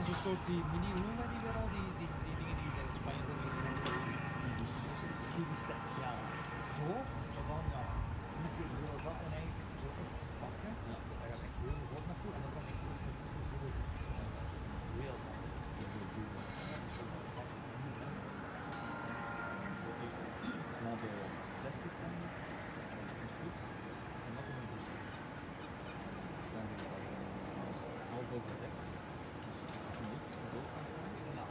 zijn zo'n soort die mini, hoe noemen die weer al? Die dingen die in Spanje zijn. Die sets, ja. Zo dan ja. Nu kun je heel dat in één keer zo oppakken. Ja. Daar gaat echt heel goed naartoe en dan kan ik heel naar de plastic standaard. Dat is goed. En dat is een beetje. Half overdekt. Dus als je dood kan staan. Ja.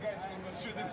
Guys, we're not shooting.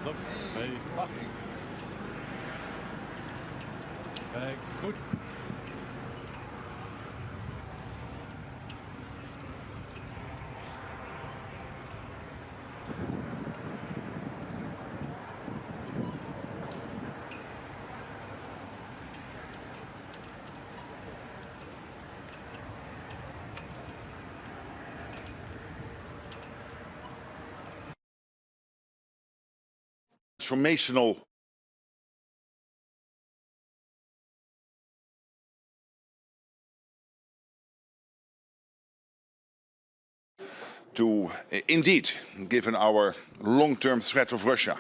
Look, hey, wacht. Kijk, goed. Transformational to indeed, given our long-term threat of Russia,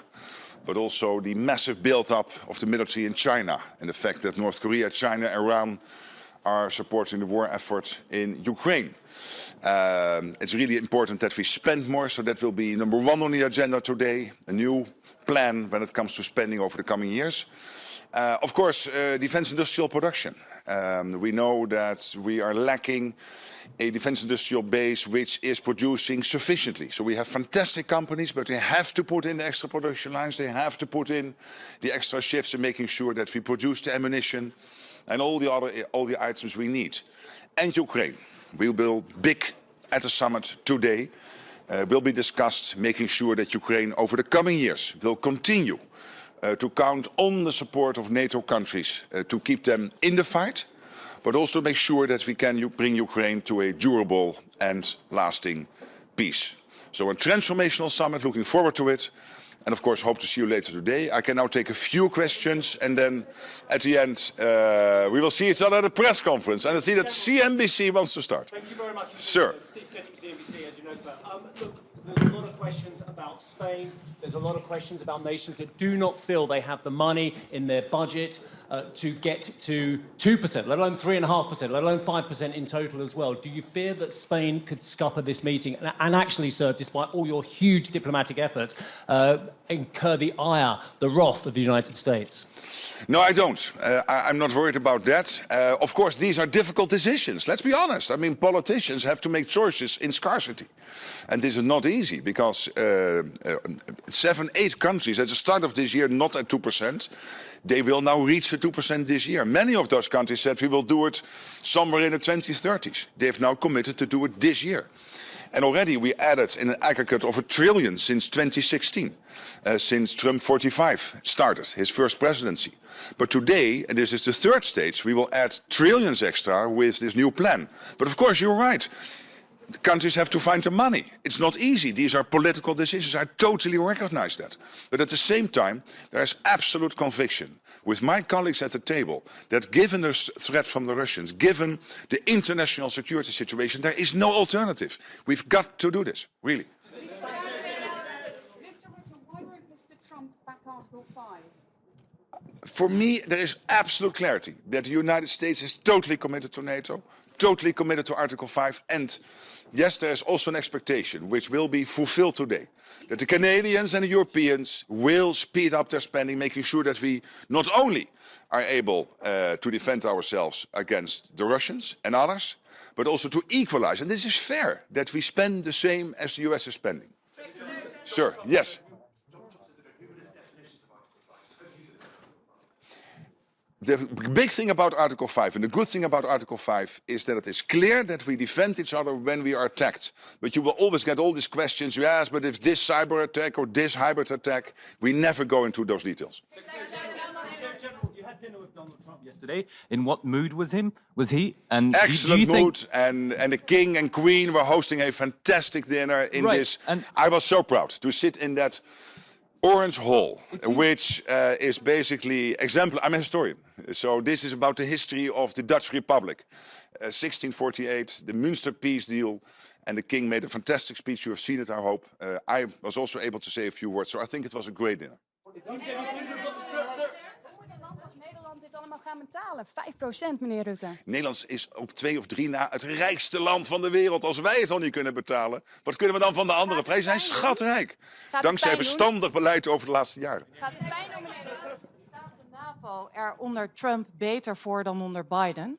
but also the massive build-up of the military in China and the fact that North Korea, China, Iran are supporting the war effort in Ukraine. It's really important that we spend more, so that will be number one on the agenda today, a new plan when it comes to spending over the coming years. Of course, defense industrial production. We know that we are lacking a defense industrial base which is producing sufficiently. So we have fantastic companies, but they have to put in the extra production lines, they have to put in the extra shifts in making sure that we produce the ammunition and all the items we need. And Ukraine. We will big at the summit today, will be discussed making sure that Ukraine over the coming years will continue to count on the support of NATO countries to keep them in the fight, but also make sure that we can bring Ukraine to a durable and lasting peace. So a transformational summit, looking forward to it. And of course, hope to see you later today. I can now take a few questions and then at the end, we will see each other at the press conference. And I see that CNBC wants to start. Thank you very much. Sir. Steve Sedgwick, CNBC, as you know. Look, there's a lot of questions about Spain. There's a lot of questions about nations that do not feel they have the money in their budget to get to 2%, let alone 3.5%, let alone 5% in total as well. Do you fear that Spain could scupper this meeting and actually, sir, despite all your huge diplomatic efforts, incur the ire, the wrath of the United States? No, I don't. I'm not worried about that. Of course, these are difficult decisions. Let's be honest. I mean, politicians have to make choices in scarcity. And this is not easy because 7, 8 countries at the start of this year not at 2%. They will now reach the 2% this year. Many of those countries said we will do it somewhere in the 2030s. They've now committed to do it this year. And already we added in an aggregate of $1 trillion since 2016, since Trump 45 started his first presidency. But today, and this is the third stage, we will add trillions extra with this new plan. But of course, you're right. The countries have to find the money. It's not easy. These are political decisions. I totally recognize that. But at the same time, there is absolute conviction with my colleagues at the table that given the threat from the Russians, given the international security situation, there is no alternative. We've got to do this, really. Mr. Rutte, why won't Mr. Trump back Article 5? For me, there is absolute clarity that the United States is totally committed to NATO, totally committed to Article 5, and yes, there is also an expectation, which will be fulfilled today, that the Canadians and the Europeans will speed up their spending, making sure that we not only are able to defend ourselves against the Russians and others, but also to equalize. And this is fair, that we spend the same as the US is spending. Sir, yes. The big thing about Article 5 and the good thing about Article 5 is that it is clear that we defend each other when we are attacked. But you will always get all these questions, yes, but if this cyber attack or this hybrid attack, we never go into those details. General, you had dinner with Donald Trump yesterday. In what mood was he? And excellent mood, and the King and Queen were hosting a fantastic dinner in this. And I was so proud to sit in that Orange Hall, which is basically exemplar. I'm a historian, so this is about the history of the Dutch Republic. 1648, the Münster peace deal, and the King made a fantastic speech. You have seen it, I hope. I was also able to say a few words, so I think it was a great dinner. Nederland dit allemaal gaan betalen? 5%, meneer Rutte. Nederland is op 2 of 3 na het rijkste land van de wereld. Als wij het al niet kunnen betalen, wat kunnen we dan van de anderen? Wij zijn schatrijk. Dankzij verstandig beleid over de laatste jaren. Gaat het pijn doen, meneer Rutte? Staat de NAVO er onder Trump beter voor dan onder Biden?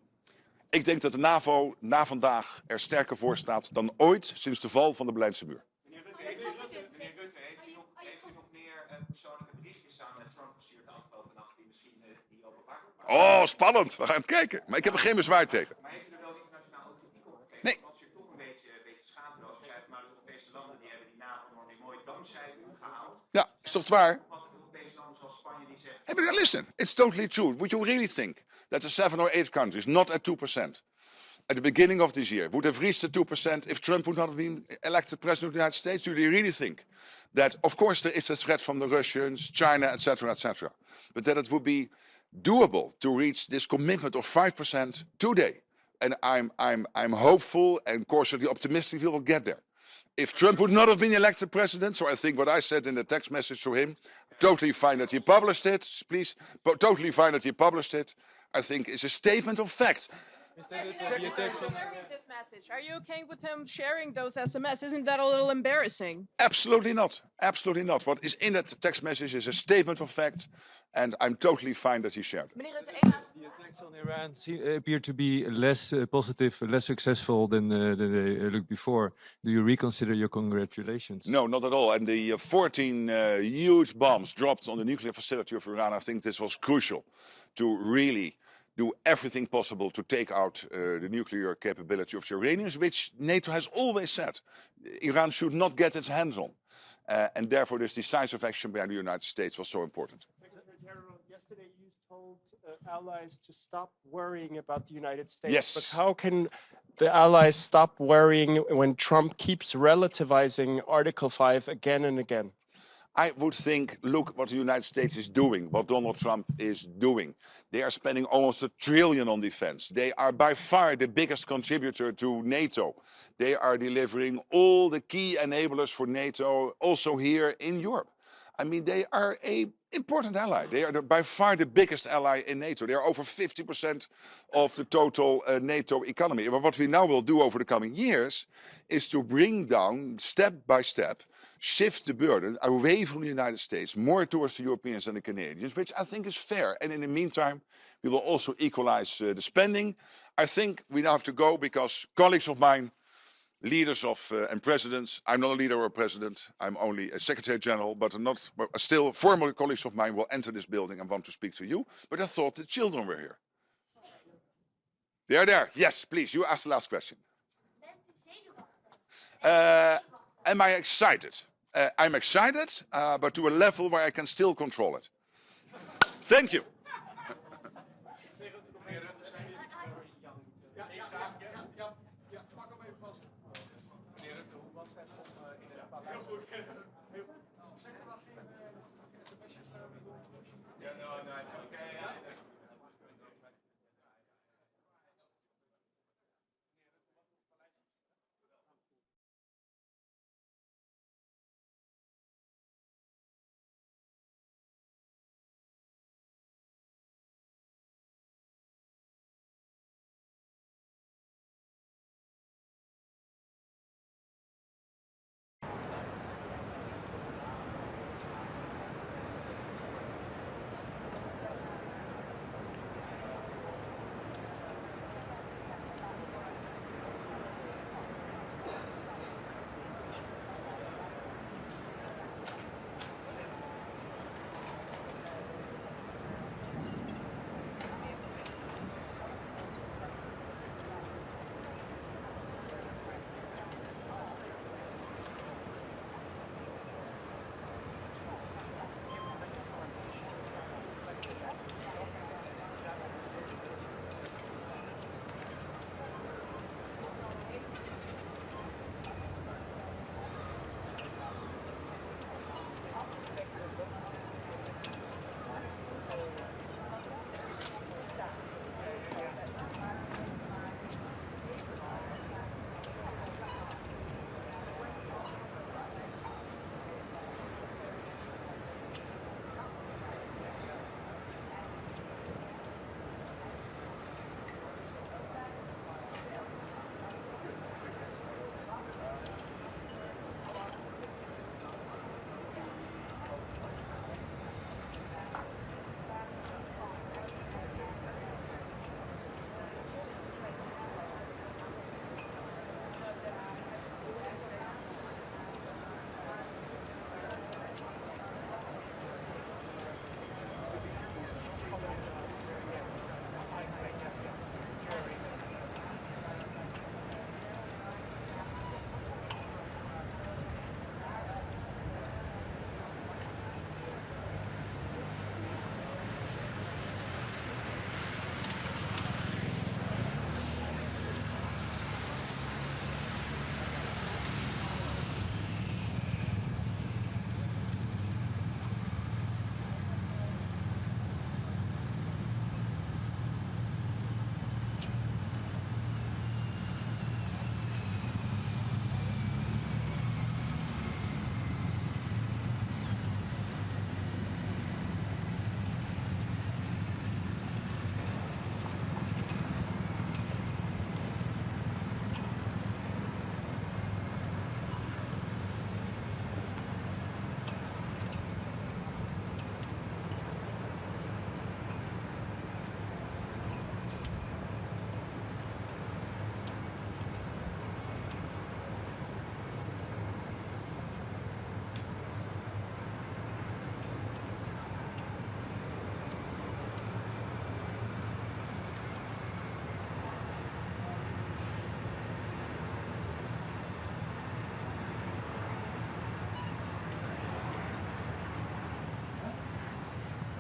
Ik denk dat de NAVO na vandaag er sterker voor staat dan ooit sinds de val van de Berlijnse muur. Meneer Rutte, heeft u nog meer persoonlijke Oh, spannend. We gaan het kijken. Maar ik heb er geen bezwaar tegen. Maar heeft u er wel internationaal ook kritiek op gekregen? Nee. Want u toch een beetje schaamteloos zei, maar de Europese landen die hebben die NAVO-norm die mooi dankzij u gehaald. Ja, is toch waar? Wat Europese landen zoals Spanje die zegt. Hey, but listen, it's totally true. Would you really think that the 7 or 8 countries, not at 2%, at the beginning of this year, would have reached the 2% if Trump would not have been elected president of the United States? Do they really think that, of course, there is a threat from the Russians, China, etc., but that it would be doable to reach this commitment of 5% today? And I'm hopeful and cautiously optimistic we will get there. If Trump would not have been elected president, so I think what I said in the text message to him, totally fine that he published it, please, but totally fine that he published it, I think is a statement of fact. Sharing this message. Are you okay with him sharing those SMS? Isn't that a little embarrassing? Absolutely not. Absolutely not. What is in that text message is a statement of fact, and I'm totally fine that he shared it. Meneer Rutte, één laatste. The attacks on Iran appear to be less positive, less successful than they looked before. Do you reconsider your congratulations? No, not at all. And the 14 huge bombs dropped on the nuclear facility of Iran, I think this was crucial to really do everything possible to take out the nuclear capability of the Iranians, which NATO has always said Iran should not get its hands on. And therefore this decisive action by the United States was so important. Secretary General, yesterday you told allies to stop worrying about the United States. Yes. But how can the allies stop worrying when Trump keeps relativizing Article 5 again and again? I would think, look what the United States is doing, what Donald Trump is doing. They are spending almost $1 trillion on defense. They are by far the biggest contributor to NATO. They are delivering all the key enablers for NATO, also here in Europe. I mean, they are an important ally. They are by far the biggest ally in NATO. They are over 50% of the total NATO economy. But what we now will do over the coming years is to bring down, step by step, shift the burden away from the United States, more towards the Europeans and the Canadians, which I think is fair. And in the meantime, we will also equalize the spending. I think we now have to go because colleagues of mine, leaders of and presidents, I'm not a leader or a president, I'm only a Secretary General, but still former colleagues of mine will enter this building and want to speak to you. But I thought the children were here. They are there. Yes, please, you ask the last question. Am I excited? I'm excited, but to a level where I can still control it. Thank you.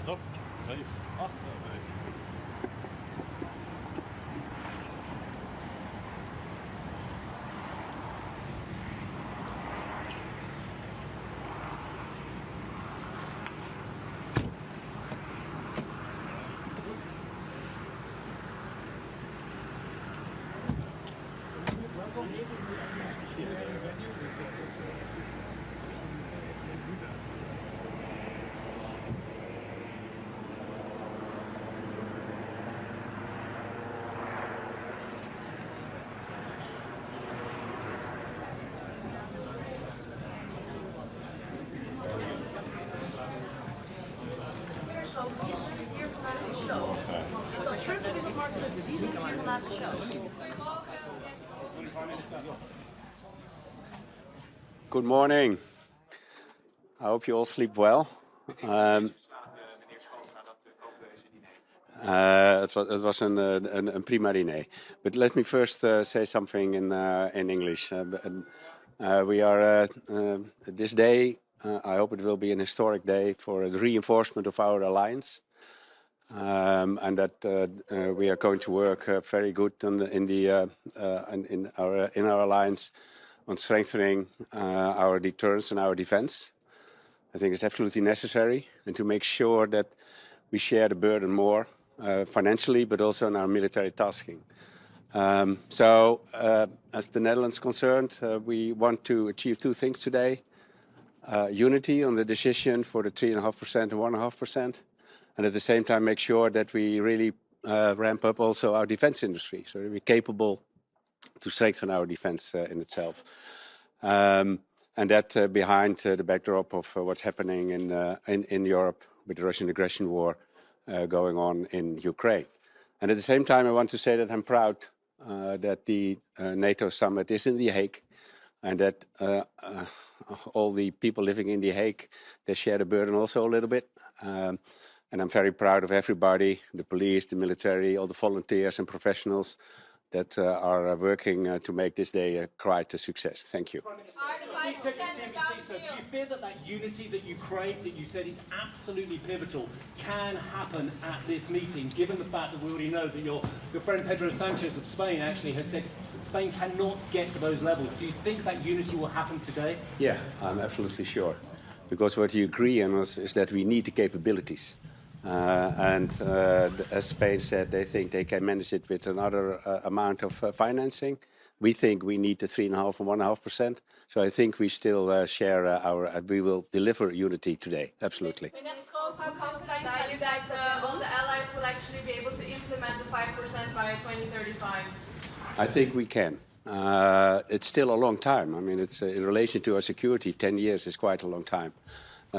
Top. 7, 8, 9. Good morning. I hope you all sleep well. Het was een prima diner. But let me first say something in English. We are this day. I hope it will be an historic day for the reinforcement of our alliance, and that we are going to work very good in our alliance on strengthening our deterrence and our defense. I think it's absolutely necessary, and to make sure that we share the burden more financially, but also in our military tasking. As the Netherlands is concerned, we want to achieve two things today. Unity on the decision for the 3.5% and 1.5%, and at the same time make sure that we really ramp up also our defense industry, so that we're capable to strengthen our defense in itself. And that behind the backdrop of what's happening in Europe with the Russian aggression war going on in Ukraine. And at the same time, I want to say that I'm proud that the NATO summit is in The Hague, and that all the people living in The Hague, they share the burden also a little bit. And I'm very proud of everybody, the police, the military, all the volunteers and professionals that are working to make this day quite a success. Thank you. Do you fear that that unity that you crave, that you said is absolutely pivotal, can happen at this meeting, given the fact that we already know that your friend Pedro Sanchez of Spain actually has said that Spain cannot get to those levels? Do you think that unity will happen today? Yeah, I'm absolutely sure. Because what you agree on is that we need the capabilities. As Spain said, they think they can manage it with another amount of financing. We think we need the 3.5% and 1.5%. So I think we still share we will deliver unity today. Absolutely. How confident are you that all the allies will actually be able to implement the 5% by 2035? I think we can. It's still a long time. I mean, it's in relation to our security, 10 years is quite a long time.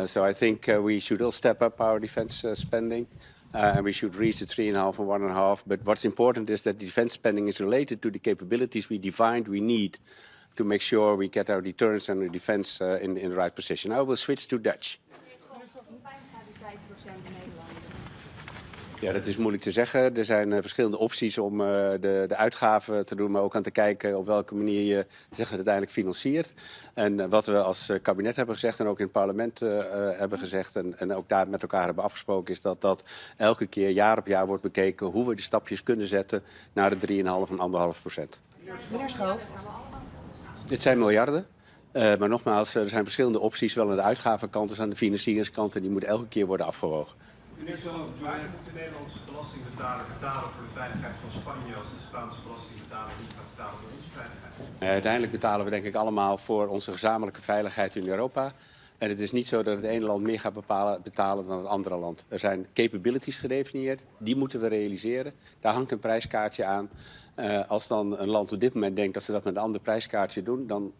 So I think we should all step up our defense spending, and we should reach the 3.5% and 1.5%. But what's important is that defense spending is related to the capabilities we defined we need to make sure we get our deterrence and our defense in the right position. I will switch to Dutch. Ja, dat is moeilijk te zeggen. Er zijn verschillende opties om de uitgaven te doen, maar ook aan te kijken op welke manier je uiteindelijk financiert. En wat we als kabinet hebben gezegd en ook in het parlement hebben gezegd en ook daar met elkaar hebben afgesproken, is dat elke keer jaar op jaar wordt bekeken hoe we de stapjes kunnen zetten naar de 3,5% en 1,5%. Meneer Schoof. Dit zijn miljarden. Maar nogmaals, er zijn verschillende opties, wel aan de uitgavenkant als aan de financieringskant, en die moeten elke keer worden afgewogen. Meneer Schoof, waar moet de Nederlandse belastingbetaler betalen voor de veiligheid van Spanje als de Spaanse belastingbetaler niet gaat betalen voor onze veiligheid? Uiteindelijk betalen we denk ik allemaal voor onze gezamenlijke veiligheid in Europa. En het is niet zo dat het ene land meer gaat betalen dan het andere land. Er zijn capabilities gedefinieerd, die moeten we realiseren. Daar hangt een prijskaartje aan. Als dan een land op dit moment denkt dat ze dat met een ander prijskaartje doen, dan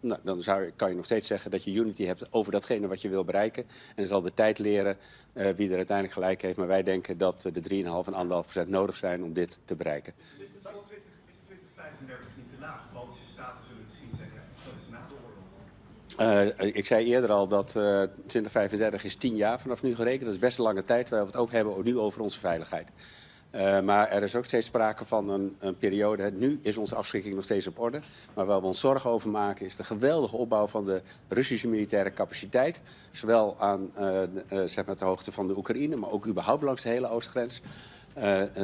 kan je nog steeds zeggen dat je unity hebt over datgene wat je wil bereiken. En dan zal de tijd leren wie er uiteindelijk gelijk heeft. Maar wij denken dat de 3,5% en 1,5% nodig zijn om dit te bereiken. Is 2035 niet te laag? Baltische staten zullen misschien zeggen, dat is na de oorlog. Ik zei eerder al dat 2035 is 10 jaar vanaf nu gerekend. Dat is best een lange tijd. Wij het ook hebben nu over onze veiligheid. Maar er is ook steeds sprake van een periode. Nu is onze afschrikking nog steeds op orde. Maar waar we ons zorgen over maken is de geweldige opbouw van de Russische militaire capaciteit. Zowel aan zeg maar de hoogte van de Oekraïne, maar ook überhaupt langs de hele oostgrens.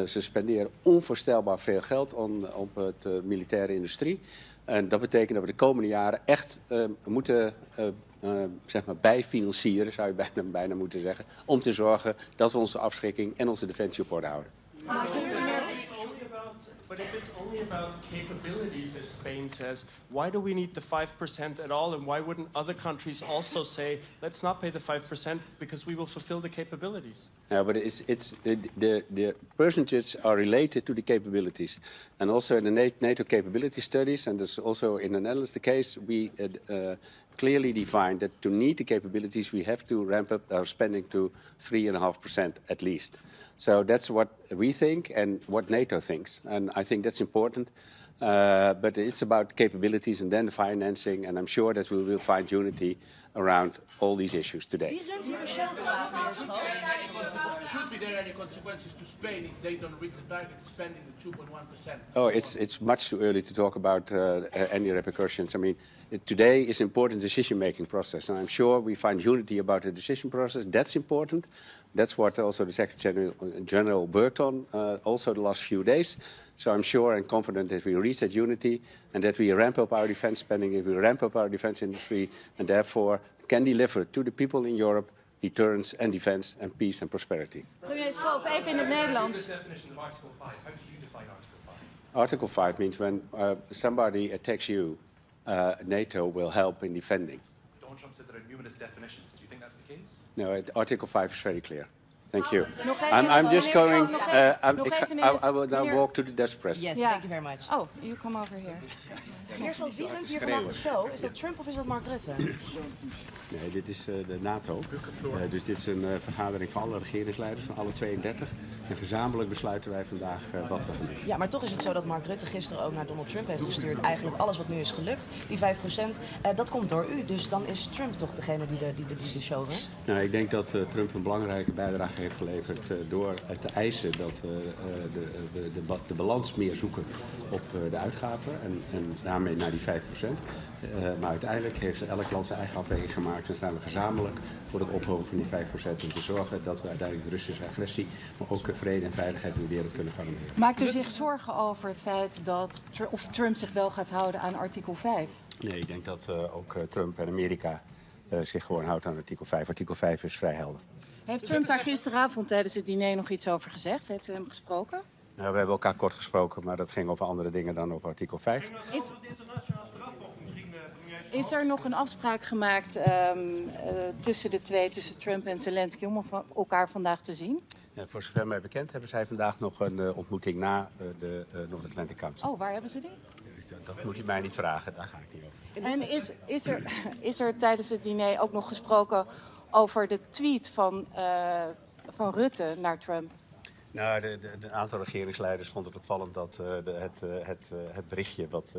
Ze spenderen onvoorstelbaar veel geld op de militaire industrie. En dat betekent dat we de komende jaren echt moeten zeg maar bijfinancieren, zou je bijna moeten zeggen, om te zorgen dat we onze afschrikking en onze defensie op orde houden. But if it's only about capabilities, as Spain says, why do we need the 5% at all? And why wouldn't other countries also say, let's not pay the 5% because we will fulfill the capabilities? Yeah, but the percentages are related to the capabilities. And also in the NATO capability studies, and that's also in the Netherlands the case, we clearly define that to meet the capabilities, we have to ramp up our spending to 3.5% at least. So that's what we think and what NATO thinks. And I think that's important. But it's about capabilities and then the financing. And I'm sure that we will find unity around all these issues today. Should be there any consequences to Spain if they don't reach the target spending the 2.1%? Oh, it's much too early to talk about any repercussions. I mean, today is an important decision-making process. And I'm sure we find unity about the decision process. That's important. That's what also the Secretary General worked on also the last few days. So I'm sure and confident that we reach that unity and that we ramp up our defense spending, that we ramp up our defense industry, and therefore can deliver to the people in Europe deterrence and defense and peace and prosperity. Premier Schoof, even in het Nederlands. Article 5 means when somebody attacks you, NATO will help in defending. Donald Trump says there are numerous definitions. Do you think that's the case? No, Article 5 is very clear. Thank you. I'm just going. I will now walk to the Dutch press. Yes, thank you very much. Oh, you come over here. Meneer Schoof, wie bent hier vandaag op show? Is dat Trump of is dat Mark Rutte? Nee, dit is de NATO. Dus dit is een vergadering van alle regeringsleiders, van alle 32. En gezamenlijk besluiten wij vandaag wat we gaan doen. Ja, maar toch is het zo dat Mark Rutte gisteren ook naar Donald Trump heeft gestuurd. Eigenlijk alles wat nu is gelukt, die 5%, dat komt door u. Dus dan is Trump toch degene die de show runt? Nou, ik denk dat Trump een belangrijke bijdrage heeft geleverd door te eisen dat de balans meer zoeken op de uitgaven en daarmee naar die 5%. Maar uiteindelijk heeft elk land zijn eigen afweging gemaakt en staan we gezamenlijk voor het ophogen van die 5% om te zorgen dat we uiteindelijk de Russische agressie, maar ook vrede en veiligheid in de wereld kunnen garanderen. Maakt u zich zorgen over het feit dat Trump zich wel gaat houden aan artikel 5? Nee, ik denk dat ook Trump en Amerika zich gewoon houdt aan artikel 5. Artikel 5 is vrij helder. Heeft Trump daar gisteravond tijdens het diner nog iets over gezegd? Heeft u hem gesproken? Nou, we hebben elkaar kort gesproken, maar dat ging over andere dingen dan over artikel 5. Is er nog een afspraak gemaakt tussen Trump en Zelensky om elkaar vandaag te zien? Ja, voor zover mij bekend hebben zij vandaag nog een ontmoeting na de North Atlantic Council. Oh, waar hebben ze die? Dat moet u mij niet vragen, daar ga ik niet over. En is er tijdens het diner ook nog gesproken over de tweet van Rutte naar Trump? Nou, een aantal regeringsleiders vonden het opvallend dat het berichtje wat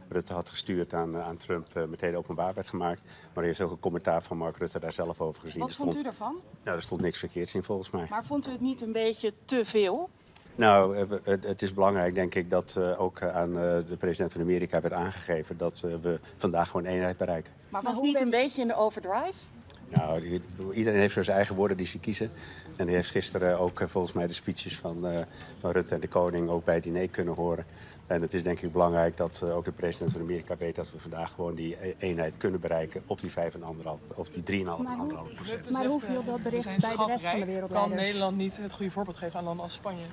Rutte had gestuurd aan Trump meteen openbaar werd gemaakt. Maar er is ook een commentaar van Mark Rutte daar zelf over gezien. Wat vond u daarvan? Nou, er stond niks verkeerds in volgens mij. Maar vond u het niet een beetje te veel? Nou, het is belangrijk, denk ik, dat ook aan de president van Amerika werd aangegeven dat we vandaag gewoon eenheid bereiken. Maar was het niet een beetje in de overdrive? Nou, iedereen heeft zo zijn eigen woorden die ze kiezen. En die heeft gisteren ook volgens mij de speeches van Rutte en de koning ook bij het diner kunnen horen. En het is denk ik belangrijk dat ook de president van Amerika weet dat we vandaag gewoon die eenheid kunnen bereiken op die 5,5 of die 3,5%. Maar hoe viel dat bericht bij de rest van de wereld? Kan Nederland niet het goede voorbeeld geven aan landen als Spanje?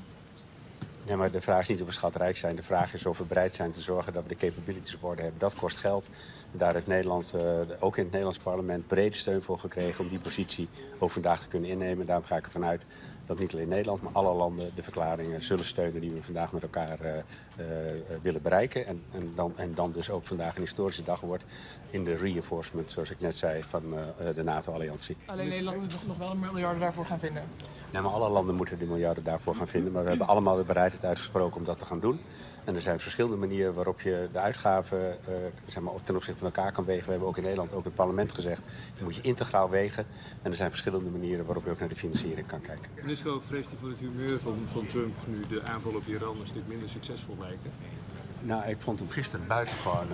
Nee, maar de vraag is niet of we schatrijk zijn. De vraag is of we bereid zijn te zorgen dat we de capabilities op orde hebben. Dat kost geld. En daar heeft Nederland, ook in het Nederlands parlement, brede steun voor gekregen om die positie ook vandaag te kunnen innemen. Daarom ga ik ervan uit dat niet alleen Nederland, maar alle landen de verklaringen zullen steunen die we vandaag met elkaar willen bereiken. En dan dus ook vandaag een historische dag wordt in de reinforcement, zoals ik net zei, van de NATO-alliantie. Alleen Nederland moet nog wel een miljarden daarvoor gaan vinden. Nee, maar alle landen moeten de miljarden daarvoor gaan vinden. Maar we hebben allemaal de bereidheid uitgesproken om dat te gaan doen. En er zijn verschillende manieren waarop je de uitgaven ten opzichte van elkaar kan wegen. We hebben ook in Nederland, ook in het parlement gezegd, die moet je integraal wegen. En er zijn verschillende manieren waarop je ook naar de financiering kan kijken. Francisco, vreest hij voor het humeur van Trump nu de aanval op Iran een stuk minder succesvol lijken? Nou, ik vond hem gisteren buitengewoon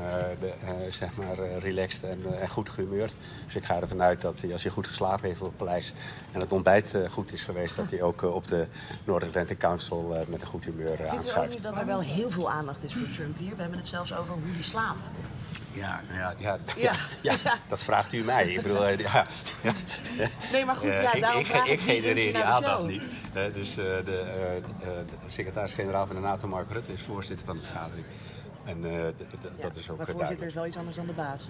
zeg maar, relaxed en goed gehumeurd. Dus ik ga ervan uit dat hij, als hij goed geslapen heeft op het paleis en het ontbijt goed is geweest, dat hij ook op de North Atlantic Council met een goed humeur Vindt u ook aanschuift. niet dat er wel heel veel aandacht is voor Trump hier? We hebben het zelfs over hoe hij slaapt. Ja, dat vraagt u mij. Ik bedoel, Nee, maar goed, daarom ik genereer die naar de aandacht show. niet. Dus de secretaris-generaal van de NATO, Mark Rutte, is voorzitter van de vergadering. En dat is ook Maar voorzitter is wel iets anders dan de baas.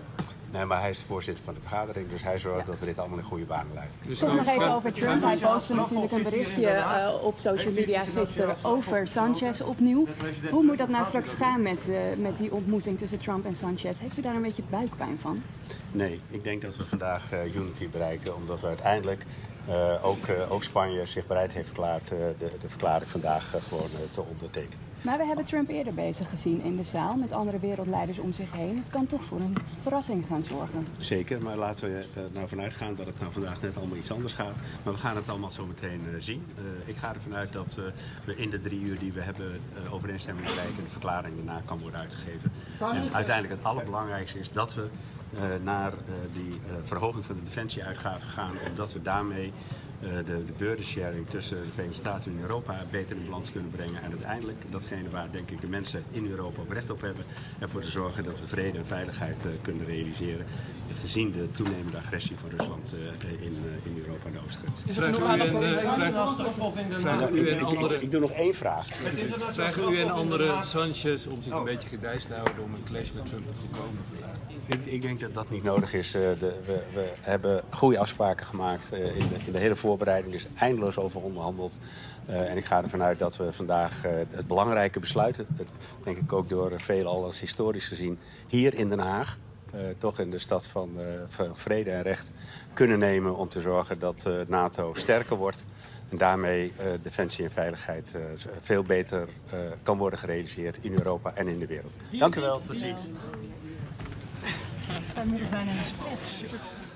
Nee, maar hij is de voorzitter van de vergadering, dus hij zorgt dat we dit allemaal in goede banen leiden. Dus toch nog even over Trump. Hij postte natuurlijk een berichtje op social media gisteren over Sanchez opnieuw. Hoe moet dat nou straks gaan met die ontmoeting tussen Trump en Sanchez? Heeft u daar een beetje buikpijn van? Nee, ik denk dat we vandaag unity bereiken, omdat we uiteindelijk ook Spanje zich bereid heeft verklaard de verklaring vandaag gewoon te ondertekenen. Maar we hebben Trump eerder bezig gezien in de zaal met andere wereldleiders om zich heen. Het kan toch voor een verrassing gaan zorgen. Zeker, maar laten we er nou vanuit gaan dat het nou vandaag net allemaal iets anders gaat. Maar we gaan het allemaal zo meteen zien. Ik ga ervan uit dat we in de 3 uur die we hebben overeenstemming bereiken en de verklaring daarna kan worden uitgegeven. En uiteindelijk het allerbelangrijkste is dat we naar die verhoging van de defensieuitgaven gaan, omdat we daarmee de burden-sharing tussen de Verenigde Staten en Europa beter in balans kunnen brengen. En uiteindelijk datgene waar denk ik de mensen in Europa ook recht op hebben. Ervoor te zorgen dat we vrede en veiligheid kunnen realiseren. Gezien de toenemende agressie van Rusland in Europa en de oostgrens. Is er genoeg aandacht voor Ik doe nog 1 vraag. Vragen u en andere Sanchez om zich een beetje gedijst te houden om een clash met Trump te voorkomen? Ik denk dat dat niet nodig is. We hebben goede afspraken gemaakt in de hele voorbereiding. Er is eindeloos over onderhandeld. En ik ga ervan uit dat we vandaag het belangrijke besluit, denk ik ook door velen al als historisch gezien, hier in Den Haag, toch in de stad van vrede en recht, kunnen nemen om te zorgen dat NATO sterker wordt. En daarmee defensie en veiligheid veel beter kan worden gerealiseerd in Europa en in de wereld. Dank u wel, tot ziens. We staan nu bijna in een split.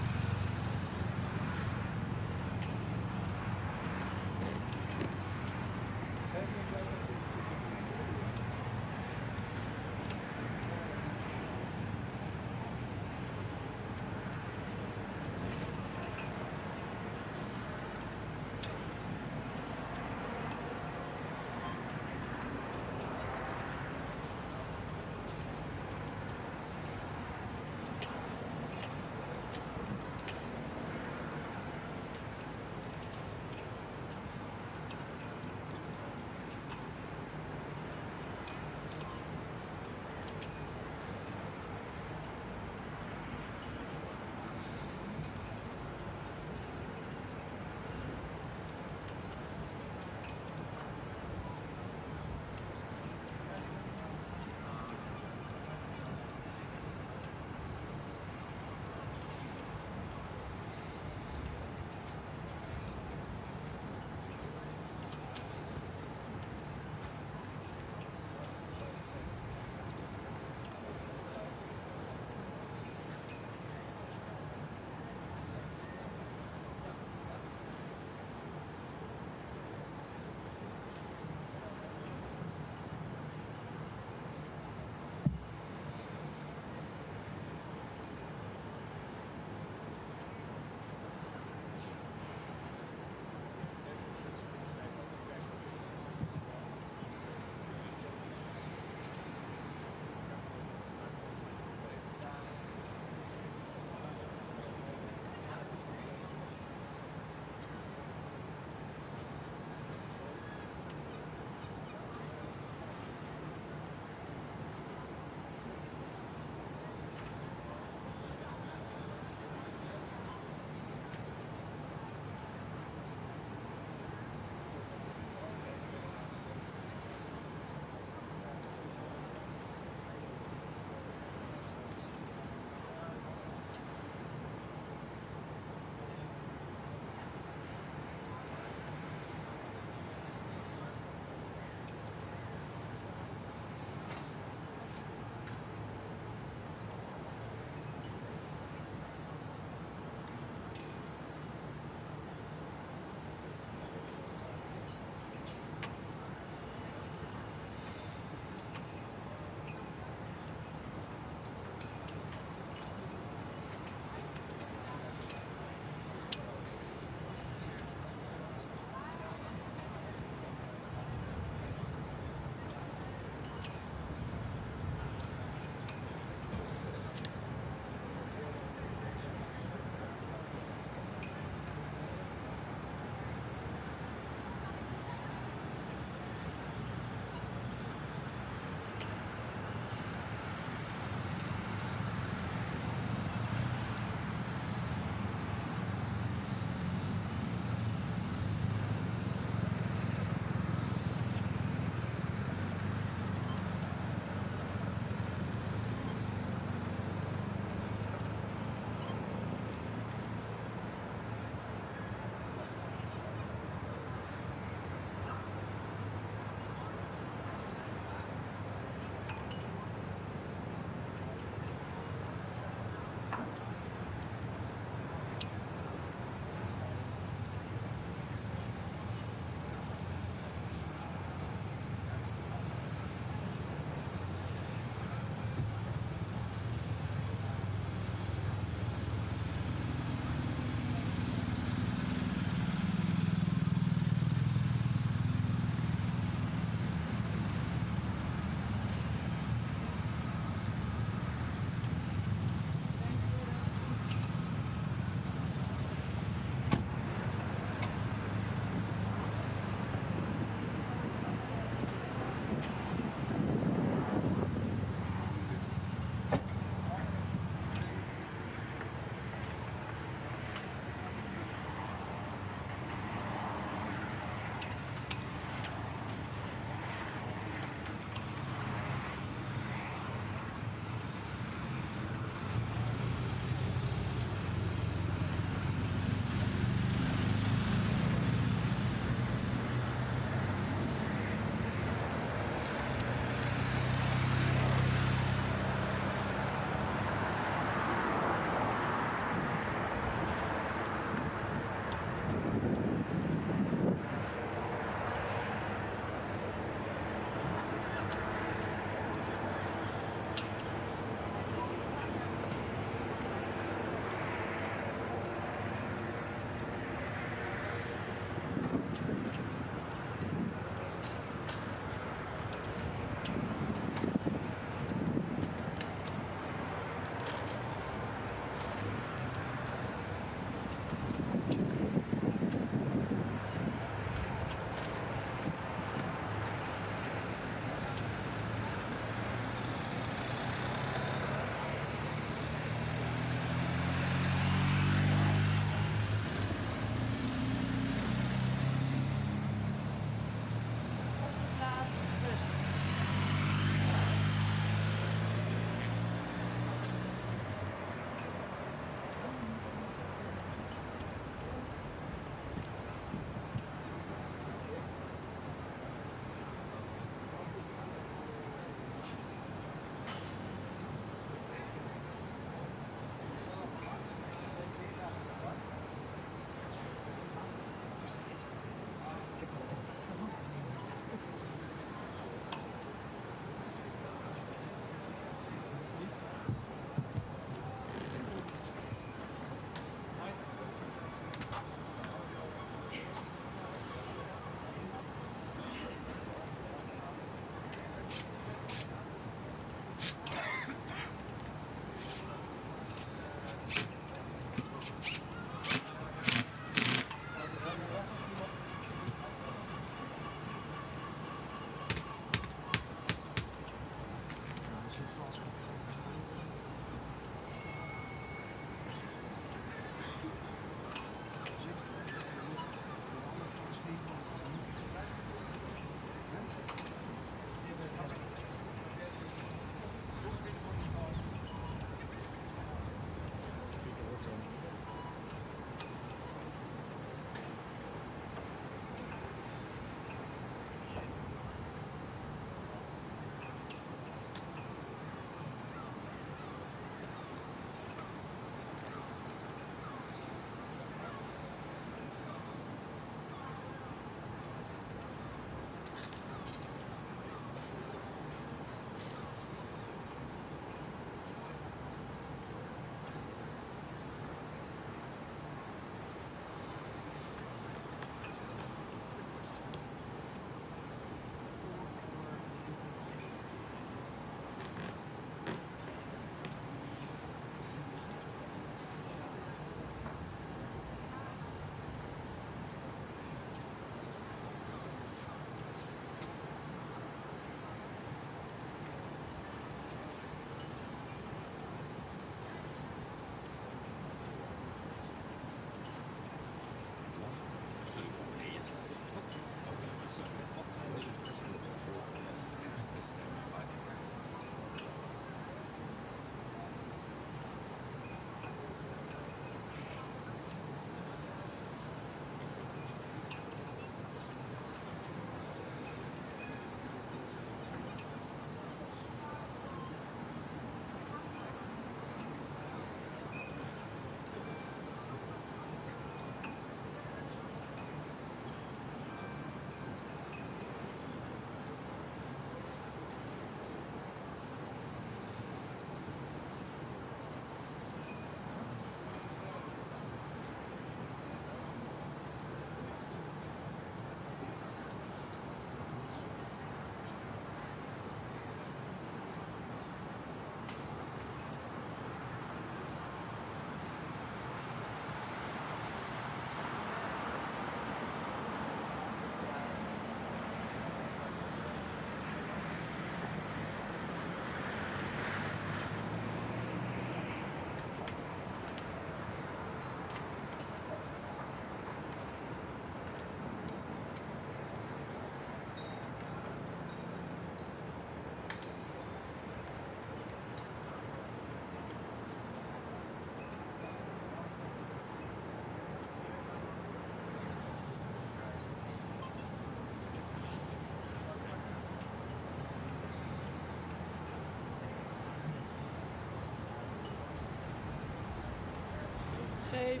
7, 8.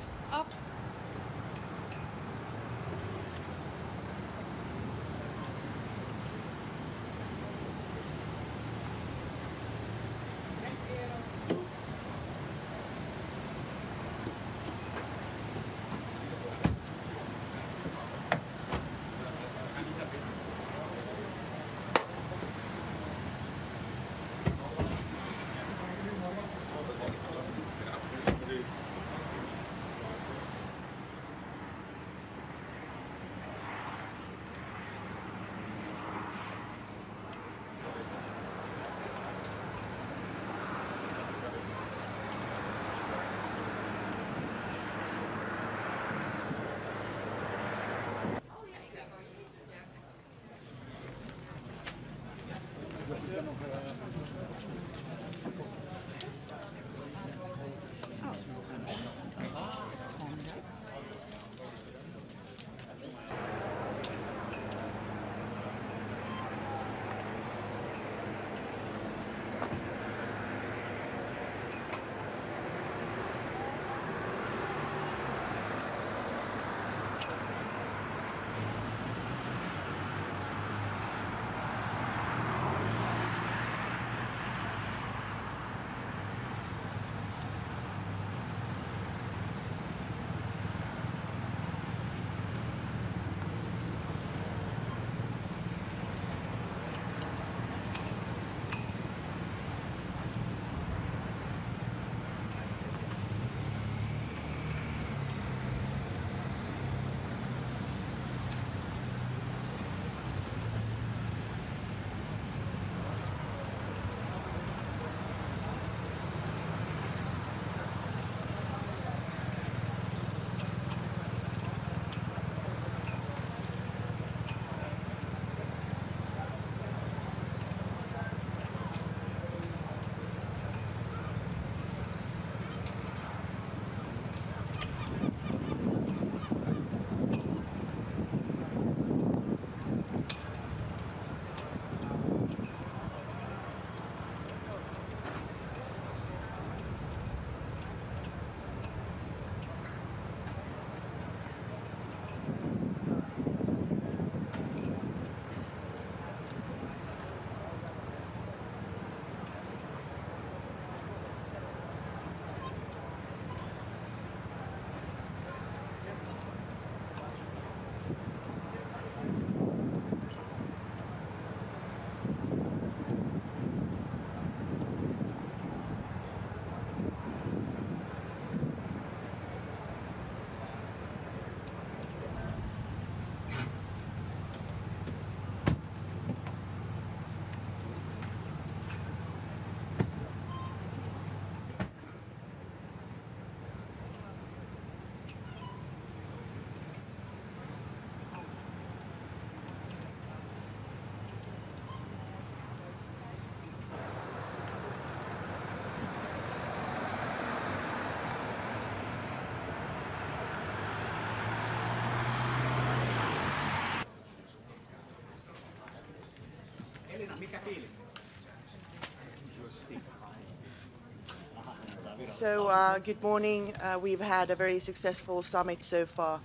So, good morning. We've had a very successful summit so far,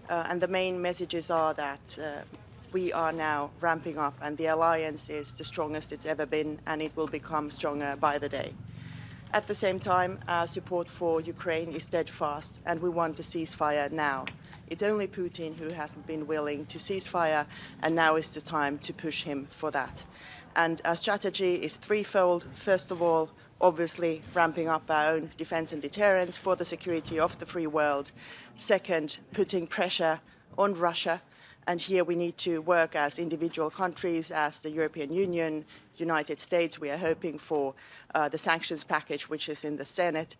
and the main messages are that we are now ramping up, and the alliance is the strongest it's ever been, and it will become stronger by the day. At the same time, our support for Ukraine is steadfast, and we want a ceasefire now. It's only Putin who hasn't been willing to ceasefire, and now is the time to push him for that. And our strategy is threefold. First of all, obviously ramping up our own defense and deterrence for the security of the free world. Second, putting pressure on Russia. And here we need to work as individual countries, as the European Union, United States. We are hoping for the sanctions package, which is in the Senate,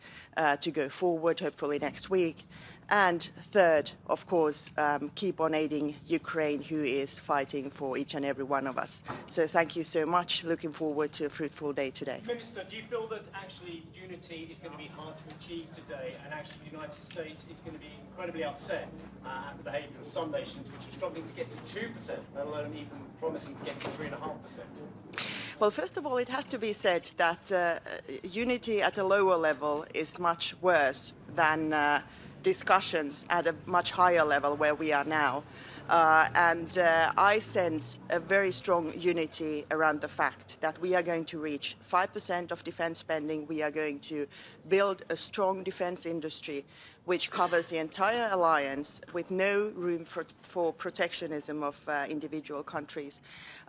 to go forward, hopefully next week. And third, of course, keep on aiding Ukraine, who is fighting for each and every one of us. So thank you so much. Looking forward to a fruitful day today. Minister, do you feel that actually unity is going to be hard to achieve today, and actually the United States is going to be incredibly upset at the behaviour of some nations which are struggling to get to 2%, let alone even promising to get to 3.5%? Well, first of all, it has to be said that unity at a lower level is much worse than discussions at a much higher level where we are now. I sense a very strong unity around the fact that we are going to reach 5% of defense spending. We are going to build a strong defense industry which covers the entire alliance with no room for protectionism of individual countries.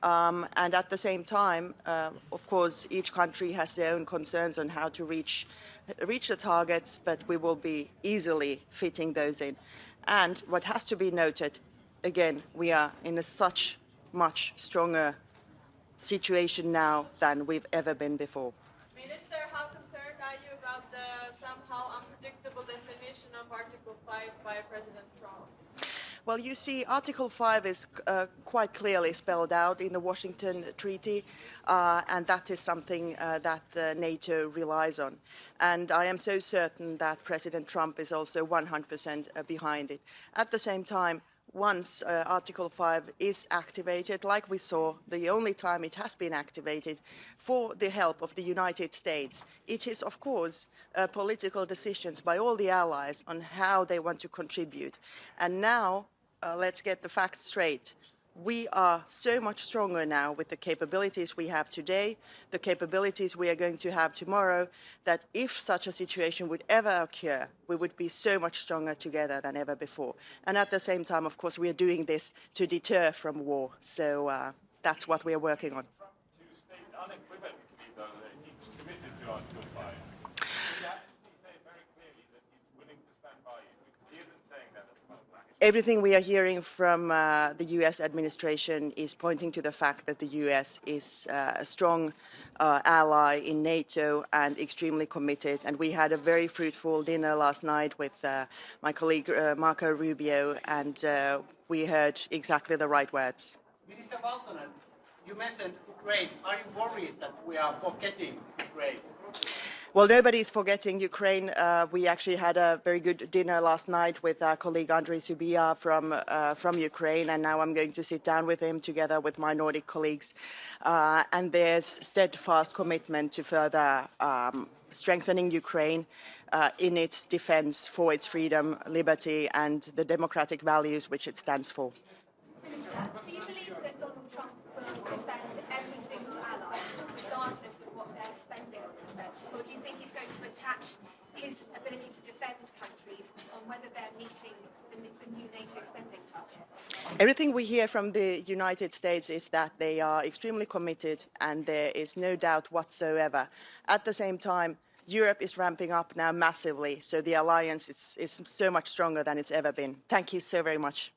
And at the same time, of course, each country has their own concerns on how to reach the targets, but we will be easily fitting those in. And what has to be noted, again, we are in a such much stronger situation now than we've ever been before. Minister, how concerned are you about the somehow unpredictable definition of Article 5 by President Trump? Well, you see, Article 5 is quite clearly spelled out in the Washington Treaty, and that is something that NATO relies on. And I am so certain that President Trump is also 100% behind it. At the same time, once Article 5 is activated, like we saw, the only time it has been activated for the help of the United States, it is, of course, political decisions by all the allies on how they want to contribute. And now, let's get the facts straight. We are so much stronger now with the capabilities we have today, the capabilities we are going to have tomorrow, that if such a situation would ever occur, we would be so much stronger together than ever before. And at the same time, of course, we are doing this to deter from war. So that's what we are working on. To state unequivocally, though, that he's committed to Article 5. He actually say very clearly that he's willing to stand by you. He isn't saying that at the moment. Everything we are hearing from the US administration is pointing to the fact that the US is a strong ally in NATO and extremely committed. And we had a very fruitful dinner last night with my colleague Marco Rubio, and we heard exactly the right words. Minister Valtonen, you mentioned Ukraine. Are you worried that we are forgetting Ukraine? Well, nobody's forgetting Ukraine. We actually had a very good dinner last night with our colleague Andrei Subia from Ukraine, and now I'm going to sit down with him together with my Nordic colleagues. And there's steadfast commitment to further strengthening Ukraine in its defense for its freedom, liberty, and the democratic values which it stands for. Minister, do you believe that Donald Trump will defend every single ally, regardless of what their spending represents? Or do you think he's going to attach his ability to defend countries on whether they're meeting the new NATO spending target? Everything we hear from the United States is that they are extremely committed, and there is no doubt whatsoever. At the same time, Europe is ramping up now massively, so the alliance is so much stronger than it's ever been. Thank you so very much.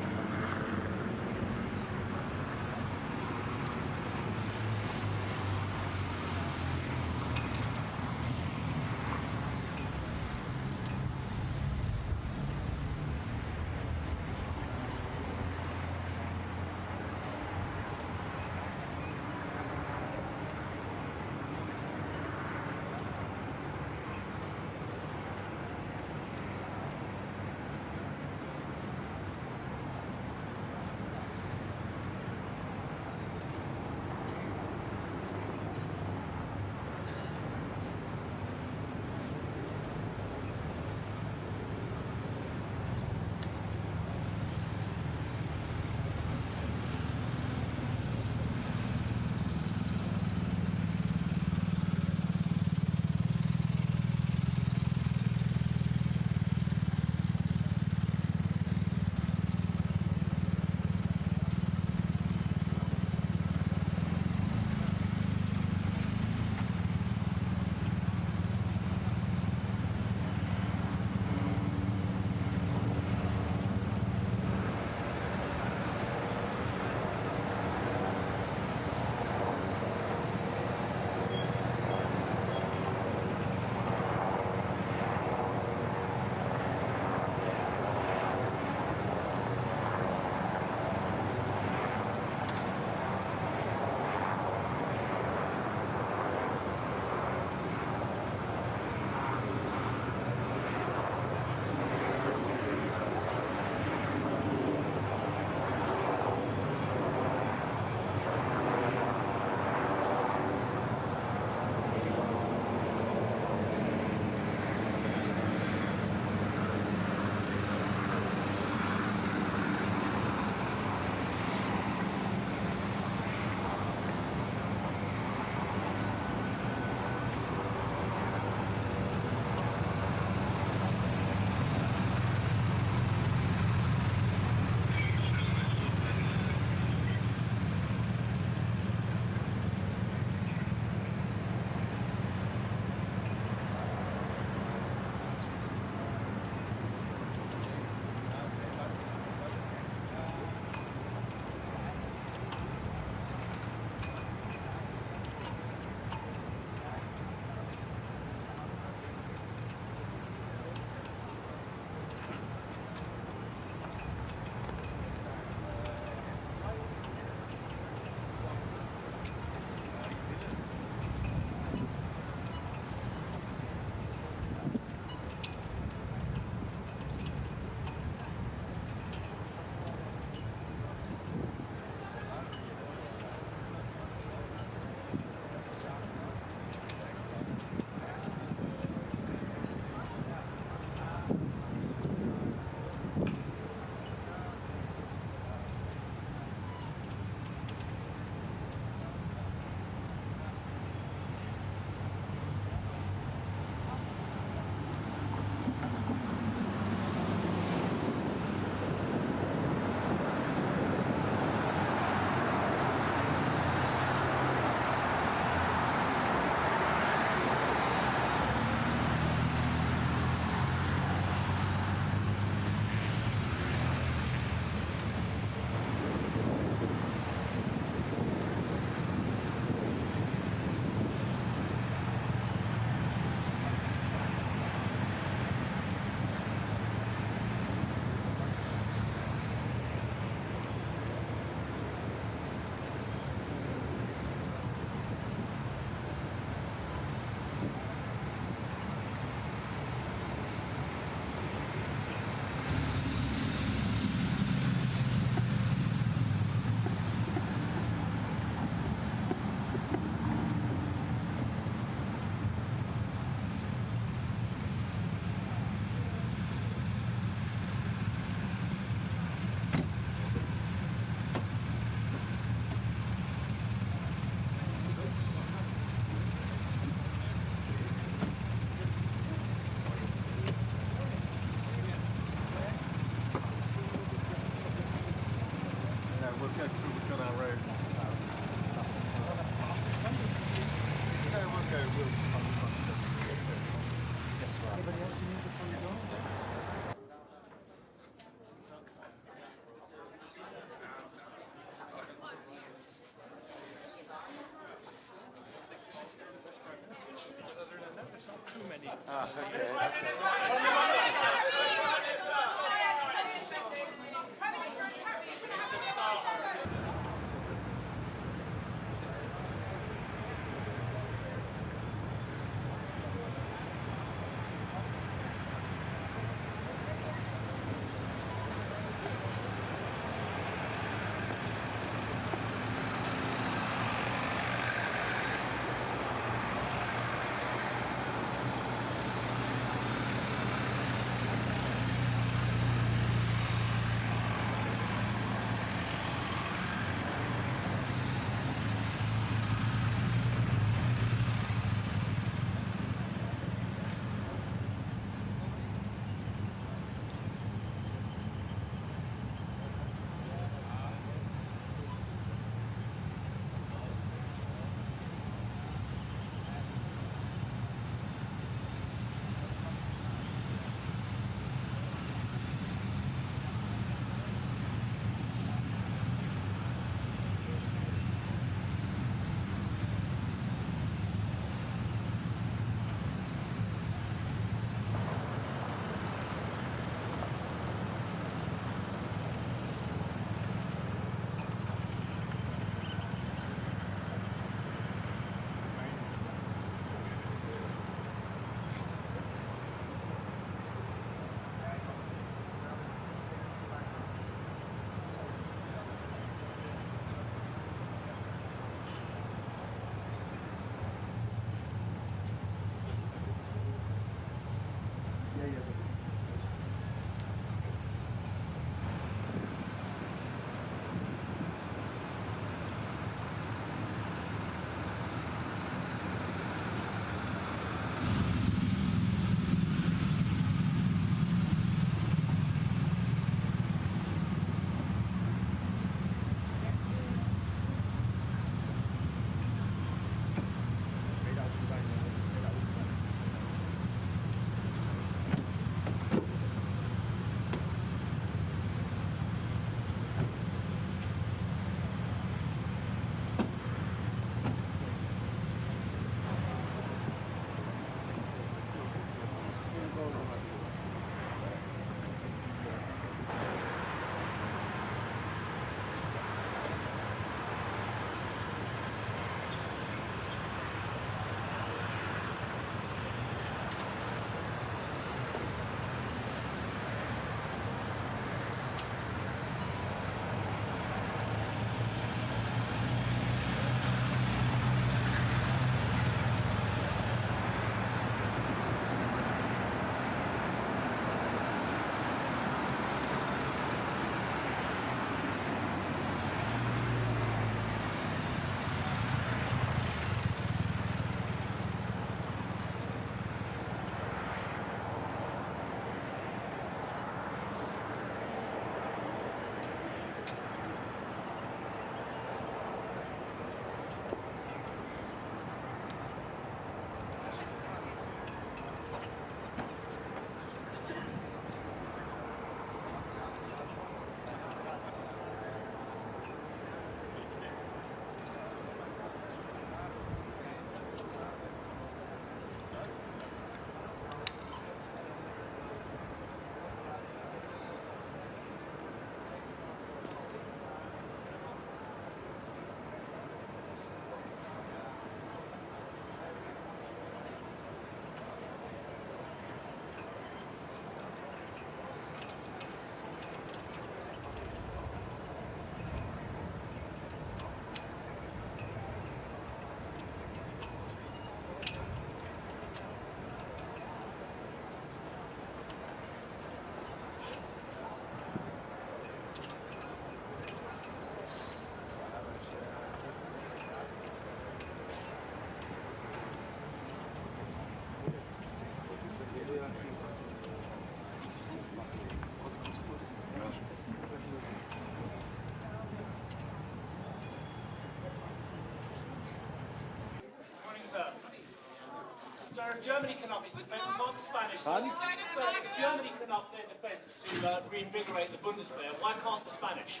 Sir, if Germany can up its defence, can't the Spanish? Sir, if Germany can up their defence to reinvigorate the Bundeswehr, why can't the Spanish?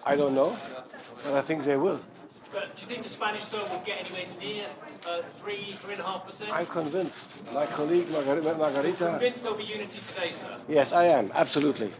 I don't know, but I think they will. But Do you think the Spanish soil will get anywhere near 3.5%? I'm convinced. My colleague Margarita. Convinced there'll be unity today, sir? Yes, I am, absolutely.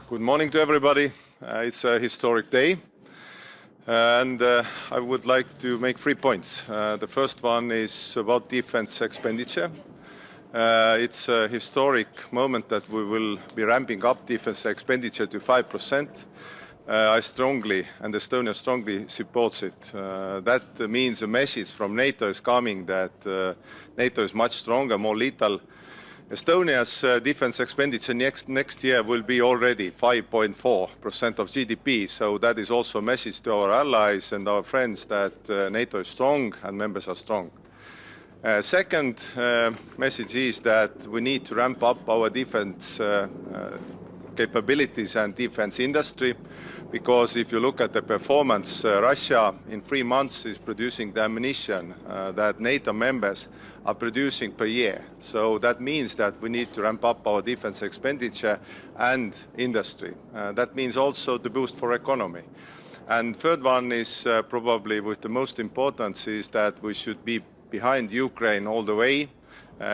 Good morning to everybody. It's a historic day. And I would like to make 3 points. The first one is about defense expenditure. It's a historic moment that we will be ramping up defense expenditure to 5%. I strongly, and Estonia strongly supports it. That means a message from NATO is coming that NATO is much stronger, more lethal. Estonia's defense expenditure next year will be already 5.4% of GDP, so that is also a message to our allies and our friends that NATO is strong and members are strong. Second message is that we need to ramp up our defense capabilities and defense industry, because if you look at the performance, Russia in 3 months is producing the ammunition that NATO members are producing per year. So that means that we need to ramp up our defense expenditure and industry. That means also the boost for economy. And third one is probably with the most importance is that we should be behind Ukraine all the way.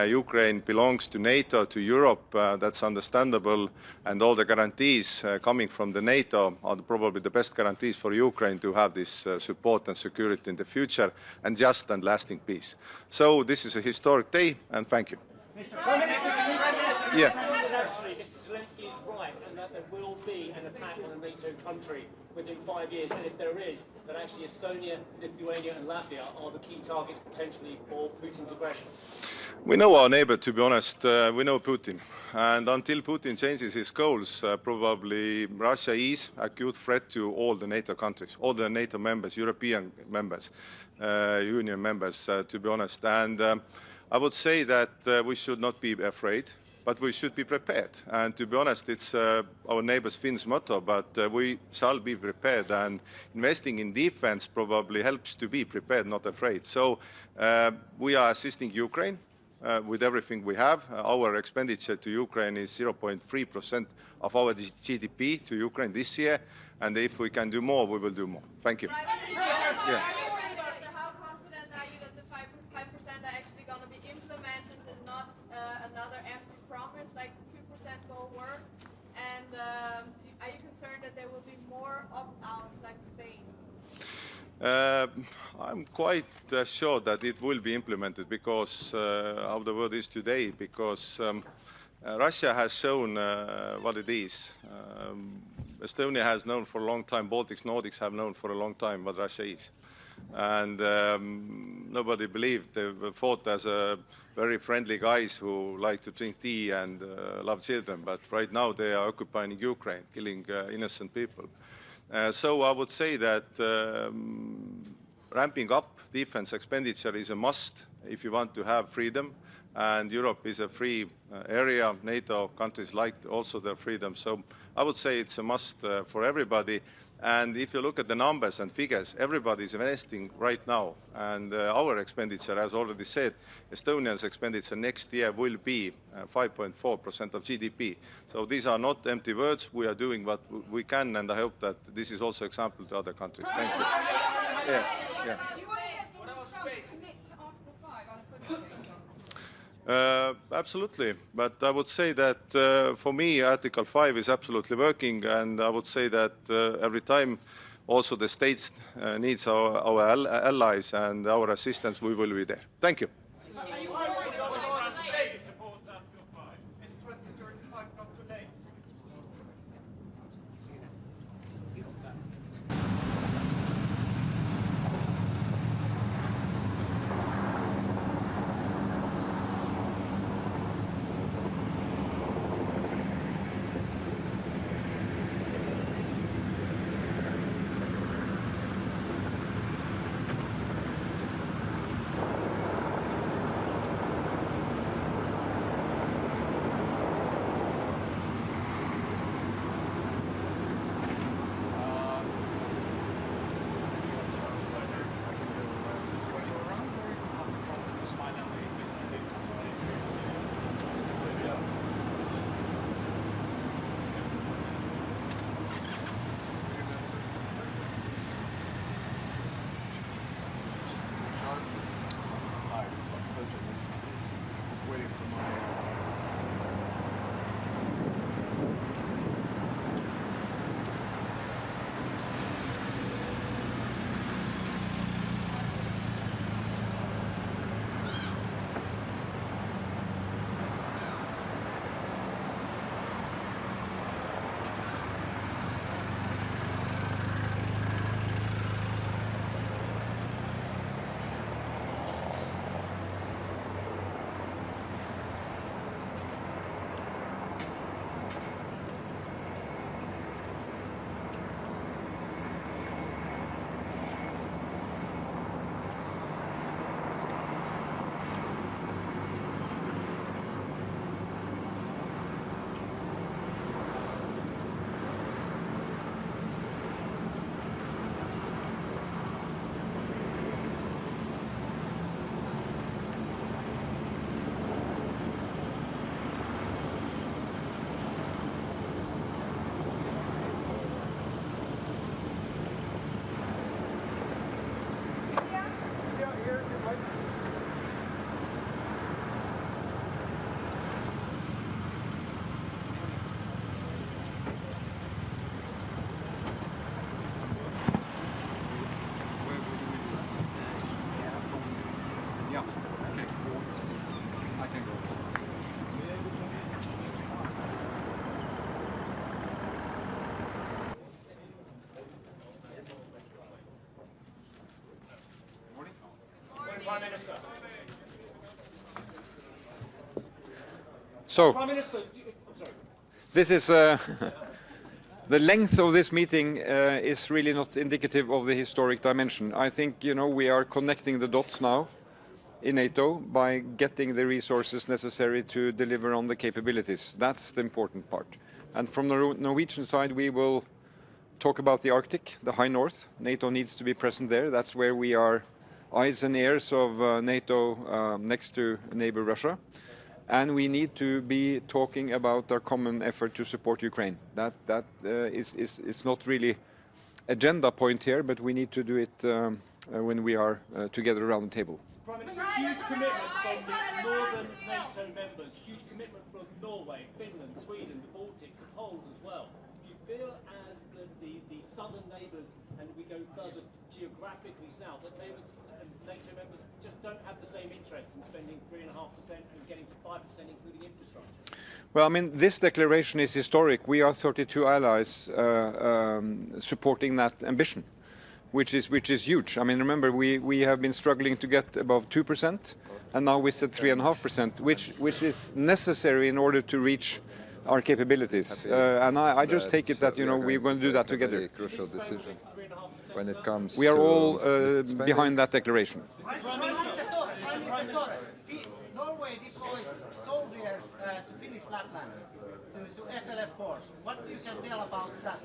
Ukraine belongs to NATO, to Europe, that's understandable, and all the guarantees coming from the NATO are probably the best guarantees for Ukraine to have this support and security in the future, and just and lasting peace. So this is a historic day, and thank you. Yeah. Actually, Mr. Zelensky is right, and that there will be an attack on a NATO country within 5 years, and if there is, that actually Estonia, Lithuania and Latvia are the key targets potentially for Putin's aggression. We know our neighbor, to be honest. We know Putin. And until Putin changes his goals, probably Russia is an acute threat to all the NATO countries, all the NATO members, European members, Union members, to be honest. And I would say that we should not be afraid, but we should be prepared. And to be honest, it's our neighbors Finn's motto, but we shall be prepared. And investing in defense probably helps to be prepared, not afraid. So we are assisting Ukraine. With everything we have. Our expenditure to Ukraine is 0.3% of our GDP to Ukraine this year, and if we can do more, we will do more. Thank you. Yeah. How confident are you that the 5% are actually going to be implemented and not another empty promise, like 2% will work? And are you concerned that there will be more opt-outs like Spain? I'm quite sure that it will be implemented because how the world is today, because Russia has shown what it is. Estonia has known for a long time, Baltics, Nordics have known for a long time what Russia is. And nobody believed. They were thought as very friendly guys who like to drink tea and love children, but right now they are occupying Ukraine, killing innocent people. So I would say that ramping up defense expenditure is a must if you want to have freedom. And Europe is a free area. NATO countries like also their freedom. So I would say it's a must for everybody. And if you look at the numbers and figures, everybody is investing right now. And our expenditure, as already said, Estonia's expenditure next year will be 5.4% of GDP. So these are not empty words. We are doing what we can, and I hope that this is also example to other countries. Thank you. Yeah, yeah. Absolutely, but I would say that for me Article 5 is absolutely working, and I would say that every time also the states needs our allies and our assistance, we will be there. Thank you. Yeah. Okay. I can go. Prime Minister. So, Prime Minister, I'm sorry. this is the length of this meeting is really not indicative of the historic dimension. I think, you know, we are connecting the dots now in NATO by getting the resources necessary to deliver on the capabilities. That's the important part. And from the Norwegian side, we will talk about the Arctic, the High North. NATO needs to be present there. That's where we are eyes and ears of NATO next to neighbor Russia. And we need to be talking about our common effort to support Ukraine. That is not really agenda point here, but we need to do it when we are together around the table. Prime Minister, huge commitment from the northern NATO members, huge commitment from Norway, Finland, Sweden, the Baltics, the Poles as well. Do you feel as the southern neighbours, and we go further geographically south, that neighbours and NATO members just don't have the same interest in spending 3.5% and getting to 5%, including infrastructure? Well, I mean, this declaration is historic. We are 32 allies supporting that ambition, which is huge. I mean, remember, we have been struggling to get above 2%, and now we said 3.5%, which is necessary in order to reach our capabilities. And I just take it that, you know, we're going to do that together. A crucial decision when it comes. We are all behind that declaration. Prime Minister, Norway deploys soldiers to Finnish Lapland, to FLF force. What you can tell about that?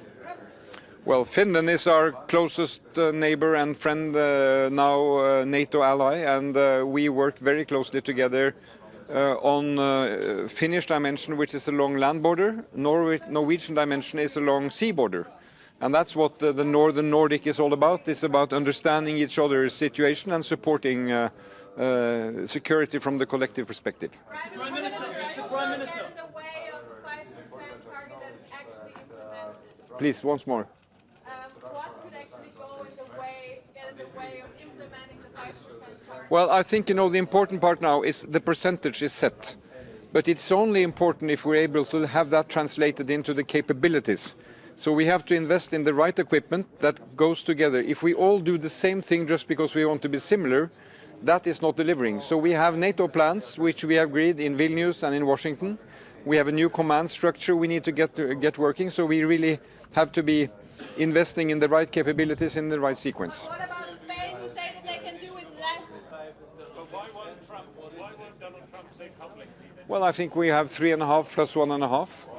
Well, Finland is our closest neighbor and friend, now NATO ally, and we work very closely together on Finnish dimension, which is along land border. Norwegian dimension is along sea border. And that's what the Northern Nordic is all about. It's about understanding each other's situation and supporting security from the collective perspective. Prime Minister, Prime Minister, get in the way of the 5% target that is actually implemented. Please, once more. What could actually get in the way of implementing the 5% target? Well, I think, you know, the important part now is the percentage is set. But it's only important if we're able to have that translated into the capabilities. So we have to invest in the right equipment that goes together. If we all do the same thing just because we want to be similar, that is not delivering. So we have NATO plans, which we have agreed in Vilnius and in Washington. We have a new command structure we need to get working. So we really have to be investing in the right capabilities in the right sequence. What about Spain, who say that they can do it less? Why won't Donald Trump say publicly? Well, I think we have 3.5 plus 1.5.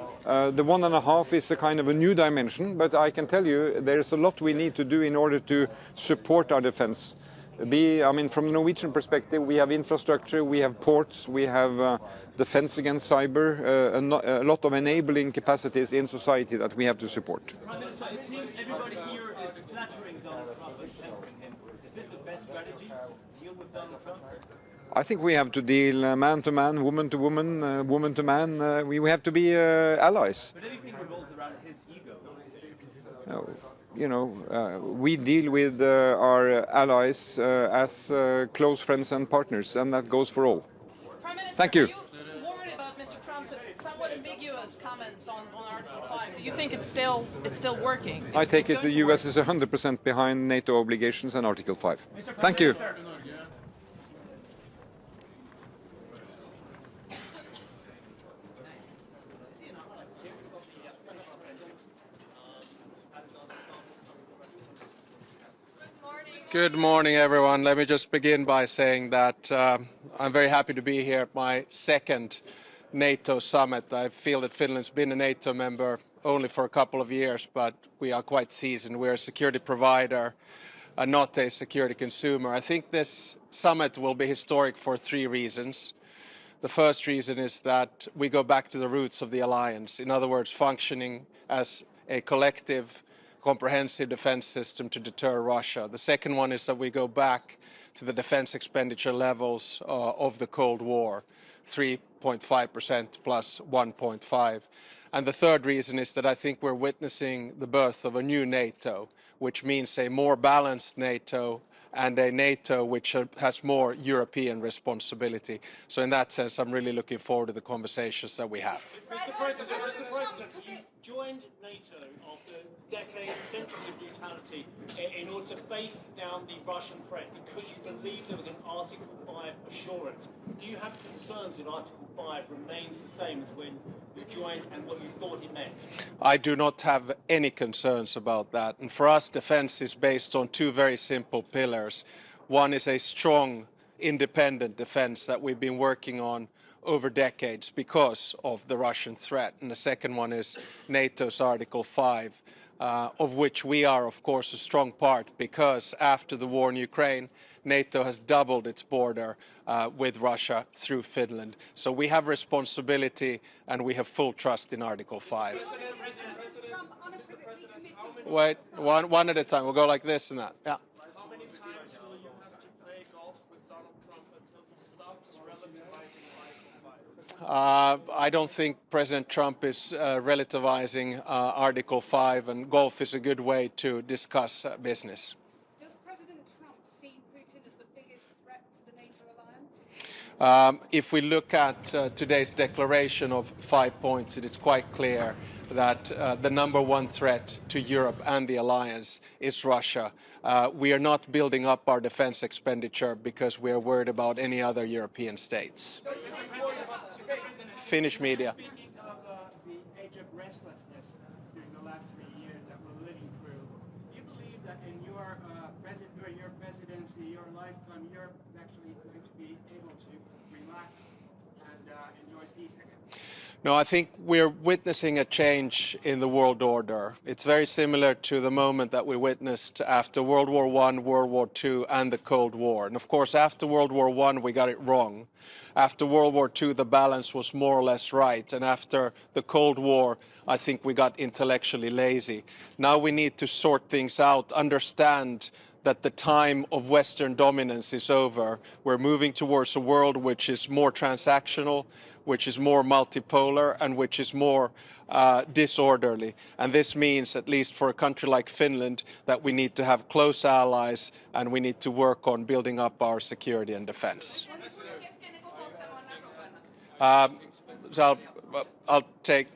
The 1.5 is a kind of a new dimension, but I can tell you there's a lot we need to do in order to support our defense. I mean, from the Norwegian perspective, we have infrastructure, we have ports, we have defense against cyber, a lot of enabling capacities in society that we have to support. Prime Minister, it seems everybody here is flattering Donald Trump and championing him. Is this the best strategy to deal with Donald Trump? I think we have to deal man to man, woman to woman, woman to man. We have to be allies. But everything revolves around his ego. You know, we deal with our allies as close friends and partners, and that goes for all. Prime Minister, Thank you. Are you worried about Mr. Trump's somewhat ambiguous comments on Article 5? Do you think it's still working? I take it the US is 100% behind NATO obligations and Article 5. Thank you. Good morning, everyone. Let me just begin by saying that I'm very happy to be here at my second NATO summit. I feel that Finland's been a NATO member only for a couple of years, but we are quite seasoned. We're a security provider, not a security consumer. I think this summit will be historic for three reasons. The first reason is that we go back to the roots of the alliance. In other words, functioning as a collective comprehensive defense system to deter Russia. The second one is that we go back to the defense expenditure levels of the Cold War, 3.5% plus 1.5. And the third reason is that I think we're witnessing the birth of a new NATO, which means a more balanced NATO and a NATO which has more European responsibility. So in that sense, I'm really looking forward to the conversations that we have. Mr. President, you joined NATO after decades, centuries of brutality in order to face down the Russian threat because you believe there was an Article 5 assurance. Do you have concerns that Article 5 remains the same as when you joined and what you thought it meant? I do not have any concerns about that. And for us, defense is based on two very simple pillars. One is a strong, independent defense that we've been working on over decades because of the Russian threat. And the second one is NATO's Article 5, of which we are, of course, a strong part because after the war in Ukraine, NATO has doubled its border with Russia through Finland. So we have responsibility and we have full trust in Article 5. Wait, one at a time. We'll go like this and that. Yeah. How many times will you have to play golf with Donald Trump until he stops relativizing Article 5? I don't think President Trump is relativizing Article 5, and golf is a good way to discuss business. Does President Trump see Putin as the biggest threat to the NATO alliance? If we look at today's declaration of 5 points, it is quite clear that the number one threat to Europe and the alliance is Russia. We are not building up our defense expenditure because we are worried about any other European states. Finnish media. Speaking of the age of restlessness during the last 3 years that we're living through, do you believe that in during your presidency, your lifetime, Europe is actually going to be able to relax and enjoy peace again? No, I think we're witnessing a change in the world order. It's very similar to the moment that we witnessed after World War I, World War II, and the Cold War. And of course, after World War I, we got it wrong. After World War II, the balance was more or less right. And after the Cold War, I think we got intellectually lazy. Now we need to sort things out, understand that the time of Western dominance is over. We're moving towards a world which is more transactional, which is more multipolar, and which is more disorderly. And this means, at least for a country like Finland, that we need to have close allies and we need to work on building up our security and defense. I'll take.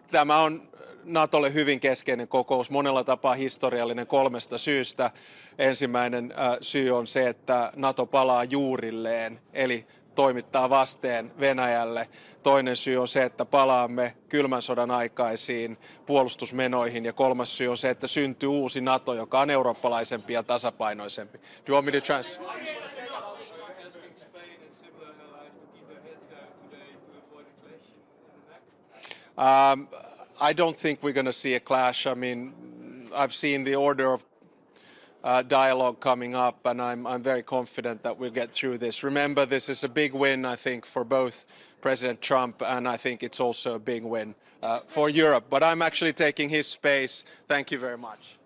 Tämä on Natolle hyvin keskeinen kokous, monella tapaa historiallinen 3 syystä. Ensimmäinen syy on se, että Nato palaa juurilleen, eli toimittaa vasteen Venäjälle. Toinen syy on se, että palaamme kylmän sodan aikaisiin puolustusmenoihin. Ja kolmas syy on se, että syntyy uusi Nato, joka on eurooppalaisempi ja tasapainoisempi. Do you want me to translate? I don't think we're going to see a clash. I mean, I've seen the order of dialogue coming up, and I'm very confident that we'll get through this. Remember, this is a big win, I think, for both President Trump, and I think it's also a big win for Europe. But I'm actually taking his space. Thank you very much.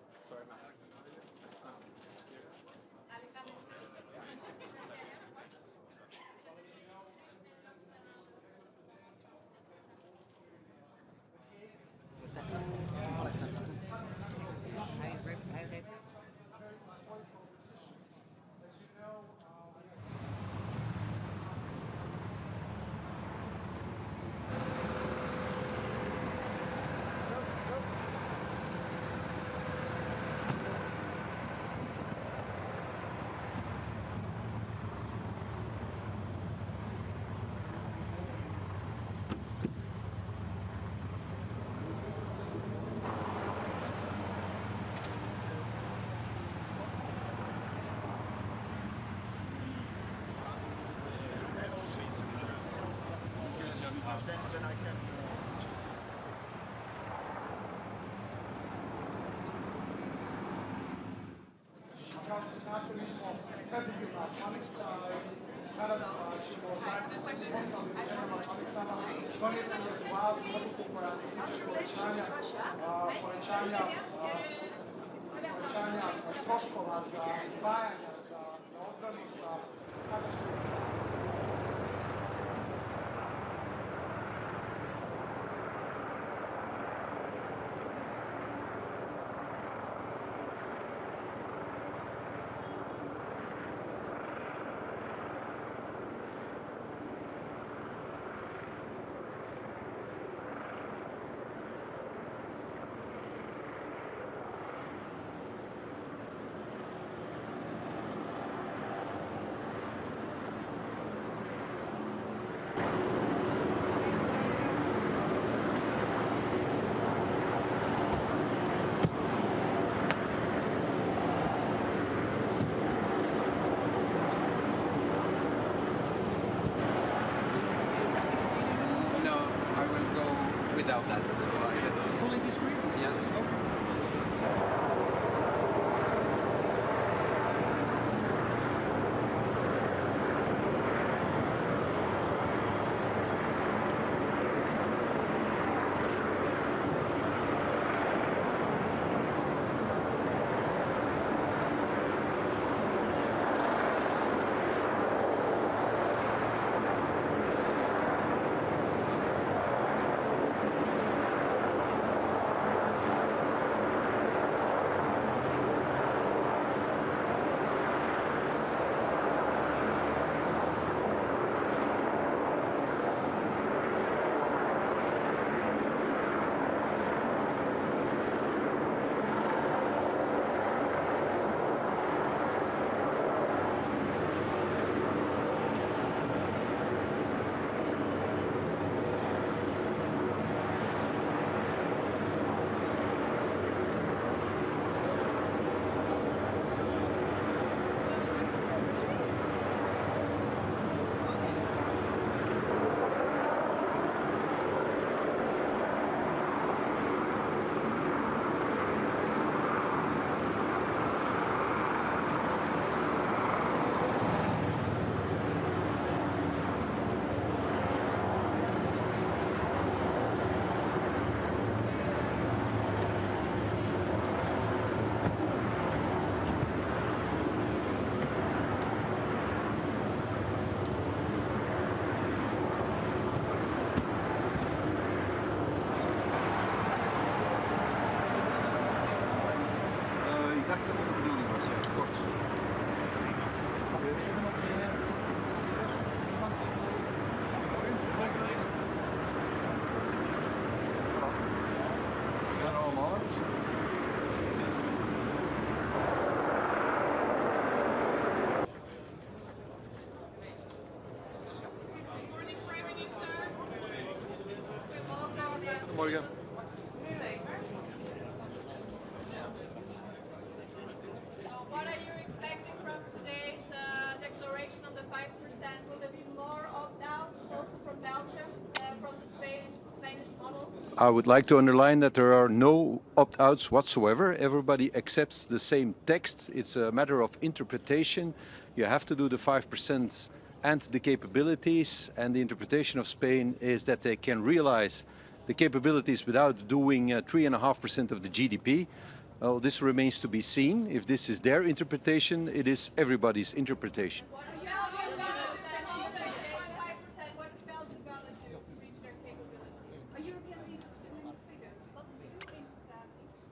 of that, so I have to... Fully discreet? Yes. Ik dacht dat het de bedoeling was, ja, kort. We zijn allemaal. Morgen. What are you expecting from today's declaration on the 5%? Will there be more opt-outs also from Belgium, from the Spanish model? I would like to underline that there are no opt-outs whatsoever. Everybody accepts the same text. It's a matter of interpretation. You have to do the 5% and the capabilities, and the interpretation of Spain is that they can realize the capabilities without doing 3.5% of the GDP. Well, this remains to be seen. If this is their interpretation, it is everybody's interpretation. What is Belgium going to do? 5%, what is Belgium going to do to reach their capabilities? Are European leaders fiddling the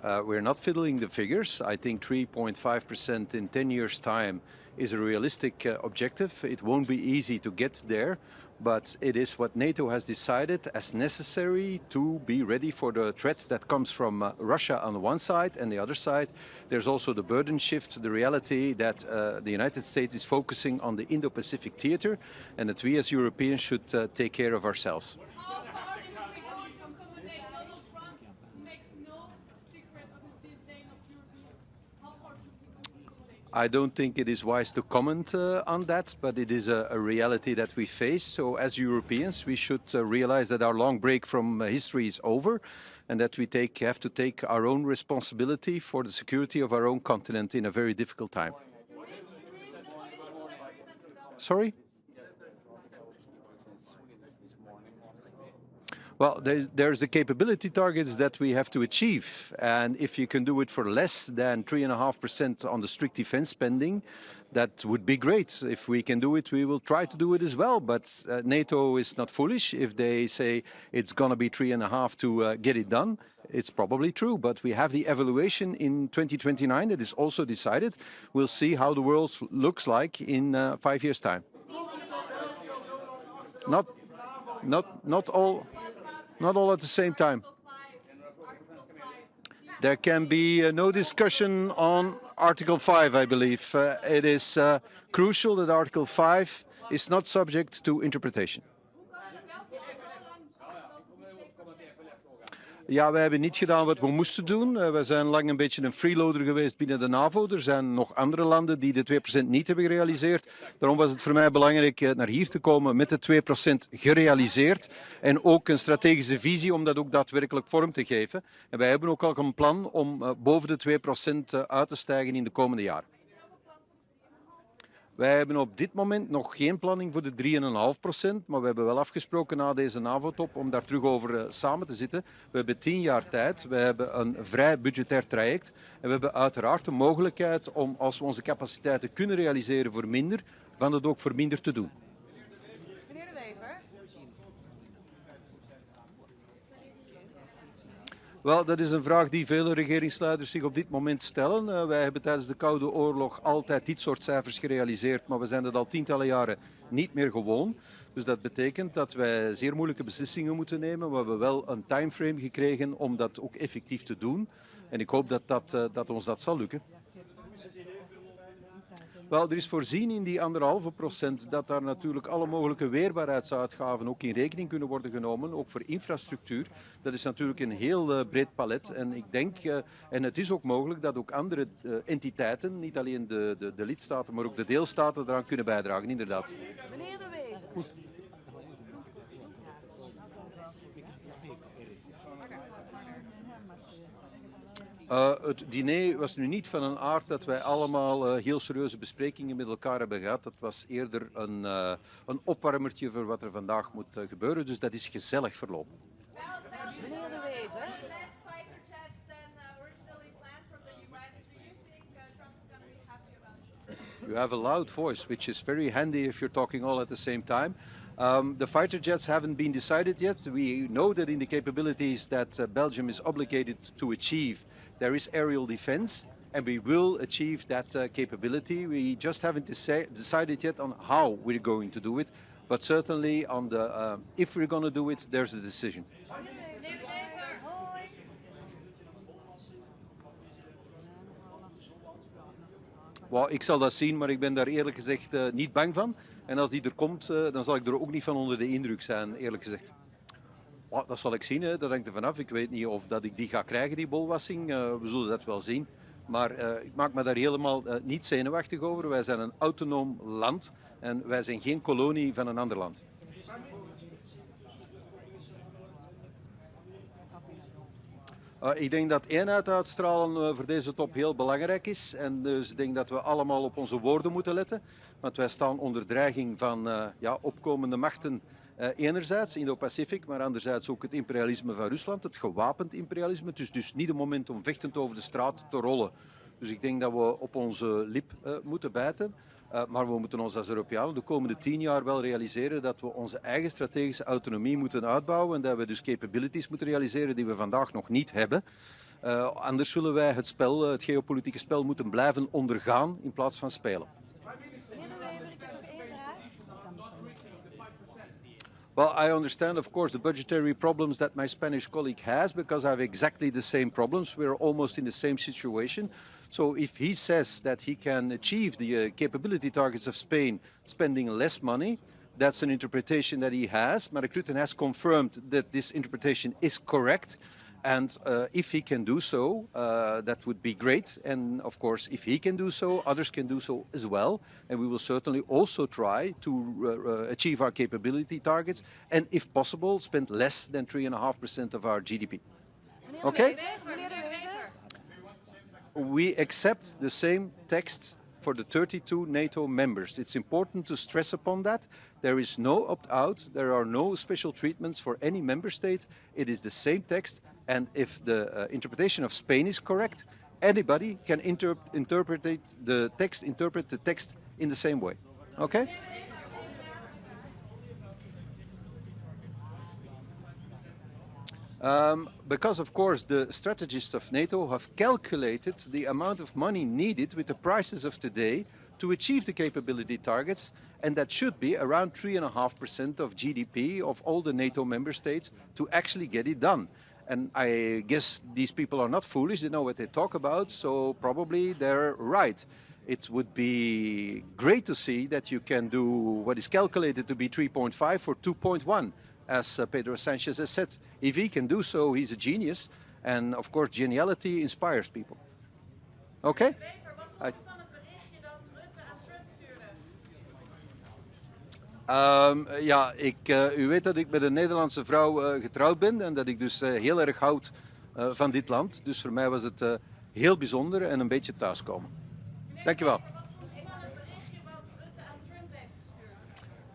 figures? We're not fiddling the figures. I think 3.5% in 10 years' time is a realistic objective. It won't be easy to get there, but it is what NATO has decided as necessary to be ready for the threat that comes from Russia on the one side, and the other side there's also the burden shift, the reality that the United States is focusing on the Indo-Pacific theater, and that we as Europeans should take care of ourselves. I don't think it is wise to comment on that, but it is a reality that we face. So as Europeans, we should realize that our long break from history is over, and that we have to take our own responsibility for the security of our own continent in a very difficult time. Sorry? Well, there's the capability targets that we have to achieve, and if you can do it for less than 3.5% on the strict defense spending, that would be great. If we can do it, we will try to do it as well. But NATO is not foolish. If they say it's going to be 3.5 to get it done, it's probably true. But we have the evaluation in 2029 that is also decided. We'll see how the world looks like in 5 years' time. Not all at the same time. There can be no discussion on Article 5, I believe. It is crucial that Article 5 is not subject to interpretation. Ja, wij hebben niet gedaan wat we moesten doen. We zijn lang een beetje een freeloader geweest binnen de NAVO. Er zijn nog andere landen die de 2% niet hebben gerealiseerd. Daarom was het voor mij belangrijk naar hier te komen met de 2% gerealiseerd. En ook een strategische visie om dat ook daadwerkelijk vorm te geven. En wij hebben ook al een plan om boven de 2% uit te stijgen in de komende jaren. Wij hebben op dit moment nog geen planning voor de 3,5%, maar we hebben wel afgesproken na deze NAVO-top om daar terug over samen te zitten. We hebben 10 jaar tijd, we hebben een vrij budgetair traject en we hebben uiteraard de mogelijkheid om, als we onze capaciteiten kunnen realiseren voor minder, van het ook voor minder te doen. Meneer De Wever. Wel, dat is een vraag die vele regeringsleiders zich op dit moment stellen. Wij hebben tijdens de Koude Oorlog altijd dit soort cijfers gerealiseerd, maar we zijn het al tientallen jaren niet meer gewoon. Dus dat betekent dat wij zeer moeilijke beslissingen moeten nemen. We hebben wel een timeframe gekregen om dat ook effectief te doen. En ik hoop dat ons dat zal lukken. Wel, er is voorzien in die 1,5% dat daar natuurlijk alle mogelijke weerbaarheidsuitgaven ook in rekening kunnen worden genomen, ook voor infrastructuur. Dat is natuurlijk een heel breed palet en ik denk, en het is ook mogelijk dat ook andere entiteiten, niet alleen de lidstaten, maar ook de deelstaten eraan kunnen bijdragen, inderdaad. Meneer De Wever. Het diner was nu niet van een aard dat wij allemaal heel serieuze besprekingen met elkaar hebben gehad. Dat was eerder een opwarmertje voor wat er vandaag moet gebeuren. Dus dat is gezellig verlopen. Meneer De Wever. You have a loud voice, which is very handy if you're talking all at the same time. The fighter jets haven't been decided yet. We know that in the capabilities that Belgium is obligated to achieve, there is aerial defense, and we will achieve that capability. We just haven't decided yet on how we're going to do it, but certainly on the if we're going to do it, there's a decision. Well, ik zal dat zien, maar ik ben daar eerlijk gezegd niet bang van. En als die er komt, dan zal ik er ook niet van onder de indruk zijn, eerlijk gezegd. Well, dat zal ik zien, hè. Dat hangt er vanaf. Ik weet niet of dat ik die ga krijgen, die bolwassing. We zullen dat wel zien. Maar ik maak me daar helemaal niet zenuwachtig over. Wij zijn een autonoom land en wij zijn geen kolonie van een ander land. Ik denk dat eenheid uitstralen voor deze top heel belangrijk is. En dus ik denk dat we allemaal op onze woorden moeten letten. Want wij staan onder dreiging van opkomende machten enerzijds, Indo-Pacific, maar anderzijds ook het imperialisme van Rusland, het gewapend imperialisme. Het is dus niet het moment om vechtend over de straat te rollen. Dus ik denk dat we op onze lip moeten bijten. Maar we moeten ons als Europeanen de komende 10 jaar wel realiseren dat we onze eigen strategische autonomie moeten uitbouwen en dat we dus capabilities moeten realiseren die we vandaag nog niet hebben. Anders zullen wij het geopolitieke spel moeten blijven ondergaan in plaats van spelen. Well, I understand, of course, the budgetary problems that my Spanish colleague has, because I have exactly the same problems. We're almost in the same situation. So if he says that he can achieve the capability targets of Spain spending less money, that's an interpretation that he has. Mark Rutte has confirmed that this interpretation is correct. And if he can do so, that would be great. And of course, if he can do so, others can do so as well. And we will certainly also try to achieve our capability targets. And if possible, spend less than 3.5% of our GDP. Okay? We accept the same text for the 32 NATO members. It's important to stress upon that. There is no opt-out. There are no special treatments for any member state. It is the same text. And if the interpretation of Spain is correct, anybody can interpret the text in the same way. Okay? Because, of course, the strategists of NATO have calculated the amount of money needed with the prices of today to achieve the capability targets, and that should be around 3.5% of GDP of all the NATO member states to actually get it done. And I guess these people are not foolish, they know what they talk about, so probably they're right. It would be great to see that you can do what is calculated to be 3.5 for 2.1. as Pedro Sanchez has said. If he can do so, he's a genius. And of course, geniality inspires people. Okay? U weet dat ik met een Nederlandse vrouw getrouwd ben en dat ik dus heel erg houd van dit land. Dus voor mij was het heel bijzonder en een beetje thuiskomen. Dankjewel.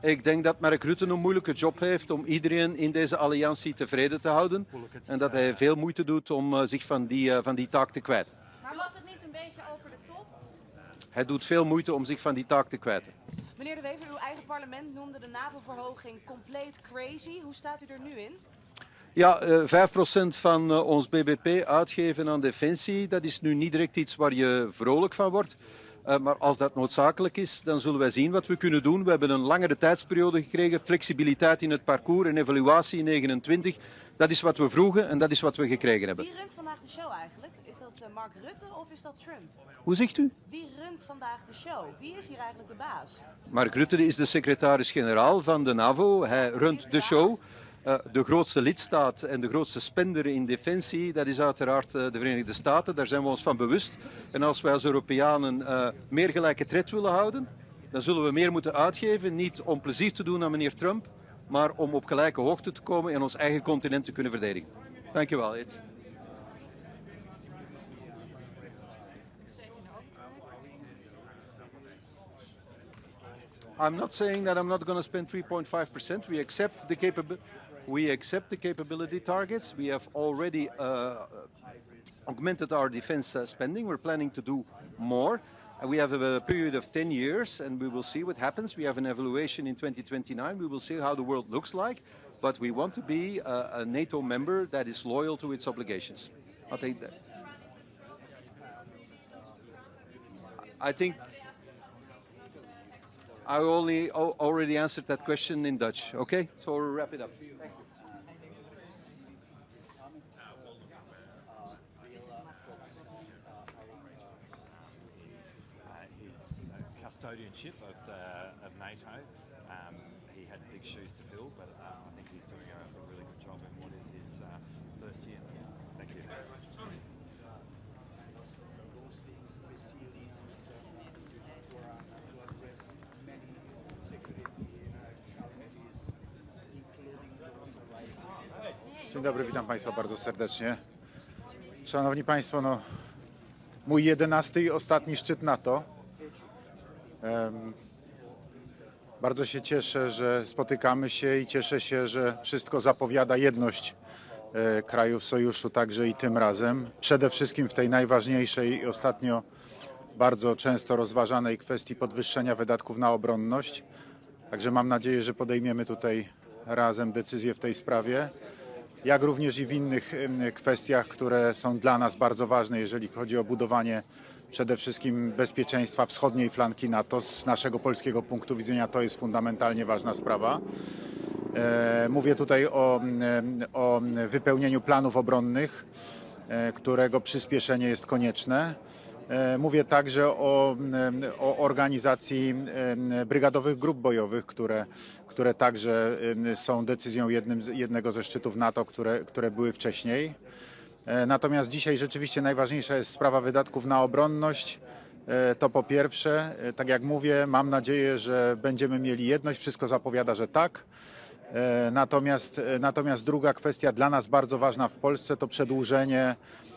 Ik denk dat Mark Rutte een moeilijke job heeft om iedereen in deze alliantie tevreden te houden. En dat hij veel moeite doet om zich van die taak te kwijten. Maar was het niet een beetje over de top? Hij doet veel moeite om zich van die taak te kwijten. Meneer De Wever, uw eigen parlement noemde de NAVO-verhoging compleet crazy. Hoe staat u er nu in? Ja, 5% van ons bbp uitgeven aan defensie, dat is nu niet direct iets waar je vrolijk van wordt. Maar als dat noodzakelijk is, dan zullen wij zien wat we kunnen doen. We hebben een langere tijdsperiode gekregen, flexibiliteit in het parcours en evaluatie in 29. Dat is wat we vroegen en dat is wat we gekregen hebben. Wie runt vandaag de show eigenlijk? Is dat Mark Rutte of is dat Trump? Hoe zegt u? Wie runt vandaag de show? Wie is hier eigenlijk de baas? Mark Rutte is de secretaris-generaal van de NAVO. Hij runt de show. De grootste lidstaat en de grootste spender in defensie, dat is uiteraard de Verenigde Staten. Daar zijn we ons van bewust. En als wij als Europeanen meer gelijke tred willen houden, dan zullen we meer moeten uitgeven. Niet om plezier te doen aan meneer Trump, maar om op gelijke hoogte te komen en ons eigen continent te kunnen verdedigen. Dank je wel, Ed. I'm not saying that I'm not going to spend 3.5%. We accept the capability targets. We have already augmented our defense spending. We're planning to do more. And we have a period of 10 years, and we will see what happens. We have an evaluation in 2029. We will see how the world looks like. But we want to be a NATO member that is loyal to its obligations. I think I already answered that question in Dutch. Okay, so we'll wrap it up. Thank you. His custodianship of NATO. He had big shoes to fill, but I think he's doing a really good job in what is his first year. Thank you. Dzień dobry, witam Państwa bardzo serdecznie. Szanowni Państwo, no, mój 11. i ostatni szczyt NATO. Bardzo się cieszę, że spotykamy się i cieszę się, że wszystko zapowiada jedność krajów sojuszu także i tym razem. Przede wszystkim w tej najważniejszej i ostatnio bardzo często rozważanej kwestii podwyższenia wydatków na obronność. Także mam nadzieję, że podejmiemy tutaj razem decyzję w tej sprawie. Jak również i w innych kwestiach, które są dla nas bardzo ważne, jeżeli chodzi o budowanie przede wszystkim bezpieczeństwa wschodniej flanki NATO. Z naszego polskiego punktu widzenia to jest fundamentalnie ważna sprawa. Mówię tutaj o wypełnieniu planów obronnych, którego przyspieszenie jest konieczne. Mówię także o organizacji brygadowych grup bojowych, które także są decyzją jednego ze szczytów NATO, które były wcześniej. Natomiast dzisiaj rzeczywiście najważniejsza jest sprawa wydatków na obronność. To po pierwsze, tak jak mówię, mam nadzieję, że będziemy mieli jedność. Wszystko zapowiada, że tak. Natomiast druga kwestia dla nas bardzo ważna w Polsce to przedłużenie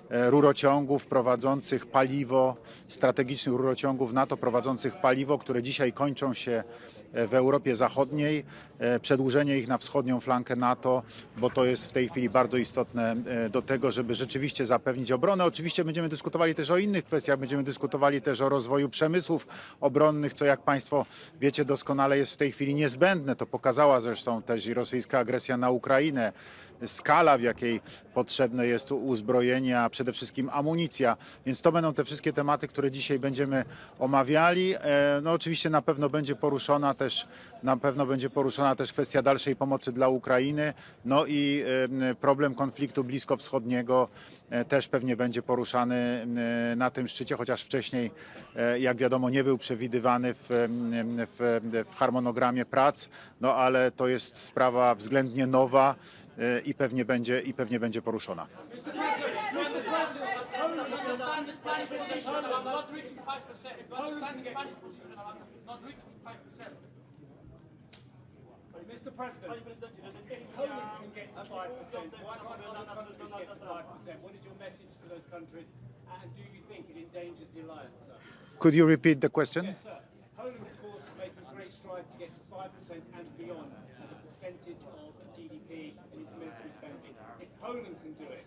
rurociągów prowadzących paliwo, strategicznych rurociągów NATO prowadzących paliwo, które dzisiaj kończą się w Europie Zachodniej, przedłużenie ich na wschodnią flankę NATO, bo to jest w tej chwili bardzo istotne do tego, żeby rzeczywiście zapewnić obronę. Oczywiście będziemy dyskutowali też o innych kwestiach, będziemy dyskutowali też o rozwoju przemysłów obronnych, co jak Państwo wiecie doskonale jest w tej chwili niezbędne. To pokazała zresztą też i rosyjska agresja na Ukrainę. Skala, w jakiej potrzebne jest uzbrojenie, a przede wszystkim amunicja. Więc to będą te wszystkie tematy, które dzisiaj będziemy omawiali. No oczywiście na pewno będzie poruszona na pewno będzie poruszona też kwestia dalszej pomocy dla Ukrainy, no i problem konfliktu bliskowschodniego też pewnie będzie poruszany na tym szczycie, chociaż wcześniej, jak wiadomo, nie był przewidywany w harmonogramie prac, no ale to jest sprawa względnie nowa i pewnie będzie poruszona. Mr. President, if Poland can get to 5%, why can't other countries get to 5%? What is your message to those countries, and do you think it endangers the alliance, sir? Could you repeat the question? Yes, sir. Poland, of course, is making great strides to get to 5% and beyond as a percentage of GDP in its military spending. If Poland can do it,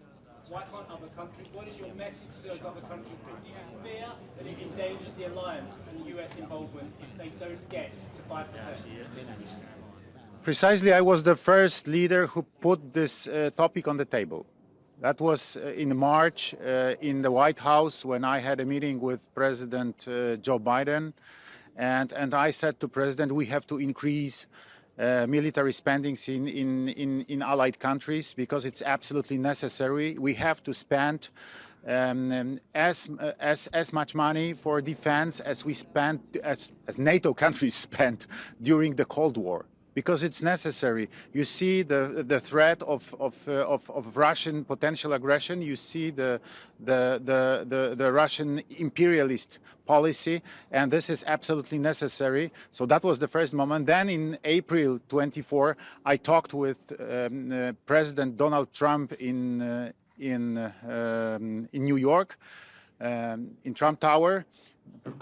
why can't other countries? What is your message to those other countries? Do you fear that it endangers the alliance and the US involvement if they don't get to 5%? Precisely, I was the first leader who put this topic on the table. That was in March in the White House when I had a meeting with President Joe Biden. And I said to President, we have to increase military spendings in allied countries because it's absolutely necessary. We have to spend as much money for defense as we spent, as NATO countries spent during the Cold War. Because it's necessary. You see the threat of Russian potential aggression. You see the Russian imperialist policy, and this is absolutely necessary. So that was the first moment. Then in April 24, I talked with President Donald Trump in New York, in Trump Tower.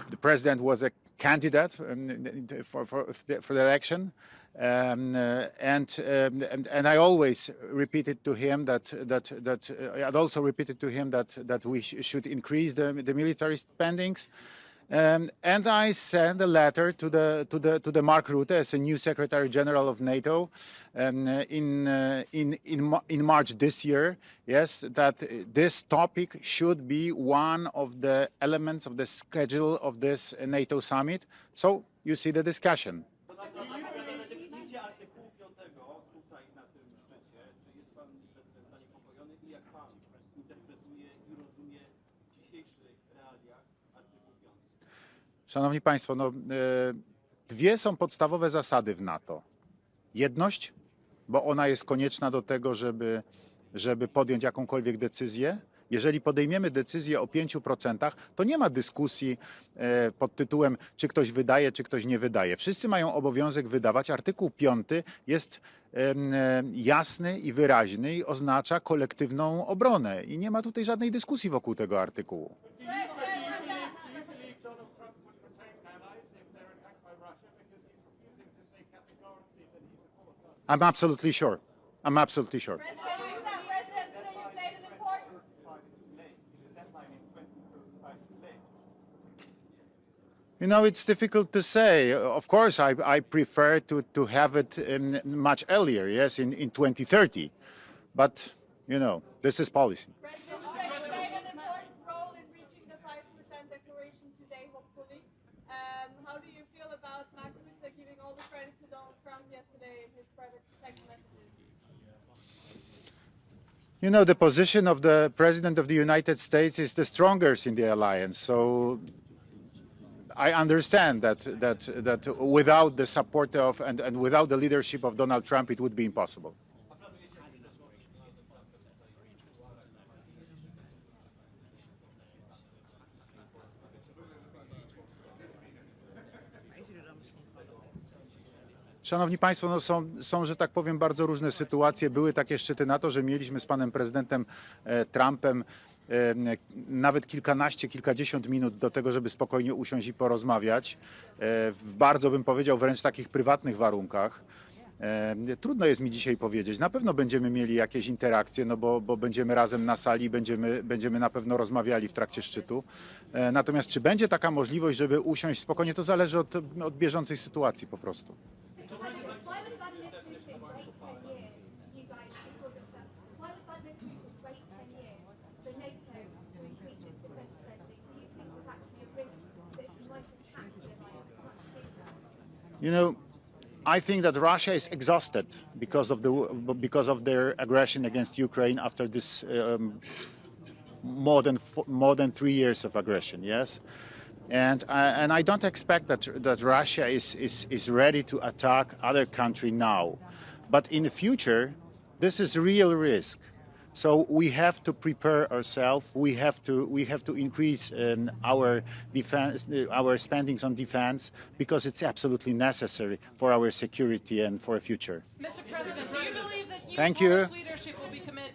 The president was a candidate for the election. And I always repeated to him I'd also repeated to him that we should increase the military spendings. And I sent a letter to the Mark Rutte as a new Secretary General of NATO in March this year. Yes, that this topic should be one of the elements of the schedule of this NATO summit. So you see the discussion. Szanowni Państwo, no, dwie są podstawowe zasady w NATO. Jedność, bo ona jest konieczna do tego, żeby podjąć jakąkolwiek decyzję. Jeżeli podejmiemy decyzję o 5%, to nie ma dyskusji pod tytułem, czy ktoś wydaje, czy ktoś nie wydaje. Wszyscy mają obowiązek wydawać. Artykuł 5 jest jasny i wyraźny i oznacza kolektywną obronę. I nie ma tutaj żadnej dyskusji wokół tego artykułu. I'm absolutely sure. I'm absolutely sure. You know, it's difficult to say. Of course, I prefer to have it much earlier, yes, in 2030. But, you know, this is policy. President played an important role in reaching the 5% declaration today, hopefully. How do you feel about Mark Rutte giving all the credit to Donald Trump yesterday in his private text messages? You know, the position of the President of the United States is the strongest in the alliance. So I understand that without the support of and without the leadership of Donald Trump, it would be impossible. Szanowni Państwo, no są, że tak powiem, bardzo różne sytuacje. Były takie szczyty NATO, że mieliśmy z panem prezydentem Trumpem nawet kilkanaście, kilkadziesiąt minut do tego, żeby spokojnie usiąść i porozmawiać. W bardzo, bym powiedział, wręcz takich prywatnych warunkach. Trudno jest mi dzisiaj powiedzieć. Na pewno będziemy mieli jakieś interakcje, no bo będziemy razem na sali, będziemy na pewno rozmawiali w trakcie szczytu. Natomiast czy będzie taka możliwość, żeby usiąść spokojnie, to zależy od bieżącej sytuacji po prostu. You know, I think that Russia is exhausted because of their aggression against Ukraine after this more than 3 years of aggression. Yes, and I don't expect that Russia is ready to attack other country now, but in the future, this is real risk. So we have to prepare ourselves. We have to increase our defense, our spendings on defense, because it's absolutely necessary for our security and for a future. Mr. President, do you believe that you, Thank you. Polish leadership will be committed?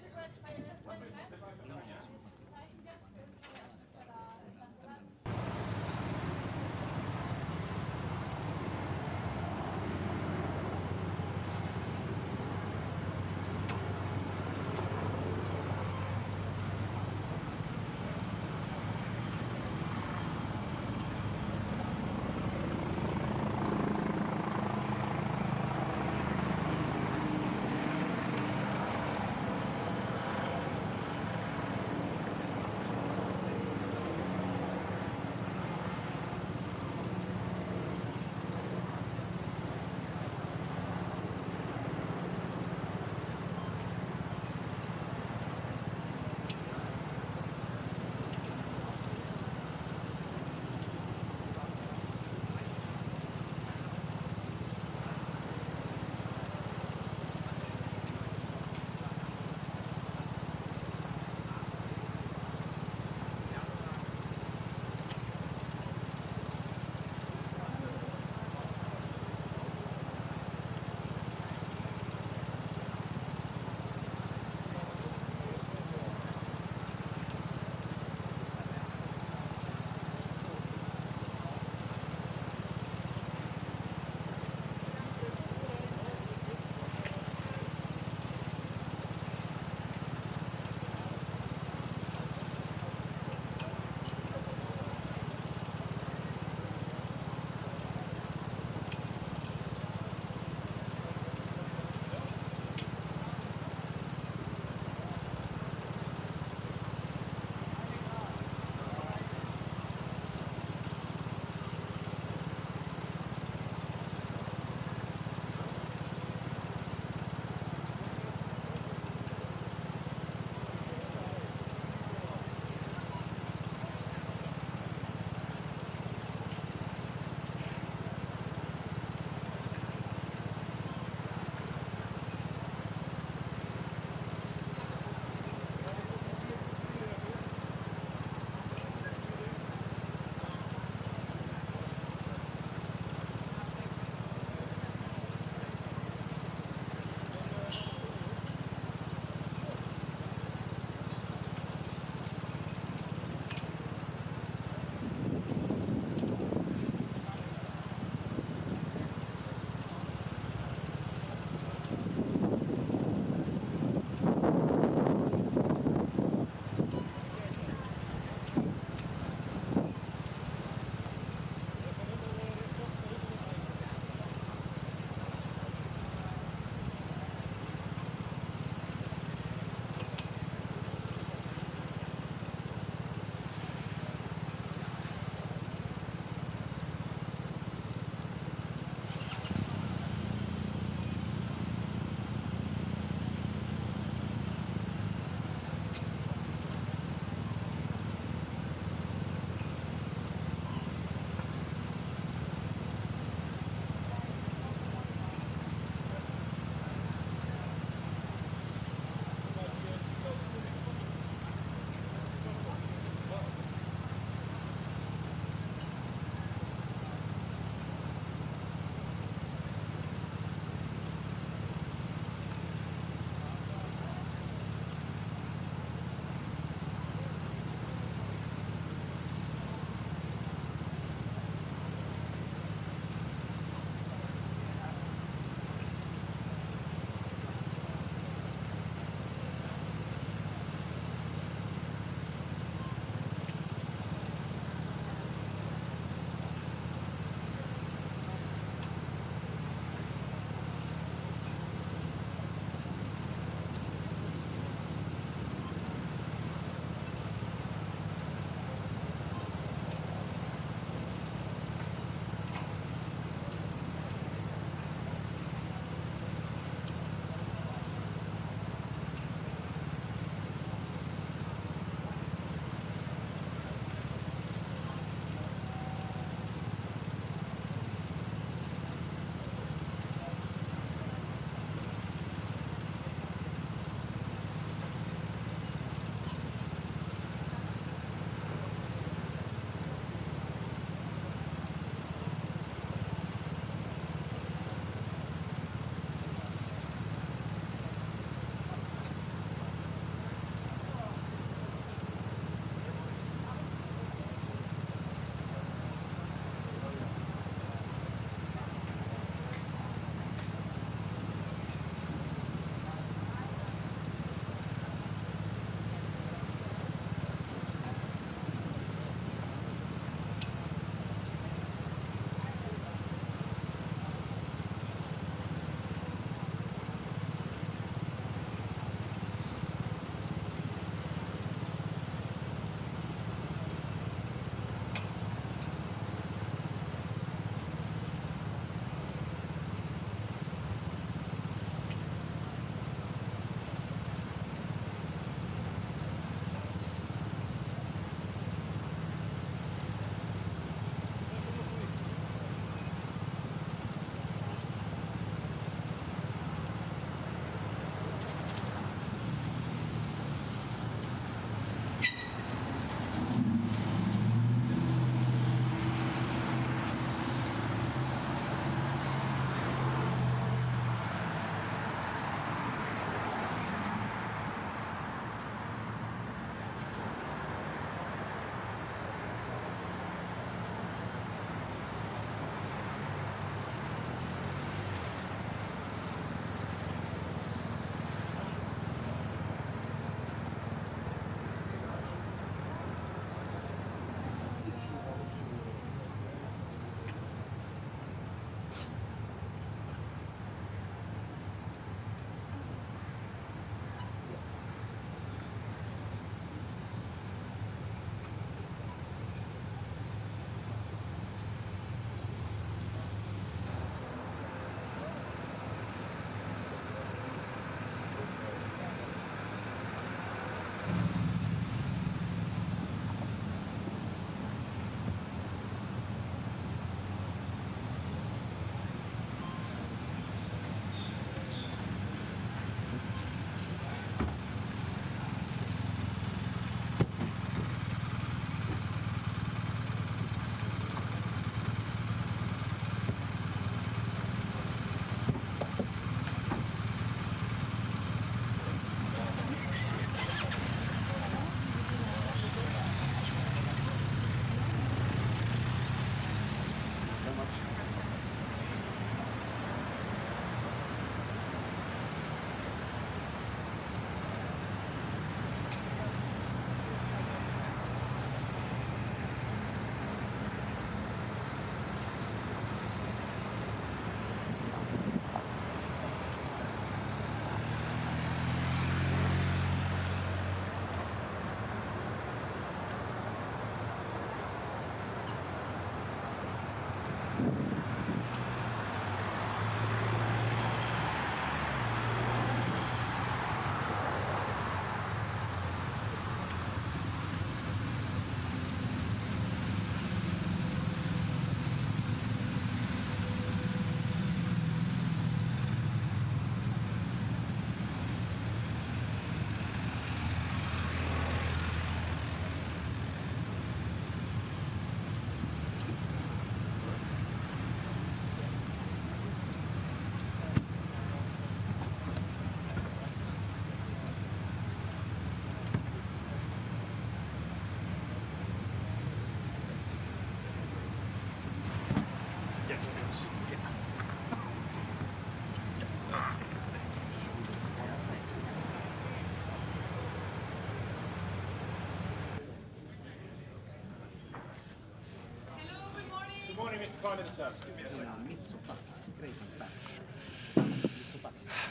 Prime Minister.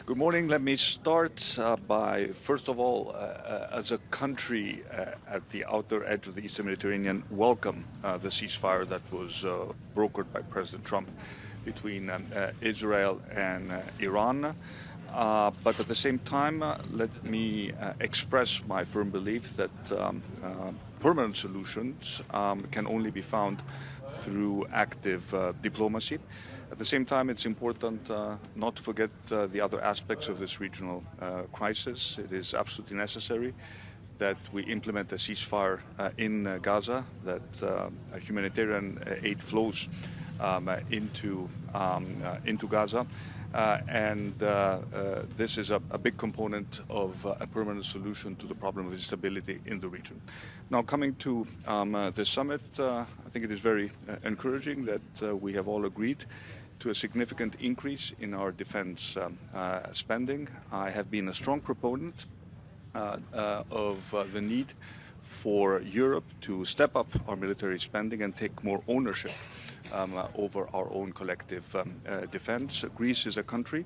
Good morning. Let me start by, first of all, as a country at the outer edge of the Eastern Mediterranean, welcome the ceasefire that was brokered by President Trump between Israel and Iran. But at the same time, let me express my firm belief that permanent solutions can only be found through active diplomacy. At the same time, it's important not to forget the other aspects of this regional crisis. It is absolutely necessary that we implement a ceasefire in Gaza, that humanitarian aid flows into Gaza. This is a big component of a permanent solution to the problem of instability in the region. Now, coming to the summit, I think it is very encouraging that we have all agreed to a significant increase in our defense spending. I have been a strong proponent of the need for Europe to step up our military spending and take more ownership over our own collective defense. Greece is a country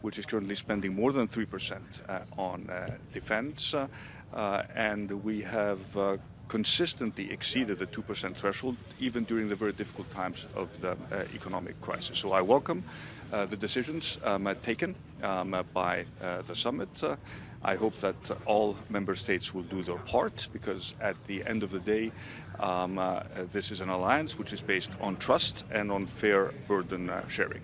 which is currently spending more than 3% on defense, and we have consistently exceeded the 2% threshold, even during the very difficult times of the economic crisis. So I welcome the decisions taken by the summit. I hope that all member states will do their part, because at the end of the day, this is an alliance which is based on trust and on fair burden sharing.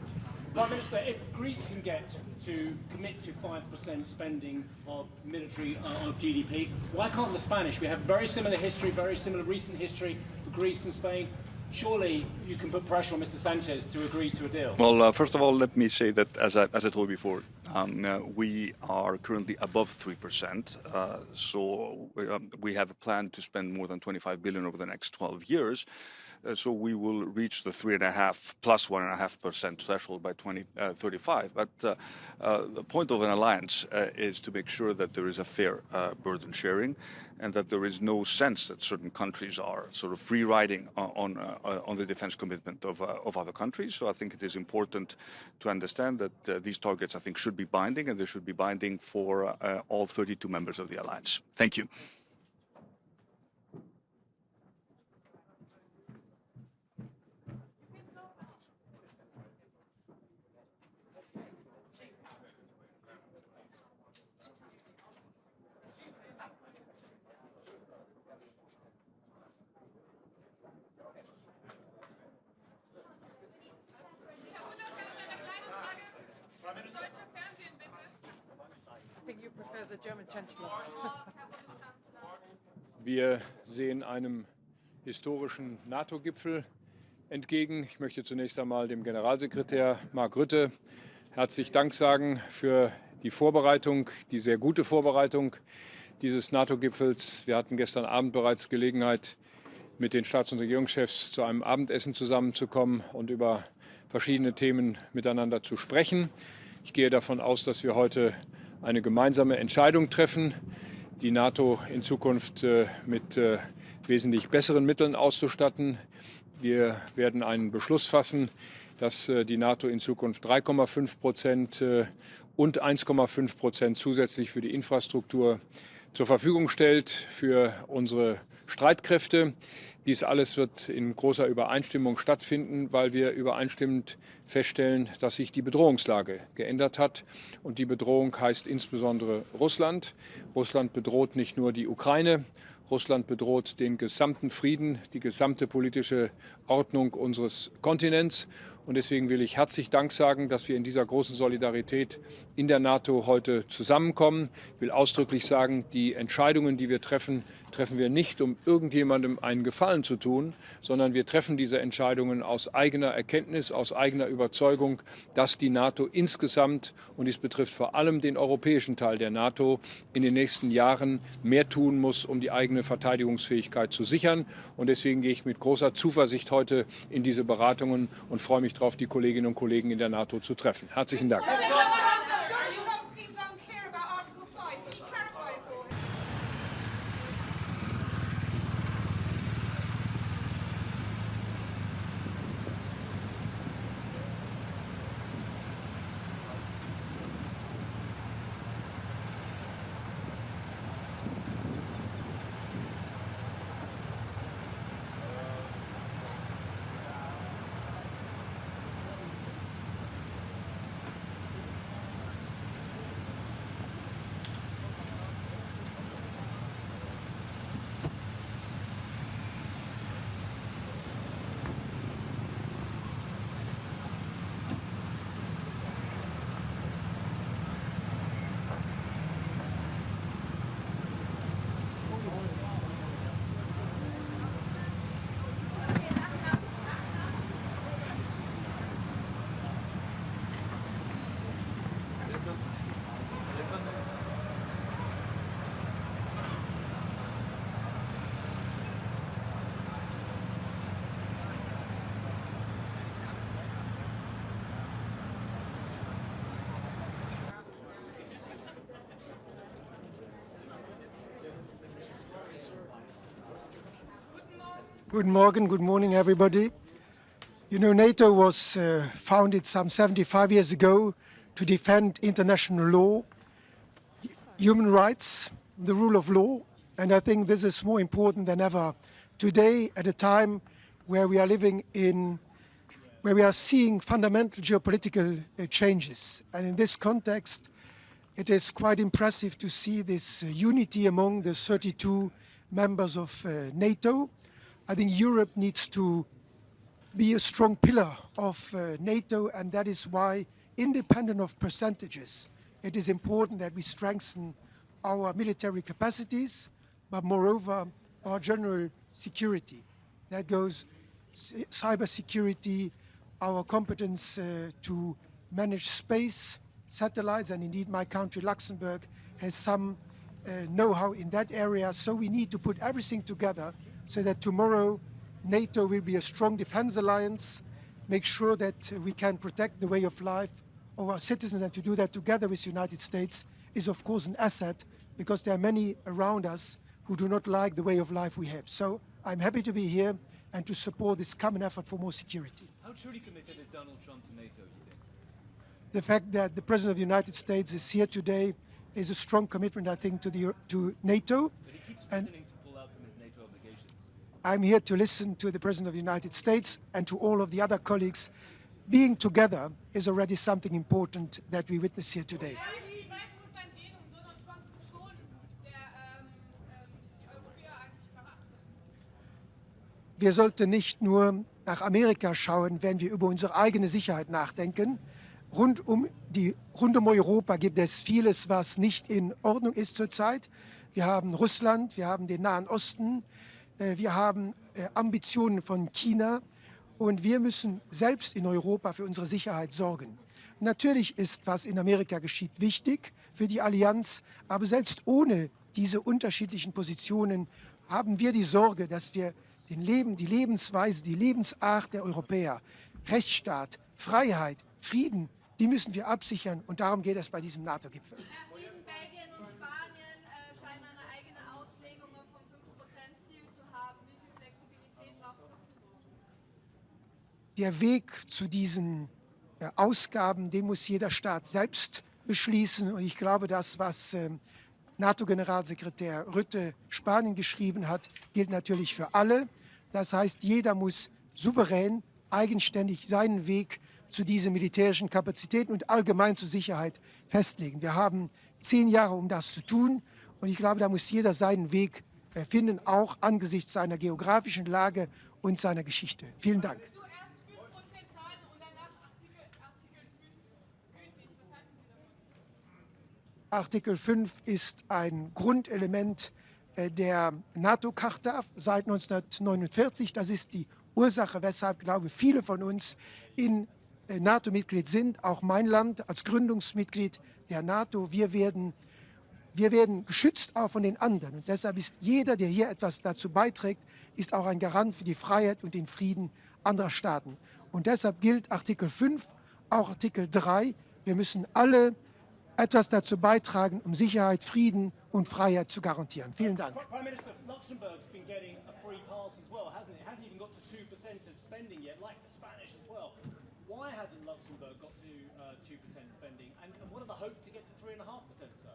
Prime Minister, if Greece can get to commit to 5% spending of military of GDP, why can't the Spanish? We have very similar history, very similar recent history for Greece and Spain. Surely you can put pressure on Mr. Sanchez to agree to a deal. Well, first of all, let me say that, as I told you before, we are currently above 3%. So we have a plan to spend more than 25 billion over the next 12 years. So we will reach the 3.5 plus 1.5% threshold by 2035. But the point of an alliance is to make sure that there is a fair burden sharing, and that there is no sense that certain countries are sort of free riding on the defense commitment of other countries. So I think it is important to understand that these targets, I think, should be binding, and they should be binding for all 32 members of the alliance. Thank you. I think you prefer the German Chancellor. Wir sehen einem historischen NATO-Gipfel entgegen. Ich möchte zunächst einmal dem Generalsekretär Mark Rutte herzlich Dank sagen für die Vorbereitung, die sehr gute Vorbereitung dieses NATO-Gipfels. Wir hatten gestern Abend bereits Gelegenheit, mit den Staats- und Regierungschefs zu einem Abendessen zusammenzukommen und über verschiedene Themen miteinander zu sprechen. Ich gehe davon aus, dass wir heute eine gemeinsame Entscheidung treffen, die NATO in Zukunft mit wesentlich besseren Mitteln auszustatten. Wir werden einen Beschluss fassen, dass die NATO in Zukunft 3,5% und 1,5% zusätzlich für die Infrastruktur zur Verfügung stellt für unsere Streitkräfte. Dies alles wird in großer Übereinstimmung stattfinden, weil wir übereinstimmend feststellen, dass sich die Bedrohungslage geändert hat. Und die Bedrohung heißt insbesondere Russland. Russland bedroht nicht nur die Ukraine, Russland bedroht den gesamten Frieden, die gesamte politische Ordnung unseres Kontinents. Und deswegen will ich herzlich Dank sagen, dass wir in dieser großen Solidarität in der NATO heute zusammenkommen. Ich will ausdrücklich sagen, die Entscheidungen, die wir treffen, treffen wir nicht, um irgendjemandem einen Gefallen zu tun, sondern wir treffen diese Entscheidungen aus eigener Erkenntnis, aus eigener Überzeugung, dass die NATO insgesamt, und dies betrifft vor allem den europäischen Teil der NATO, in den nächsten Jahren mehr tun muss, um die eigene Verteidigungsfähigkeit zu sichern. Und deswegen gehe ich mit großer Zuversicht heute in diese Beratungen und freue mich darauf, die Kolleginnen und Kollegen in der NATO zu treffen. Herzlichen Dank. Good morning, everybody. You know, NATO was founded some 75 years ago to defend international law, human rights, the rule of law, and I think this is more important than ever today at a time where we are living in, where we are seeing fundamental geopolitical changes. And in this context, it is quite impressive to see this unity among the 32 members of NATO. I think Europe needs to be a strong pillar of NATO, and that is why, independent of percentages, it is important that we strengthen our military capacities, but moreover, our general security. That goes cybersecurity, our competence to manage space, satellites, and indeed my country, Luxembourg, has some know-how in that area. So we need to put everything together so that tomorrow NATO will be a strong defense alliance, make sure that we can protect the way of life of our citizens, and to do that together with the United States is of course an asset, because there are many around us who do not like the way of life we have. So I'm happy to be here and to support this common effort for more security. How truly committed is Donald Trump to NATO, do you think? The fact that the President of the United States is here today is a strong commitment, I think, to NATO. But he keeps threatening to pull out from his NATO obligations. I'm here to listen to the President of the United States and to all of the other colleagues. Being together is already something important that we witness here today. Wir sollten nicht nur nach Amerika schauen, wenn wir über unsere eigene Sicherheit nachdenken. Rund um Europa gibt es vieles, was nicht in Ordnung ist zurzeit. Wir haben Russland, wir haben den Nahen Osten, wir haben Ambitionen von China und wir müssen selbst in Europa für unsere Sicherheit sorgen. Natürlich ist, was in Amerika geschieht, wichtig für die Allianz, aber selbst ohne diese unterschiedlichen Positionen haben wir die Sorge, dass wir die Lebensweise, die Lebensart der Europäer, Rechtsstaat, Freiheit, Frieden, die müssen wir absichern und darum geht es bei diesem NATO-Gipfel. Belgien und Spanien scheinen eine eigene Auslegung vom 5%-Ziel zu haben. Wie viel Flexibilität braucht man? Der Weg zu diesen Ausgaben, den muss jeder Staat selbst beschließen. Und ich glaube, das, was NATO-Generalsekretär Rutte Spanien geschrieben hat, gilt natürlich für alle. Das heißt, jeder muss souverän, eigenständig seinen Weg zu diesen militärischen Kapazitäten und allgemein zur Sicherheit festlegen. Wir haben 10 Jahre, um das zu tun. Und ich glaube, da muss jeder seinen Weg finden, auch angesichts seiner geografischen Lage und seiner Geschichte. Vielen Dank. Artikel 5 ist ein Grundelement der NATO-Charta seit 1949. Das ist die Ursache, weshalb, glaube ich, viele von uns in NATO-Mitglied sind. Auch mein Land als Gründungsmitglied der NATO. Wir werden geschützt auch von den anderen. Und deshalb ist jeder, der hier etwas dazu beiträgt, ist auch ein Garant für die Freiheit und den Frieden anderer Staaten. Und deshalb gilt Artikel 5, auch Artikel 3. Wir müssen alle etwas dazu beitragen, um Sicherheit, Frieden und Freiheit zu garantieren. Vielen Dank. Prime Minister, Luxembourg's been getting a free pass as well, hasn't it? It hasn't even got to 2% of spending yet, like the Spanish as well. Why hasn't Luxembourg got to 2% spending? And what are the hopes to get to 3.5%, sir?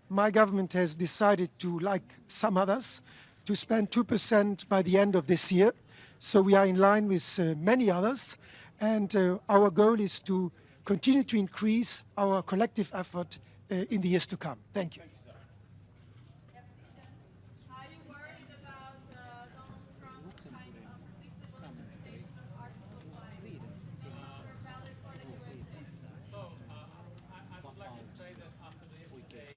My government has decided to, like some others, to spend 2% by the end of this year. So we are in line with many others. And our goal is to continue to increase our collective effort in the years to come. Thank you. Are you worried about Donald Trump's kind of predictable interpretation of Article 5? Valid for the USA? So, I would like to say that after yesterday,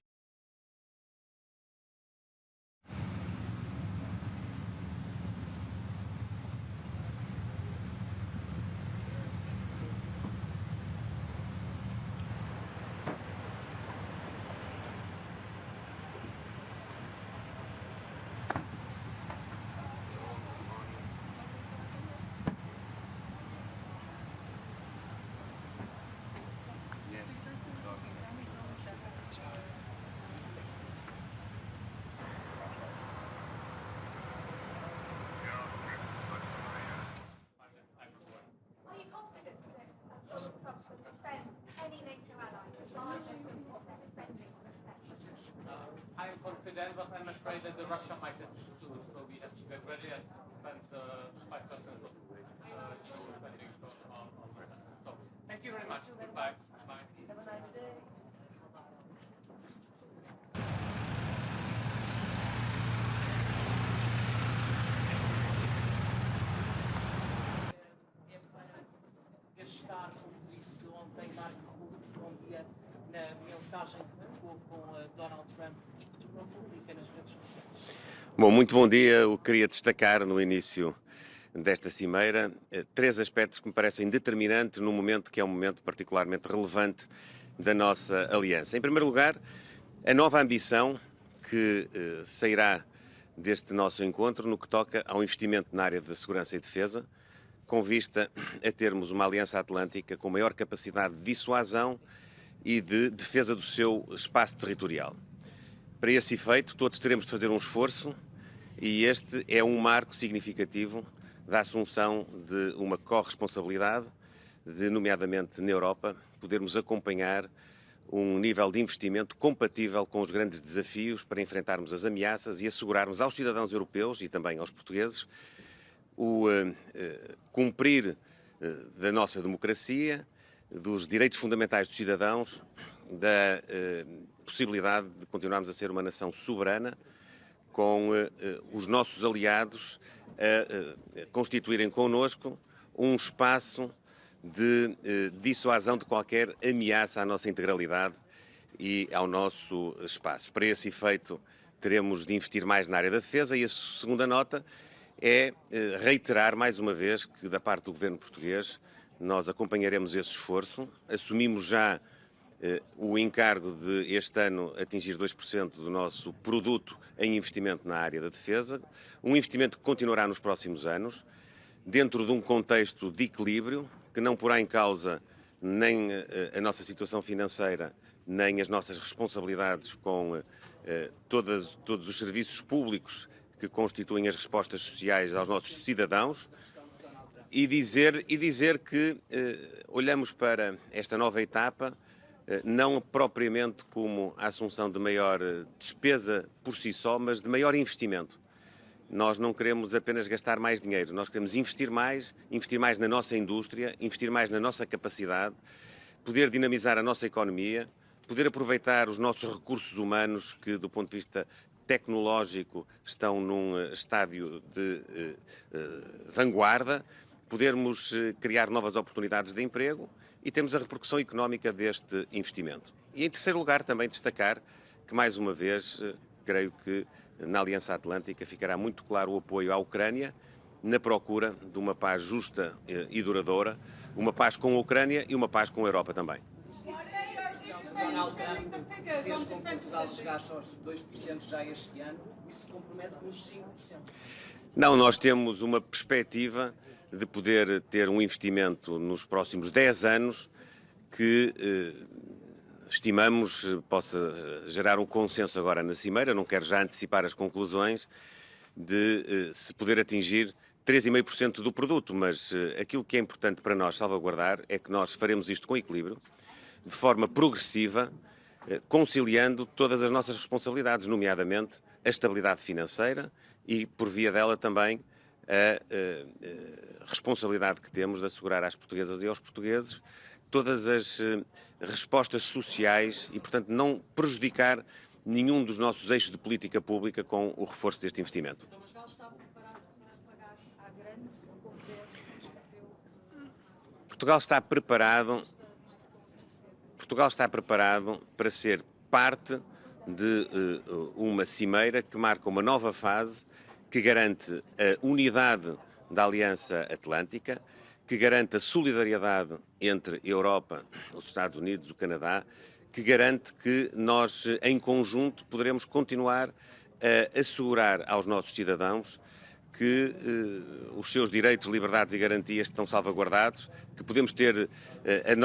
could end up, I'm afraid that Russia might have sued, so we have to get ready and spend 5% of spending on Britain. So, thank you very much. Goodbye. Bye. Have a nice day. Gastar, como disse ontem Marco Rutte, bom dia, na mensagem que trocou com Donald Trump e que tornou pública nas redes sociais. Bom, muito bom dia. Eu queria destacar no início desta cimeira 3 aspectos que me parecem determinantes num momento que é um momento particularmente relevante da nossa aliança. Em primeiro lugar, a nova ambição que sairá deste nosso encontro no que toca ao investimento na área da segurança e defesa, com vista a termos uma aliança atlântica com maior capacidade de dissuasão e de defesa do seu espaço territorial. Para esse efeito, todos teremos de fazer um esforço e este é um marco significativo da assunção de uma corresponsabilidade, de, nomeadamente na Europa, podermos acompanhar um nível de investimento compatível com os grandes desafios para enfrentarmos as ameaças e assegurarmos aos cidadãos europeus e também aos portugueses o cumprir da nossa democracia, dos direitos fundamentais dos cidadãos, da possibilidade de continuarmos a ser uma nação soberana, com os nossos aliados a constituírem connosco um espaço de dissuasão de qualquer ameaça à nossa integralidade e ao nosso espaço. Para esse efeito, teremos de investir mais na área da defesa e a segunda nota é reiterar mais uma vez que, da parte do governo português, nós acompanharemos esse esforço. Assumimos já o encargo de este ano atingir 2% do nosso produto em investimento na área da defesa, um investimento que continuará nos próximos anos, dentro de um contexto de equilíbrio, que não porá em causa nem a nossa situação financeira, nem as nossas responsabilidades com todos os serviços públicos que constituem as respostas sociais aos nossos cidadãos, e dizer que olhamos para esta nova etapa não propriamente como a assunção de maior despesa por si só, mas de maior investimento. Nós não queremos apenas gastar mais dinheiro, nós queremos investir mais na nossa indústria, investir mais na nossa capacidade, poder dinamizar a nossa economia, poder aproveitar os nossos recursos humanos que, do ponto de vista tecnológico, estão num estádio de vanguarda, podermos criar novas oportunidades de emprego e temos a repercussão económica deste investimento. E, em terceiro lugar, também destacar que, mais uma vez, creio que na Aliança Atlântica ficará muito claro o apoio à Ucrânia na procura de uma paz justa e duradoura, uma paz com a Ucrânia e uma paz com a Europa também. Donald Trump fez com que Portugal chegasse aos 2% já este ano e se compromete nos 5%. Não, nós temos uma perspectiva de poder ter um investimento nos próximos 10 anos que estimamos possa gerar um consenso agora na Cimeira, não quero já antecipar as conclusões, de se poder atingir 3,5% do produto, mas aquilo que é importante para nós salvaguardar é que nós faremos isto com equilíbrio, de forma progressiva, conciliando todas as nossas responsabilidades, nomeadamente a estabilidade financeira e, por via dela, também a responsabilidade que temos de assegurar às portuguesas e aos portugueses todas as respostas sociais e, portanto, não prejudicar nenhum dos nossos eixos de política pública com o reforço deste investimento. Portugal está preparado para ser parte de uma cimeira que marca uma nova fase, que garante a unidade da Aliança Atlântica, que garante a solidariedade entre a Europa, os Estados Unidos, o Canadá, que garante que nós, em conjunto, poderemos continuar a assegurar aos nossos cidadãos que os seus direitos, liberdades e garantias estão salvaguardados, que podemos ter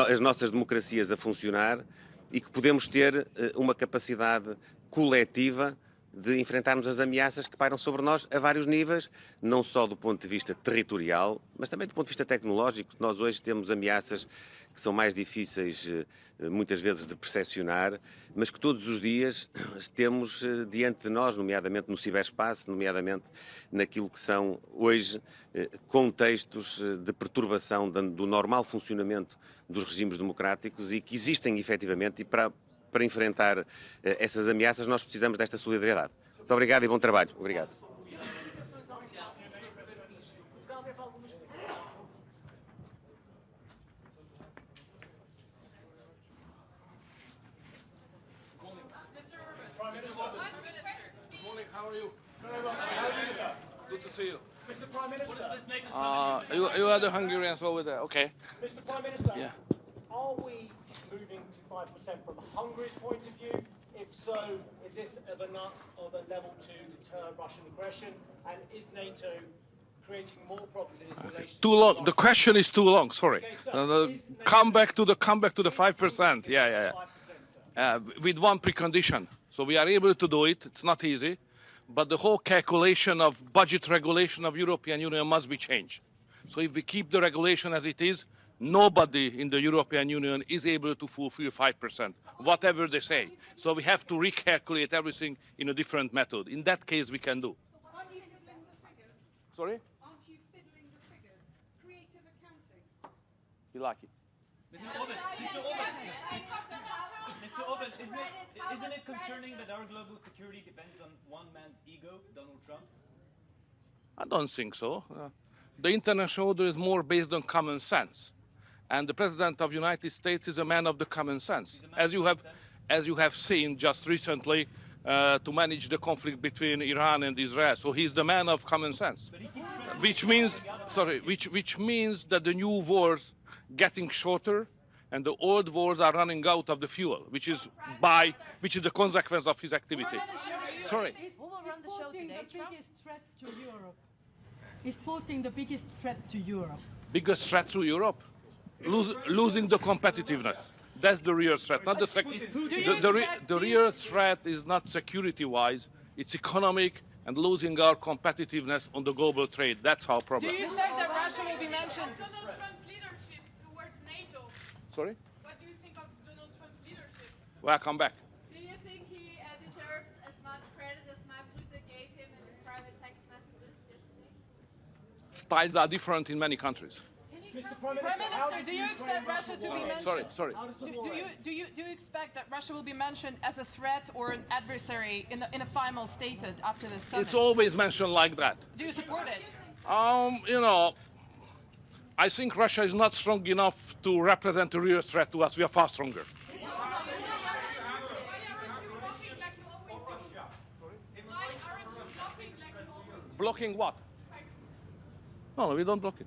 as nossas democracias a funcionar e que podemos ter uma capacidade coletiva de enfrentarmos as ameaças que pairam sobre nós a vários níveis, não só do ponto de vista territorial, mas também do ponto de vista tecnológico. Nós hoje temos ameaças que são mais difíceis, muitas vezes, de percepcionar, mas que todos os dias temos diante de nós, nomeadamente no ciberespaço, nomeadamente naquilo que são hoje contextos de perturbação do normal funcionamento dos regimes democráticos e que existem efetivamente, e para enfrentar essas ameaças nós precisamos desta solidariedade. Muito obrigado e bom trabalho. Obrigado. Good to see you. Mr. Prime Minister. You are the Hungarians over there, okay. Mr. Prime Minister. Yeah. Are we moving to 5% from Hungary's point of view? If so, is this of a level to deter Russian aggression? And is NATO creating more problems in its relations? Too long. The question is too long. Sorry. Okay, come back to the 5%. Yeah. With one precondition. So we are able to do it. It's not easy, but the whole calculation of budget regulation of European Union must be changed. So if we keep the regulation as it is, nobody in the European Union is able to fulfill 5%, whatever they say. So we have to recalculate everything in a different method. In that case, we can do. Aren't you fiddling the figures? Sorry? Aren't you fiddling the figures? Creative accounting. You like it? Mr. Orban, isn't it concerning that our global security depends on one man's ego, Donald Trump's? I don't think so. The international order is more based on common sense. And the President of the United States is a man of the common sense. As you have seen just recently, to manage the conflict between Iran and Israel. So he's the man of common sense. Which means that the new wars getting shorter and the old wars are running out of the fuel, which is the consequence of his activity. Sorry. Is Putin the biggest threat to Europe? Biggest threat to Europe? Losing the competitiveness. That's the real threat, not the real threat is not security-wise, it's economic and losing our competitiveness on the global trade. That's our problem. Do you think that Russia will be mentioned? Donald Trump's leadership towards NATO. Sorry? What do you think of Donald Trump's leadership? Well, come back. Do you think he deserves as much credit as Mark Rutte gave him in his private text messages yesterday? Styles are different in many countries. Mr. Prime Minister, do you expect Russia to be mentioned? Sorry. Do you expect that Russia will be mentioned as a threat or an adversary in a final stated after this summit? It's always mentioned like that. Do you support it? I think Russia is not strong enough to represent a real threat to us. We are far stronger. Blocking what? No, we don't block it.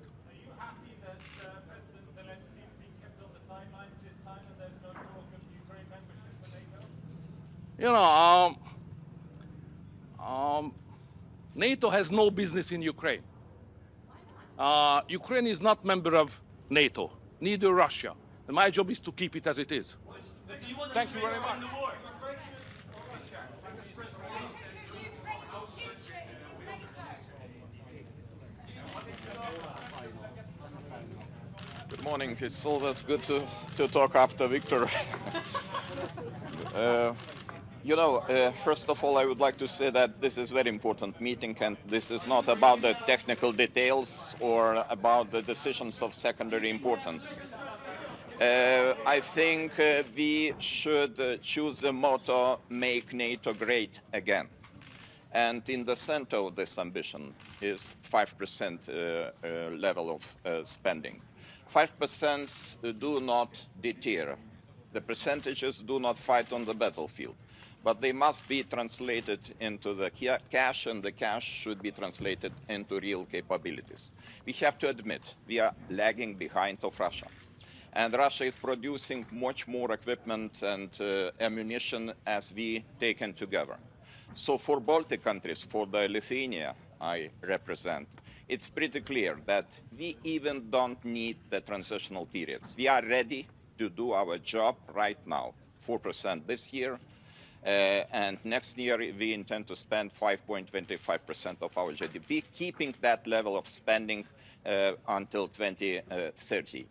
NATO has no business in Ukraine. Ukraine is not member of NATO, neither Russia. And my job is to keep it as it is. Thank you very much. Good morning. It's always good to talk after Victor. First of all, I would like to say that this is a very important meeting, and this is not about the technical details or about the decisions of secondary importance. I think we should choose the motto, make NATO great again. And in the center of this ambition is 5% level of spending. 5% do not deter. The percentages do not fight on the battlefield, but they must be translated into the cash, and the cash should be translated into real capabilities. We have to admit we are lagging behind of Russia, and Russia is producing much more equipment and ammunition as we taken together. So for Baltic countries, for the Lithuania I represent, it's pretty clear that we even don't need the transitional periods. We are ready to do our job right now, 4% this year, And next year, we intend to spend 5.25% of our GDP, keeping that level of spending until 2030.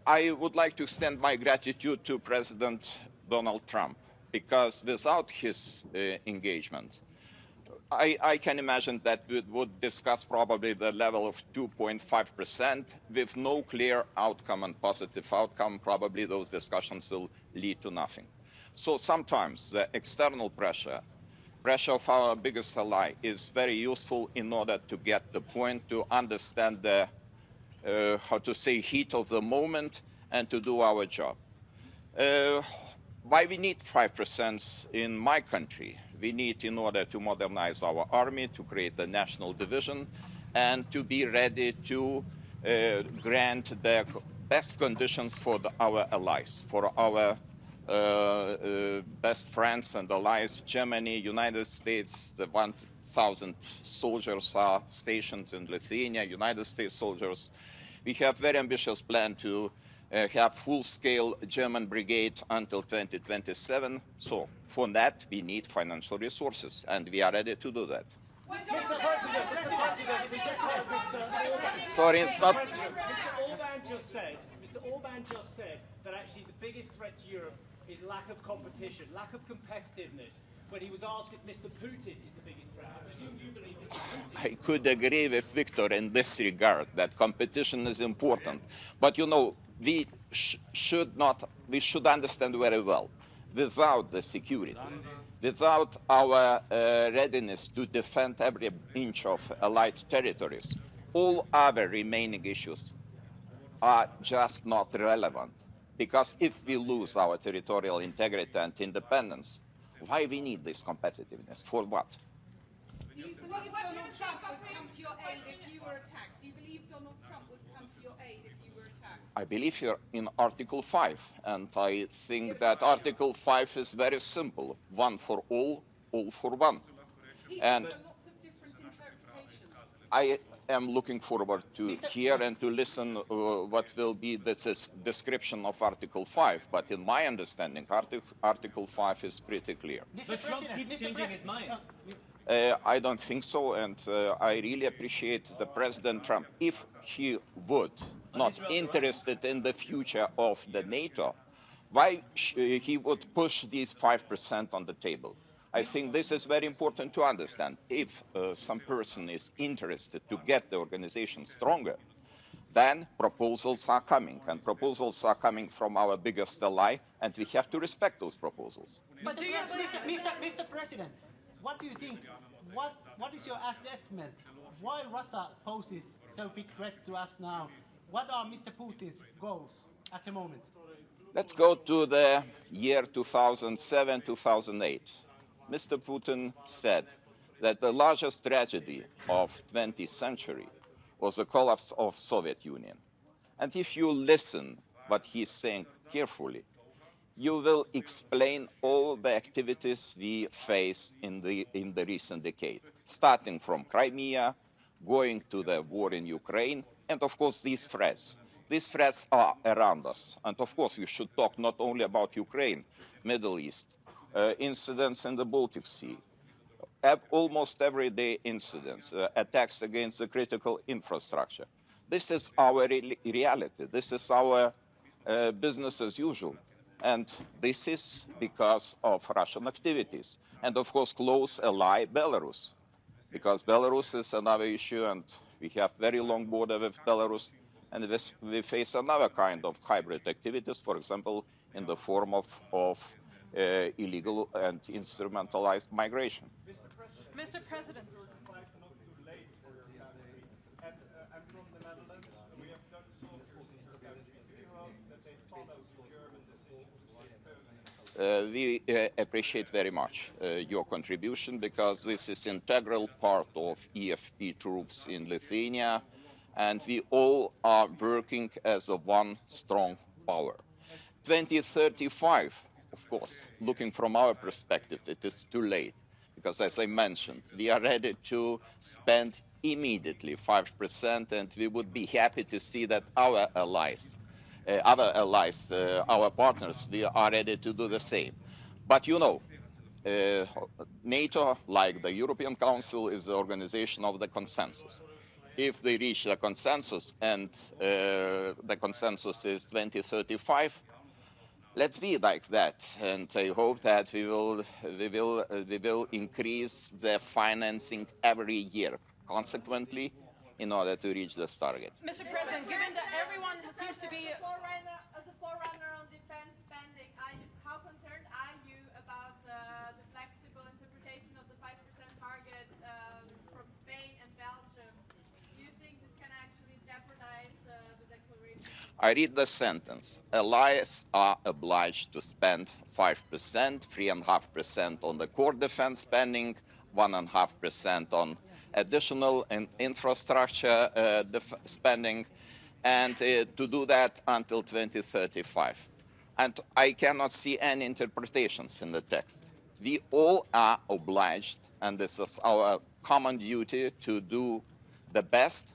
I would like to extend my gratitude to President Donald Trump, because without his engagement, I can imagine that we would discuss probably the level of 2.5% with no clear outcome and positive outcome. Probably those discussions will lead to nothing. So sometimes the external pressure of our biggest ally is very useful in order to get the point, to understand the, heat of the moment and to do our job. Why we need 5% in my country? We need in order to modernize our army, to create the national division, and to be ready to grant the best conditions for our allies, for our best friends and allies, Germany, United States. The 1,000 soldiers are stationed in Lithuania, United States soldiers. We have very ambitious plan to have full-scale German brigade until 2027. So for that, we need financial resources, and we are ready to do that. Sorry, it's not. Mr. Orban just said that actually the biggest threat to Europe is lack of competition, lack of competitiveness. When he was asked if Mr. Putin is the biggest threat, I presume you believe Mr. Putin. I could agree with Victor in this regard, that competition is important. But you know, we should understand very well, without the security, without our readiness to defend every inch of allied territories, all other remaining issues are just not relevant. Because if we lose our territorial integrity and independence, why we need this competitiveness? For what? Do you believe Donald Trump would come to your aid if you were attacked? Do you believe Donald Trump would come to your aid if you were attacked? I believe here in Article 5, and I think that Article 5 is very simple. One for all for one. And lots of different interpretations. I am looking forward to hear and to listen what will be the description of Article 5. But in my understanding, Article 5 is pretty clear. But Trump keeps changing his mind. I don't think so, and I really appreciate the President Trump. If he would not interested in the future of the NATO, why he would push these 5% on the table? I think this is very important to understand. If some person is interested to get the organization stronger, then proposals are coming, and proposals are coming from our biggest ally, and we have to respect those proposals. But Mr. President, what do you think? What is your assessment? Why Russia poses so big threat to us now? What are Mr. Putin's goals at the moment? Let's go to the year 2007, 2008. Mr. Putin said that the largest tragedy of 20th century was the collapse of Soviet Union. And if you listen what he's saying carefully, you will explain all the activities we faced in the recent decade, starting from Crimea, going to the war in Ukraine, and of course these threats. These threats are around us. And of course we should talk not only about Ukraine, Middle East, incidents in the Baltic Sea, almost everyday incidents, attacks against the critical infrastructure. This is our reality. This is our business as usual. And this is because of Russian activities. And of course, close ally Belarus, because Belarus is another issue, and we have very long border with Belarus, and we face another kind of hybrid activities, for example, in the form of illegal and instrumentalized migration. Mr. President. I'm from the Netherlands. We have done soldiers in the country. Do you hope that they follow German decisions? We appreciate very much your contribution, because this is an integral part of EFP troops in Lithuania, and we all are working as a one strong power. 2035, of course, looking from our perspective, it is too late, because as I mentioned, we are ready to spend immediately 5%, and we would be happy to see that our allies, our partners, we are ready to do the same. But you know, NATO, like the European Council, is the organization of the consensus. If they reach a consensus and the consensus is 2035, let's be like that. And I hope that we will increase the financing every year, consequently, in order to reach this target. Mr. President, given that everyone seems to be... As a forerunner on defense spending, how concerned are you about the flexible interpretation of the 5% target from Spain and Belgium? Do you think this can actually jeopardize the declaration? I read the sentence. Allies are obliged to spend 5%, 3.5% on the core defense spending, 1.5% on additional infrastructure spending, and to do that until 2035. And I cannot see any interpretations in the text. We all are obliged, and this is our common duty, to do the best.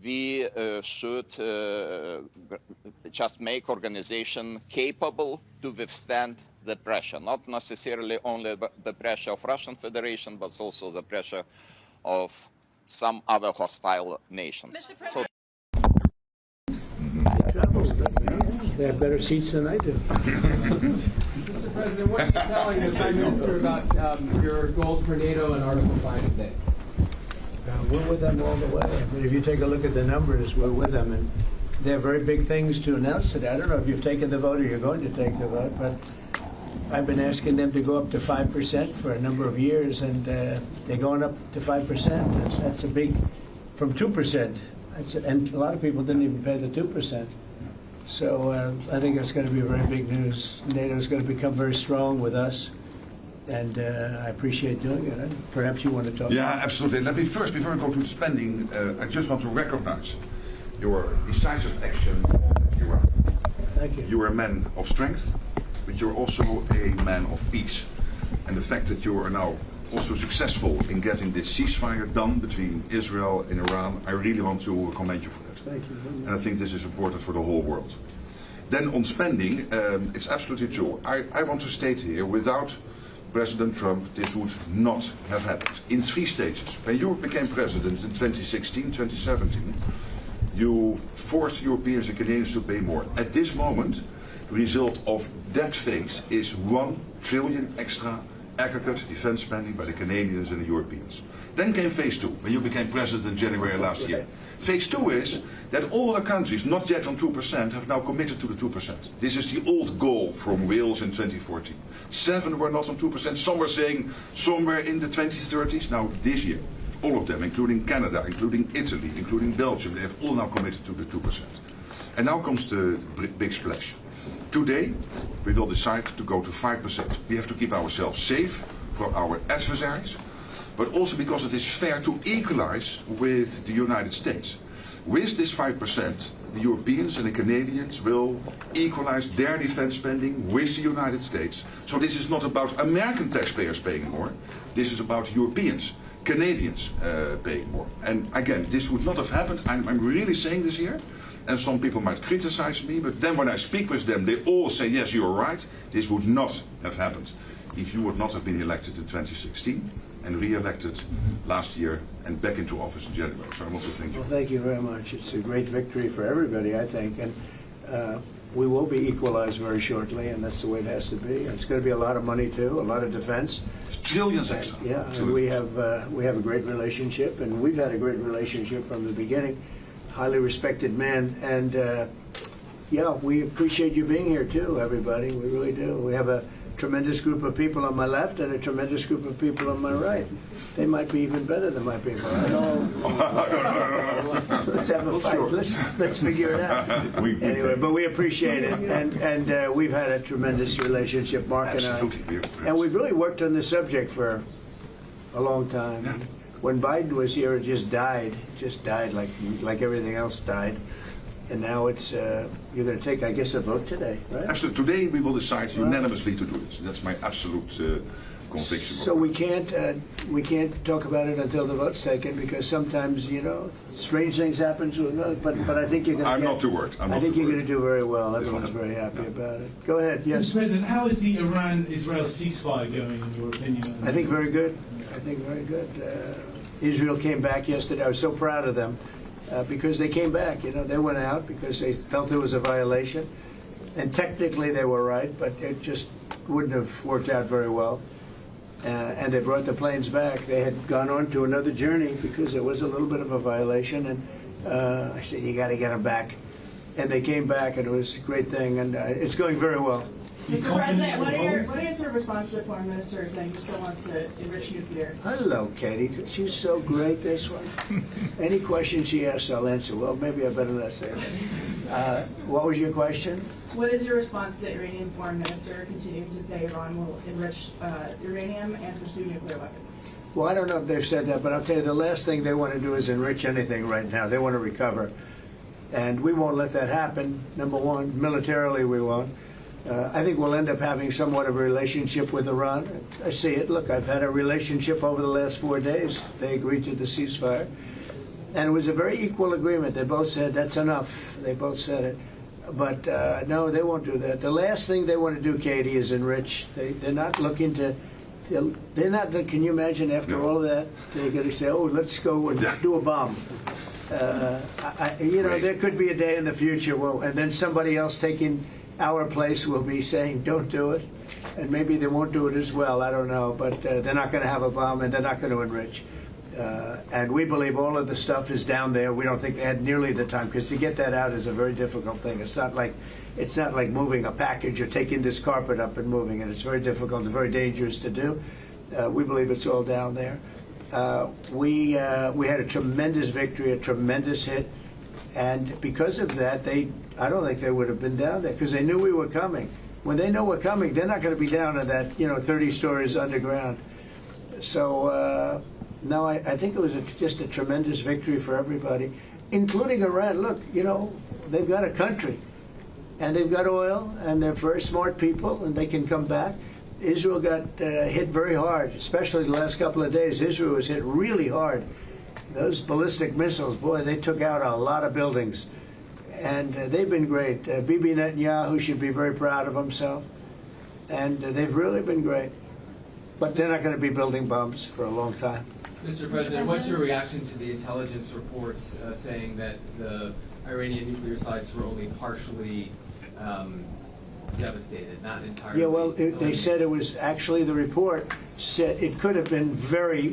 We should just make organization capable to withstand the pressure, not necessarily only the pressure of Russian Federation, but also the pressure of some other hostile nations. So they have better seats than I do. Mr. President, what are you telling the Prime Minister about your goals for NATO and Article 5 today? We're with them all the way. I mean, if you take a look at the numbers, we're with them. And they have very big things to announce today. I don't know if you've taken the vote or you're going to take the vote, but I've been asking them to go up to 5% for a number of years, and they're going up to 5%. That's a big, from 2%. And a lot of people didn't even pay the 2%. So I think it's going to be very big news. NATO is going to become very strong with us. And I appreciate doing it. Perhaps you want to talk about it. Absolutely. Let me first, before I go to the spending, I just want to recognize your decisive action. Thank you. You are a man of strength, but you're also a man of peace. And the fact that you are now also successful in getting this ceasefire done between Israel and Iran, I really want to commend you for that. Thank you. And I think this is important for the whole world. Then on spending, it's absolutely true. I want to state here, without President Trump, this would not have happened. In 3 stages. When you became president in 2016, 2017, you forced Europeans and Canadians to pay more. At this moment, the result of that phase is 1 trillion extra aggregate defense spending by the Canadians and the Europeans. Then came phase 2, when you became president in January last year. Phase 2 is that all the countries not yet on 2% have now committed to the 2%. This is the old goal from Wales in 2014. 7 were not on 2%. Some were saying somewhere in the 2030s. Now this year, all of them, including Canada, including Italy, including Belgium, they have all now committed to the 2%. And now comes the big splash. Today, we will decide to go to 5%. We have to keep ourselves safe for our adversaries, but also because it is fair to equalize with the United States. With this 5%, the Europeans and the Canadians will equalize their defense spending with the United States. So this is not about American taxpayers paying more. This is about Europeans, Canadians paying more. And again, this would not have happened. I'm really saying this here. And some people might criticize me, but then when I speak with them, they all say, yes, you're right. This would not have happened if you would not have been elected in 2016 and re-elected last year and back into office in January. So I want to thank you. Well, thank you very much. It's a great victory for everybody, I think. And we will be equalized very shortly, and that's the way it has to be. It's going to be a lot of money, too, a lot of defense. Trillions extra. Yeah, and we have a great relationship, and we've had a great relationship from the beginning. Highly respected man, and yeah, we appreciate you being here too, everybody. We really do. We have a tremendous group of people on my left and a tremendous group of people on my right. They might be even better than my people. I don't know. Let's have a fight. Let's figure it out. Anyway, but we appreciate it, and we've had a tremendous relationship, Mark and I, and we've really worked on this subject for a long time. When Biden was here, it just died like everything else died. And now it's you're going to take, I guess, a vote today, right? Absolutely. Today we will decide unanimously to do this. That's my absolute conviction. So we can't talk about it until the vote's taken, because sometimes, you know, strange things happen with those. But I think you're going to. I'm not too worried. I think you're going to do very well. Everyone's very happy about it. Go ahead. Yes. Mr. President, how is the Iran-Israel ceasefire going, in your opinion? I think very good. I think very good. Israel came back yesterday. I was so proud of them because they came back. You know, they went out because they felt there was a violation, and technically they were right, but it just wouldn't have worked out very well. And they brought the planes back. They had gone on to another journey because there was a little bit of a violation, and I said, you got to get them back. And they came back, and it was a great thing, and it's going very well. Mr. President, what are your sort of response to the Foreign Minister saying he still wants to enrich nuclear? Hello, Katie. She's so great, this one. Any question she asks, I'll answer. Well, maybe I better not say that. What was your question? What is your response to the Iranian Foreign Minister continuing to say Iran will enrich uranium and pursue nuclear weapons? Well, I don't know if they've said that, but I'll tell you, the last thing they want to do is enrich anything right now. They want to recover. And we won't let that happen, number one. Militarily, we won't. I think we'll end up having somewhat of a relationship with Iran. I see it. Look, I've had a relationship over the last 4 days. They agreed to the ceasefire. And it was a very equal agreement. They both said, that's enough. They both said it. But no, they won't do that. The last thing they want to do, Katie, is enrich. They're not looking to. They're not. Can you imagine after all of that, they're going to say, "Oh, let's go and do a bomb." You know, there could be a day in the future, and then somebody else taking our place will be saying, "Don't do it," and maybe they won't do it as well. I don't know, but they're not going to have a bomb, and they're not going to enrich. And we believe all of the stuff is down there. We don't think they had nearly the time, because to get that out is a very difficult thing. It's not like moving a package or taking this carpet up and moving it. It's very difficult. It's very dangerous to do. We believe it's all down there. We had a tremendous victory, a tremendous hit, and because of that, I don't think they would have been down there, because they knew we were coming. When they know we're coming, they're not going to be down in that 30 stories underground. So. No, I think it was just a tremendous victory for everybody, including Iran. Look, you know, they've got a country, and they've got oil, and they're very smart people, and they can come back. Israel got hit very hard, especially the last couple of days. Israel was hit really hard. Those ballistic missiles, boy, they took out a lot of buildings, and they've been great. Bibi Netanyahu should be very proud of himself, and they've really been great. But they're not going to be building bombs for a long time. Mr. President, what's your reaction to the intelligence reports saying that the Iranian nuclear sites were only partially devastated, not entirely? Yeah, well, they said it was actually, the report said it could have been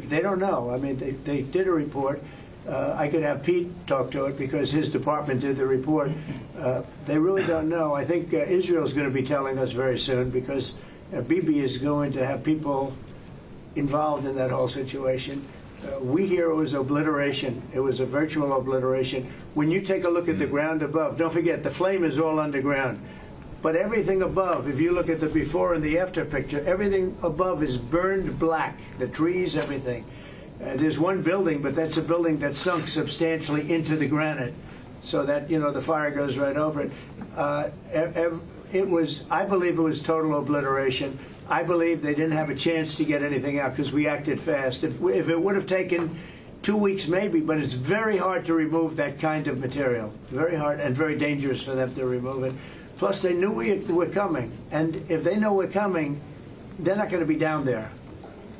they don't know. I mean, they did a report. I could have Pete talk to it because his department did the report. They really don't know. I think Israel's going to be telling us very soon, because Bibi is going to have people involved in that whole situation. We hear it was obliteration. It was a virtual obliteration. When you take a look at the ground above, don't forget, the flame is all underground. But everything above, if you look at the before and the after picture, everything above is burned black. The trees, everything. There's one building, but that's a building that sunk substantially into the granite, so that, the fire goes right over it. I believe it was total obliteration. I believe they didn't have a chance to get anything out because we acted fast. If it would have taken 2 weeks, maybe, but it's very hard to remove that kind of material. Very hard and very dangerous for them to remove it. Plus, they knew we were coming. And if they know we're coming, they're not going to be down there.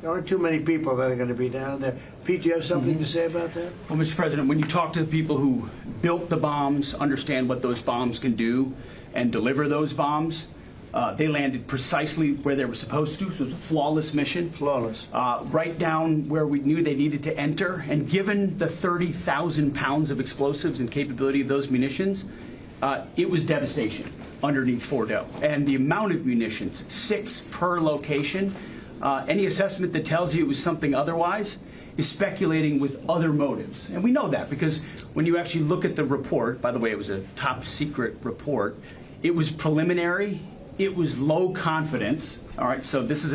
There aren't too many people that are going to be down there. Pete, do you have something to say about that? Well, Mr. President, when you talk to the people who built the bombs, understand what those bombs can do, and deliver those bombs, they landed precisely where they were supposed to, so it was a flawless mission. Flawless. Right down where we knew they needed to enter, and given the 30,000 pounds of explosives and capability of those munitions, it was devastation underneath Fordo. And the amount of munitions, 6 per location, any assessment that tells you it was something otherwise is speculating with other motives. And we know that because when you actually look at the report, by the way, it was a top secret report, it was preliminary. It was low confidence. All right, so this is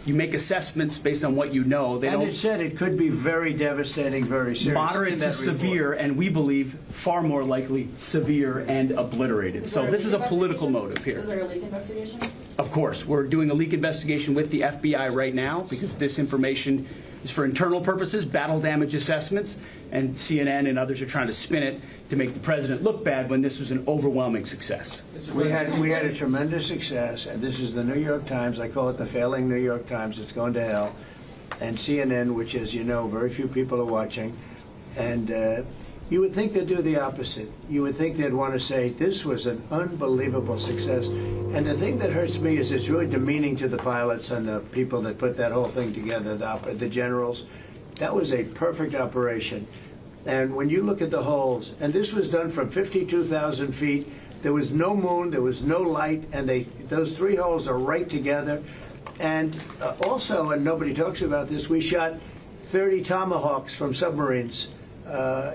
You make assessments based on what you know. They And don't. it said it could be very devastating, very serious. Moderate to severe, and we believe far more likely severe and obliterated. So this is a political motive here. Is there a leak investigation? Of course, we're doing a leak investigation with the FBI right now because this information is for internal purposes, battle damage assessments, and CNN and others are trying to spin it to make the president look bad when this was an overwhelming success. We had a tremendous success, and this is the New York Times. I call it the failing New York Times. It's going to hell. And CNN, which, as you know, very few people are watching. And you would think they'd do the opposite. You would think they'd want to say, this was an unbelievable success. And the thing that hurts me is it's really demeaning to the pilots and the people that put that whole thing together, the generals. That was a perfect operation. And when you look at the holes, and this was done from 52,000 feet, there was no moon, there was no light, and those 3 holes are right together. And also, and nobody talks about this, we shot 30 Tomahawks from submarines,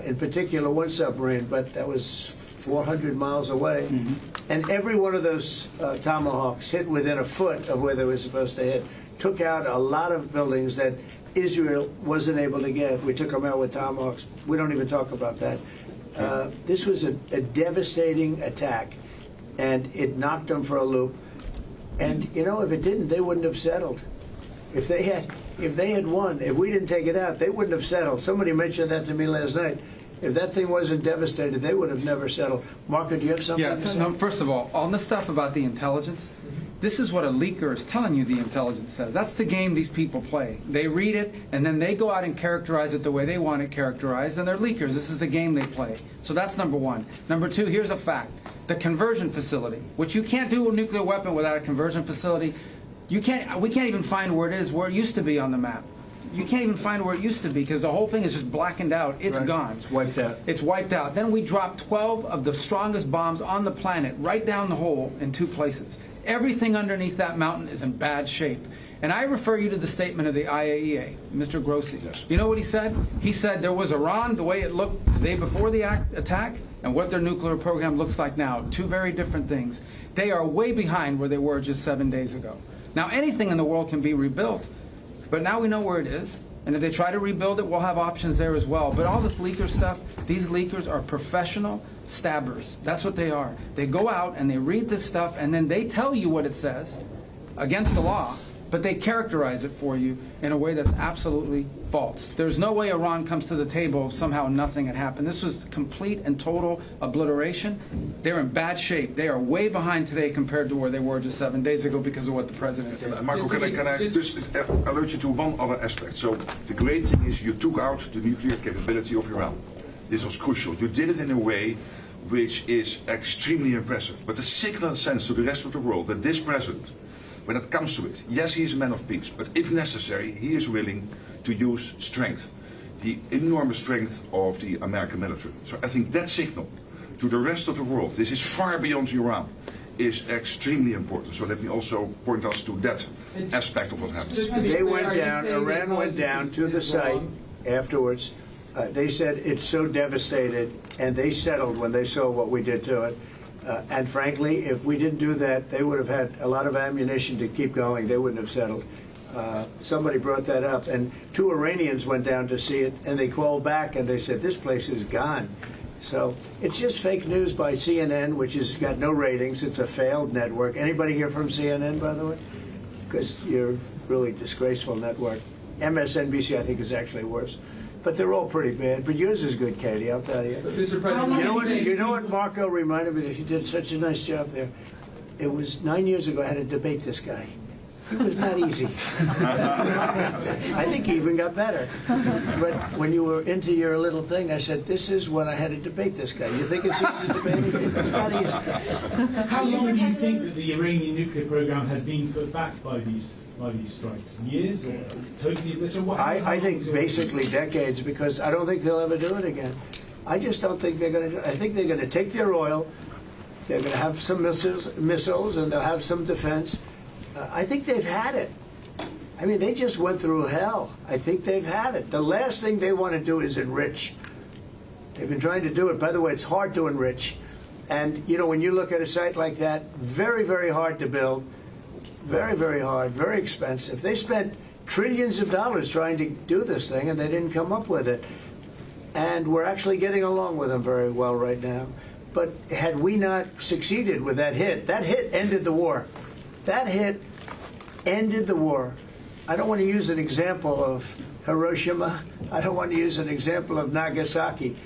in particular one submarine, but that was 400 miles away. Mm-hmm. And every one of those Tomahawks hit within a foot of where they were supposed to hit, took out a lot of buildings that Israel wasn't able to get. We took them out with Tomahawks. We don't even talk about that. This was a devastating attack, and it knocked them for a loop. And you know, if it didn't, they wouldn't have settled. If they had won, if we didn't take it out, they wouldn't have settled. Somebody mentioned that to me last night. If that thing wasn't devastated, they would have never settled. Marco, do you have something to say? No, first of all, on the stuff about the intelligence, this is what a leaker is telling you the intelligence says. That's the game these people play. They read it, and then they go out and characterize it the way they want it characterized, and they're leakers. This is the game they play. So that's number one. Number two, here's a fact. The conversion facility, which you can't do a nuclear weapon without a conversion facility. We can't even find where it is, where it used to be on the map. You can't even find where it used to be because the whole thing is just blackened out. It's gone. It's wiped out. It's wiped out. Then we dropped 12 of the strongest bombs on the planet right down the hole in 2 places. Everything underneath that mountain is in bad shape. And I refer you to the statement of the IAEA, Mr. Grossi. You know what he said? He said there was Iran, the way it looked the day before the attack, and what their nuclear program looks like now. 2 very different things. They are way behind where they were just 7 days ago. Now, anything in the world can be rebuilt, but now we know where it is. And if they try to rebuild it, we'll have options there as well. But all this leaker stuff, these leakers are professional stabbers. That's what they are. They go out and they read this stuff, and then they tell you what it says against the law, but they characterize it for you in a way that's absolutely false. There's no way Iran comes to the table if somehow nothing had happened. This was complete and total obliteration. They're in bad shape. They are way behind today compared to where they were just 7 days ago because of what the president did. Marco, can I just alert you to one other aspect? So the great thing is you took out the nuclear capability of Iran. This was crucial. You did it in a way which is extremely impressive. But the signal sends to the rest of the world that this president, when it comes to it, yes, he is a man of peace, but if necessary, he is willing to use strength, the enormous strength of the American military. So I think that signal to the rest of the world, this is far beyond Iran, is extremely important. So let me also point us to that aspect of what happens. They went down, Iran went down to the site afterwards. They said it's so devastated, and they settled when they saw what we did to it. And frankly, if we didn't do that, they would have had a lot of ammunition to keep going. They wouldn't have settled. Somebody brought that up, and 2 Iranians went down to see it, and they called back, and they said, this place is gone. So it's just fake news by CNN, which has got no ratings. It's a failed network. Anybody here from CNN, by the way? Because you're a really disgraceful network. MSNBC, I think, is actually worse. But they're all pretty bad. But yours is good, Katie, I'll tell you. Mr. President, You know what Marco reminded me that he did such a nice job there? It was 9 years ago I had to debate this guy. It was not easy. I think he even got better. But when you were into your little thing, I said, this is when I had to debate this guy. You think it's easy to debate him? It's not easy. How long do you think that the Iranian nuclear program has been put back by these strikes? Years or totally obliterated? I think basically decades, because I don't think they'll ever do it again. I just don't think they're going to do it. I think they're going to take their oil, they're going to have some missiles, and they'll have some defense. I think they've had it. I mean, they just went through hell. I think they've had it. The last thing they want to do is enrich. They've been trying to do it. By the way, it's hard to enrich. And, you know, when you look at a site like that, very, very hard to build. Very, very hard, very expensive. They spent trillions of dollars trying to do this thing, and they didn't come up with it. And we're actually getting along with them very well right now. But had we not succeeded with that hit ended the war. That hit ended the war. I don't want to use an example of Hiroshima. I don't want to use an example of Nagasaki.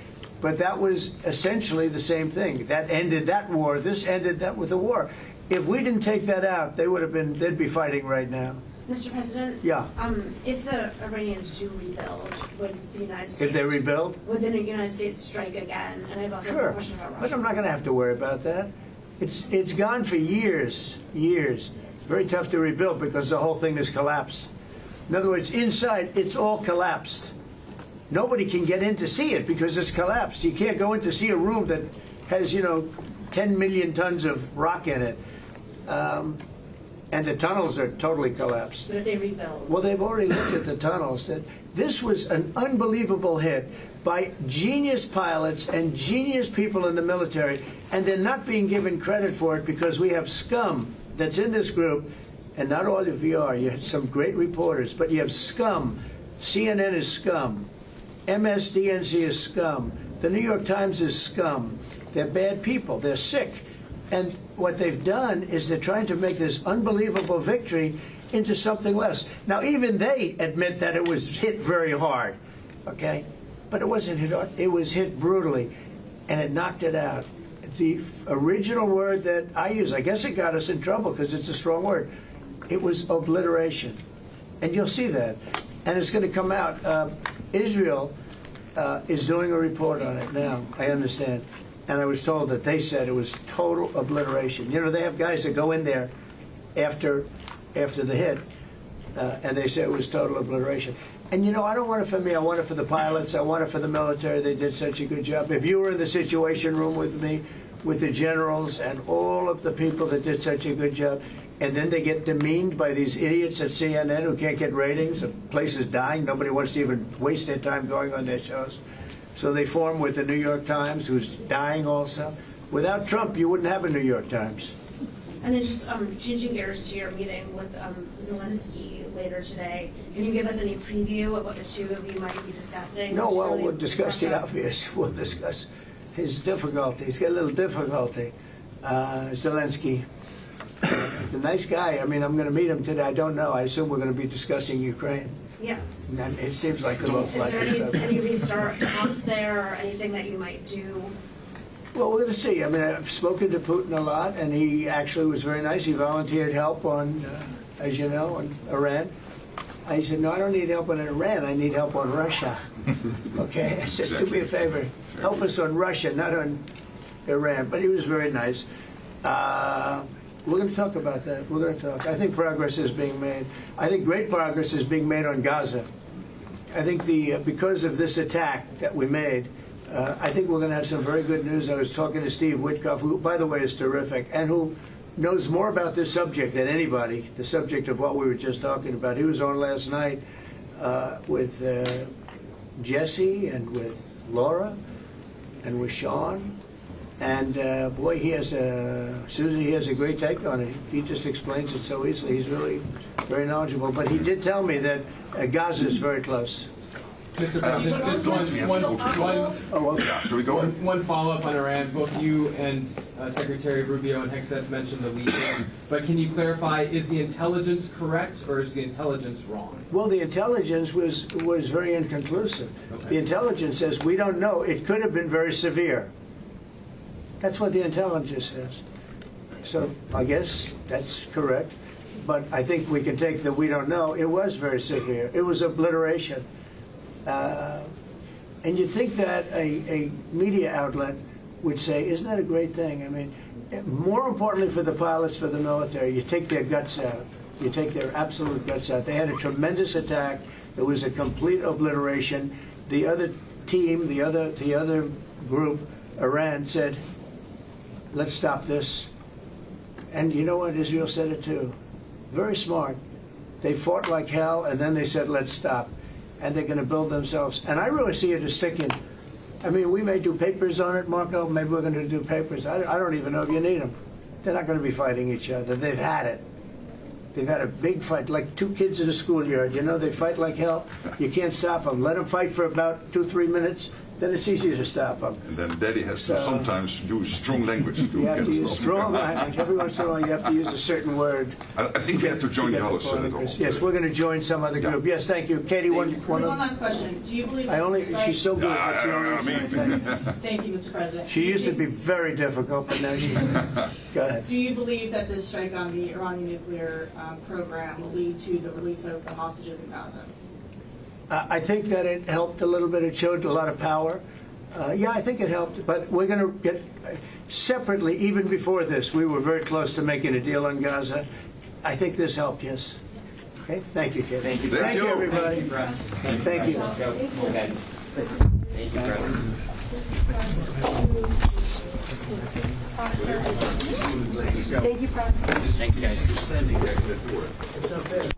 But that was essentially the same thing. That ended that war. This ended that with the war. If we didn't take that out, they'd be fighting right now. Mr. President? Yeah. If the Iranians do rebuild, would the United States... If they rebuild? Would the United States strike again? And I have also a question about Russia. But I'm not going to have to worry about that. It's gone for years. Very tough to rebuild because the whole thing has collapsed. In other words, inside, it's all collapsed. Nobody can get in to see it because it's collapsed. You can't go in to see a room that has, 10 million tons of rock in it. And the tunnels are totally collapsed. But if they rebuild? Well, they've already looked at the tunnels. This was an unbelievable hit by genius pilots and genius people in the military, and they're not being given credit for it because we have scum that's in this group, and not all of you are. You have some great reporters, but you have scum. CNN is scum. MSDNC is scum. The New York Times is scum. They're bad people. They're sick. And what they've done is they're trying to make this unbelievable victory into something less. Now, even they admit that it was hit very hard, okay? But it wasn't hit hard. It was hit brutally, and it knocked it out. The original word that I use, I guess it got us in trouble because it's a strong word. It was obliteration. And you'll see that. And it's going to come out. Israel is doing a report on it now, I understand. And I was told that they said it was total obliteration. They have guys that go in there after the hit, and they say it was total obliteration. And, I don't want it for me. I want it for the pilots. I want it for the military. They did such a good job. If you were in the Situation Room with me, with the generals and all of the people that did such a good job, and then they get demeaned by these idiots at CNN who can't get ratings, the place is dying, nobody wants to even waste their time going on their shows. So they form with the New York Times, who's dying also. Without Trump, you wouldn't have a New York Times. And then just changing gears to your meeting with Zelensky later today, can you give us any preview of what the two of you might be discussing? No, well, we'll discuss the obvious. We'll discuss his difficulty. He's got a little difficulty. Zelensky, he's a nice guy. I mean, I'm going to meet him today. I don't know. I assume we're going to be discussing Ukraine. Yes. And it seems like the most likely subject. Is there any restart talks there or anything that you might do? Well, we're going to see. I mean, I've spoken to Putin a lot, and he actually was very nice. He volunteered help on, as you know, on Iran. I said, no, I don't need help on Iran. I need help on Russia. Okay? I said, do me a favor. Help us on Russia, not on Iran. But he was very nice. We're going to talk about that. We're going to talk. I think progress is being made. I think great progress is being made on Gaza. I think because of this attack that we made, I think we're going to have some very good news. I was talking to Steve Witkoff, who, by the way, is terrific, and who knows more about this subject than anybody, the subject of what we were just talking about. He was on last night with Jesse and with Laura and with Sean. And boy, Susie, he has a great take on it. He just explains it so easily. He's really very knowledgeable. But he did tell me that Gaza is very close. Mr. President, one follow-up on Iran. Both you and Secretary Rubio and Hegseth mentioned the leakage. But can you clarify, is the intelligence correct or is the intelligence wrong? Well, the intelligence was very inconclusive. Okay. The intelligence says we don't know. It could have been very severe. That's what the intelligence says. So I guess that's correct. But I think we can take that we don't know. It was very severe. It was obliteration. And you'd think that a media outlet would say, isn't that a great thing? I mean, more importantly for the pilots, for the military, you take their guts out. You take their absolute guts out. They had a tremendous attack. It was a complete obliteration. The other team, the other group, Iran, said, let's stop this. And you know what? Israel said it too. Very smart. They fought like hell, and then they said, let's stop. And they're going to build themselves. And I really see it as sticking. I mean, we may do papers on it, Marco. Maybe we're going to do papers. I don't even know if you need them. They're not going to be fighting each other. They've had it. They've had a big fight, like two kids in a schoolyard. You know, they fight like hell. You can't stop them. Let them fight for about 2-3 minutes, then it's easier to stop them. And then Daddy has to sometimes use strong language to You have to get use stop. strong language. Every once in a while, you have to use a certain word. I think we have to join the others. Yes, we're going to join some other group. Yes, thank you. Katie, one last question. Do you believe she's so good. That's the only reason I tell you. Thank you, Mr. President. She used to be very difficult, but now she. Go ahead. Do you believe that this strike on the Iranian nuclear program will lead to the release of the hostages in Gaza? I think that it helped a little bit. It showed a lot of power. Yeah, I think it helped. But we're going to get separately, even before this, we were very close to making a deal on Gaza. I think this helped, yes. Okay, thank you, Kevin. Thank you, Thank you, everybody. Thank you, Press. Thank you. Let's go. Come on, guys. Thank you, Press. Thank you, Press. Thanks, guys. Standing there in the door.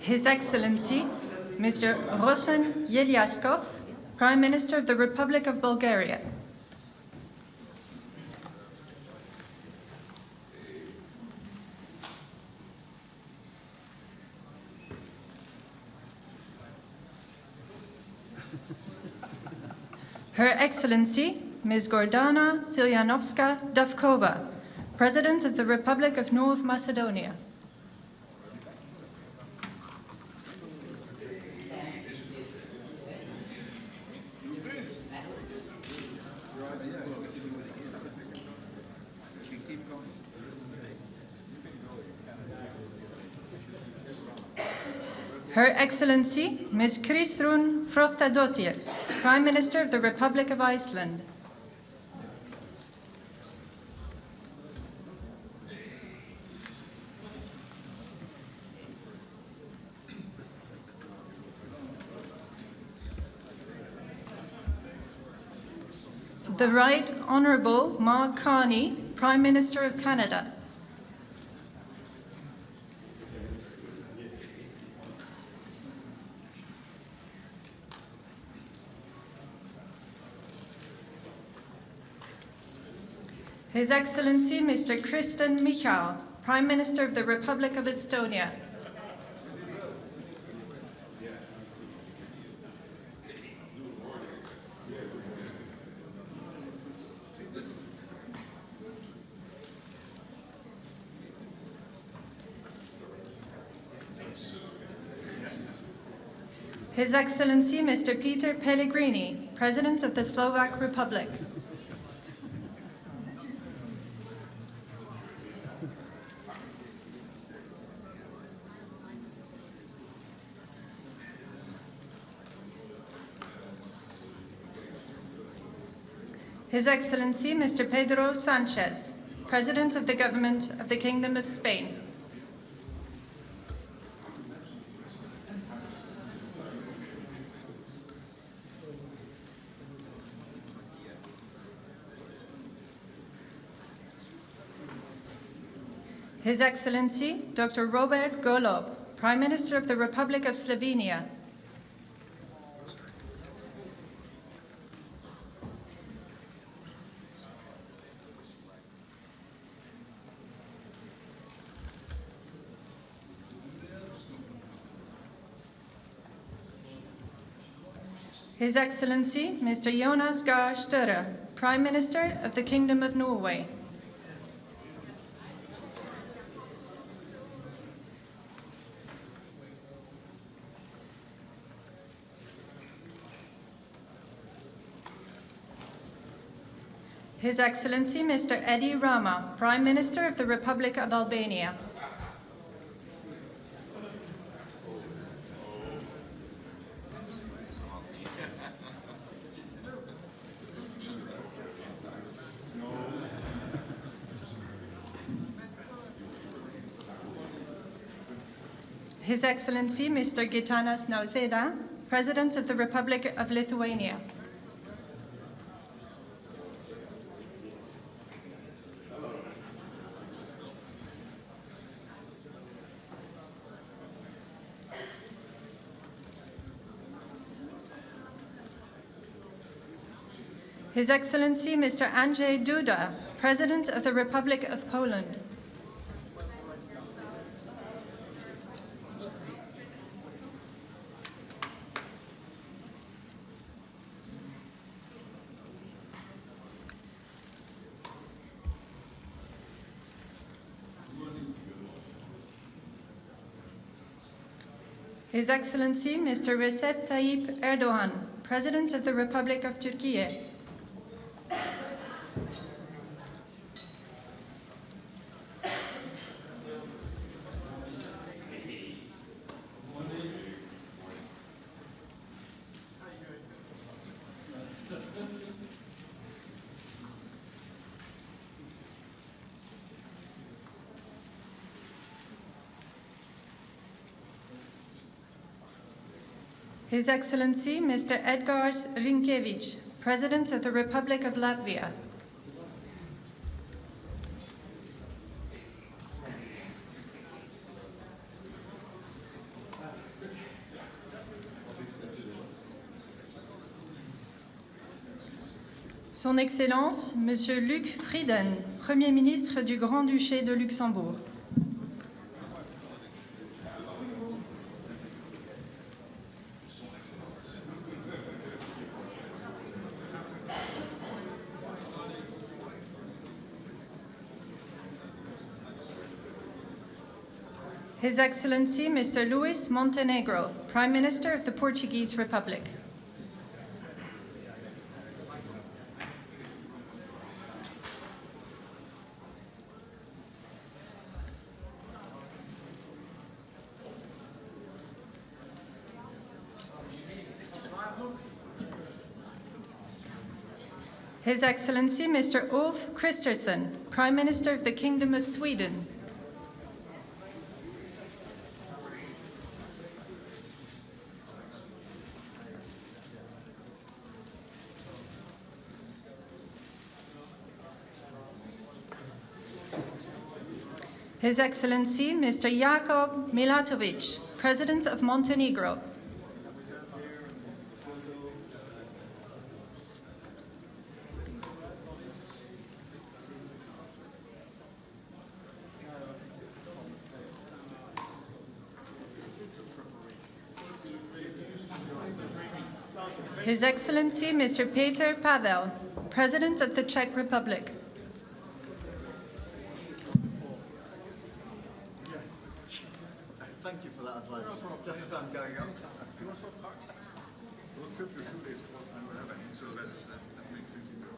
His Excellency, Mr. Rosen Yelyaskov, Prime Minister of the Republic of Bulgaria. Her Excellency, Ms. Gordana Silyanovska-Davkova, President of the Republic of North Macedonia. Her Excellency, Ms. Kristrún Frostadóttir, Prime Minister of the Republic of Iceland. The Right Honourable Mark Carney, Prime Minister of Canada. His Excellency Mr. Kristen Michal, Prime Minister of the Republic of Estonia. His Excellency Mr. Peter Pellegrini, President of the Slovak Republic. His Excellency Mr. Pedro Sanchez, President of the Government of the Kingdom of Spain. His Excellency Dr. Robert Golob, Prime Minister of the Republic of Slovenia. His Excellency Mr. Jonas Gahr Støre, Prime Minister of the Kingdom of Norway. His Excellency Mr. Edi Rama, Prime Minister of the Republic of Albania. His Excellency Mr. Gitanas Nausėda, President of the Republic of Lithuania. His Excellency Mr. Andrzej Duda, President of the Republic of Poland. His Excellency Mr. Recep Tayyip Erdogan, President of the Republic of Turkey. His Excellency Mr. Edgars Rinkēvičs, President of the Republic of Latvia. Son Excellence, Monsieur Luc Frieden, Premier ministre du Grand-Duché de Luxembourg. His Excellency, Mr. Luis Montenegro, Prime Minister of the Portuguese Republic. His Excellency, Mr. Ulf Kristersson, Prime Minister of the Kingdom of Sweden. His Excellency, Mr. Jakub Milatovic, President of Montenegro. His Excellency, Mr. Peter Pavel, President of the Czech Republic. Thank you for that advice. Just as I'm going up. We'll trip your 2 days before time we're having, so that makes things easier.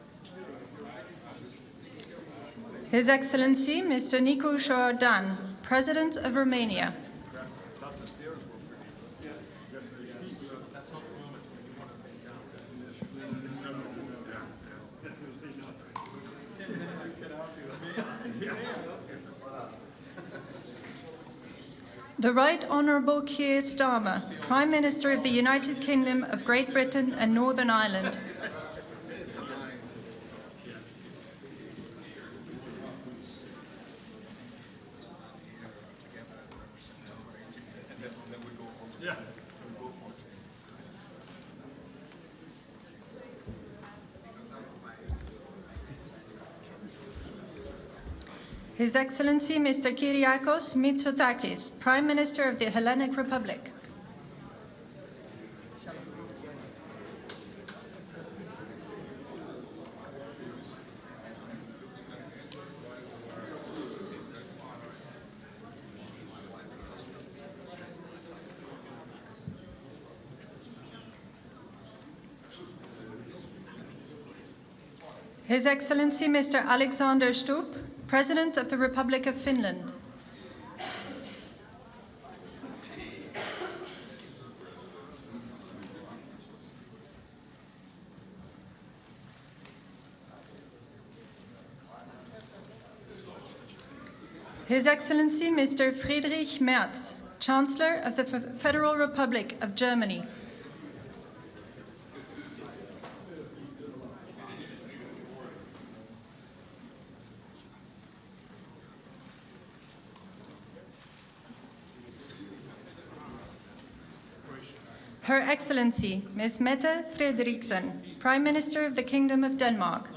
His Excellency, Mr. Nicu Jordan, President of Romania. The Right Honourable Keir Starmer, Prime Minister of the United Kingdom of Great Britain and Northern Ireland. His Excellency, Mr. Kyriakos Mitsotakis, Prime Minister of the Hellenic Republic. His Excellency, Mr. Alexander Stubb, President of the Republic of Finland. His Excellency, Mr. Friedrich Merz, Chancellor of the Federal Republic of Germany. Her Excellency, Ms. Mette Frederiksen, Prime Minister of the Kingdom of Denmark.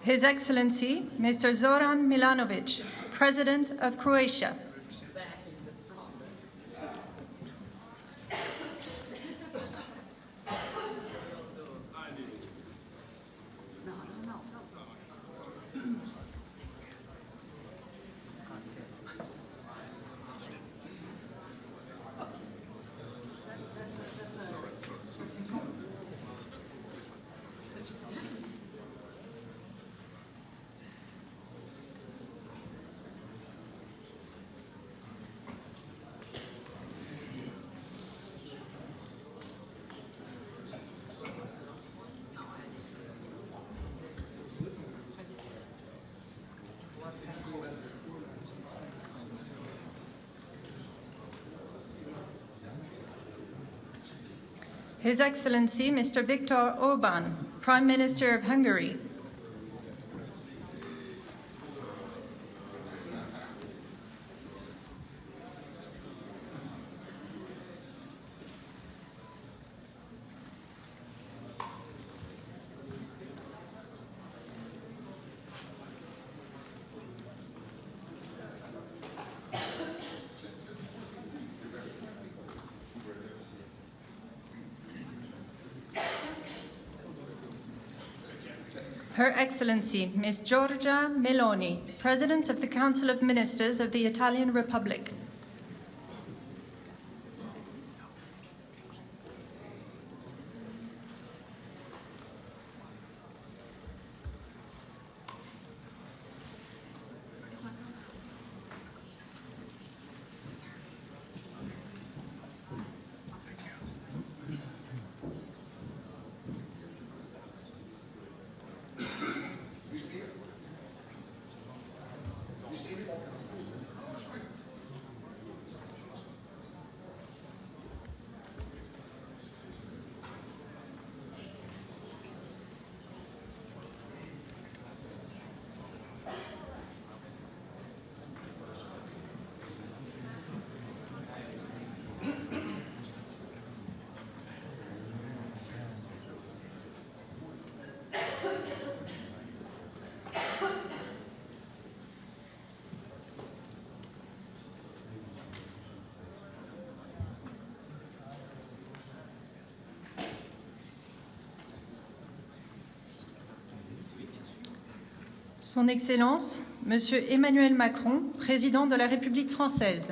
His Excellency, Mr. Zoran Milanovic, President of Croatia. His Excellency Mr. Viktor Orbán, Prime Minister of Hungary. Her Excellency Ms. Giorgia Meloni, President of the Council of Ministers of the Italian Republic. Son Excellence, Monsieur Emmanuel Macron, Président de la République française.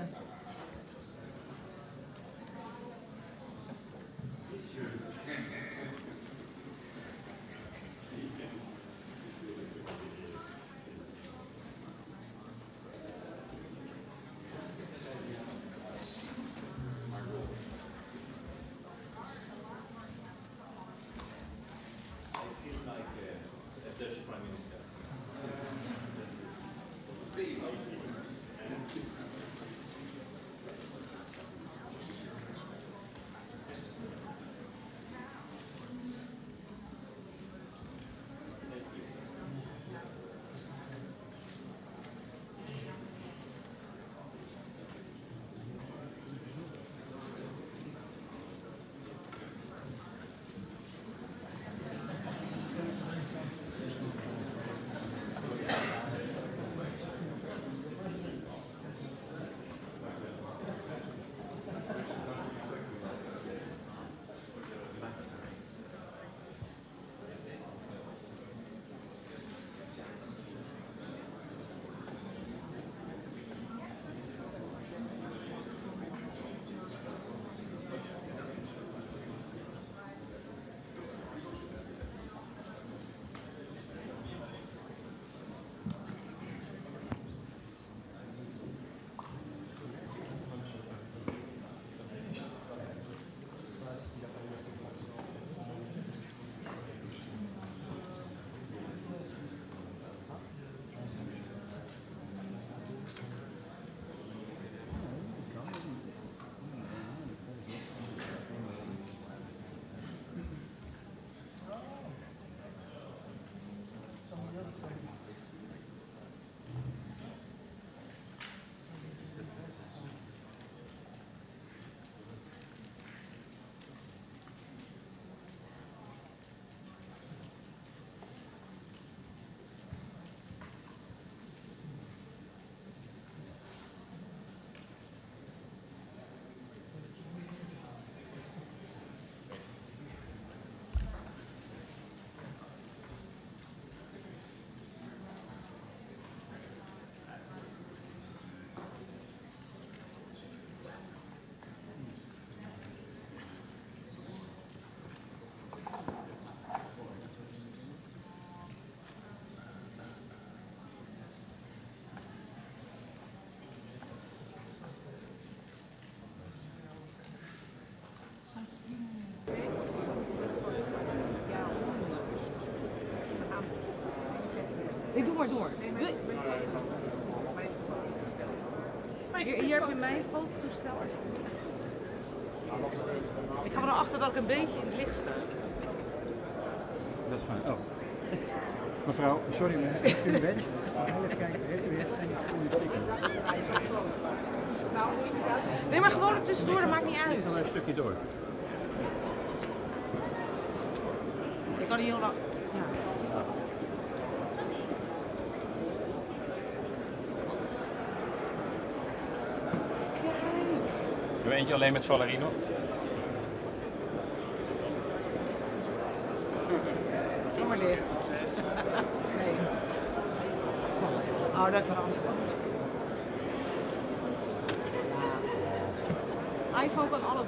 Nee, doe maar door. Hier heb je mijn fototoestel. Ik ga er nou achter dat ik een beetje in het licht sta. Dat is fijn. Oh. Mevrouw, sorry, maar heeft u een badge? Even kijken, heeft u weer een goede ticket? Nee, maar gewoon er tussendoor, dat maakt niet uit. Ik ga maar een stukje door. Ik kan niet heel lang. Ja. Doe eentje alleen met Valerie nog. Doe maar licht. Nee. Oh, dat kan anders. Ja. iPhone kan alles.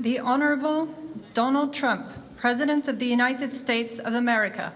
The Honorable Donald Trump, President of the United States of America.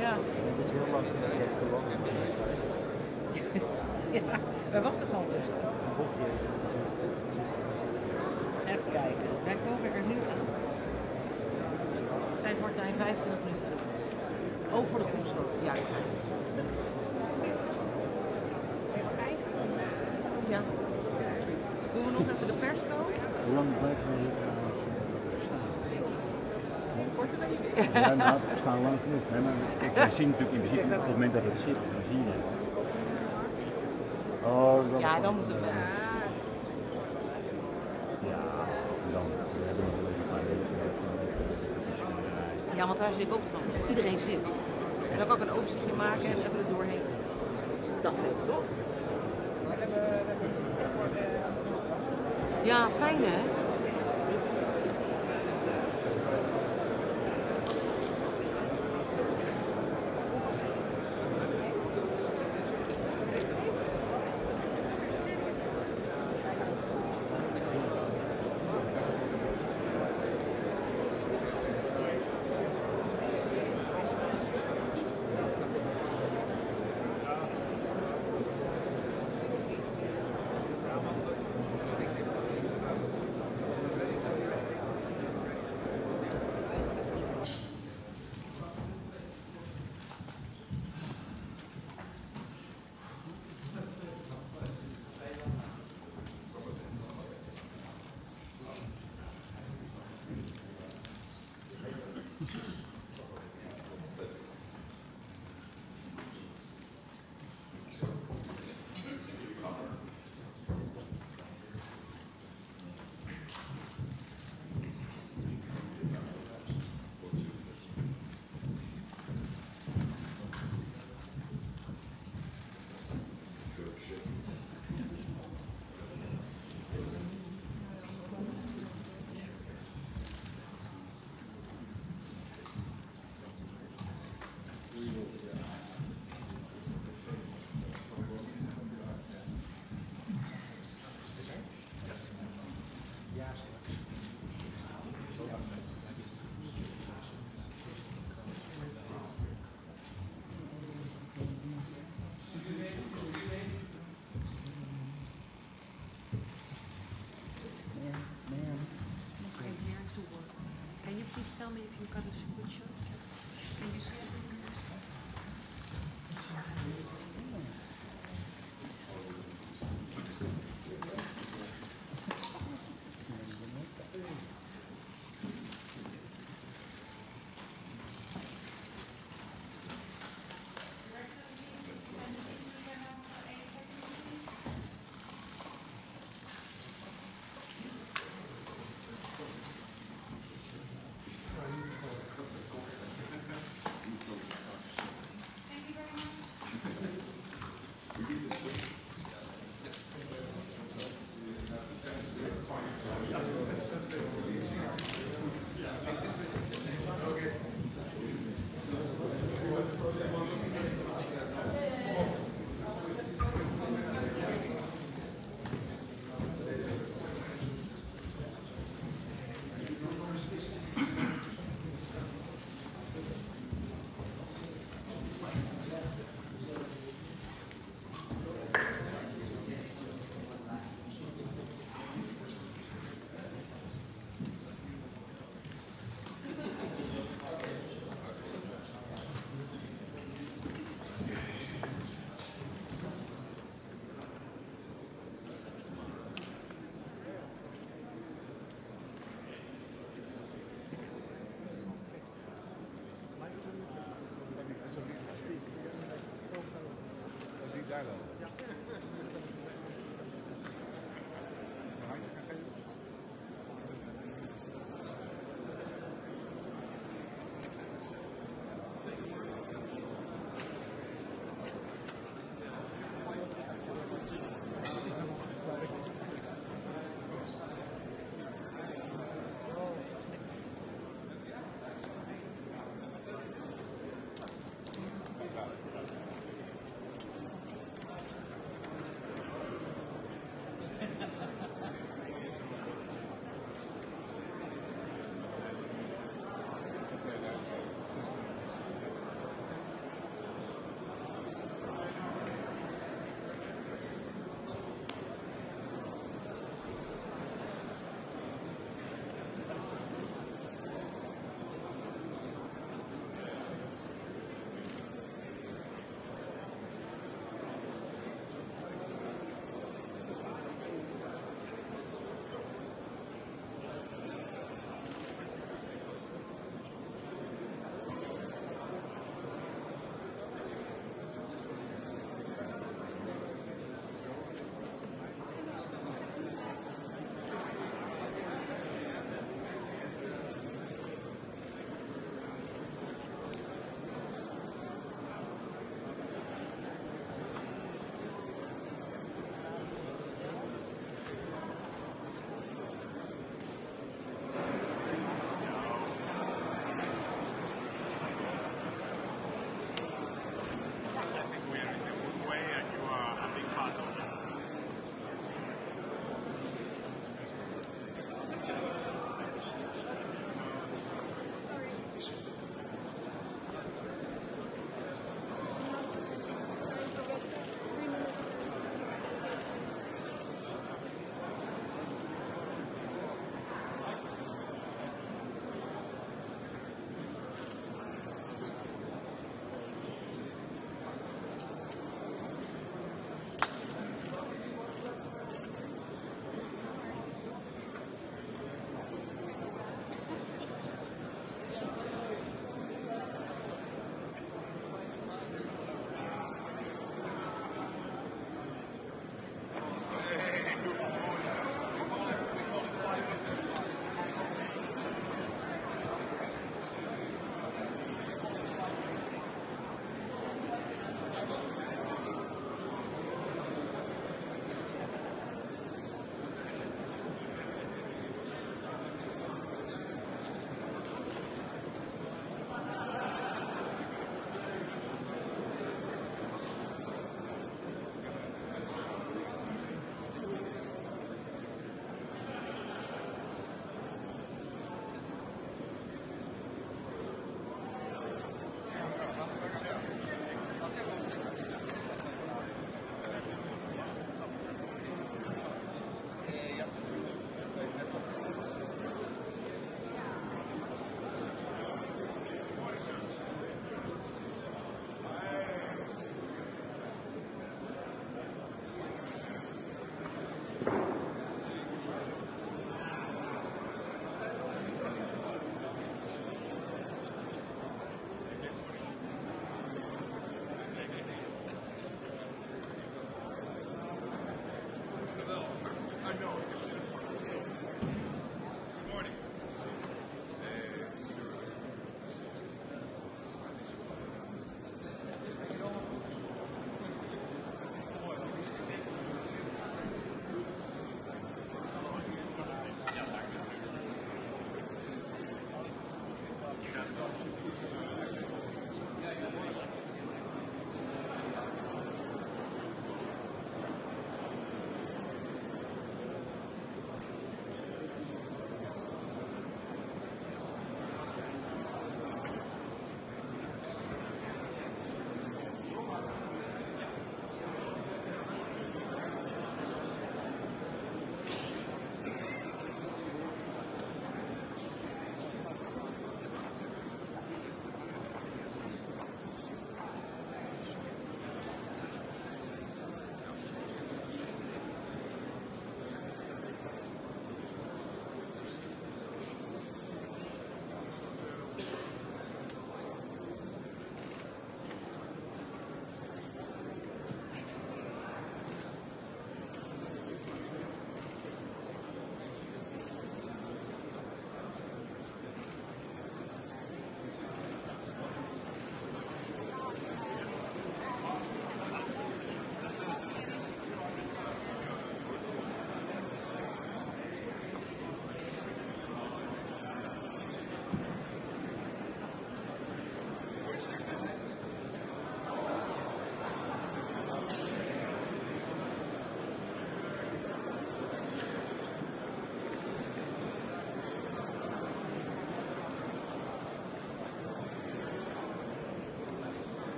Ja, wij wachten gewoon dus. Even kijken. Wij komen er nu aan. Schrijf Martijn 25 minuten. Oh, voor de groepsfoto. Ja, ik krijg het. Ja. Doen we nog even de persco? Hoe lang blijven we hier Korte week. Ja, nou, we staan lang genoeg. Nee, maar we zien natuurlijk in principe op het moment dat het zit, dan zie je het. Oh, dat ja, dan moeten we. Ja, dan hebben we nog wel even een paar weken. Ja, want daar zit ik ook van. Iedereen zit. En dan kan ik een overzichtje maken en even er doorheen. Dat denk ik toch? Ja, fijn hè? daar wel.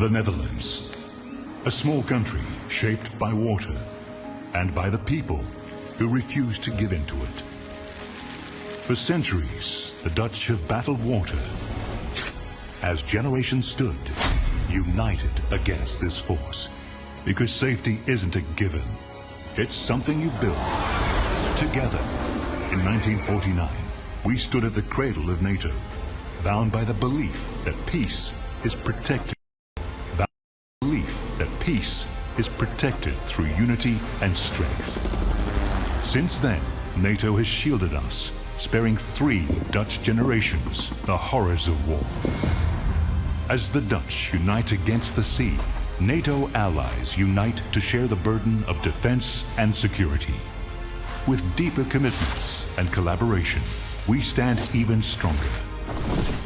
the Netherlands, a small country shaped by water and by the people who refused to give in to it. For centuries, the Dutch have battled water as generations stood united against this force, because safety isn't a given. It's something you build together. In 1949, we stood at the cradle of NATO, bound by the belief that peace is protected. Bound by the belief that peace is protected through unity and strength. Since then, NATO has shielded us, sparing 3 Dutch generations the horrors of war. As the Dutch unite against the sea, NATO allies unite to share the burden of defense and security. With deeper commitments and collaboration, we stand even stronger.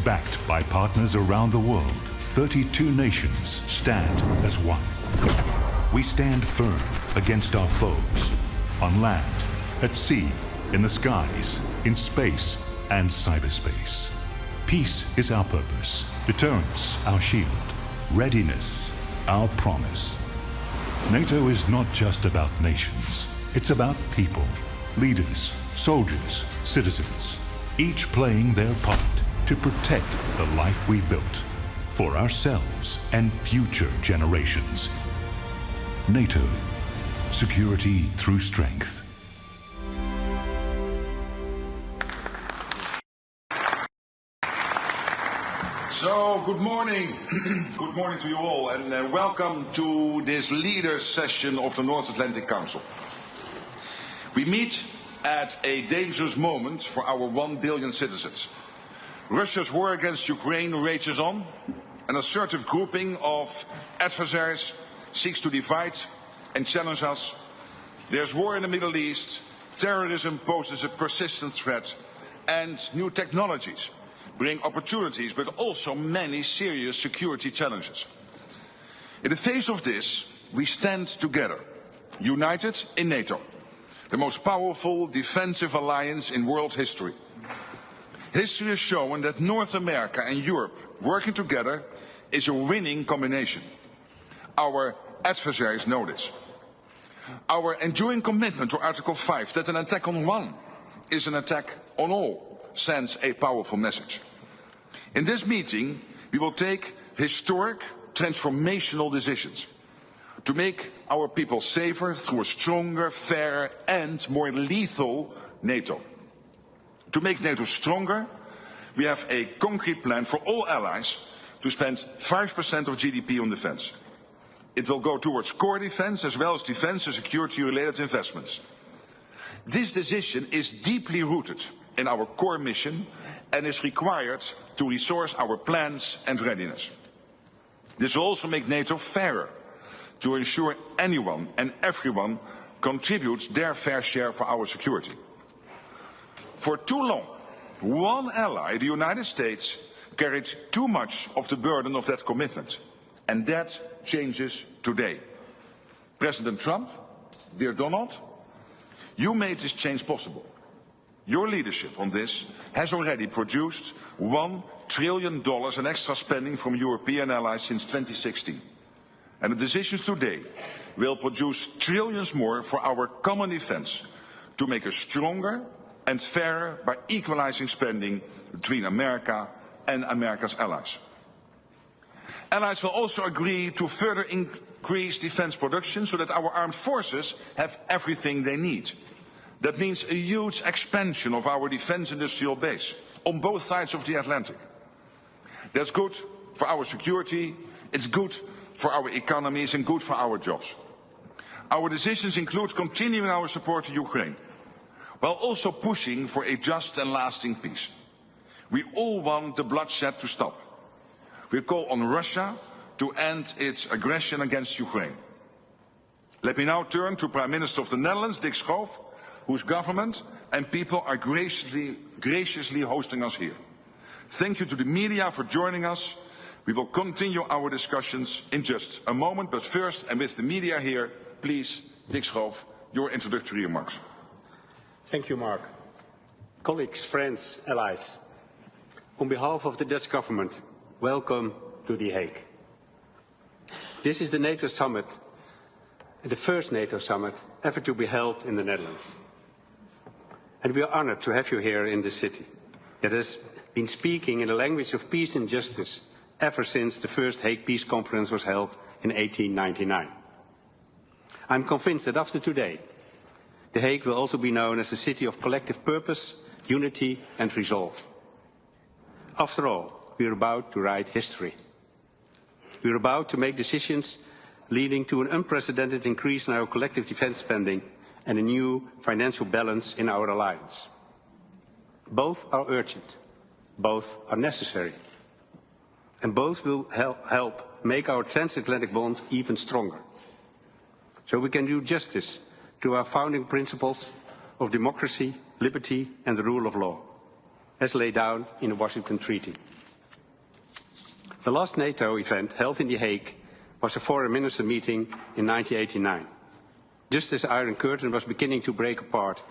Backed by partners around the world, 32 nations stand as one. We stand firm against our foes, on land, at sea, in the skies, in space, and cyberspace. Peace is our purpose, deterrence our shield, readiness our promise. NATO is not just about nations, it's about people, leaders, soldiers, citizens, each playing their part to protect the life we've built for ourselves and future generations. NATO, security through strength. So, good morning. Good morning to you all, and welcome to this leaders session of the North Atlantic Council. We meet at a dangerous moment for our 1 billion citizens. Russia's war against Ukraine rages on. An assertive grouping of adversaries seeks to divide and challenge us. There's war in the Middle East, terrorism poses a persistent threat, and new technologies bring opportunities, but also many serious security challenges. In the face of this, we stand together, united in NATO, the most powerful defensive alliance in world history. History has shown that North America and Europe working together is a winning combination. Our adversaries know this. Our enduring commitment to Article 5, that an attack on one is an attack on all, sends a powerful message. In this meeting, we will take historic, transformational decisions to make our people safer through a stronger, fairer and more lethal NATO. To make NATO stronger, we have a concrete plan for all allies to spend 5% of GDP on defense. It will go towards core defense as well as defense and security-related investments. This decision is deeply rooted in our core mission and is required to resource our plans and readiness. This will also make NATO fairer, to ensure anyone and everyone contributes their fair share for our security. For too long, one ally, the United States, carried too much of the burden of that commitment, and that changes today. President Trump, dear Donald, you made this change possible. Your leadership on this has already produced $1 trillion in extra spending from European allies since 2016. And the decisions today will produce trillions more for our common defense to make us stronger and fairer by equalizing spending between America and America's allies. Allies will also agree to further increase defense production so that our armed forces have everything they need. That means a huge expansion of our defense industrial base on both sides of the Atlantic. That's good for our security, it's good for our economies and good for our jobs. Our decisions include continuing our support to Ukraine, while also pushing for a just and lasting peace. We all want the bloodshed to stop. We call on Russia to end its aggression against Ukraine. Let me now turn to Prime Minister of the Netherlands, Dick Schoof, whose government and people are graciously hosting us here. Thank you to the media for joining us. We will continue our discussions in just a moment, but first, and with the media here, please, Dick Schoof, your introductory remarks. Thank you, Mark. Colleagues, friends, allies, on behalf of the Dutch government, welcome to The Hague. This is the NATO summit, the first NATO summit ever to be held in the Netherlands. And we are honored to have you here in this city that has been speaking in the language of peace and justice ever since the first Hague Peace Conference was held in 1899. I'm convinced that after today, The Hague will also be known as a city of collective purpose, unity and resolve. After all, we are about to write history. We are about to make decisions leading to an unprecedented increase in our collective defense spending and a new financial balance in our alliance. Both are urgent, both are necessary, and both will help make our transatlantic bond even stronger, so we can do justice to our founding principles of democracy, liberty and the rule of law, as laid down in the Washington Treaty. The last NATO event held in The Hague was a foreign minister meeting in 1989, just as the Iron Curtain was beginning to break apart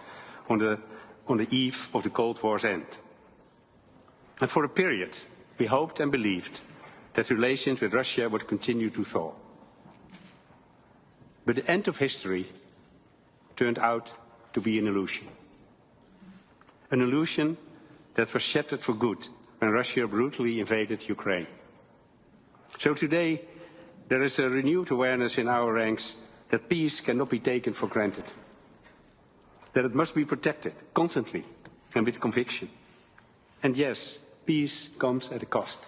on the eve of the Cold War's end. And for a period, we hoped and believed that relations with Russia would continue to thaw. But the end of history turned out to be an illusion. An illusion that was shattered for good when Russia brutally invaded Ukraine. So today, there is a renewed awareness in our ranks that peace cannot be taken for granted, that it must be protected constantly and with conviction. And yes, peace comes at a cost.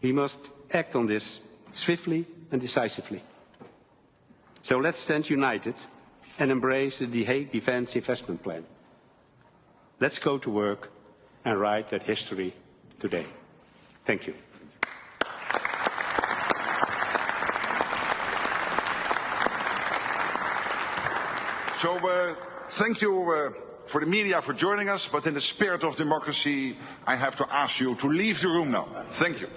We must act on this swiftly and decisively. So let's stand united and embrace the The Hague Defence Investment Plan. Let's go to work and write that history today. Thank you. So thank you for the media for joining us, but in the spirit of democracy, I have to ask you to leave the room now. Thank you.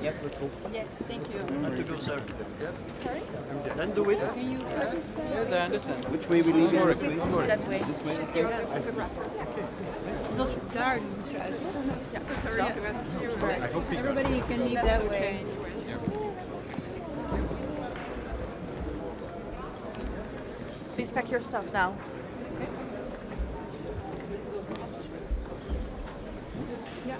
Yes, let's go. Yes, thank you. Not to go, sir. Yes. Sorry? Then do it. Can you Yes, I understand. Which way we leave it? That way. She's there, photographer. Zoals daar doen sluiten. Ja, sorry to ask you. Everybody can leave that way. Please pack your stuff now. Ja.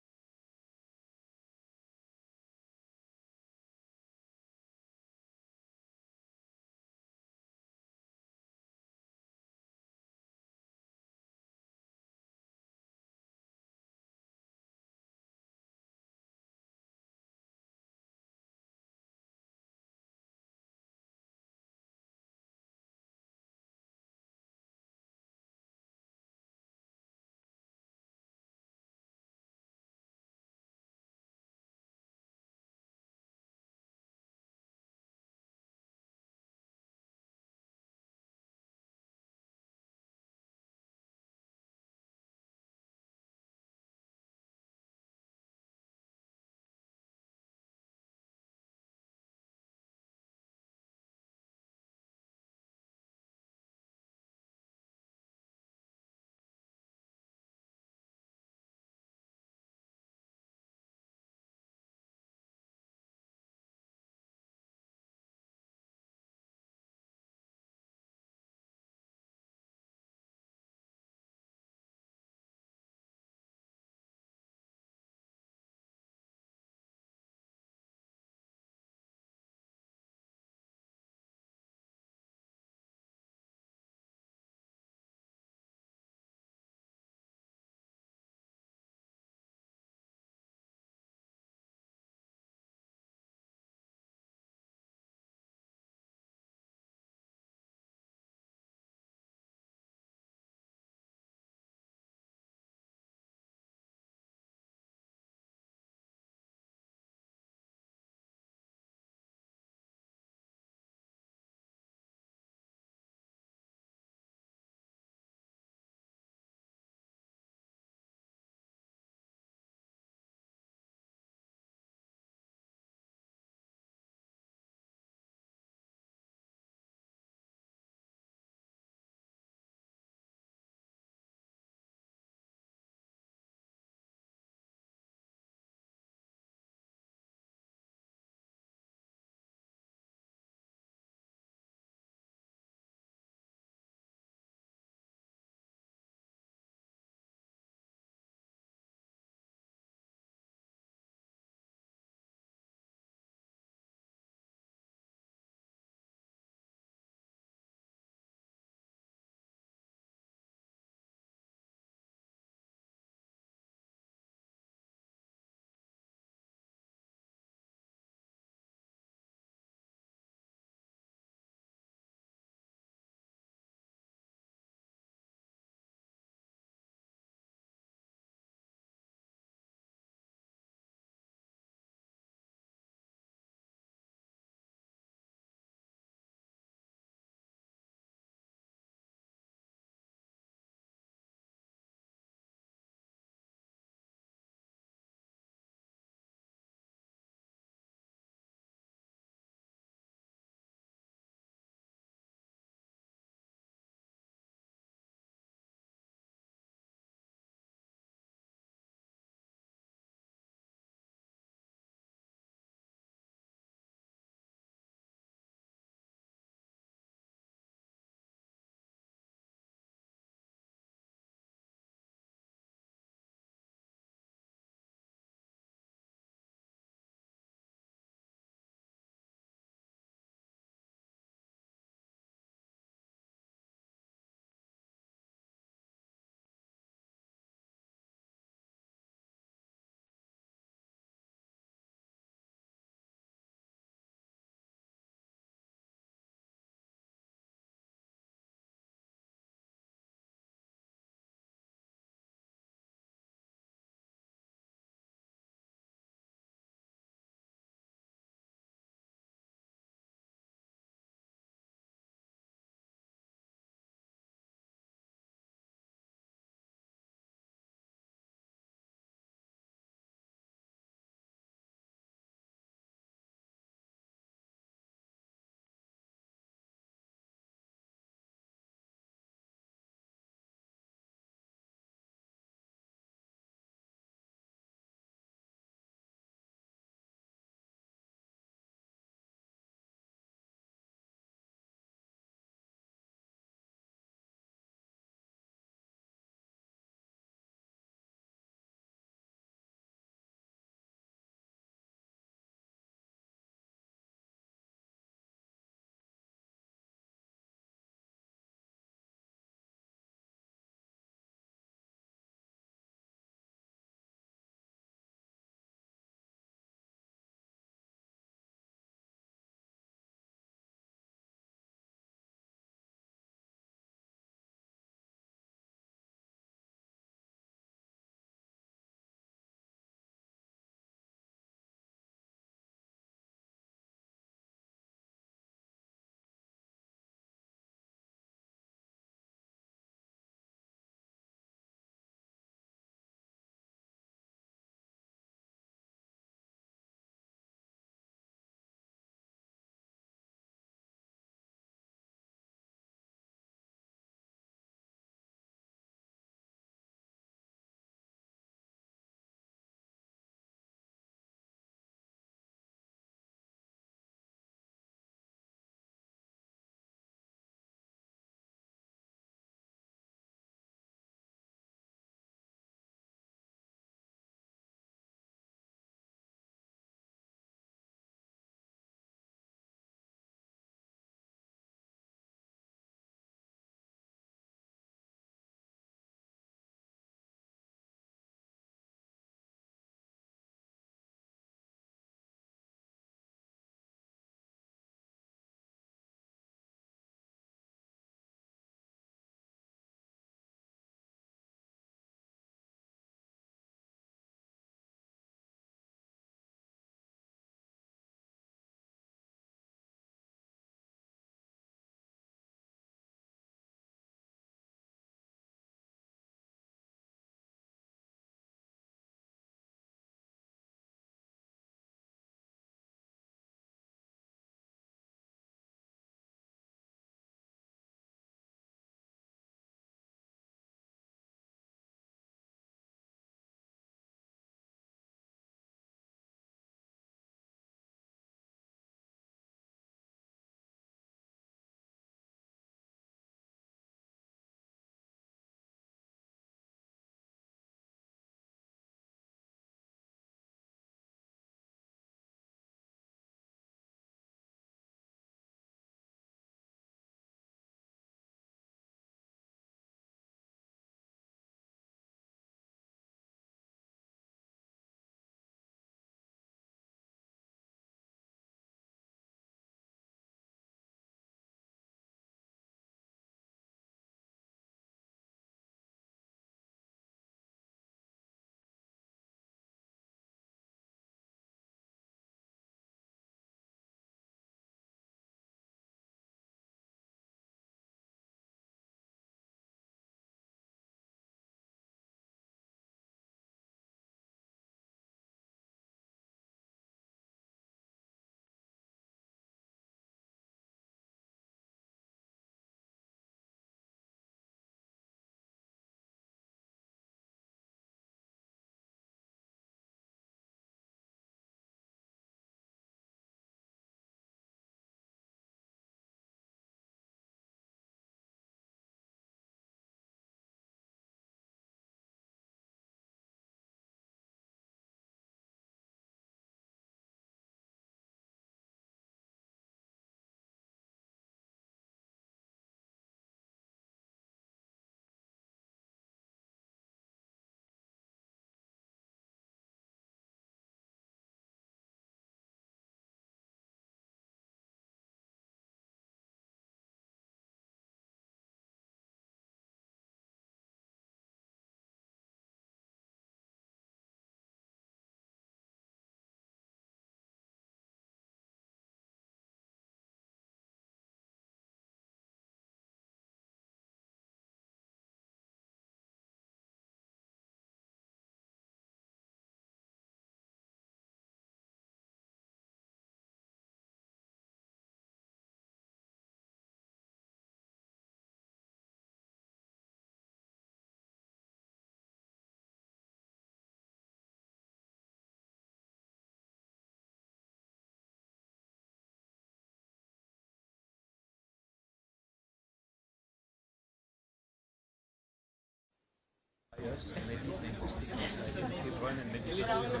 Yes, and maybe it's going to speak outside Keep run and maybe just use it.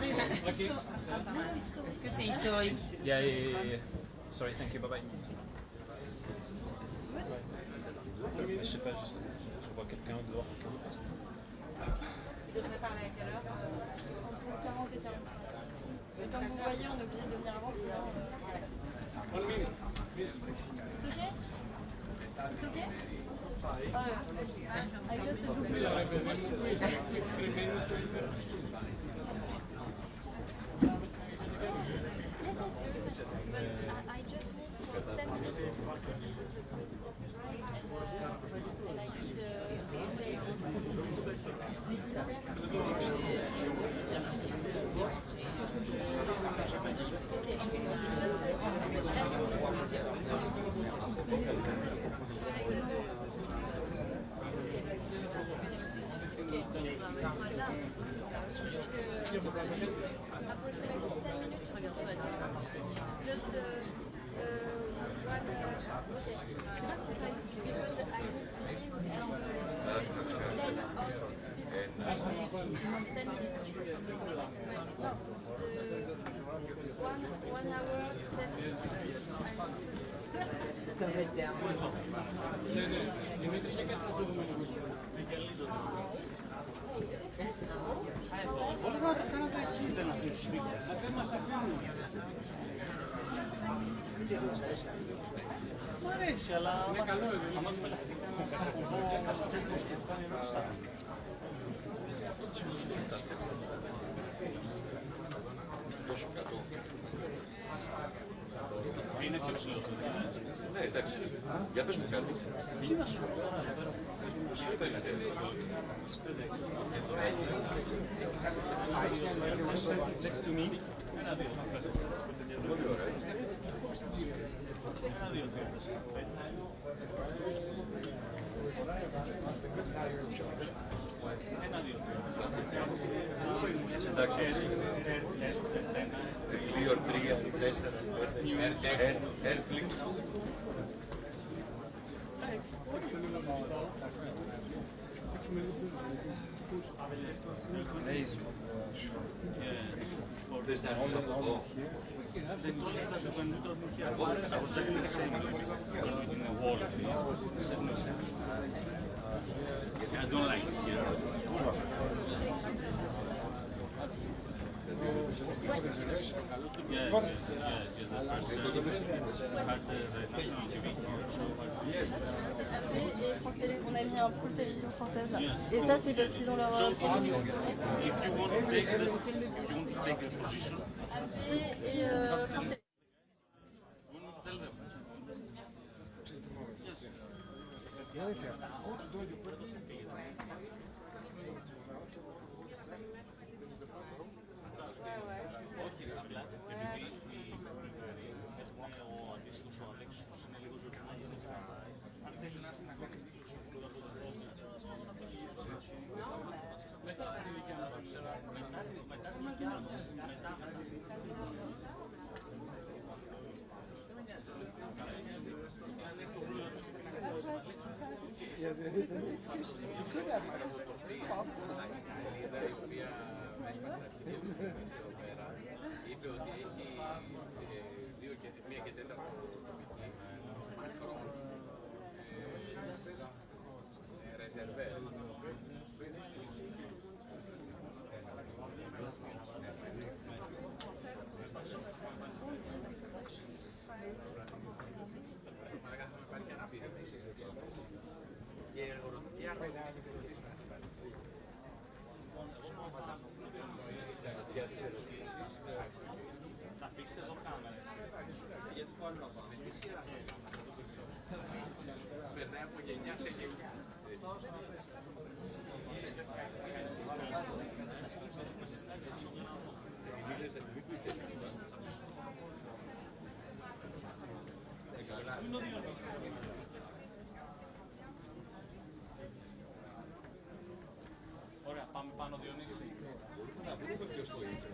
Est-ce que c'est historique? Yeah. Sorry, thank you, bye-bye. Je sais pas, je vois quelqu'un dehors. Il devrait parler à quelle heure? Entre 40 et 45. Mais comme vous voyez, on est obligé de venir avant, sinon... It's okay? It's okay? I just do but I just need for 10 minutes and I need Μ' αρέσει, αλλά είναι καλό. Είναι πιο ψηλό. Ναι, εντάξει. Για πες μου κάτι. Τι να σου πω τώρα, σου είπα είναι next to me. Ένα-δύο. Πολύ ωραία. Ένα-δύο. Εντάξει. 2, 3, 4, Netflix. There's that on the wall. I don't like it here. Et France Télé, on a mis un pool télévision française là. Et ça, c'est parce qu'ils ont leur. If you want to take the position. Et France Télé. Όχι, απλά επειδή έχουμε ο αντίστοιχος ο Αλέξης που είναι λίγο ζωγενός, αν θέλει να έρθει να κάνει δήλωση μετά θα τη δικιά μας. Yes, it is a discussion. You could have. It's possible. Είπε ότι έχει μία και τέταρτα ρεζερβέ. Υπάρχει και ένα πίσω. Και εργοδοτική αρρωγή. Για τις ερωτήσεις θα αφήσεις εδώ κάμερες. Γιατί πάλι να πάμε. Περνάει από γενιά σε γενιά. Ωραία, πάμε πάνω Διονύση. Να βρούμε ποιος το είπε.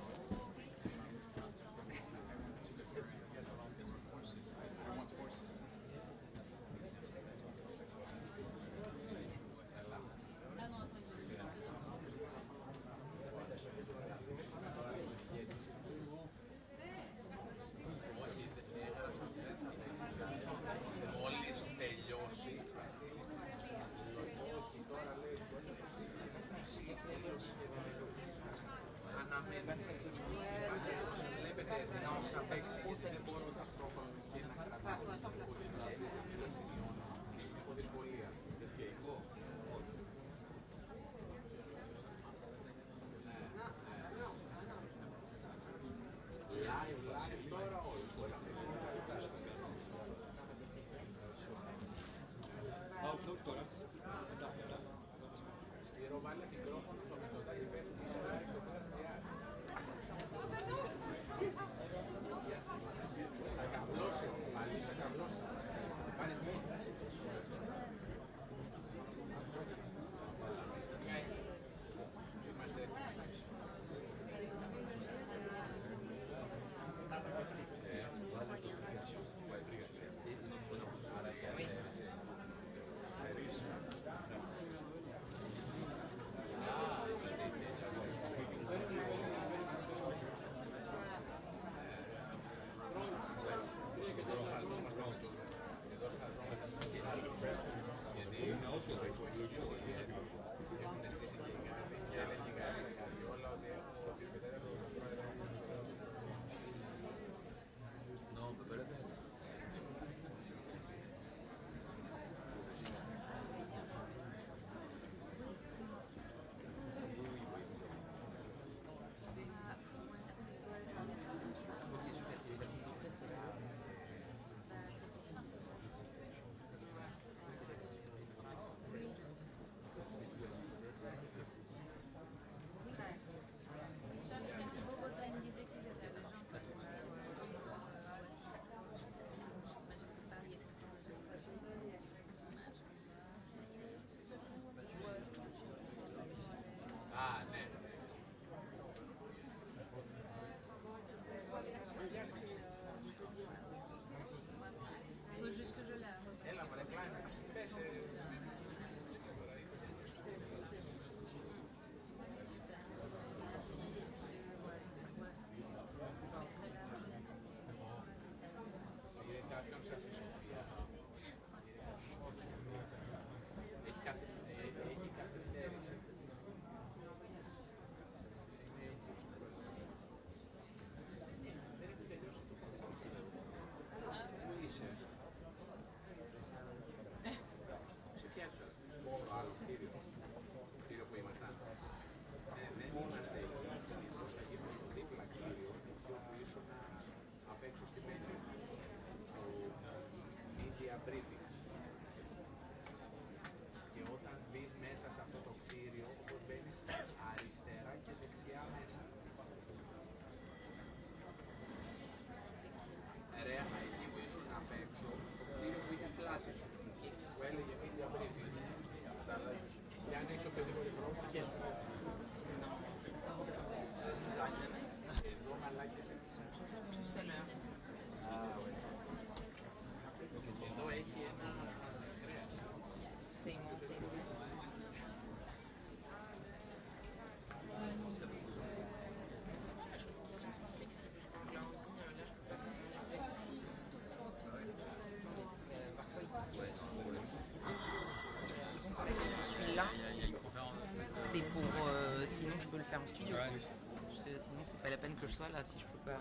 Βλέπετε να θα παίξει και πόνο ταυτόχρονα και να κρατάμε από δυσκολία. Live τώρα όλοι. Τώρα. Σπύρο, βάλε μικρόφωνο στο Μητσοτάκη, πέφτει το θα καβλώσει, πάλι θα καβλώσει. Πάνε τίποτα. Είμαστε έχουν στήσει και ελληνικά και όλα ότι έχω No, pero Merci beaucoup. Il me disait qu'ils étaient déjà en fait. J'imagine que Paris est tout le temps Ah, ναι. Faut juste que je la. Έλα, μωρέ, κλάιν. Πες, είναι κάποιον σας η Σοφία. Έχει καθυστέρηση. Δεν έχει τελειώσει το πρόγραμμα. Πού είσαι? Σε ποια έξοδο? Στο άλλο κτίριο που ήμασταν. Δεν είμαστε εκεί, θα γίνουμε στο δίπλα κτίριο, πιο πίσω απ' έξω στη Μέση, στο media briefing. Και όταν μπεις μέσα σε αυτό το κτίριο, όπως μπαίνεις αριστερά και δεξιά μέσα. Ρε, εκεί που ήσουν απ' έξω, στο κτίριο που είχες πλάτη σου, που έλεγε media briefing. Καταλάβεις. Και αν έχεις οποιοδήποτε πρόβλημα, ça nous arrive jamais. Tout à l'heure. Ah ouais. Εδώ έχει ένα κρέας. C'est monté. Je trouve qu'ils sont plus flexibles. Quand je leur dis, là, je peux pas faire plus flexible. Parce que parfois, ils je suis là. C'est pour. Sinon, je peux le faire en studio. Sinon, c'est pas la peine que je sois là si je peux pas.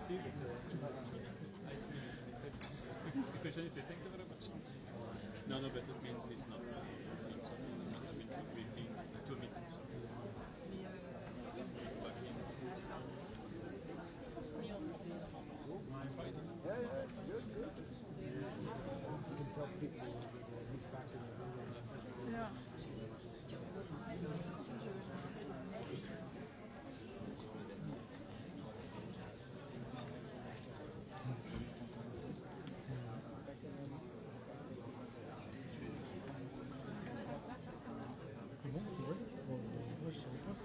see, but the question is, thank you very much. No, but it means it's not. Briefing, 2 meetings. Good. You can tell people he's back in the room. Yeah. Comment c'est vrai? Moi je savais pas ça.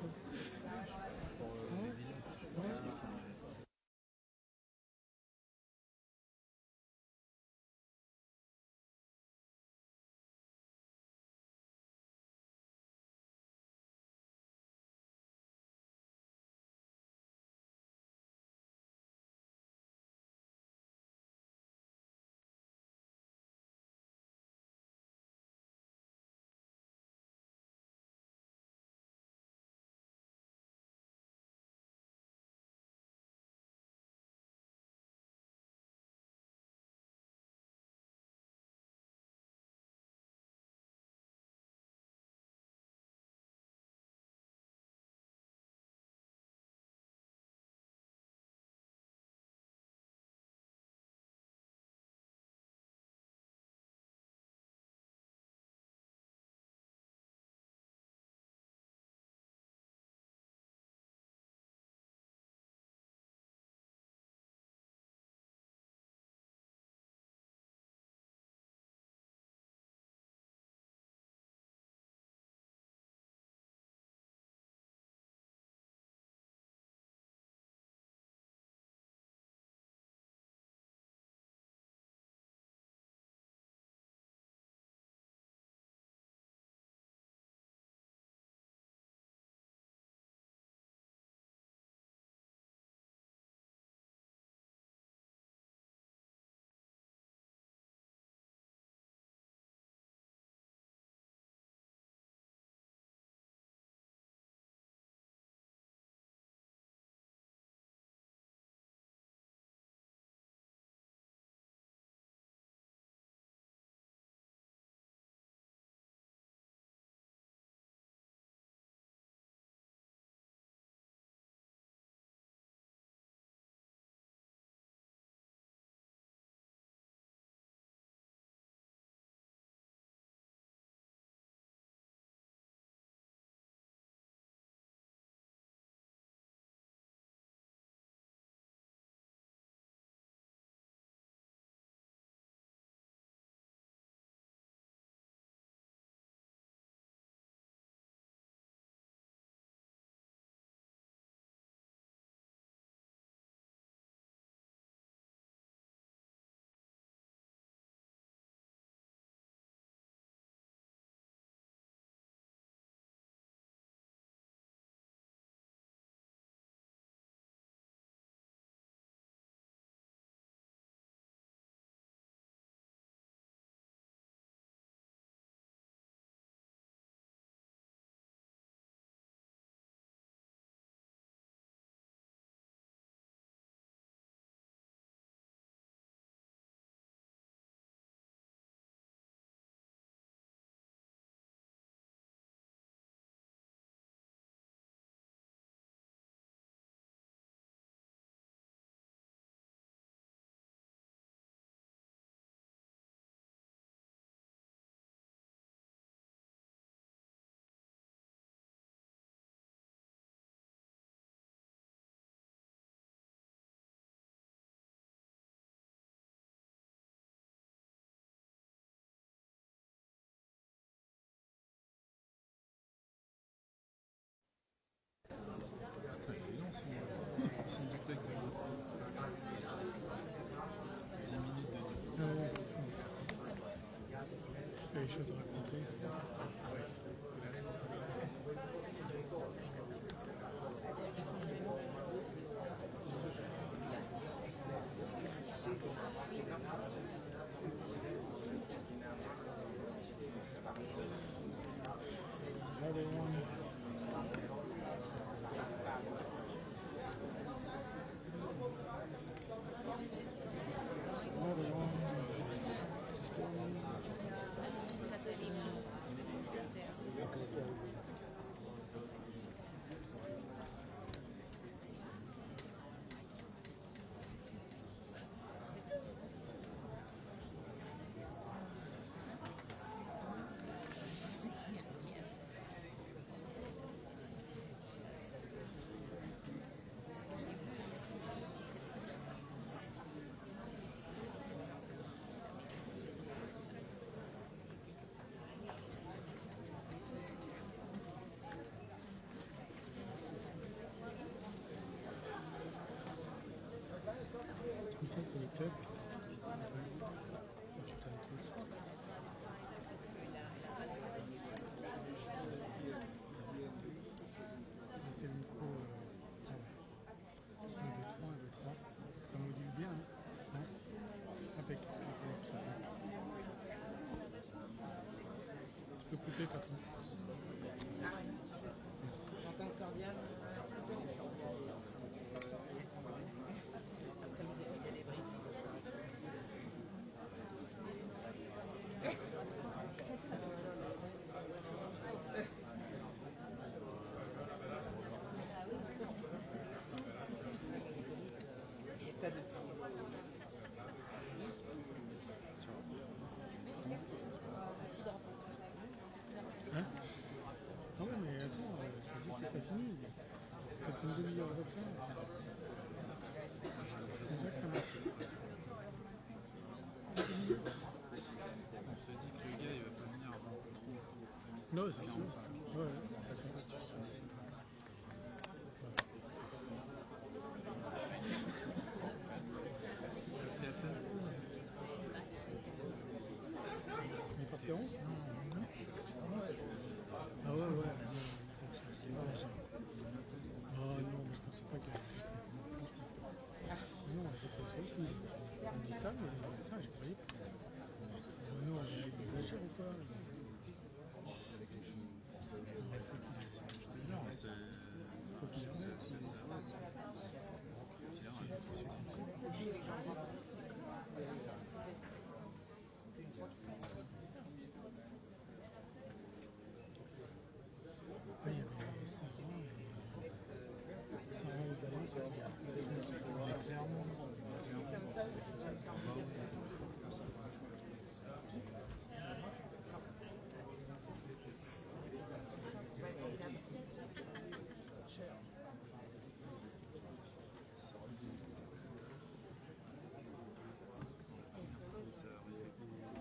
Ils sont duplex avec le 10 minutes de... Il y a des choses à raconter. Allez, casque. C'est le micro. 1, 2, 3, 1, 2, 3. Ça module bien, hein? Impec. Tu peux couper, patron. J'entends cordial. Il y a des briques. Et ça depuis. Hein? Ah ouais, mais attends, je te dis que c'est pas fini. Peut-être une demi-heure de fin. Déjà que ça marche. On se dit que le gars il va pas venir avant que non, c'est sûr. Ouais, on est parti à 11 ? Ah ouais, ouais. Ah non, mais je pensais pas qu'elle... Non, j'étais sûr qu'on dit ça, mais putain, j'ai croyais pas. Non, ils exagèrent ou quoi? Non, c'est... Ah, il y avait Sarah également, c'est clairement.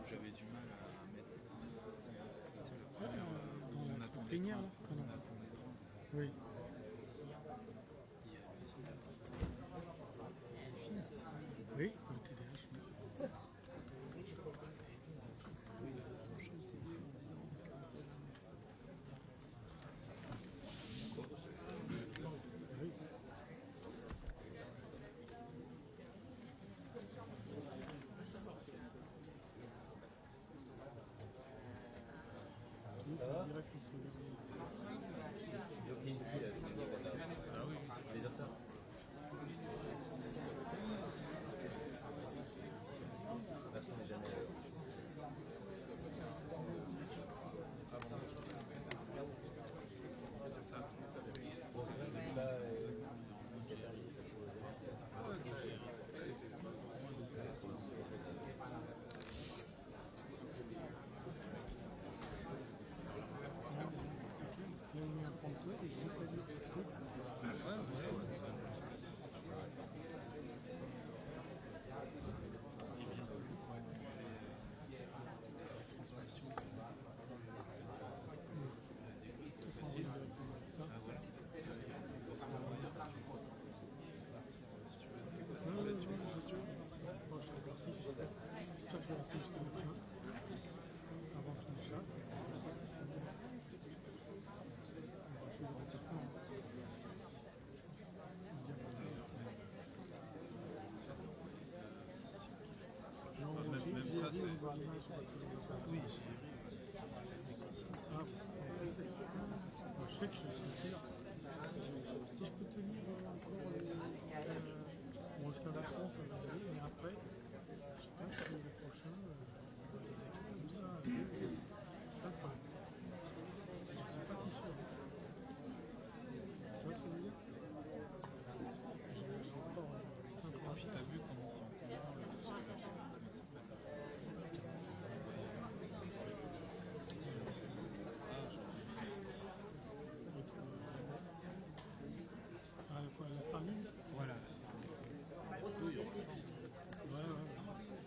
J'avais du mal à mettre. Dans la plénière, là? Oui. Oui, le TDH. Oui. Ça va? Ah oui, c'est les docteurs. Là, il met un ponceau et juste à dire tout s'enroule directement avec ça. Non, je suis bon, je suis parti, j'espère. J'espère que je vais rester jusqu'à la fin. Avant qu'il me chasse. Même ça, c'est... Oui, je sais que je suis sûr. Si je peux tenir encore bon, jusqu'à la France, ça va aller, mais après, je pense que le prochain, des équipes comme ça, c'est pas le problème. Je ne suis pas si sûr. Tu vois ce que je veux dire? J'ai encore 5 ans. Puis t'as vu comment ils sont Ah, quoi, la Starlink? Voilà. Oui, voilà,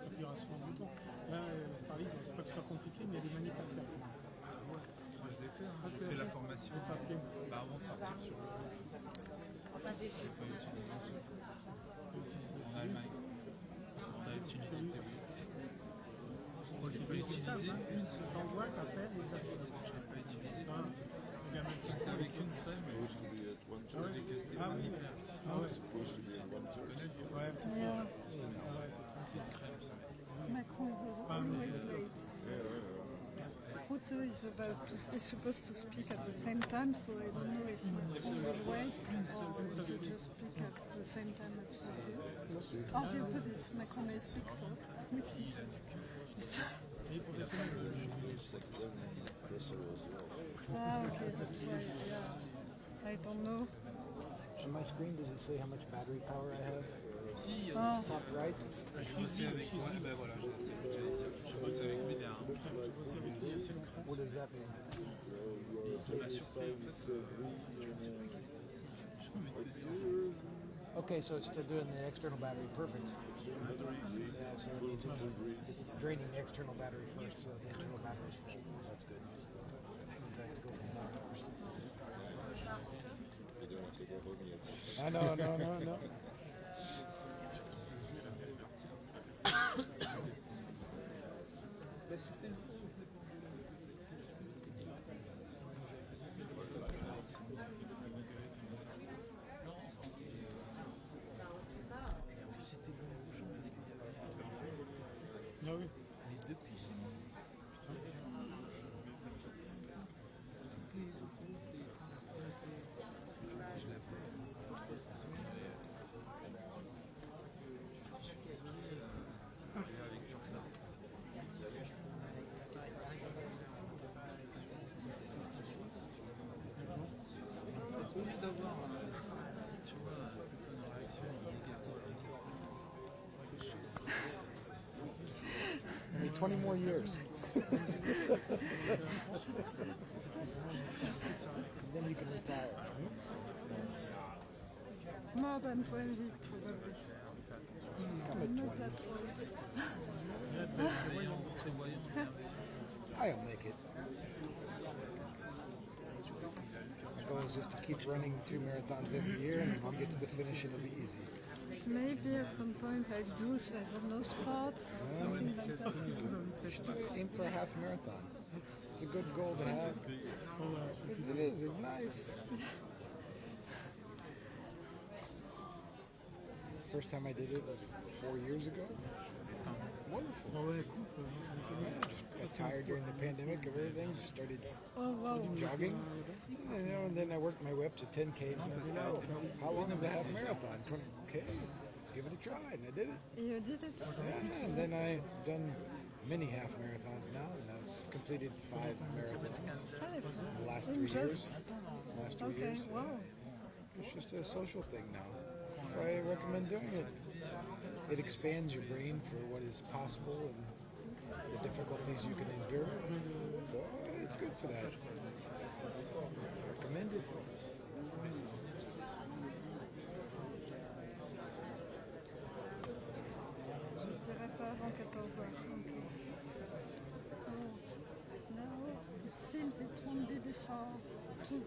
l'opération du temps. Là, la Starlink, c'est pas que ce soit compliqué, mais il y a des manips à faire. Moi, je l'ai fait, hein. J'ai fait la formation avant de partir sur le... En Allemagne. C'est une usine qui n'est pas utilisée. T'envoies, t'appelles et ça fait. Je l'ai pas utilisée. Le gamin de J'étais avec une femme, je l'ai décasté par l'hiver. Ah ouais. Tu connais le Ouais. Yeah. C'est crème, ça. Macron is always late. Rutte is about to, is supposed to speak at the same time, so I don't know if Macron will wait or will just speak at the same time as Rutte. We'll see. Or the opposite, Macron may speak first. We'll see. Okay, that's right, yeah. I don't know. On my screen, does it say how much battery power I have? Si, Oh. Top right? Je bossais avec, ouais, ben voilà, je bossais avec Médard. What does that mean? Il m'a surpris en fait. Je ne sais pas qui. Okay, so it's doing the external battery. Perfect. Yeah, so it means it's draining the external battery first, so the internal battery is full. That's good. Means I have to go for more hours. I know, no. Ah oui. Les deux piches. Je l'appelle. Avec Fursa. Au lieu d'avoir, tu vois, plutôt une réaction négative comme ça, fait chier. I mean, 20 more years. Then you can retire. More than 20, probably. Come at Not 20. that old. I'll make it. My goal is just to keep running 2 marathons every year, and I'll get to the finish and it'll be easy. Maybe at some point I do, I don't know, sports, something like that. You should aim for a half marathon. It's a good goal to have. It is, it's nice. First time I did it was 4 years ago. Wonderful. Yeah, just got tired during the pandemic of everything. Just started jogging. And then I worked my way up to 10Ks. And I said, oh, how long is a half marathon? 20K. Let's give it a try. And I did it. You did it? Yeah, and then I've done many half marathons now. And I've completed 5 marathons. 5? In the last 3 years. Last 3 years. Okay, wow. It's just a social thing now. So I recommend doing it. It expands your brain for what is possible and the difficulties you can endure. So it's good for that. Recommend it. Je ne dirais pas avant 14 heures. Okay. So now it seems it won't be before 2.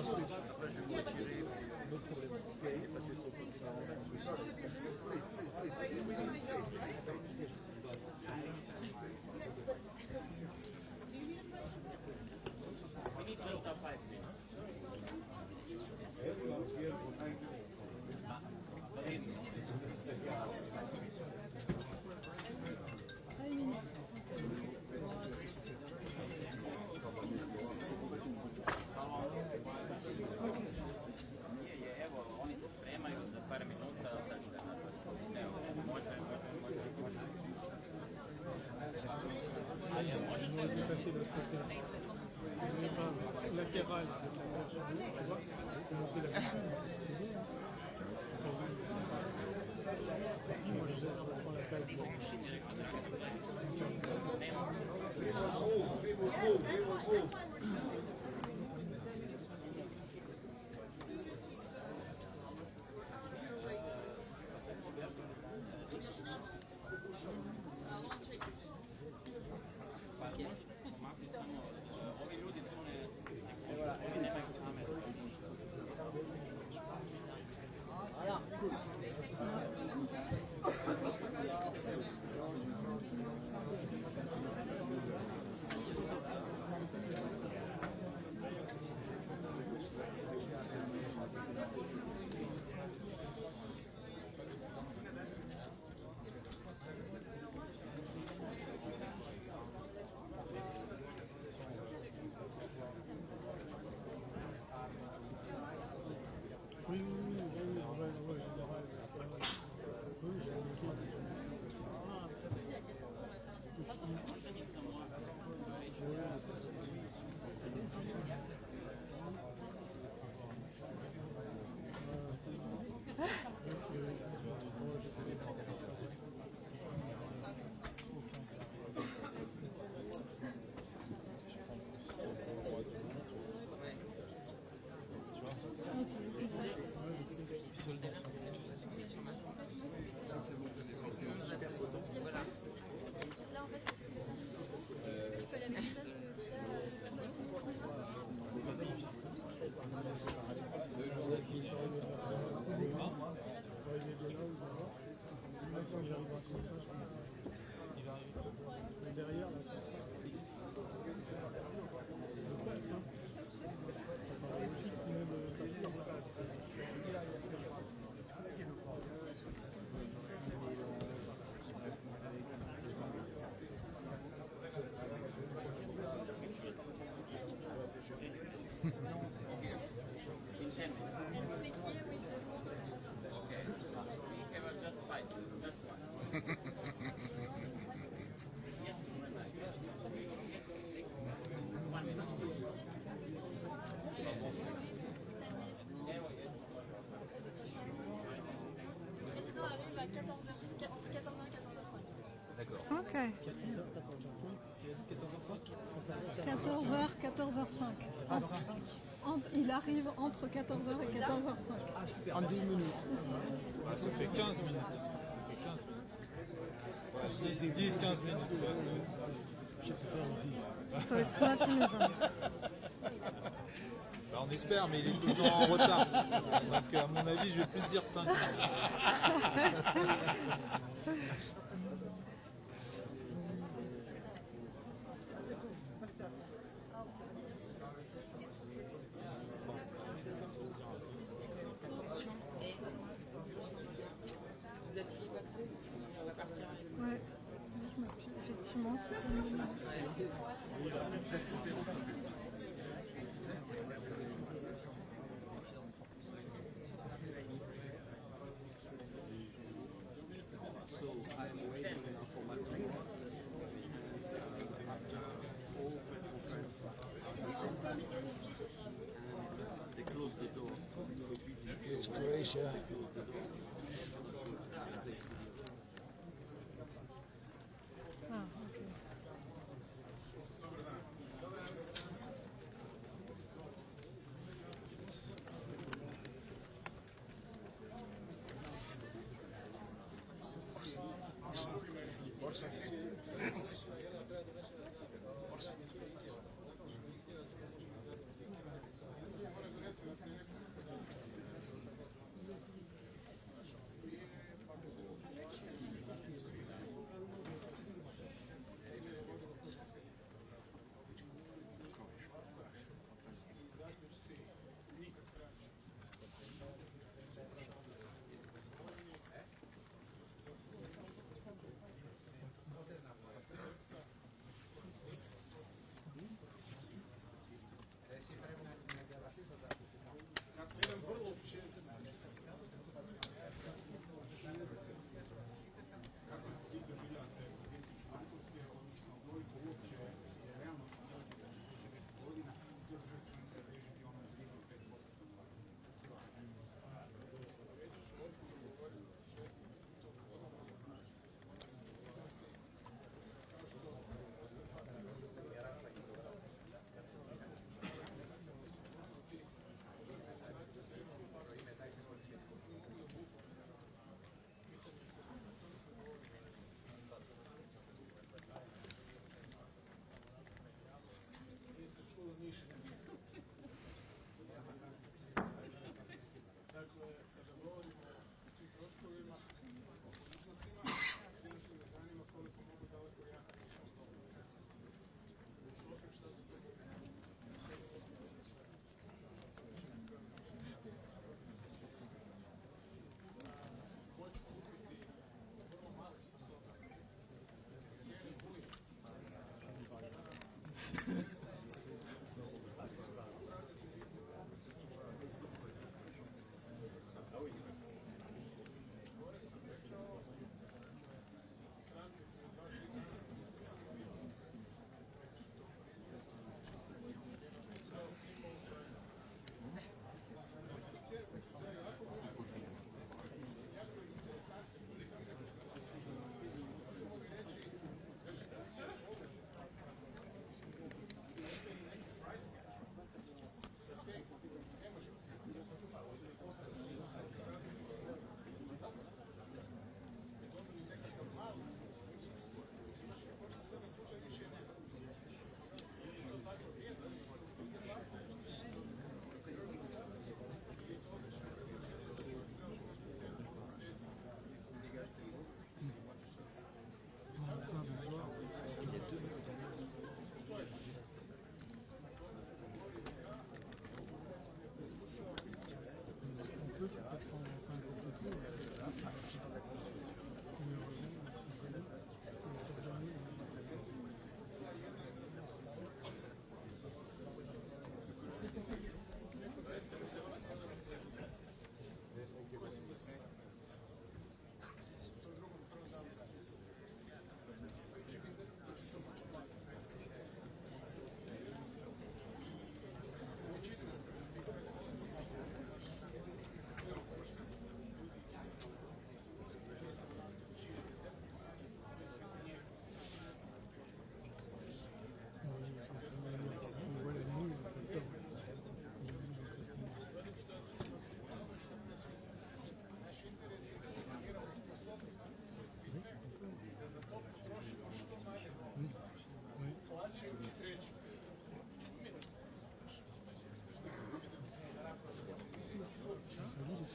Après, je vais me retirer, no problème. Et passer son côté. We need just a 5 minutes. Evo, oni se spremaju za par minuta, sad ću da napravim. Evo, može. On aurait pu passer de l'autre côté. On n'est pas latéral avec la mer chez nous, tu vois. On fait la même chose. C'est bien. Moi, je reprends la place de Ovi ljudi tu ne nemaju kamere. Oui, en général. Oui, j'ai derrière, là, In 10 minutes. And speak here with the Okay. We have just 5 minutes. Just one. Yes, one minute. Le président arrive à 14h, entre 14h et 14h05. D'accord. Ok. 14h, 14h05. Il arrive entre 14h et 14h05. Ah, super. En 10 minutes. Ah, ça fait 15 minutes. Ça fait 15 minutes. Ouais, 10-15 minutes. Je préfère 10. So it's not even. Bah, on espère, mais il est tout le temps en retard. Donc, à mon avis, je vais plus dire 5 minutes. Et vous appuyez pas trop, on va partir avec vous. Ouais, je m'appuie effectivement. So I'm waiting now for my drink. After all conference, they close the door. So busy. It's Croatia. Ah, ok.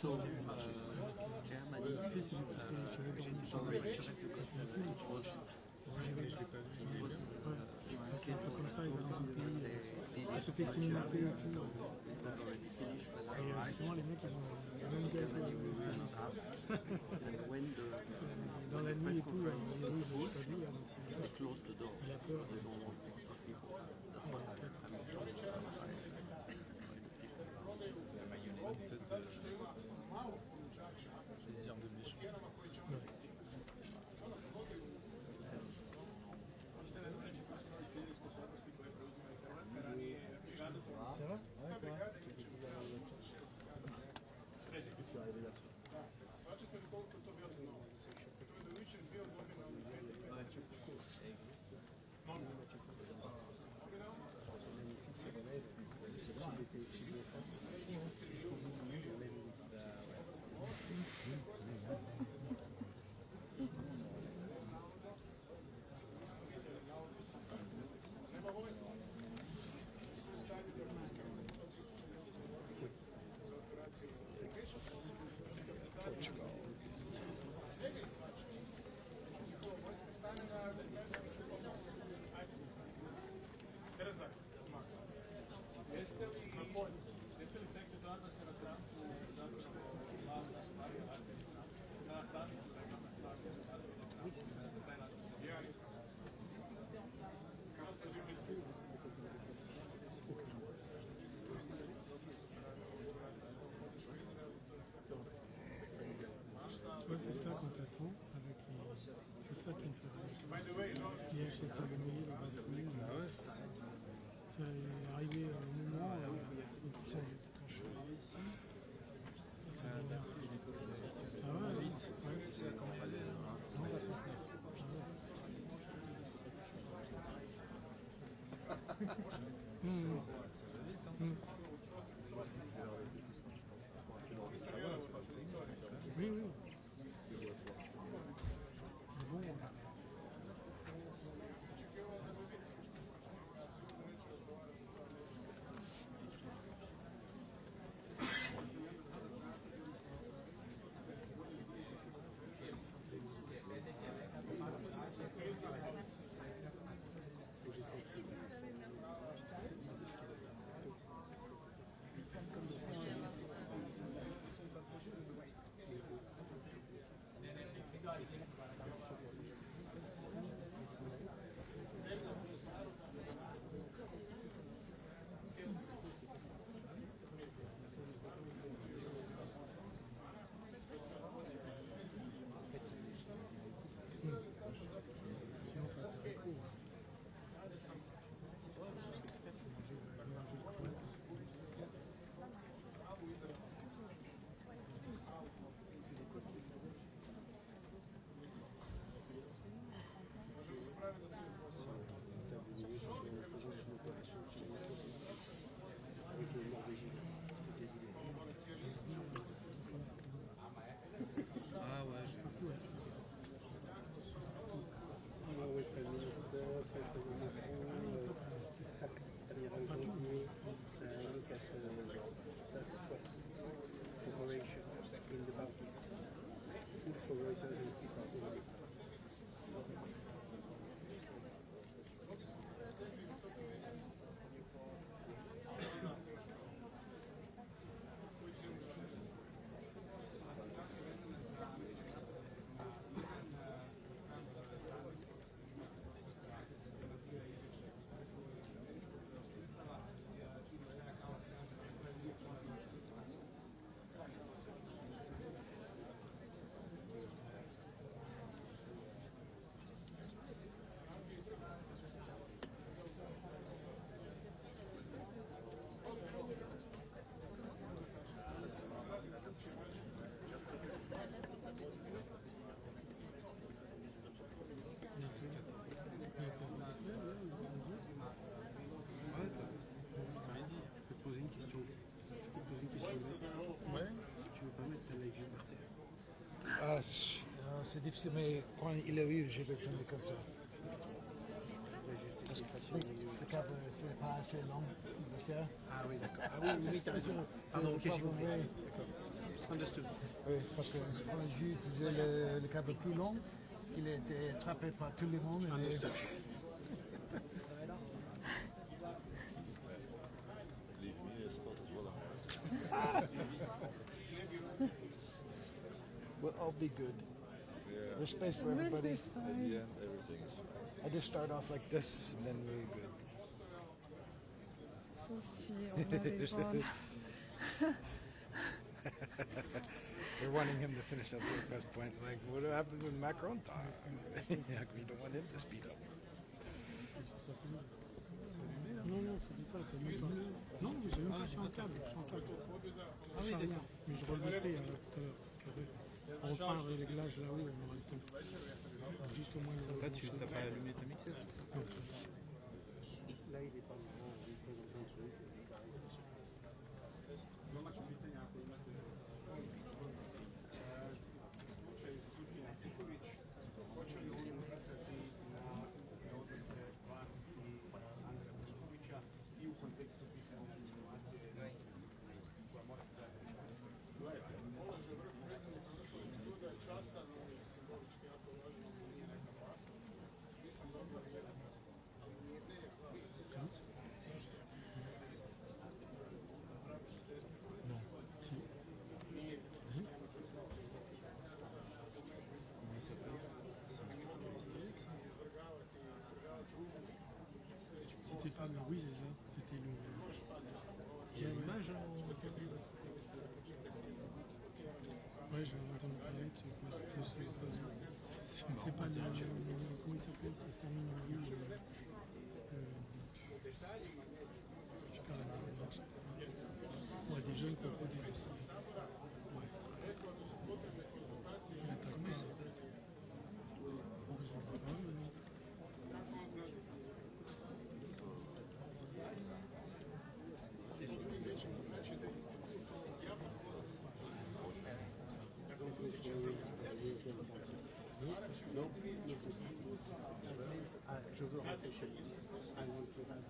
So, Germany, sorry, it was C'est un peu comme ça, il va dans un pays, il se fait kidnapper et tout. Et souvent les mecs ils ont le même gars dans la nuit et tout, il rouge jusqu'à lui, il a peur. Les armes de méchants. Ça va? Ouais, ça va. Portugal. Ouais, c'est ça quand t'attends avec les... C'est ça qui me fait rire. Hier, je sais pas le mouiller, le bafouiller. C'est arrivé au moment où quand je suis arrivé ici, ça m'énerve. Ah ouais, vite. Ouais. C'est quand elle est... Non, pas ça. Oui, oui. Bon. Sinon, ça va faire court. Ah ouais, j'ai partout. poser une question. Je peux te poser une question. Ouais. Tu veux pas mettre un live par terre? Ah, c'est difficile, mais quand il arrive, je vais tourner comme ça. Juste effacer le cadre, c'est pas assez long. Ah oui, d'accord. Ah oui, oui, t'as raison. Pardon, ok, j'ai compris. D'accord. Understood. Oui, parce que quand le juge disait le cas plus long, il a été attrapé par tout le monde. Understood. Leave me a spot as well. We'll all be good. Yeah. There's space for everybody. At the end, everything is fine. I just start off like this, and then we're good. Sauf si on a les gens. They're wanting him to finish up the best point. Like, what happens when Macron talks? We don't want him to speed up. Non, non, ça dit pas, t'as même pas. Non, mais j'ai même pas, je suis en câble, je suis en câble. Ah oui, d'accord. Mais je releverai tout à l'heure, parce qu'après, on refera un réglage là-haut, on aura le temps. Juste au moins le. Là, tu n'as pas allumé ta mixette, c'est ça? Non. Là, il est pas souvent, il présente un truc. Hoće li on utjecati na odnose vas i Andreja Boškovića i u kontekstu pitanja diplomacije koja morate zajedno rješavati? Položaj vrh predsjednika Vrhovnog suda je častan, on je simbolički jako važan, on nije neka vlast. Nisam dobro Non, si. Comment il s'appelle? C'était pas le. Oui, c'est ça. C'était le. Il y a l'image en. Ouais, j'ai entendu parler de ce c'est pas le. Comment il s'appelle? Ça se termine en rouge. Je perds la marche. Ouais, des jeunes crocodiles aussi. Ouais. Il attaque pas. Bon, je vois pas, mais. Non, je veux rentrer chez lui. I want to have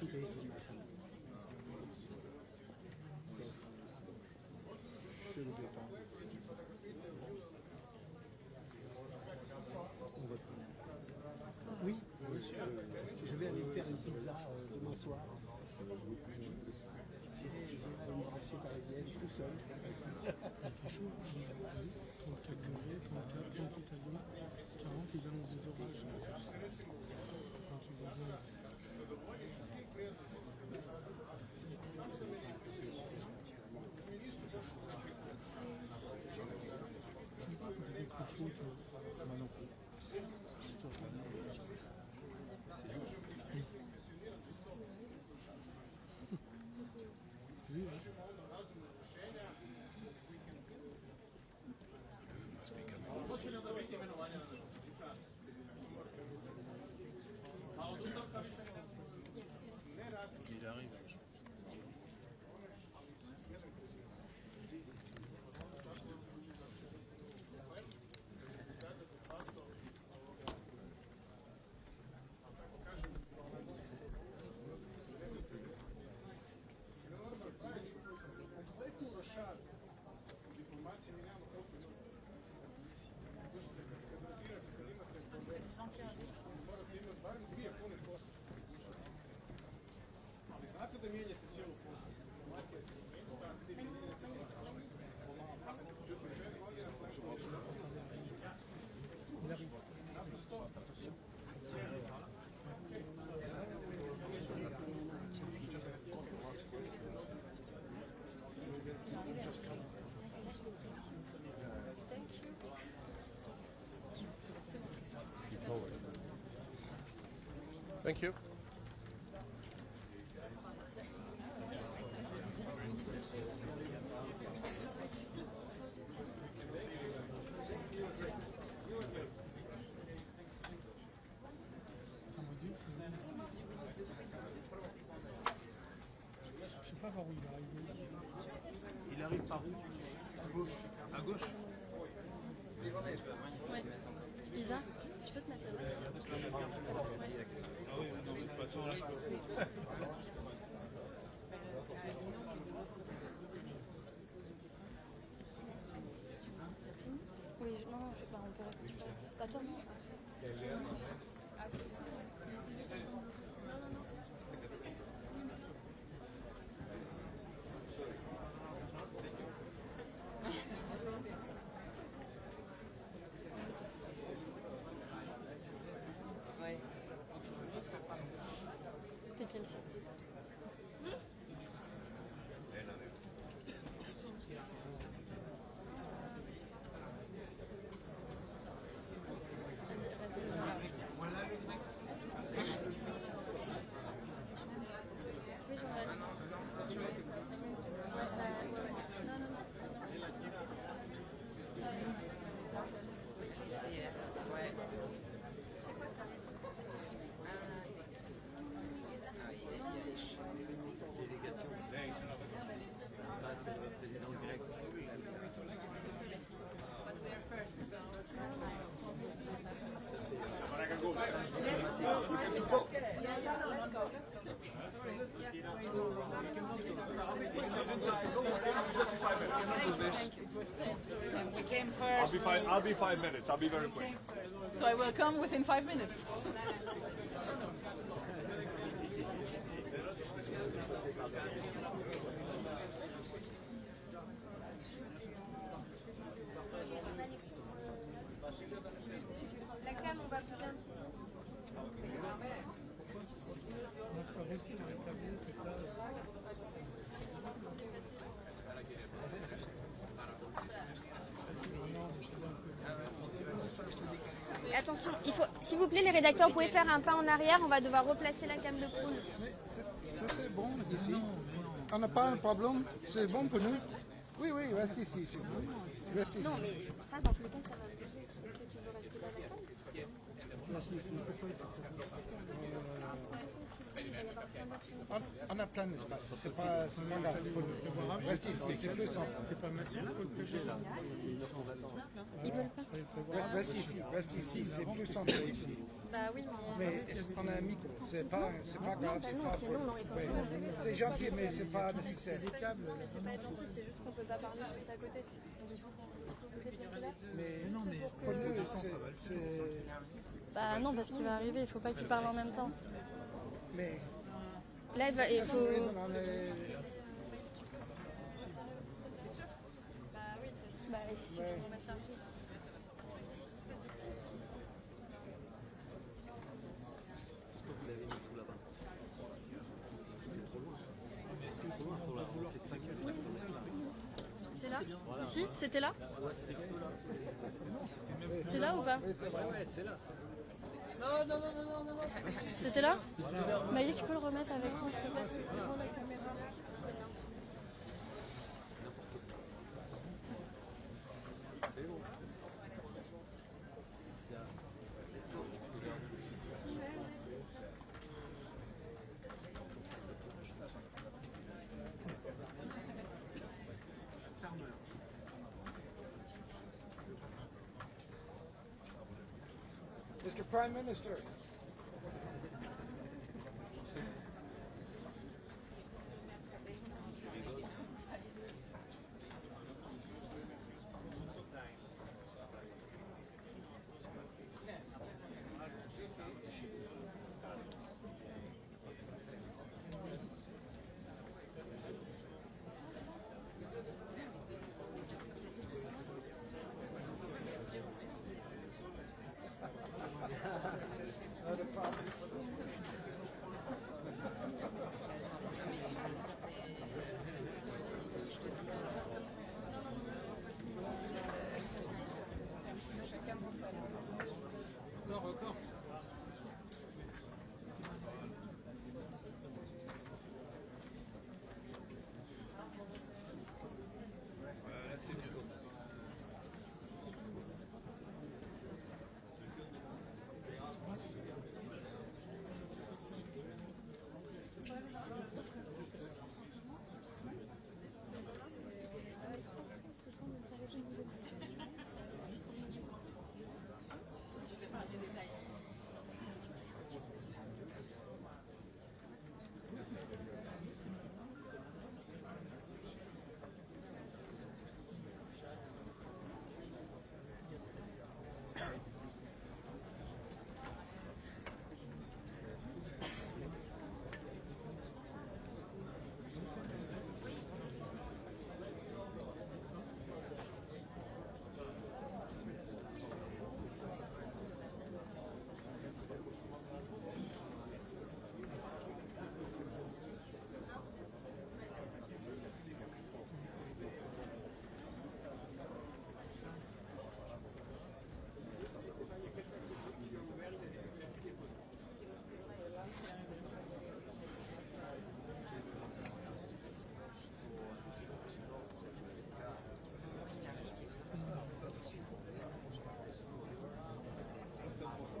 2 days with my family. So, je ne vais pas. On va faire. Oui, je vais aller faire une pizza demain soir. J'irai à une marché parisienne tout seul. Il fait chaud, 34 degrés, 34, 38 à Lyon, 40, ils annoncent des orages. Enfin, tu vois bien. Je sais pas quand il fait trop chaud, toi. Moi non plus. C'est lourd. Oui, oui. Il arrive, je pense. Kompletnu rošadu u diplomaciji mi nemamo koliko ljudi. Kad imate probleme, morate imati barem 2 pune posle. Ali znate da mijenjate cijelu poslu. Diplomacija se mijenja, da ti mijenjate cijelu. Međutim, 5 godina sam naprosto Thank you. Je sais pas par où il arrive. Il arrive par où? À gauche. À gauche? Ouais. Lisa, tu peux te mettre là-bas? Ah oui, non, de toute façon, là, je peux. je sais pas, on peut rester. Pas toi, non. Ouais. T'es quel chef? We came first. I'll be 5 minutes. I'll be very quick. So I will come within 5 minutes. La cam, on va bouger un petit peu. Non, c'est pas possible, on n'est pas vu que ça. Et attention, il faut, s'il vous plaît, les rédacteurs, vous pouvez faire un pas en arrière, on va devoir replacer la cam de poule. Mais c'est bon ici. On n'a pas un problème. C'est bon pour nous. Oui, oui, reste ici, s'il vous plaît. Reste ici. Non, mais ça, dans tous les cas, ça va bouger. Est-ce que tu veux rester là avec elle? Reste ici. On a plein d'espace. C'est pas grave pour nous. Reste ici, c'est plus simple. Ils veulent pas. Reste ici, c'est plus simple ici. Bah oui, mais... Mais on a un micro, c'est pas grave. Non, sinon on aurait pas pu monter. C'est gentil, mais c'est pas nécessaire. Non, mais c'est pas gentil, c'est juste qu'on peut pas parler juste à côté. Donc il faut qu'on se déplace là. Mais pour nous, c'est... Bah non, parce qu'il va arriver, il faut pas qu'il parle en même temps. Mais... Là, il faut... on est... Bah oui, de toute façon. Bah il suffit de remettre la prise. Vous l'avez mis tout là-bas. C'est trop loin. Mais est-ce que pour loin, il faut avancer de 5 mètres? C'est là? Ici? C'était là? Ouais, c'était plutôt là. C'est là ou pas? Ouais, c'est là. Non, non, non, non, non, non. C'était là? Maïlik, tu peux le remettre avec moi, s'il te plaît? Prends la caméra. C'est bon. Mr. Prime Minister.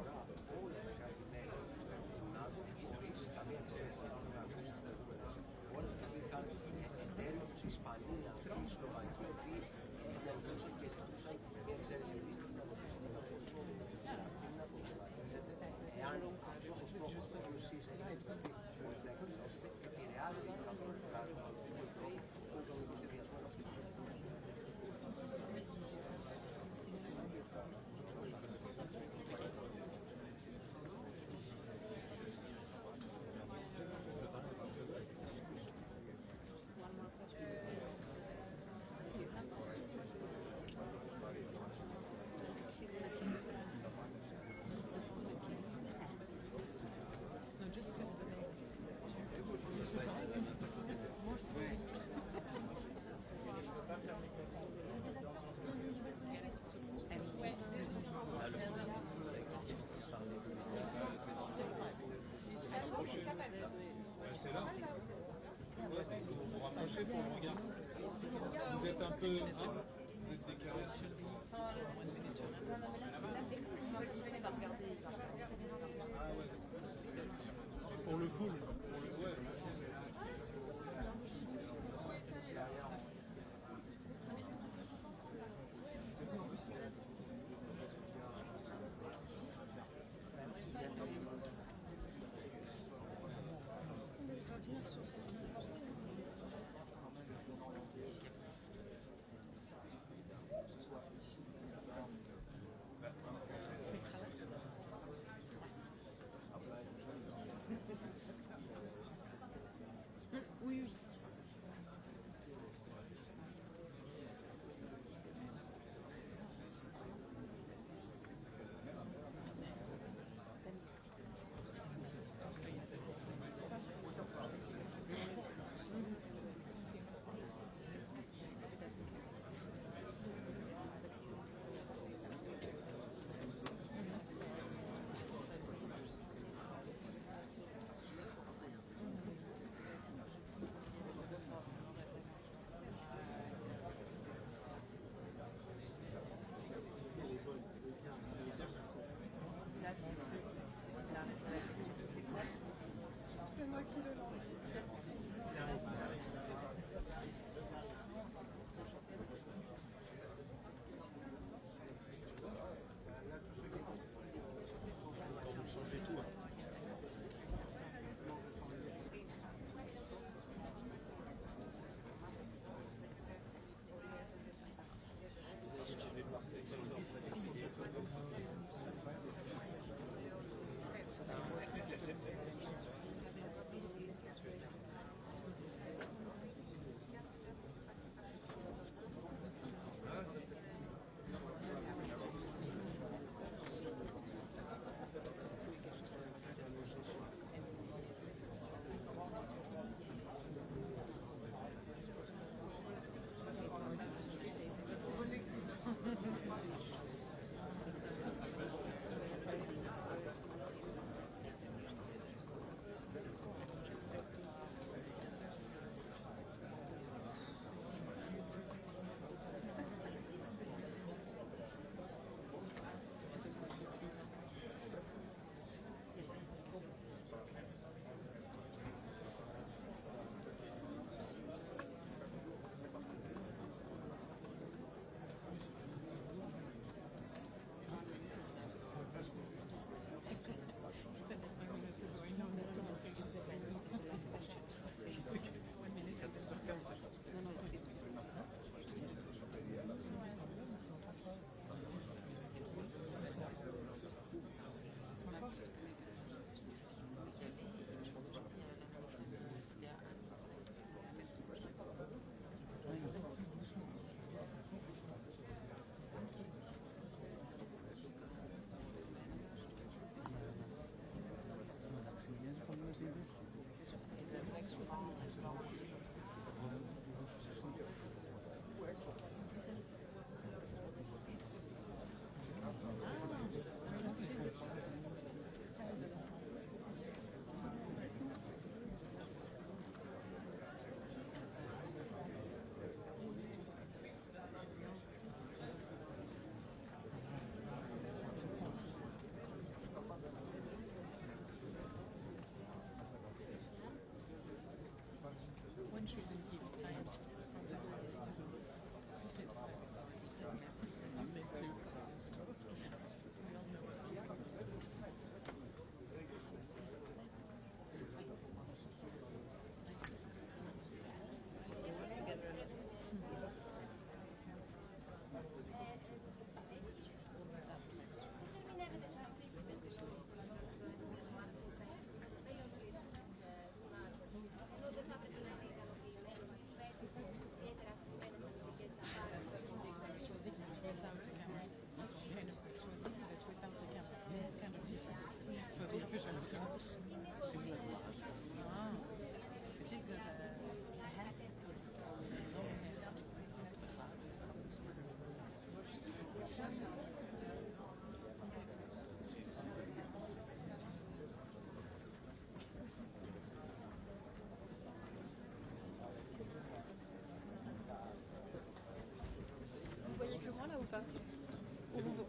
αφορά όλα τα κράτη-μέλη του ΝΑΤΟ χωρίς καμία εξαίρεση. Στις προηγούμενες ώρες που υπήρχαν εταίροι όπως η Ισπανία και η Σλοβακία, οι οποίοι ενεργούσαν και ζητούσαν μια εξαίρεση αντίστοιχη από το σημείο ποσό αφήνει να προγραμματίζεται εάν αυτός ο στόχος ο οποίος εσείς έχετε επιτεθεί μόλις να εκδηλώσετε επηρεάζει καθόλου τον οικονομικό σχεδιασμό αυτή τη στιγμή. C'est là. Ouais, vous vous rapprochez pour le regard. Vous êtes un peu. Vous êtes décalé. Ah ouais. Pour le pool. Pour le ouais.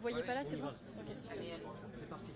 voyez pas là, c'est bon? Ok. C'est parti.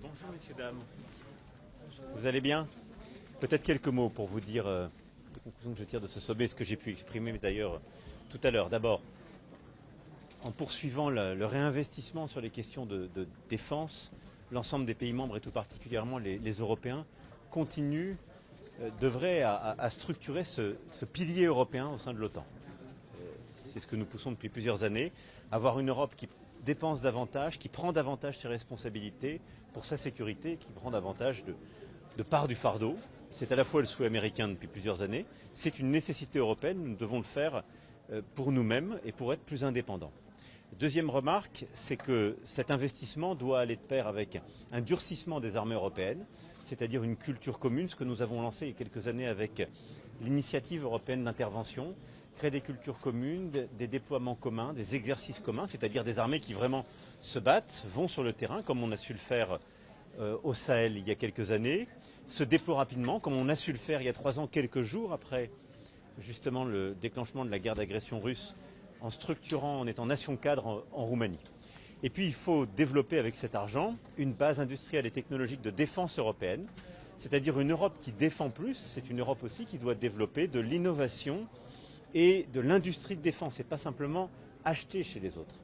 Bonjour messieurs, dames. Vous allez bien? Peut-être quelques mots pour vous dire les conclusions que je tire de ce sommet, ce que j'ai pu exprimer d'ailleurs tout à l'heure. D'abord, en poursuivant le réinvestissement sur les questions de défense, l'ensemble des pays membres et tout particulièrement les Européens continuent d'œuvrer à structurer ce pilier européen au sein de l'OTAN. C'est ce que nous poussons depuis plusieurs années, avoir une Europe qui dépense davantage, qui prend davantage ses responsabilités pour sa sécurité, qui prend davantage de part du fardeau. C'est à la fois le souhait américain depuis plusieurs années, c'est une nécessité européenne, nous devons le faire pour nous-mêmes et pour être plus indépendants. Deuxième remarque, c'est que cet investissement doit aller de pair avec un durcissement des armées européennes, c'est-à-dire une culture commune, ce que nous avons lancé il y a quelques années avec l'initiative européenne d'intervention, créer des cultures communes, des déploiements communs, des exercices communs, c'est-à-dire des armées qui vraiment se battent, vont sur le terrain, comme on a su le faire au Sahel il y a quelques années, se déploient rapidement, comme on a su le faire il y a 3 ans, quelques jours après justement le déclenchement de la guerre d'agression russe, en structurant, en étant nation cadre en Roumanie. Et puis il faut développer avec cet argent une base industrielle et technologique de défense européenne, c'est-à-dire une Europe qui défend plus, c'est une Europe aussi qui doit développer de l'innovation et de l'industrie de défense, et pas simplement acheter chez les autres.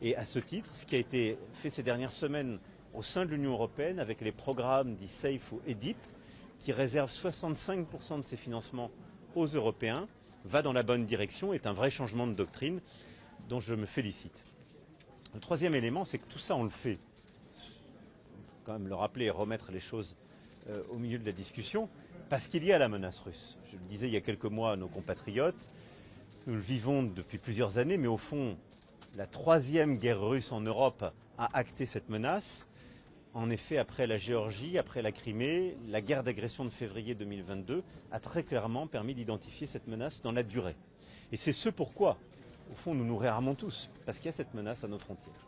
Et à ce titre, ce qui a été fait ces dernières semaines au sein de l'Union européenne avec les programmes dits SAFE ou EDIP, qui réservent 65% de ces financements aux Européens, va dans la bonne direction, est un vrai changement de doctrine dont je me félicite. Le troisième élément, c'est que tout ça, on le fait. Quand même le rappeler et remettre les choses au milieu de la discussion, parce qu'il y a la menace russe. Je le disais il y a quelques mois à nos compatriotes, nous le vivons depuis plusieurs années, mais au fond, la 3e guerre russe en Europe a acté cette menace. En effet, après la Géorgie, après la Crimée, la guerre d'agression de février 2022 a très clairement permis d'identifier cette menace dans la durée. Et c'est ce pourquoi, au fond, nous nous réarmons tous, parce qu'il y a cette menace à nos frontières.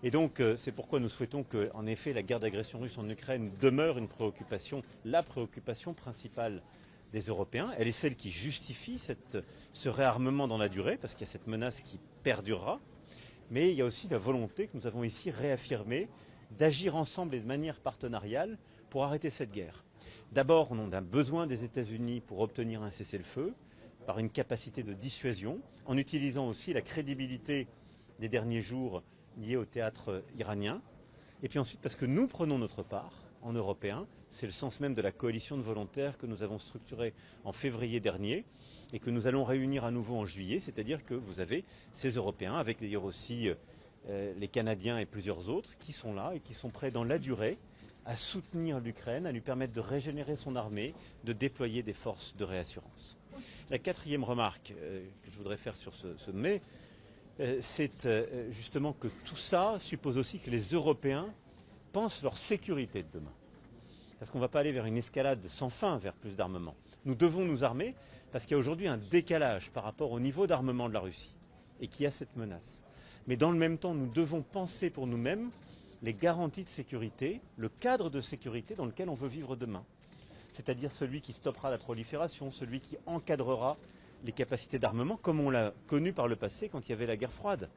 Et donc, c'est pourquoi nous souhaitons que, en effet, la guerre d'agression russe en Ukraine demeure une préoccupation, la préoccupation principale des Européens. Elle est celle qui justifie ce réarmement dans la durée, parce qu'il y a cette menace qui perdurera. Mais il y a aussi la volonté que nous avons ici réaffirmée d'agir ensemble et de manière partenariale pour arrêter cette guerre. D'abord, on a besoin des États-Unis pour obtenir un cessez-le-feu, par une capacité de dissuasion, en utilisant aussi la crédibilité des derniers jours liée au théâtre iranien. Et puis ensuite, parce que nous prenons notre part, en Européens, c'est le sens même de la coalition de volontaires que nous avons structurée en février dernier et que nous allons réunir à nouveau en juillet, c'est-à-dire que vous avez ces Européens, avec d'ailleurs aussi les Canadiens et plusieurs autres, qui sont là et qui sont prêts dans la durée à soutenir l'Ukraine, à lui permettre de régénérer son armée, de déployer des forces de réassurance. La quatrième remarque que je voudrais faire sur ce sommet, c'est justement que tout ça suppose aussi que les Européens pensent leur sécurité de demain. Parce qu'on ne va pas aller vers une escalade sans fin vers plus d'armement. Nous devons nous armer parce qu'il y a aujourd'hui un décalage par rapport au niveau d'armement de la Russie et qu'il y a cette menace. Mais dans le même temps, nous devons penser pour nous-mêmes les garanties de sécurité, le cadre de sécurité dans lequel on veut vivre demain. C'est-à-dire celui qui stoppera la prolifération, celui qui encadrera les capacités d'armement, comme on l'a connu par le passé quand il y avait la guerre froide.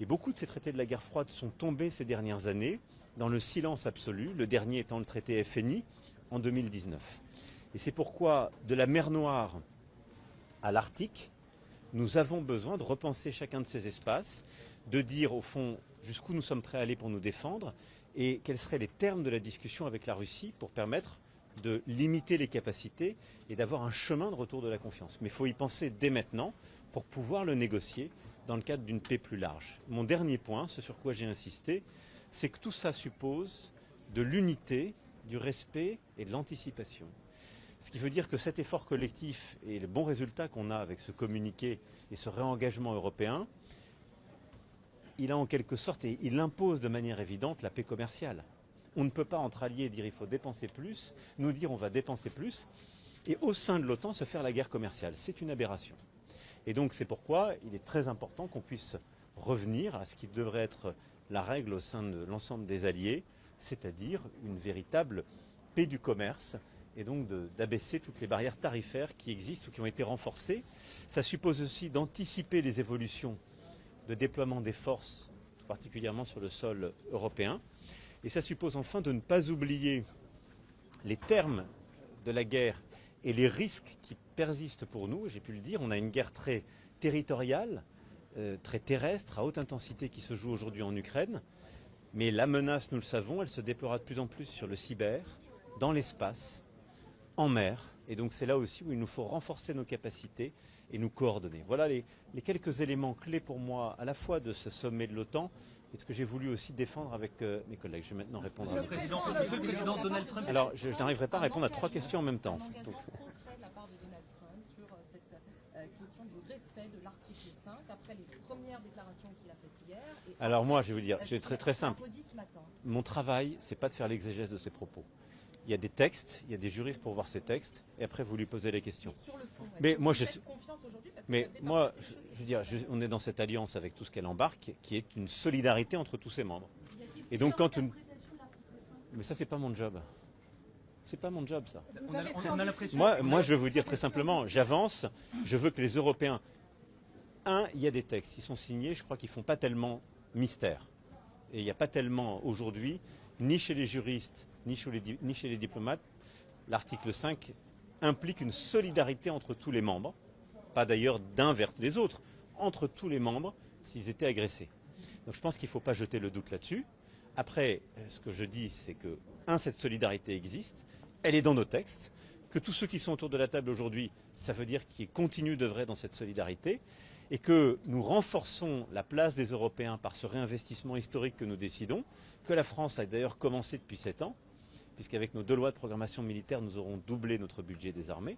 Et beaucoup de ces traités de la guerre froide sont tombés ces dernières années dans le silence absolu, le dernier étant le traité FNI en 2019. Et c'est pourquoi, de la mer Noire à l'Arctique, nous avons besoin de repenser chacun de ces espaces, de dire au fond jusqu'où nous sommes prêts à aller pour nous défendre et quels seraient les termes de la discussion avec la Russie pour permettre de limiter les capacités et d'avoir un chemin de retour de la confiance. Mais il faut y penser dès maintenant pour pouvoir le négocier dans le cadre d'une paix plus large. Mon dernier point, ce sur quoi j'ai insisté, c'est que tout ça suppose de l'unité, du respect et de l'anticipation. Ce qui veut dire que cet effort collectif et le bon résultat qu'on a avec ce communiqué et ce réengagement européen, il a en quelque sorte, et il impose de manière évidente la paix commerciale. On ne peut pas entre alliés dire il faut dépenser plus, nous dire on va dépenser plus, et au sein de l'OTAN se faire la guerre commerciale. C'est une aberration. Et donc c'est pourquoi il est très important qu'on puisse revenir à ce qui devrait être la règle au sein de l'ensemble des alliés, c'est-à-dire une véritable paix du commerce, et donc d'abaisser toutes les barrières tarifaires qui existent ou qui ont été renforcées. Ça suppose aussi d'anticiper les évolutions de déploiement des forces, tout particulièrement sur le sol européen. Et ça suppose enfin de ne pas oublier les termes de la guerre et les risques qui persistent pour nous. J'ai pu le dire, on a une guerre très territoriale, très terrestre, à haute intensité qui se joue aujourd'hui en Ukraine. Mais la menace, nous le savons, elle se déploiera de plus en plus sur le cyber, dans l'espace, en mer. Et donc c'est là aussi où il nous faut renforcer nos capacités et nous coordonner. Voilà les quelques éléments clés pour moi, à la fois de ce sommet de l'OTAN et de ce que j'ai voulu aussi défendre avec mes collègues. Je vais maintenant répondre à Monsieur le Président Donald Trump. Alors, je n'arriverai pas à répondre à 3 questions en même temps. Un engagement concret de la part de Donald Trump sur cette question du respect de l'article 5, après les premières déclarations qu'il a faites hier. Alors moi, je vais vous dire, c'est très simple. Ce matin. Mon travail, c'est pas de faire l'exégèse de ses propos. Il y a des textes, il y a des juristes pour voir ces textes, et après vous lui posez les questions. Mais sur le fond, mais moi, vous faites confiance aujourd'hui parce que mais ça faisait moi, partie des choses je veux dire, on est dans cette alliance avec tout ce qu'elle embarque, qui est une solidarité entre tous ses membres. Et donc quand mais ça, c'est pas mon job. C'est pas mon job, ça. On a l'impression. Moi, je vais vous dire très simplement, j'avance. Je veux que les Européens. Il y a des textes, ils sont signés. Je crois qu'ils font pas tellement mystère. Et il n'y a pas tellement aujourd'hui, ni chez les juristes, ni chez les diplomates, l'article 5 implique une solidarité entre tous les membres, pas d'ailleurs d'un vers les autres, entre tous les membres s'ils étaient agressés. Donc je pense qu'il ne faut pas jeter le doute là-dessus. Après, ce que je dis, c'est que, cette solidarité existe, elle est dans nos textes, que tous ceux qui sont autour de la table aujourd'hui, ça veut dire qu'ils continuent d'œuvrer dans cette solidarité, et que nous renforçons la place des Européens par ce réinvestissement historique que nous décidons, que la France a d'ailleurs commencé depuis 7 ans, puisqu'avec nos 2 lois de programmation militaire, nous aurons doublé notre budget des armées.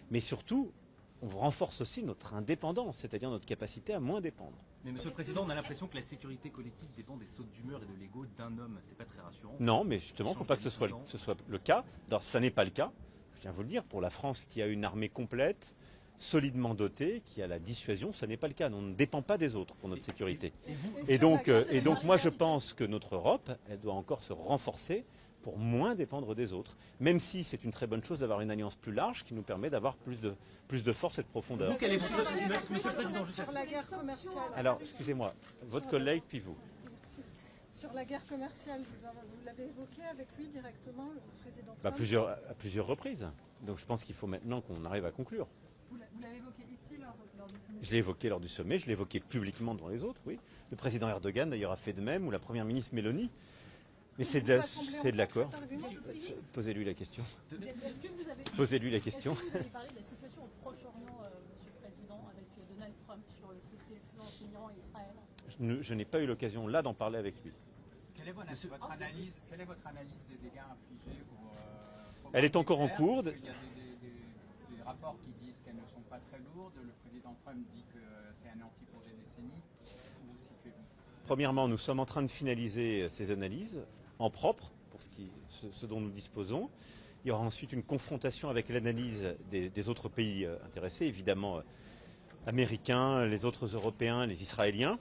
Mais surtout, on renforce aussi notre indépendance, c'est-à-dire notre capacité à moins dépendre. Mais Monsieur le Président, on a l'impression que la sécurité collective dépend des sautes d'humeur et de l'ego d'un homme. C'est pas très rassurant. Non, mais justement, il ne faut pas que ce soit le cas. Alors, ça n'est pas le cas, je tiens à vous le dire, pour la France qui a une armée complète, solidement dotée, qui a la dissuasion, ça n'est pas le cas. On ne dépend pas des autres pour notre sécurité. Et donc moi, je pense que notre Europe, elle doit encore se renforcer pour moins dépendre des autres, même si c'est une très bonne chose d'avoir une alliance plus large qui nous permet d'avoir plus de force et de profondeur. Monsieur le Président, sur la guerre commerciale. Alors, excusez-moi, votre collègue puis vous. Sur la guerre commerciale, vous l'avez évoqué avec lui directement, le président Trump À plusieurs reprises. Donc je pense qu'il faut maintenant qu'on arrive à conclure. Vous l'avez évoqué ici lors du sommet. Je l'ai évoqué lors du sommet, je l'ai évoqué publiquement devant les autres, oui. Le président Erdogan d'ailleurs a fait de même, ou la première ministre Mélanie. Mais c'est de l'accord. Posez-lui la question. Posez-lui la question. Est-ce que vous avez parlé de la situation au Proche-Orient, Monsieur le Président, avec Donald Trump sur le cessez-le-feu entre l'Iran et Israël? Je n'ai pas eu l'occasion là d'en parler avec lui. Quelle est votre analyse des dégâts infligés Elle est encore en cours. Il y a des rapports qui disent qu'elles ne sont pas très lourdes. Le président Trump dit que c'est anéanti pour des décennies. Où vous situez-vous? Premièrement, nous sommes en train de finaliser ces analyses en propre, pour ce dont nous disposons. Il y aura ensuite une confrontation avec l'analyse des autres pays intéressés, évidemment américains, les autres Européens, les Israéliens.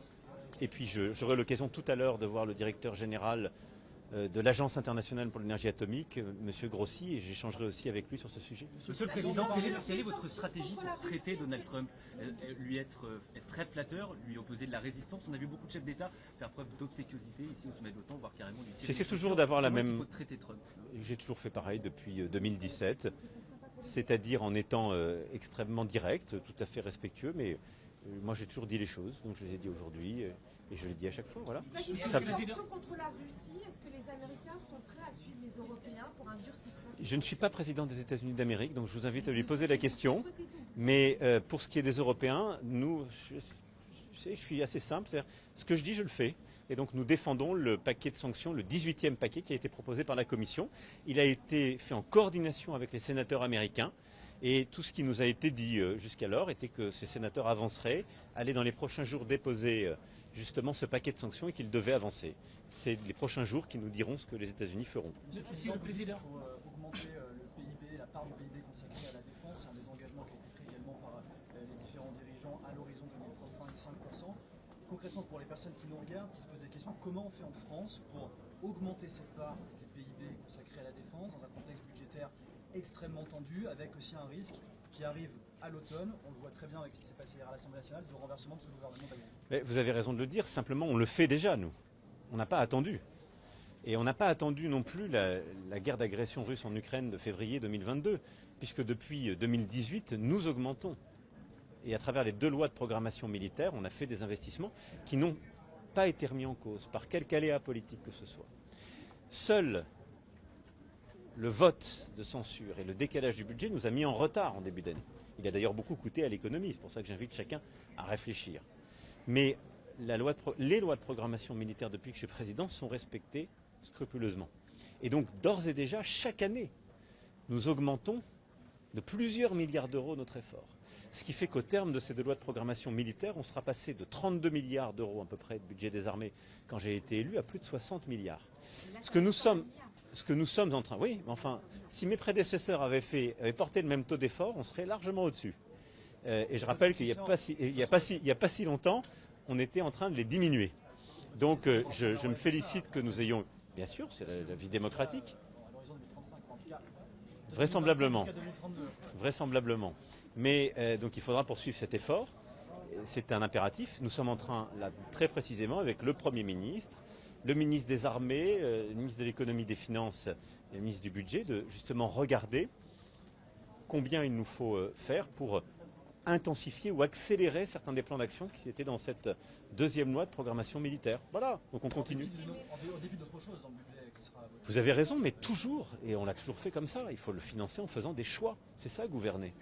Et puis j'aurai l'occasion tout à l'heure de voir le directeur général de l'Agence internationale pour l'énergie atomique, M. Grossi, et j'échangerai aussi avec lui sur ce sujet. Monsieur le Président, quelle est votre stratégie pour traiter Donald Trump? Lui être très flatteur, lui opposer de la résistance? On a vu beaucoup de chefs d'État faire preuve d'obséquiosité ici au sommet de l'OTAN, voire carrément du ciel. J'essaie toujours d'avoir la même... traiter Trump. J'ai toujours fait pareil depuis 2017, c'est-à-dire en étant extrêmement direct, tout à fait respectueux, mais moi j'ai toujours dit les choses, donc je les ai dit aujourd'hui. Et je le dis à chaque fois, voilà. Cette sanction contre la Russie, est-ce que les Américains sont prêts à suivre les Européens pour un durcissement? Je ne suis pas président des États-Unis d'Amérique, donc je vous invite à lui poser la question. Mais pour ce qui est des Européens, nous, je suis assez simple. Ce que je dis, je le fais. Et donc nous défendons le paquet de sanctions, le 18e paquet qui a été proposé par la Commission. Il a été fait en coordination avec les sénateurs américains. Et tout ce qui nous a été dit jusqu'alors était que ces sénateurs avanceraient, allaient dans les prochains jours déposer justement ce paquet de sanctions et qu'ils devaient avancer. C'est les prochains jours qui nous diront ce que les États-Unis feront. Monsieur le Président, il faut augmenter le PIB, la part du PIB consacrée à la défense. C'est un des engagements qui a été pris également par les différents dirigeants à l'horizon 2035, 5%. Concrètement, pour les personnes qui nous regardent, qui se posent des questions, comment on fait en France pour augmenter cette part du PIB consacrée à la défense dans un contexte budgétaire extrêmement tendu, avec aussi un risque qui arrive à l'automne, on le voit très bien avec ce qui s'est passé hier à l'Assemblée nationale, de renversement de ce gouvernement Biden. Mais vous avez raison de le dire, simplement on le fait déjà nous. On n'a pas attendu. Et on n'a pas attendu non plus la guerre d'agression russe en Ukraine de février 2022, puisque depuis 2018, nous augmentons. Et à travers les 2 lois de programmation militaire, on a fait des investissements qui n'ont pas été remis en cause par quelque aléa politique que ce soit. Seul le vote de censure et le décalage du budget nous a mis en retard en début d'année. Il a d'ailleurs beaucoup coûté à l'économie, c'est pour ça que j'invite chacun à réfléchir. Mais les lois de programmation militaire depuis que je suis président sont respectées scrupuleusement. Et donc d'ores et déjà, chaque année, nous augmentons de plusieurs milliards d'euros notre effort. Ce qui fait qu'au terme de ces 2 lois de programmation militaire, on sera passé de 32 milliards d'euros à peu près de budget des armées quand j'ai été élu à plus de 60 milliards. Ce que nous sommes en train... Oui, mais enfin, si mes prédécesseurs avaient porté le même taux d'effort, on serait largement au-dessus. Et je rappelle qu'il n'y a pas si longtemps, on était en train de les diminuer. Donc je me félicite que nous ayons... Bien sûr, c'est la vie démocratique. Vraisemblablement. Vraisemblablement. Mais donc il faudra poursuivre cet effort. C'est un impératif. Nous sommes en train, là, très précisément, avec le Premier ministre, le ministre des Armées, le ministre de l'Économie, des Finances et le ministre du Budget, de justement regarder combien il nous faut faire pour intensifier ou accélérer certains des plans d'action qui étaient dans cette 2e loi de programmation militaire. Voilà, donc on continue. En dépit d'autres choses dans le budget qui sera... Vous avez raison, mais toujours, et on l'a toujours fait comme ça, il faut le financer en faisant des choix. C'est ça, gouverner.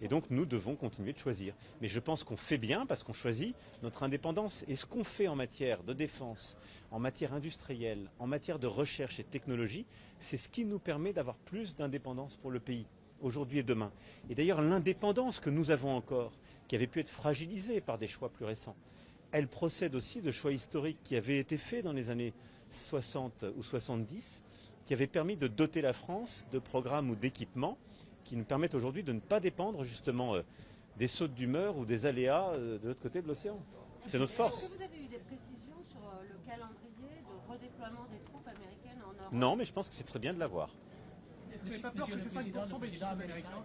Et donc nous devons continuer de choisir. Mais je pense qu'on fait bien parce qu'on choisit notre indépendance. Et ce qu'on fait en matière de défense, en matière industrielle, en matière de recherche et de technologie, c'est ce qui nous permet d'avoir plus d'indépendance pour le pays, aujourd'hui et demain. Et d'ailleurs l'indépendance que nous avons encore, qui avait pu être fragilisée par des choix plus récents, elle procède aussi de choix historiques qui avaient été faits dans les années 60 ou 70, qui avaient permis de doter la France de programmes ou d'équipements qui nous permettent aujourd'hui de ne pas dépendre justement des sautes d'humeur ou des aléas de l'autre côté de l'océan. C'est notre force. Est-ce que vous avez eu des précisions sur le calendrier de redéploiement des troupes américaines en Europe? Non, mais je pense que c'est très bien de l'avoir. Est-ce que vous n'avez pas peur que ces 5% bénéficient aux Américains?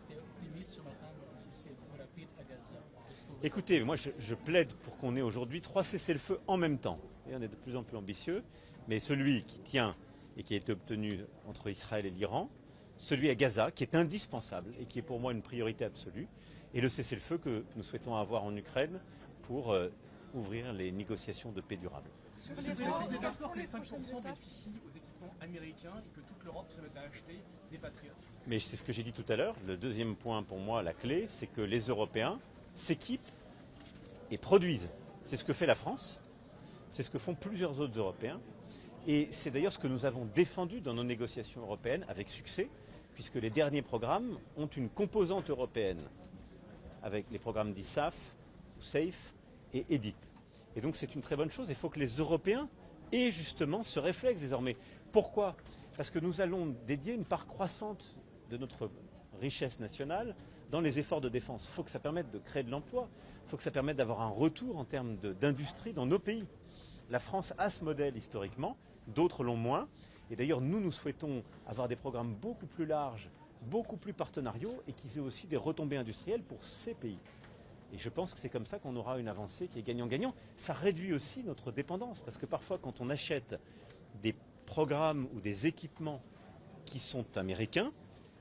Écoutez, moi je plaide pour qu'on ait aujourd'hui 3 cessez-le-feu en même temps. Et on est de plus en plus ambitieux, mais celui qui tient et qui a été obtenu entre Israël et l'Iran, celui à Gaza, qui est indispensable et qui est pour moi une priorité absolue, et le cessez-le-feu que nous souhaitons avoir en Ukraine pour ouvrir les négociations de paix durable. Vous avez d'accord que les 5% bénéficient aux équipements américains et que toute l'Europe se mette à acheter des patriotes? Mais c'est ce que j'ai dit tout à l'heure. Le deuxième point pour moi, la clé, c'est que les Européens s'équipent et produisent. C'est ce que fait la France, c'est ce que font plusieurs autres Européens. Et c'est d'ailleurs ce que nous avons défendu dans nos négociations européennes avec succès, puisque les derniers programmes ont une composante européenne, avec les programmes d'ISAF, SAFE et EDIP. Et donc c'est une très bonne chose. Il faut que les Européens aient justement ce réflexe désormais. Pourquoi? Parce que nous allons dédier une part croissante de notre richesse nationale dans les efforts de défense. Il faut que ça permette de créer de l'emploi, il faut que ça permette d'avoir un retour en termes d'industrie dans nos pays. La France a ce modèle historiquement, d'autres l'ont moins. Et d'ailleurs, nous souhaitons avoir des programmes beaucoup plus larges, beaucoup plus partenariaux et qui aient aussi des retombées industrielles pour ces pays. Et je pense que c'est comme ça qu'on aura une avancée qui est gagnant-gagnant. Ça réduit aussi notre dépendance, parce que parfois, quand on achète des programmes ou des équipements qui sont américains,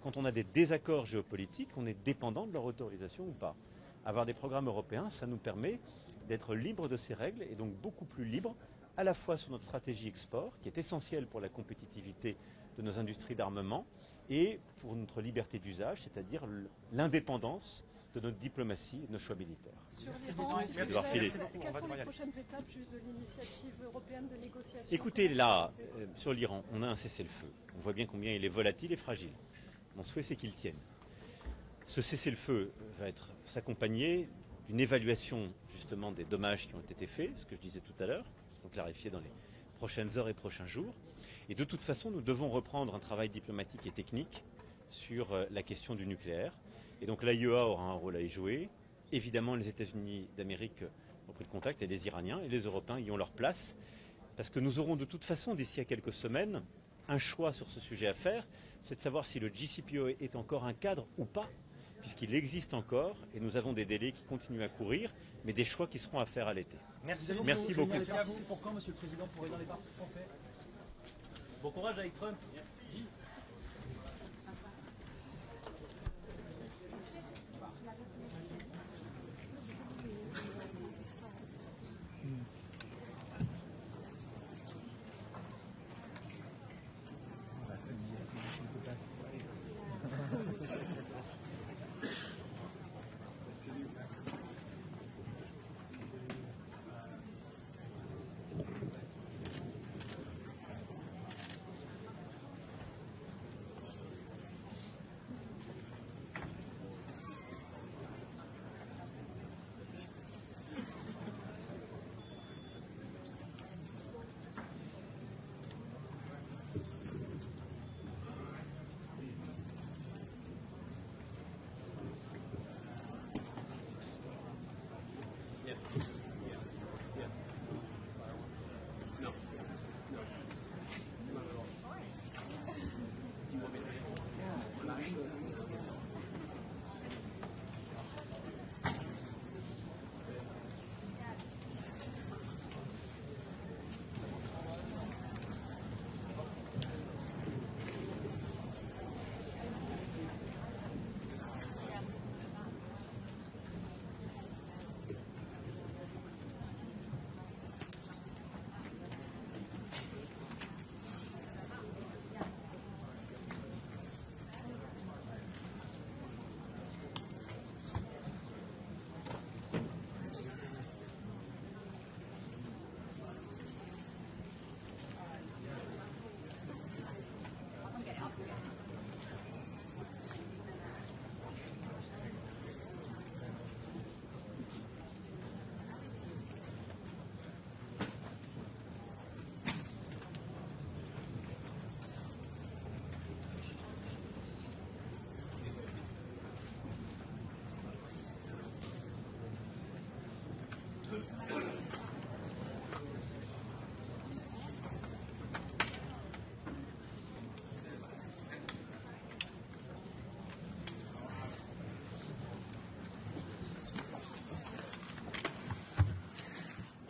quand on a des désaccords géopolitiques, on est dépendant de leur autorisation ou pas. Avoir des programmes européens, ça nous permet d'être libre de ces règles et donc beaucoup plus libre à la fois sur notre stratégie export, qui est essentielle pour la compétitivité de nos industries d'armement, et pour notre liberté d'usage, c'est-à-dire l'indépendance de notre diplomatie et de nos choix militaires. Sur l'Iran, quelles sont les prochaines étapes juste de l'initiative européenne de négociation? Écoutez, là, sur l'Iran, on a un cessez-le-feu. On voit bien combien il est volatile et fragile. Mon souhait, c'est qu'il tienne. Ce cessez-le-feu va s'accompagner d'une évaluation justement des dommages qui ont été faits, ce que je disais tout à l'heure, qui seront clarifiés dans les prochaines heures et prochains jours. Et de toute façon, nous devons reprendre un travail diplomatique et technique sur la question du nucléaire. Et donc l'AIEA aura un rôle à y jouer. Évidemment, les États-Unis d'Amérique ont pris le contact, et les Iraniens et les Européens y ont leur place. Parce que nous aurons de toute façon, d'ici à quelques semaines, un choix sur ce sujet à faire, c'est de savoir si le JCPOA est encore un cadre ou pas, puisqu'il existe encore, et nous avons des délais qui continuent à courir, mais des choix qui seront à faire à l'été. Merci beaucoup. C'est pour quand, Monsieur le Président, pour réunir les partis français? Bon courage avec Trump.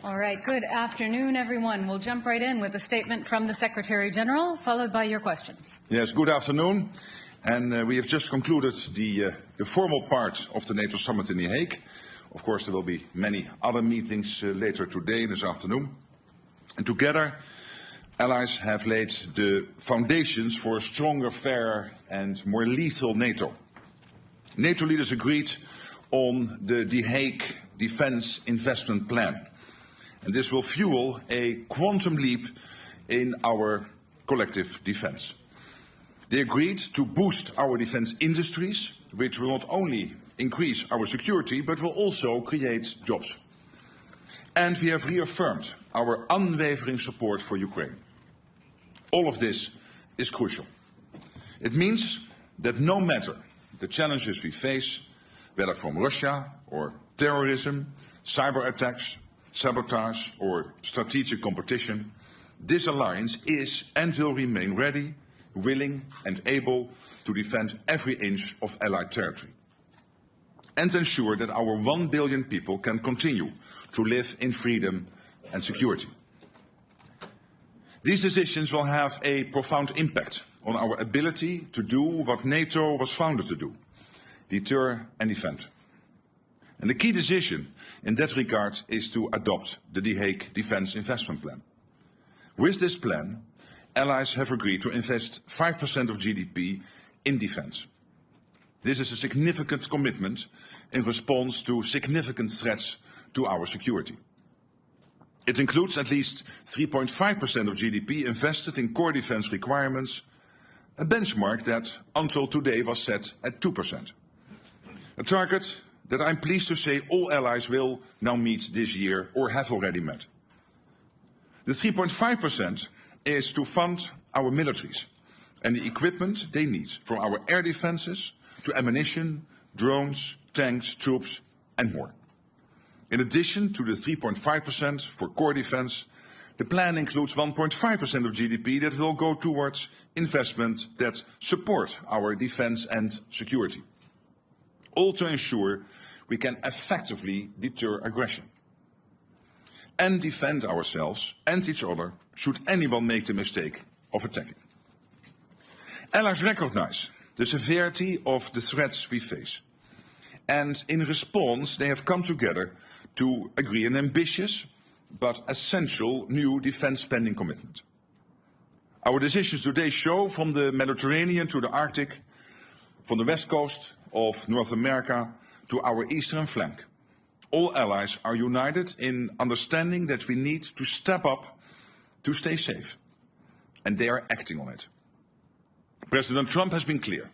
All right, good afternoon, everyone. We'll jump right in with a statement from the Secretary General, followed by your questions. Yes, good afternoon. And we have just concluded the formal part of the NATO summit in The Hague. Of course, there will be many other meetings later today, this afternoon. And together, allies have laid the foundations for a stronger, fairer and more lethal NATO. NATO leaders agreed on the Hague Defence Investment Plan. And this will fuel a quantum leap in our collective defence. They agreed to boost our defence industries, which will not only increase our security, but will also create jobs. And we have reaffirmed our unwavering support for Ukraine. All of this is crucial. It means that no matter the challenges we face, whether from Russia or terrorism, cyber attacks, sabotage or strategic competition, this alliance is and will remain ready, willing and able to defend every inch of Allied territory and ensure that our 1 billion people can continue to live in freedom and security. These decisions will have a profound impact on our ability to do what NATO was founded to do, deter and defend. And the key decision in that regard is to adopt the Hague Defence Investment Plan. With this plan, allies have agreed to invest 5% of GDP in defence. This is a significant commitment in response to significant threats to our security. It includes at least 3.5% of GDP invested in core defence requirements, a benchmark that until today was set at 2%. A target that I'm pleased to say all allies will now meet this year or have already met. The 3.5% is to fund our militaries and the equipment they need, from our air defences to ammunition, drones, tanks, troops and more. In addition to the 3.5% for core defence, the plan includes 1.5% of GDP that will go towards investment that support our defence and security. All to ensure we can effectively deter aggression and defend ourselves and each other should anyone make the mistake of attacking. Allies recognise the severity of the threats we face, and in response they have come together to agree an ambitious but essential new defence spending commitment. Our decisions today show, from the Mediterranean to the Arctic, from the west coast of North America to our eastern flank, all allies are united in understanding that we need to step up to stay safe, and they are acting on it. President Trump has been clear.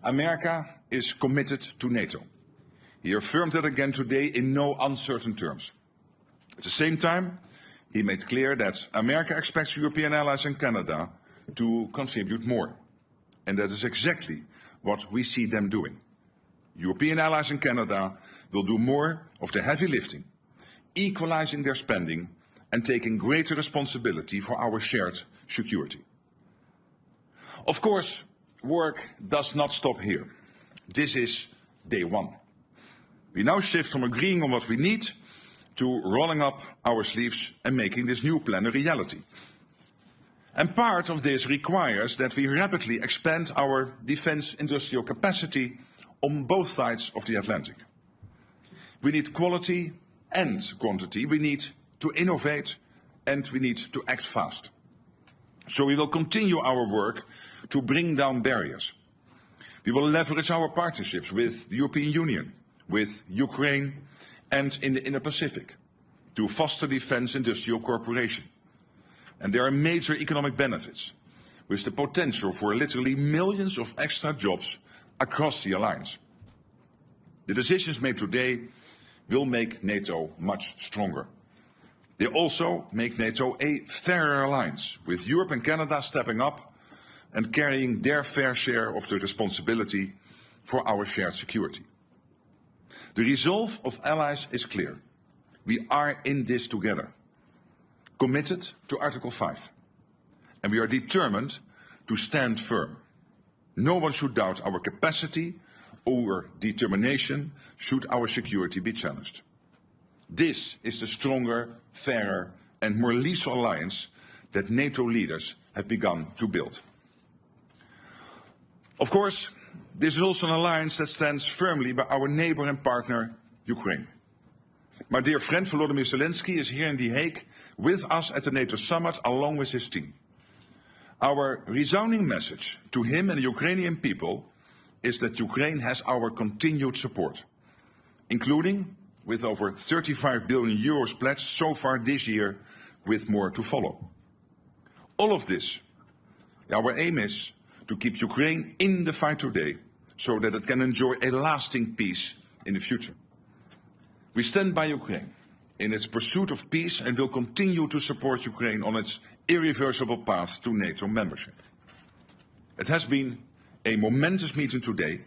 America is committed to NATO. He affirmed that again today in no uncertain terms. At the same time, he made clear that America expects European allies and Canada to contribute more. And that is exactly what we see them doing. European allies in Canada will do more of the heavy lifting, equalizing their spending and taking greater responsibility for our shared security. Of course, work does not stop here. This is day one. We now shift from agreeing on what we need to rolling up our sleeves and making this new plan a reality. And part of this requires that we rapidly expand our defence industrial capacity on both sides of the Atlantic. We need quality and quantity. We need to innovate and we need to act fast. So we will continue our work to bring down barriers. We will leverage our partnerships with the European Union, with Ukraine and in the Indo-Pacific to foster defence industrial cooperation. And there are major economic benefits, with the potential for literally millions of extra jobs across the alliance. The decisions made today will make NATO much stronger. They also make NATO a fairer alliance, with Europe and Canada stepping up and carrying their fair share of the responsibility for our shared security. The resolve of allies is clear. We are in this together, committed to Article 5, and we are determined to stand firm. No one should doubt our capacity or determination should our security be challenged. This is the stronger, fairer and more lethal alliance that NATO leaders have begun to build. Of course, this is also an alliance that stands firmly by our neighbour and partner, Ukraine. My dear friend Volodymyr Zelensky is here in The Hague with us at the NATO summit along with his team. Our resounding message to him and the Ukrainian people is that Ukraine has our continued support, including with over 35 billion euros pledged so far this year, with more to follow. All of this, our aim is to keep Ukraine in the fight today so that it can enjoy a lasting peace in the future. We stand by Ukraine in its pursuit of peace and will continue to support Ukraine on its irreversible path to NATO membership. It has been a momentous meeting today.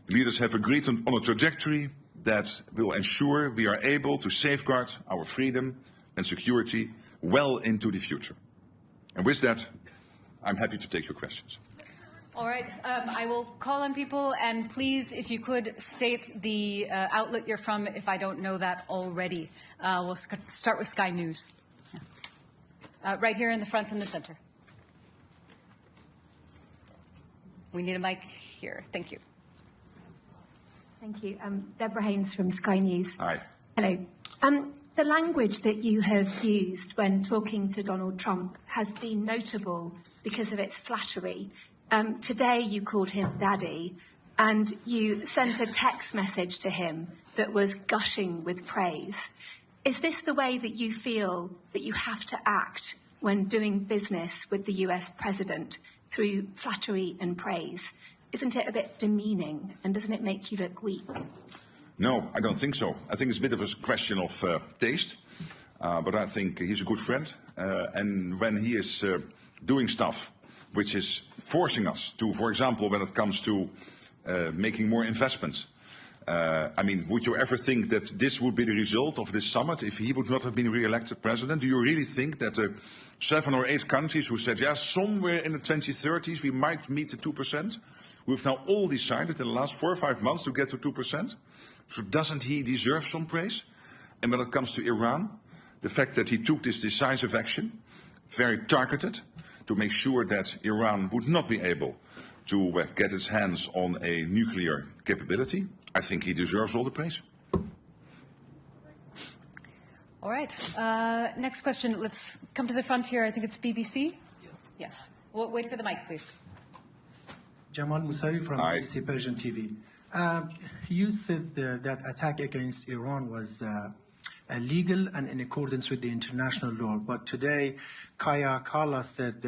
Leaders have agreed on a trajectory that will ensure we are able to safeguard our freedom and security well into the future. And with that, I'm happy to take your questions. All right, I will call on people, and please, if you could state the outlet you're from, if I don't know that already. We'll start with Sky News. Right here in the front and the center. We need a mic here. Thank you. Thank you. Deborah Haynes from Sky News. Hi. Hello. The language that you have used when talking to Donald Trump has been notable because of its flattery. Today you called him Daddy, and you sent a text message to him that was gushing with praise. Is this the way that you feel that you have to act when doing business with the US president, through flattery and praise? Isn't it a bit demeaning, and doesn't it make you look weak? No, I don't think so. I think it's a bit of a question of taste, but I think he's a good friend. And when he is doing stuff which is forcing us to, for example, when it comes to making more investments, I mean, would you ever think that this would be the result of this summit if he would not have been re-elected president? Do you really think that 7 or 8 countries who said, yeah, somewhere in the 2030s we might meet the 2%, we've now all decided in the last 4 or 5 months to get to 2%? So doesn't he deserve some praise? And when it comes to Iran, the fact that he took this decisive action, very targeted, to make sure that Iran would not be able to get its hands on a nuclear capability, I think he deserves all the praise. All right. Next question. Let's come to the front here. I think it's BBC. Yes. Yes. Well, wait for the mic, please. Jamal Musawi from BBC Persian TV. You said that attack against Iran was illegal and in accordance with the international law. But today, Kaja Kallas said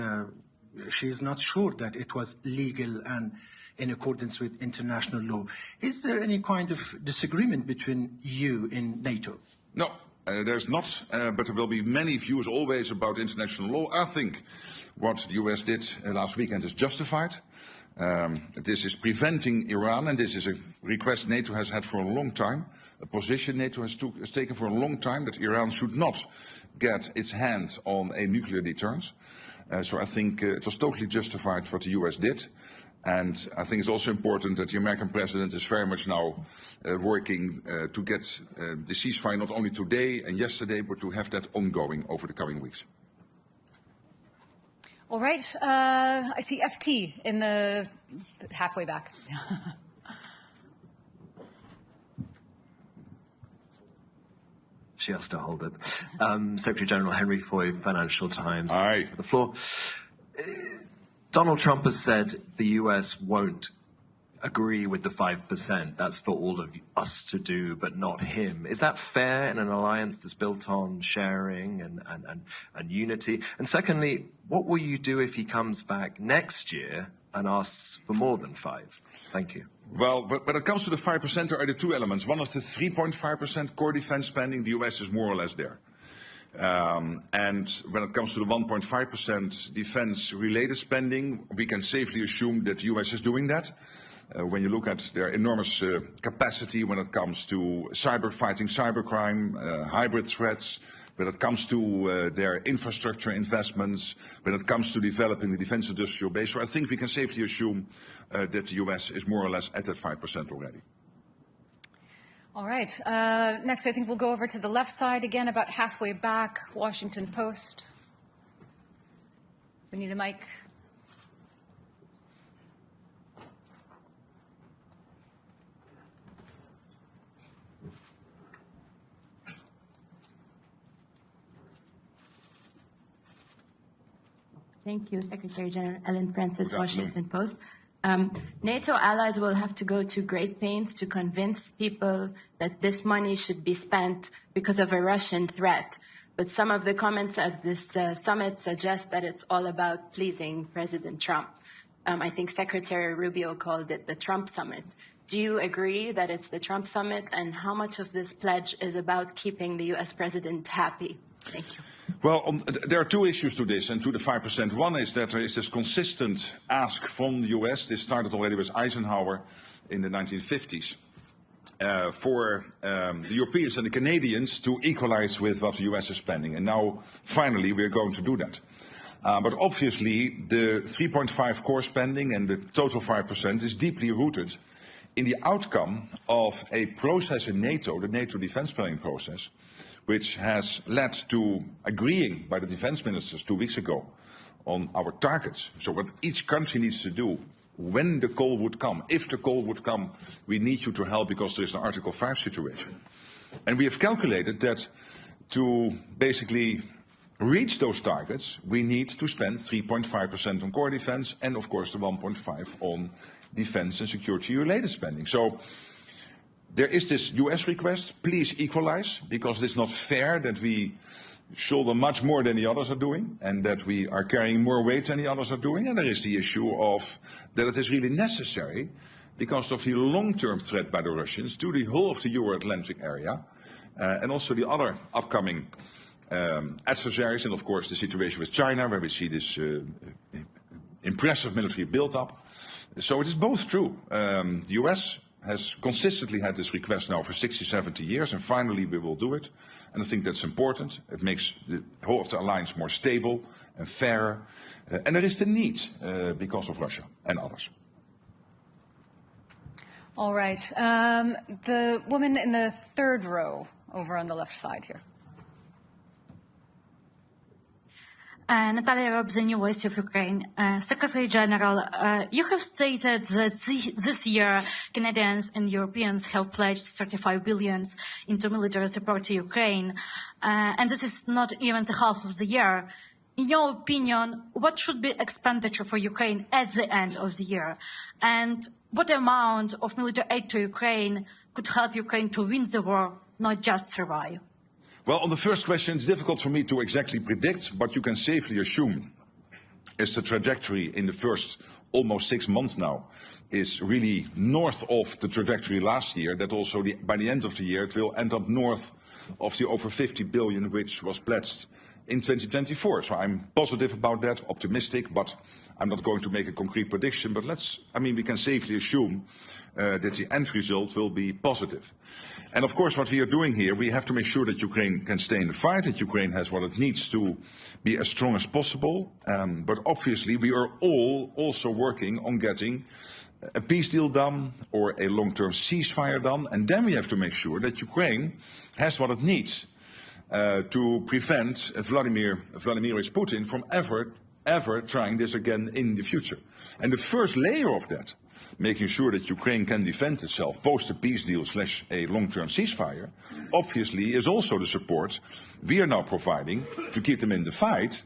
she is not sure that it was legal and in accordance with international law. Is there any kind of disagreement between you in NATO? No, there's not, but there will be many views always about international law. I think what the US did last weekend is justified. This is preventing Iran, and this is a request NATO has had for a long time, a position NATO has taken for a long time, that Iran should not get its hand on a nuclear deterrent. So I think it was totally justified what the US did. And I think it's also important that the American president is very much now working to get the ceasefire not only today and yesterday, but to have that ongoing over the coming weeks. All right. I see FT in the halfway back. She has to hold it. Secretary General Henry Foy, Financial Times. Aye. The floor. Donald Trump has said the US won't agree with the 5%. That's for all of us to do, but not him. Is that fair in an alliance that's built on sharing and unity? And secondly, what will you do if he comes back next year and asks for more than 5? Thank you. Well, when it comes to the 5%, there are the 2 elements. One is the 3.5% core defense spending. The US is more or less there. And when it comes to the 1.5% defense-related spending, we can safely assume that the US is doing that. When you look at their enormous capacity when it comes to fighting cybercrime, hybrid threats, when it comes to their infrastructure investments, when it comes to developing the defense industrial base. So I think we can safely assume that the US is more or less at that 5% already. All right. Next, I think we'll go over to the left side again, about halfway back, Washington Post. We need a mic. Thank you, Secretary General Ellen Francis, Washington Post. NATO allies will have to go to great pains to convince people that this money should be spent because of a Russian threat. But some of the comments at this summit suggest that it's all about pleasing President Trump. I think Secretary Rubio called it the Trump summit. Do you agree that it's the Trump summit? And how much of this pledge is about keeping the US president happy? Thank you. Well, there are 2 issues to this and to the 5%. One is that there is this consistent ask from the US. This started already with Eisenhower in the 1950s. For the Europeans and the Canadians to equalize with what the US is spending. And now, finally, we are going to do that. But obviously, the 3.5 core spending and the total 5% is deeply rooted in the outcome of a process in NATO, the NATO defense planning process, which has led to agreeing by the defense ministers 2 weeks ago on our targets. So what each country needs to do when the call would come. If the call would come, we need you to help because there is an Article 5 situation. And we have calculated that to basically reach those targets, we need to spend 3.5% on core defense and, of course, the 1.5% on defense and security-related spending. So there is this US request, please equalize, because it's not fair that we shoulder much more than the others are doing and that we are carrying more weight than the others are doing. And there is the issue of that it is really necessary because of the long-term threat by the Russians to the whole of the Euro-Atlantic area and also the other upcoming adversaries, and of course the situation with China, where we see this impressive military build-up. So it is both true. The US has consistently had this request now for 60, 70 years, and finally we will do it. And I think that's important. It makes the whole of the alliance more stable and fairer. And there is the need because of Russia and others. All right. The woman in the third row over on the left side here. Natalia Robs, the new voice of Ukraine. Secretary General, you have stated that this year Canadians and Europeans have pledged 35 billion into military support to Ukraine, and this is not even the half of the year. In your opinion, what should be expenditure for Ukraine at the end of the year? And what amount of military aid to Ukraine could help Ukraine to win the war, not just survive? Well, on the first question, it's difficult for me to exactly predict, but you can safely assume as the trajectory in the first almost 6 months now is really north of the trajectory last year, that also by the end of the year it will end up north of the over 50 billion which was pledged in 2024. So I'm positive about that, optimistic, but I'm not going to make a concrete prediction. But we can safely assume that the end result will be positive. And of course, what we are doing here, we have to make sure that Ukraine can stay in the fight, that Ukraine has what it needs to be as strong as possible. But obviously, we are all also working on getting a peace deal done or a long-term ceasefire done. And then we have to make sure that Ukraine has what it needs to prevent Vladimir Putin from ever trying this again in the future. And the first layer of that, making sure that Ukraine can defend itself post a peace deal / a long-term ceasefire, obviously is also the support we are now providing to keep them in the fight,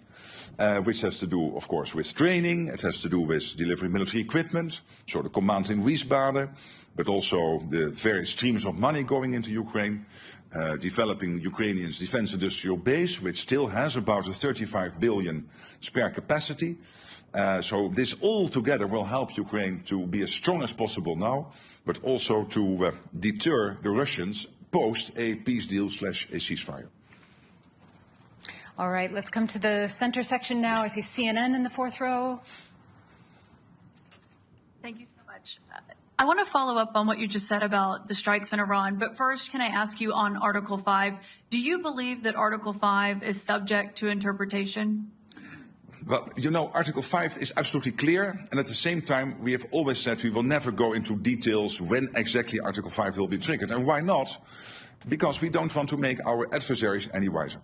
which has to do, of course, with training. It has to do with delivering military equipment, so the command in Wiesbaden, but also the various streams of money going into Ukraine, developing Ukrainians' defense industrial base, which still has about a 35 billion spare capacity. So this all together will help Ukraine to be as strong as possible now, but also to deter the Russians post a peace deal / a ceasefire. All right, let's come to the center section now. I see CNN in the fourth row. Thank you so much. I want to follow up on what you just said about the strikes in Iran, but first, can I ask you on Article 5, do you believe that Article 5 is subject to interpretation? Well, you know, Article 5 is absolutely clear, and at the same time, we have always said we will never go into details when exactly Article 5 will be triggered. And why not? Because we don't want to make our adversaries any wiser.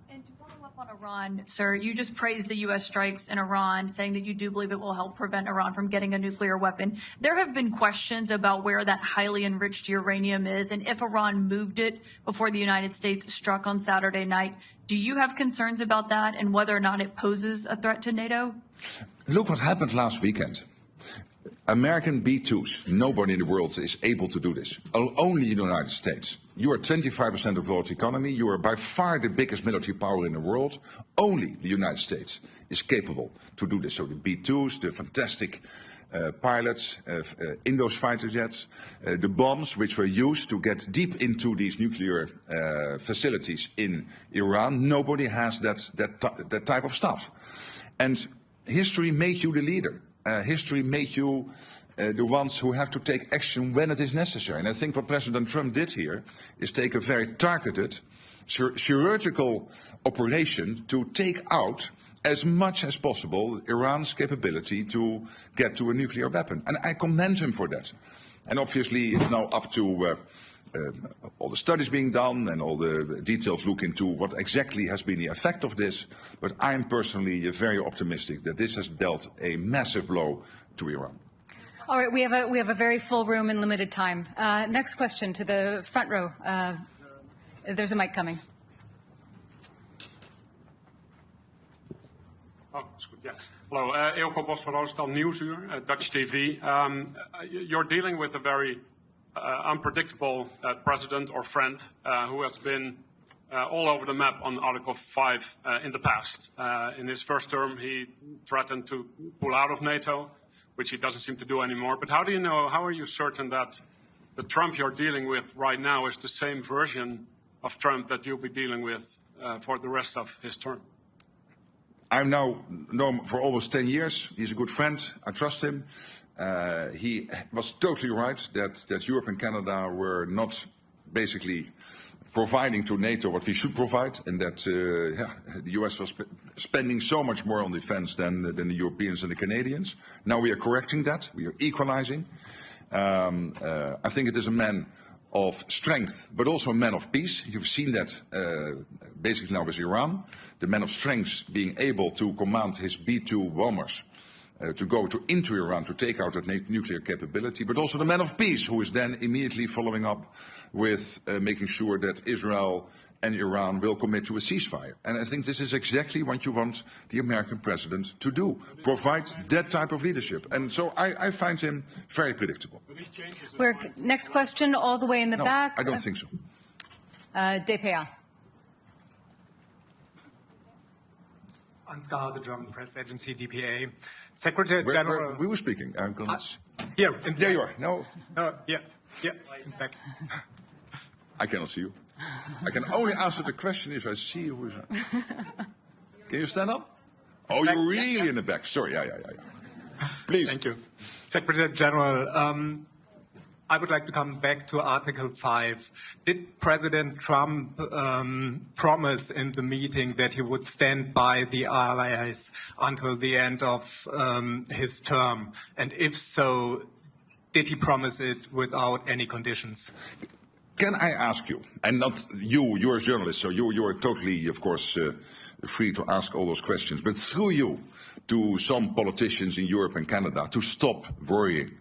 And to follow up on Iran, sir, you just praised the U.S. strikes in Iran, saying that you do believe it will help prevent Iran from getting a nuclear weapon. There have been questions about where that highly enriched uranium is, and if Iran moved it before the United States struck on Saturday night. Do you have concerns about that and whether or not it poses a threat to NATO? Look what happened last weekend. American B-2s, nobody in the world is able to do this. Only the United States. You are 25% of the world economy. You are by far the biggest military power in the world. Only the United States is capable to do this. So the B-2s, the fantastic pilots in those fighter jets, the bombs which were used to get deep into these nuclear facilities in Iran. Nobody has that type of stuff. And history made you the leader. History made you the ones who have to take action when it is necessary. And I think what President Trump did here is take a very targeted, chirurgical operation to take out as much as possible Iran's capability to get to a nuclear weapon. And I commend him for that. And obviously it's now up to all the studies being done and all the details look into what exactly has been the effect of this. But I'm personally very optimistic that this has dealt a massive blow to Iran. All right, we have a very full room and limited time. Next question to the front row. There's a mic coming. Oh, is goed, yeah. Hello, Eelco Bos van Roostal, Nieuwsuur, Dutch TV. You're dealing with a very unpredictable president or friend who has been all over the map on Article 5 in the past. In his first term, he threatened to pull out of NATO, which he doesn't seem to do anymore. But how are you certain that the Trump you're dealing with right now is the same version of Trump that you'll be dealing with for the rest of his term? I've now known him for almost 10 years. He's a good friend. I trust him. He was totally right that Europe and Canada were not basically providing to NATO what we should provide, and that the US was spending so much more on defense than the Europeans and the Canadians. Now we are correcting that. We are equalizing. I think it is a man of strength, but also a man of peace. You've seen that basically now with Iran. The man of strength being able to command his B-2 bombers to go into Iran to take out that nuclear capability, but also the man of peace who is then immediately following up with making sure that Israel and Iran will commit to a ceasefire. And I think this is exactly what you want the American president to do, provide that type of leadership. And so I find him very predictable. Next question, all the way in the back. I don't think so. DPA. Ansgar, the German press agency, DPA. Secretary General... We were speaking. Here. There you are. No. Yeah, in fact. I cannot see you. I can only answer the question if I see you. Can you stand up? Oh, you're really in the back. Sorry, yeah. Please. Thank you. Secretary General, I would like to come back to Article 5. Did President Trump promise in the meeting that he would stand by the allies until the end of his term? And if so, did he promise it without any conditions? Can I ask you, and not you, you're a journalist, so you're totally, of course, free to ask all those questions, but through you to some politicians in Europe and Canada to stop worrying.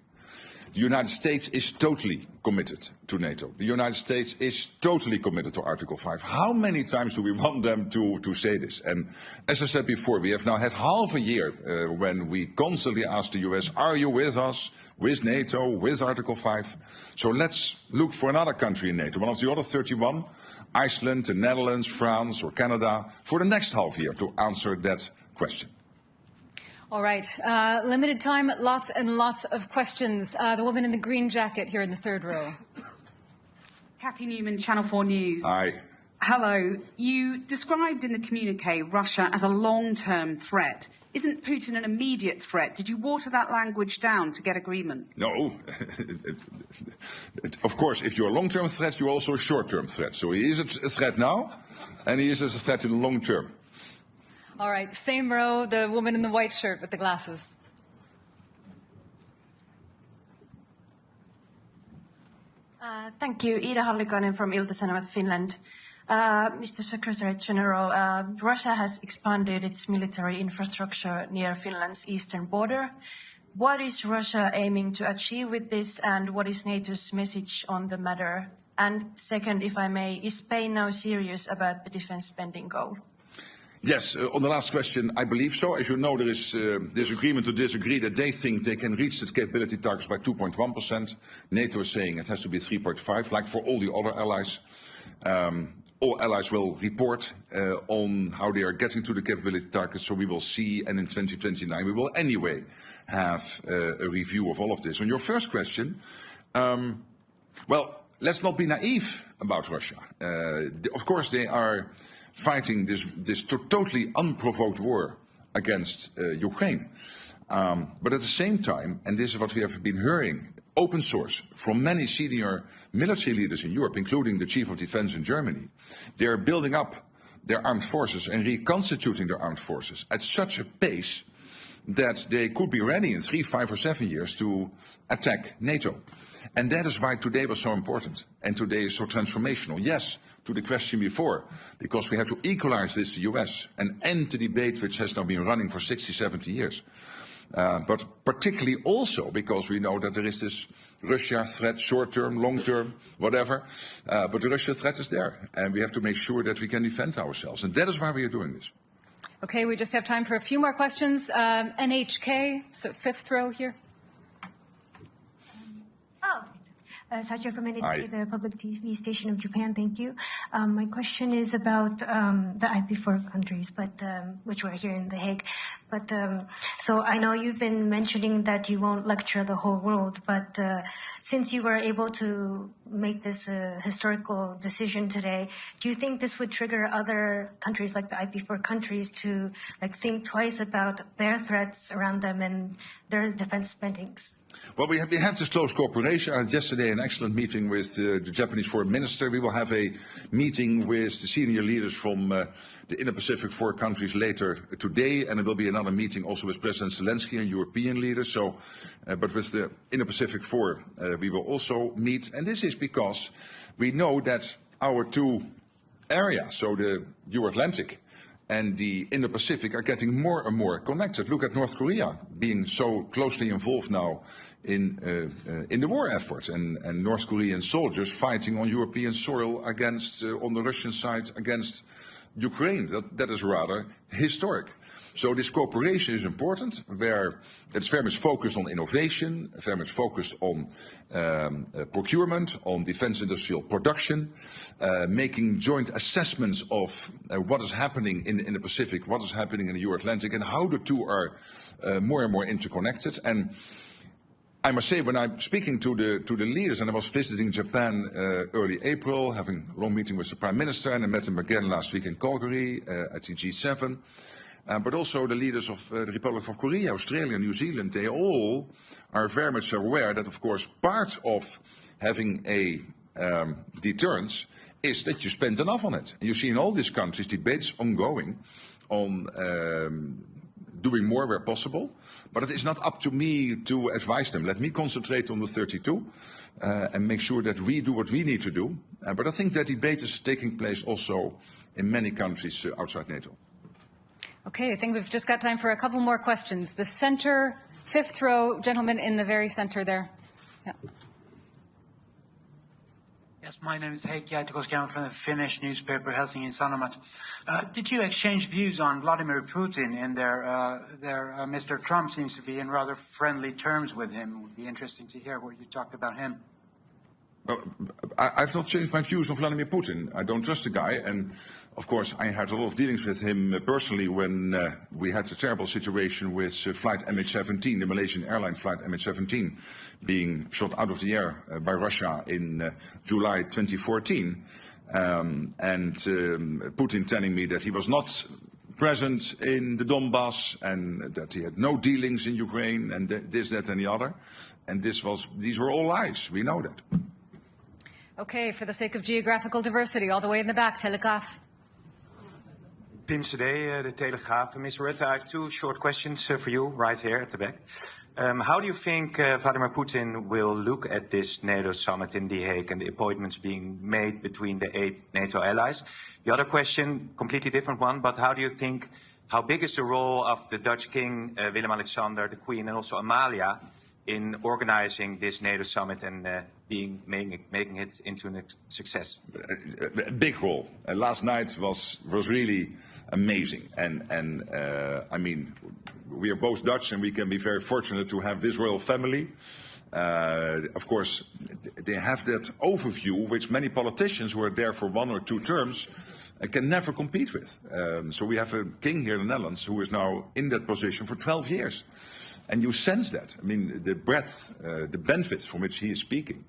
The United States is totally committed to NATO. The United States is totally committed to Article 5. How many times do we want them to say this? And as I said before, we have now had half a year when we constantly ask the US, are you with us, with NATO, with Article 5? So let's look for another country in NATO, one of the other 31, Iceland, the Netherlands, France or Canada, for the next half year to answer that question. All right. Limited time, lots and lots of questions. The woman in the green jacket here in the third row. Kathy Newman, Channel 4 News. Hi. Hello. You described in the communique Russia as a long-term threat. Isn't Putin an immediate threat? Did you water that language down to get agreement? No. Of course, if you're a long-term threat, you're also a short-term threat. So he is a threat now, and he is a threat in the long term. All right, same row, the woman in the white shirt with the glasses. Thank you. Ida Hallikainen from Ilta-Sanomat, Finland. Mr. Secretary General, Russia has expanded its military infrastructure near Finland's eastern border. What is Russia aiming to achieve with this, and what is NATO's message on the matter? And second, if I may, is Spain now serious about the defense spending goal? Yes, on the last question, I believe so. As you know, there is disagreement to disagree that they think they can reach the capability targets by 2.1%. NATO is saying it has to be 3.5%, like for all the other allies. All allies will report on how they are getting to the capability targets, so we will see, and in 2029 we will anyway have a review of all of this. On your first question, well, let's not be naive about Russia. Of course, they are fighting this totally unprovoked war against Ukraine. But at the same time, and this is what we have been hearing, open source from many senior military leaders in Europe, including the Chief of Defense in Germany, they are building up their armed forces and reconstituting their armed forces at such a pace that they could be ready in 3, 5 or 7 years to attack NATO. And that is why today was so important, and today is so transformational. Yes, to the question before, because we had to equalize with the US and end the debate which has now been running for 60, 70 years. but particularly also because we know that there is this Russia threat, short-term, long-term, whatever, but the Russia threat is there, and we have to make sure that we can defend ourselves, and that is why we are doing this. Okay, we just have time for a few more questions. NHK, so fifth row here. Sacha from NHK, the public TV station of Japan. Thank you. My question is about the IP4 countries, but which were here in The Hague. But so I know you've been mentioning that you won't lecture the whole world, but since you were able to make this historical decision today, do you think this would trigger other countries like the IP4 countries to think twice about their threats around them and their defense spendings? Well, we have this close cooperation. I had yesterday an excellent meeting with the Japanese Foreign Minister. We will have a meeting with the senior leaders from the Indo-Pacific 4 countries later today, and there will be another meeting also with President Zelensky and European leaders. So, but with the Indo-Pacific 4, we will also meet. And this is because we know that our two areas, so the Euro-Atlantic and the Indo-Pacific, are getting more and more connected. Look at North Korea being so closely involved now in the war effort, and North Korean soldiers fighting on European soil against, on the Russian side, against Ukraine. That is rather historic. So this cooperation is important, where it's very much focused on innovation, very much focused on procurement, on defense industrial production, making joint assessments of what is happening in the Pacific, what is happening in the Euro-Atlantic, and how the two are more and more interconnected. And I must say, when I'm speaking to the leaders, and I was visiting Japan early April, having a long meeting with the Prime Minister, and I met him again last week in Calgary at the G7, but also the leaders of the Republic of Korea, Australia, New Zealand, they all are very much aware that, of course, part of having a deterrence is that you spend enough on it. And you see in all these countries debates ongoing on doing more where possible, but it is not up to me to advise them. Let me concentrate on the 32 and make sure that we do what we need to do. But I think that debate is taking place also in many countries outside NATO. Okay, I think we've just got time for a couple more questions. The center, fifth row, gentleman in the very center there. Yeah. Yes, my name is Heikki Aitikoski from the Finnish newspaper Helsingin Sanomat. Did you exchange views on Vladimir Putin and Mr. Trump seems to be in rather friendly terms with him? It would be interesting to hear what you talked about him. I've not changed my views on Vladimir Putin. I don't trust the guy, and of course I had a lot of dealings with him personally when we had a terrible situation with flight MH17, the Malaysian airline flight MH17, being shot out of the air by Russia in July 2014, and Putin telling me that he was not present in the Donbass and that he had no dealings in Ukraine and this, that and the other, and these were all lies. We know that. Okay, for the sake of geographical diversity, all the way in the back, Telegraaf. Pim Cedee, the Telegraaf. Mr. Rutte, I have two short questions for you right here at the back. How do you think Vladimir Putin will look at this NATO summit in The Hague and the appointments being made between the 8 NATO allies? The other question, completely different one, but how big is the role of the Dutch King, Willem-Alexander, the Queen, and also Amalia in organizing this NATO summit and making it into a success? A big role. Last night was really amazing, and I mean, we are both Dutch, and we can be very fortunate to have this royal family. Of course, they have that overview which many politicians who are there for 1 or 2 terms can never compete with. So we have a king here in the Netherlands who is now in that position for 12 years. And you sense that. I mean, the breadth, the benefits from which he is speaking,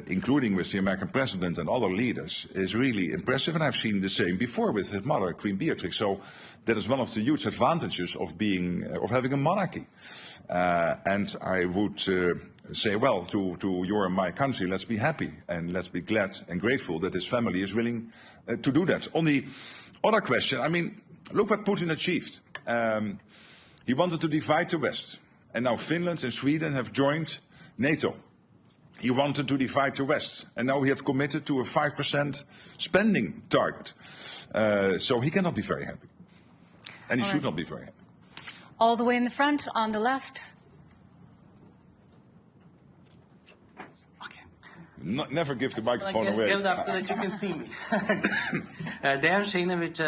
including with the American president and other leaders, is really impressive. And I've seen the same before with his mother, Queen Beatrix. So that is one of the huge advantages of having a monarchy. And I would say, well, to your and my country, let's be happy and let's be glad and grateful that his family is willing to do that. On the other question, I mean, look what Putin achieved. He wanted to divide the West, and now Finland and Sweden have joined NATO. He wanted to divide the West, and now we have committed to a 5% spending target. So he cannot be very happy, and he should not be very happy. All the way in the front, on the left. Never give the microphone away. Give it up so that you can see me. Dejan Šejnović,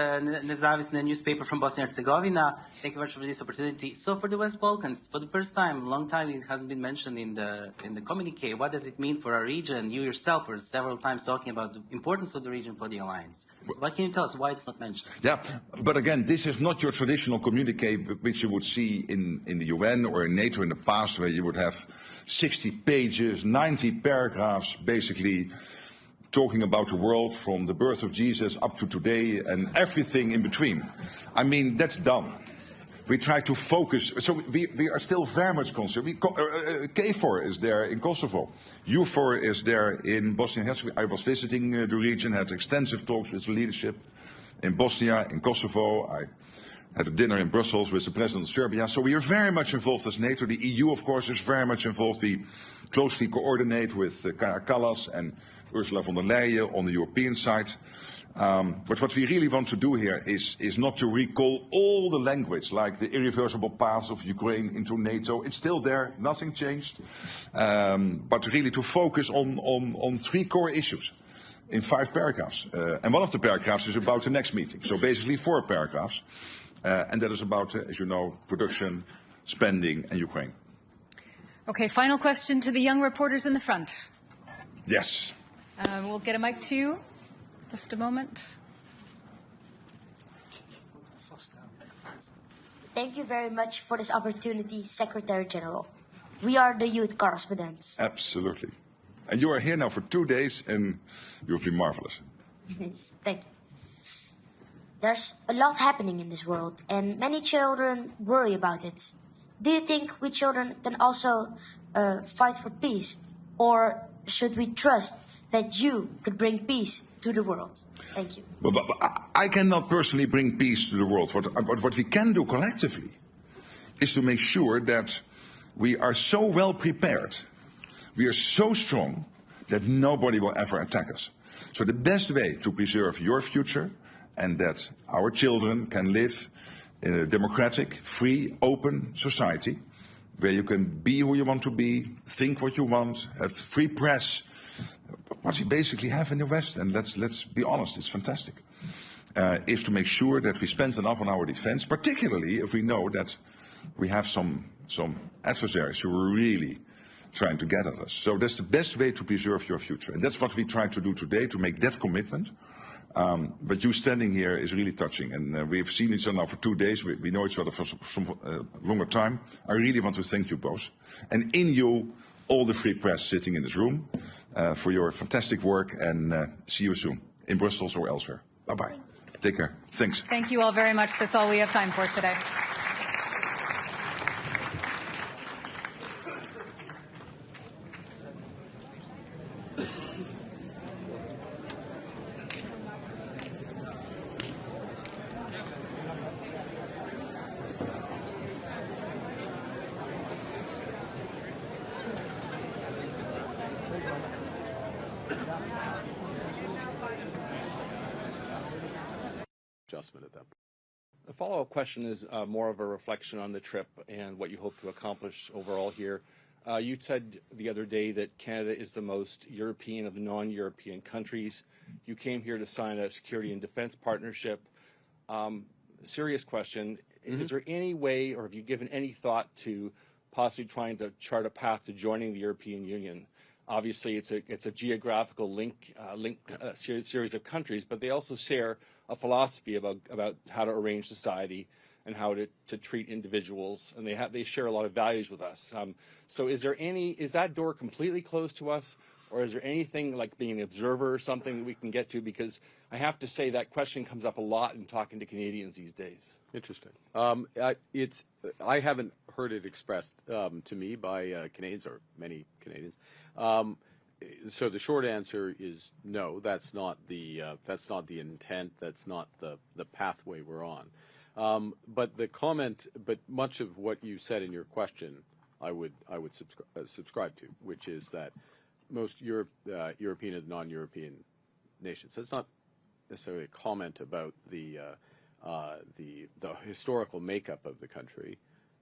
nezavisna newspaper from Bosnia and Herzegovina. Thank you very much for this opportunity. So for the West Balkans, for the first time, long time, it hasn't been mentioned in the communique. What does it mean for our region? You yourself were several times talking about the importance of the region for the alliance. So what can you tell us why it's not mentioned? Yeah, but again, this is not your traditional communique which you would see in the UN or in NATO in the past, where you would have 60 pages, 90 paragraphs, basically talking about the world from the birth of Jesus up to today and everything in between. I mean, that's done. We try to focus. So we are still very much concerned. KFOR is there in Kosovo. EUFOR is there in Bosnia and Herzegovina. I was visiting the region, had extensive talks with the leadership in Bosnia, in Kosovo. I had a dinner in Brussels with the president of Serbia. So we are very much involved as NATO. The EU, of course, is very much involved. We closely coordinate with Kaja Kallas and Ursula von der Leyen on the European side. But what we really want to do here is not to recall all the language, like the irreversible path of Ukraine into NATO. It's still there, nothing changed. But really to focus on three core issues in 5 paragraphs. And one of the paragraphs is about the next meeting. So basically 4 paragraphs. And that is about, as you know, production, spending, and Ukraine. Okay, final question to the young reporters in the front. Yes. We'll get a mic to you. Just a moment. Thank you very much for this opportunity, Secretary General. We are the youth correspondents. Absolutely. And you are here now for 2 days, and you've been marvelous. Yes, thank you. There's a lot happening in this world, and many children worry about it. Do you think we children can also fight for peace? Or should we trust that you could bring peace to the world? Thank you. But I cannot personally bring peace to the world. What we can do collectively is to make sure that we are so well prepared, we are so strong, that nobody will ever attack us. So the best way to preserve your future and that our children can live in a democratic, free, open society where you can be who you want to be, think what you want, have free press, what we basically have in the West, and let's be honest, it's fantastic, is to make sure that we spend enough on our defense, particularly if we know that we have some adversaries who are really trying to get at us. So that's the best way to preserve your future. And that's what we try to do today, to make that commitment. But you standing here is really touching, and we've seen each other now for 2 days. We know each other for some longer time. I really want to thank you both, and in you, all the free press sitting in this room, for your fantastic work, and see you soon in Brussels or elsewhere. Bye-bye. Take care. Thanks. Thank you all very much. That's all we have time for today. Adjustment at that point. The follow-up question is more of a reflection on the trip and what you hope to accomplish overall here. You said the other day that Canada is the most European of the non-European countries. You came here to sign a security and defense partnership. Serious question. Mm-hmm. Is there any way, or have you given any thought to possibly trying to chart a path to joining the European Union? Obviously, it's a geographical series of countries, but they also share a philosophy about how to arrange society and how to treat individuals, and they share a lot of values with us. So is that door completely closed to us, or is there anything like being an observer or something that we can get to? Because I have to say that question comes up a lot in talking to Canadians these days. Interesting. I haven't heard it expressed to me by Canadians, or many Canadians. So the short answer is no. That's not the intent. That's not the pathway we're on. But much of what you said in your question, I would subscribe to, which is that most European and non-European nations. That's not necessarily a comment about the historical makeup of the country,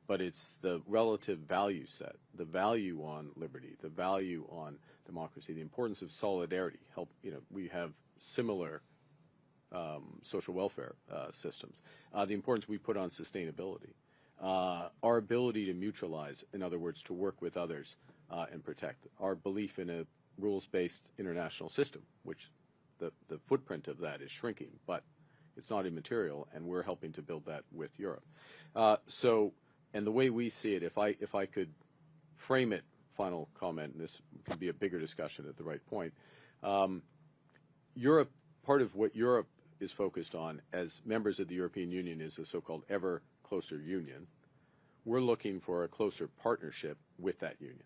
but it's the relative value set, the value on liberty, the value on democracy, the importance of solidarity. We have similar social welfare systems. The importance we put on sustainability, our ability to mutualize, in other words, to work with others and protect, our belief in a rules-based international system, which the footprint of that is shrinking, but it's not immaterial, and we're helping to build that with Europe. And the way we see it, if I could frame it, final comment, and this can be a bigger discussion at the right point, Europe, part of what Europe is focused on as members of the European Union is the so-called ever closer union. We're looking for a closer partnership with that union.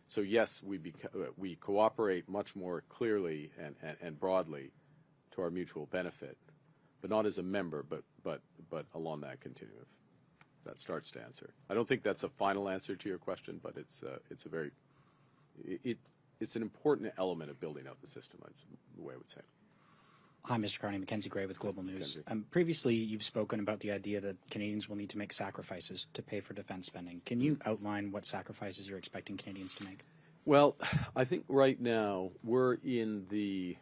So yes, we cooperate much more clearly and broadly to our mutual benefit, but not as a member, but along that continuum. That starts to answer. I don't think that's a final answer to your question, but it's an important element of building out the system, the way I would say. Hi, Mr. Carney. Mackenzie Gray with Global News. Previously, you've spoken about the idea that Canadians will need to make sacrifices to pay for defense spending. Can you outline what sacrifices you're expecting Canadians to make? Well, I think right now, the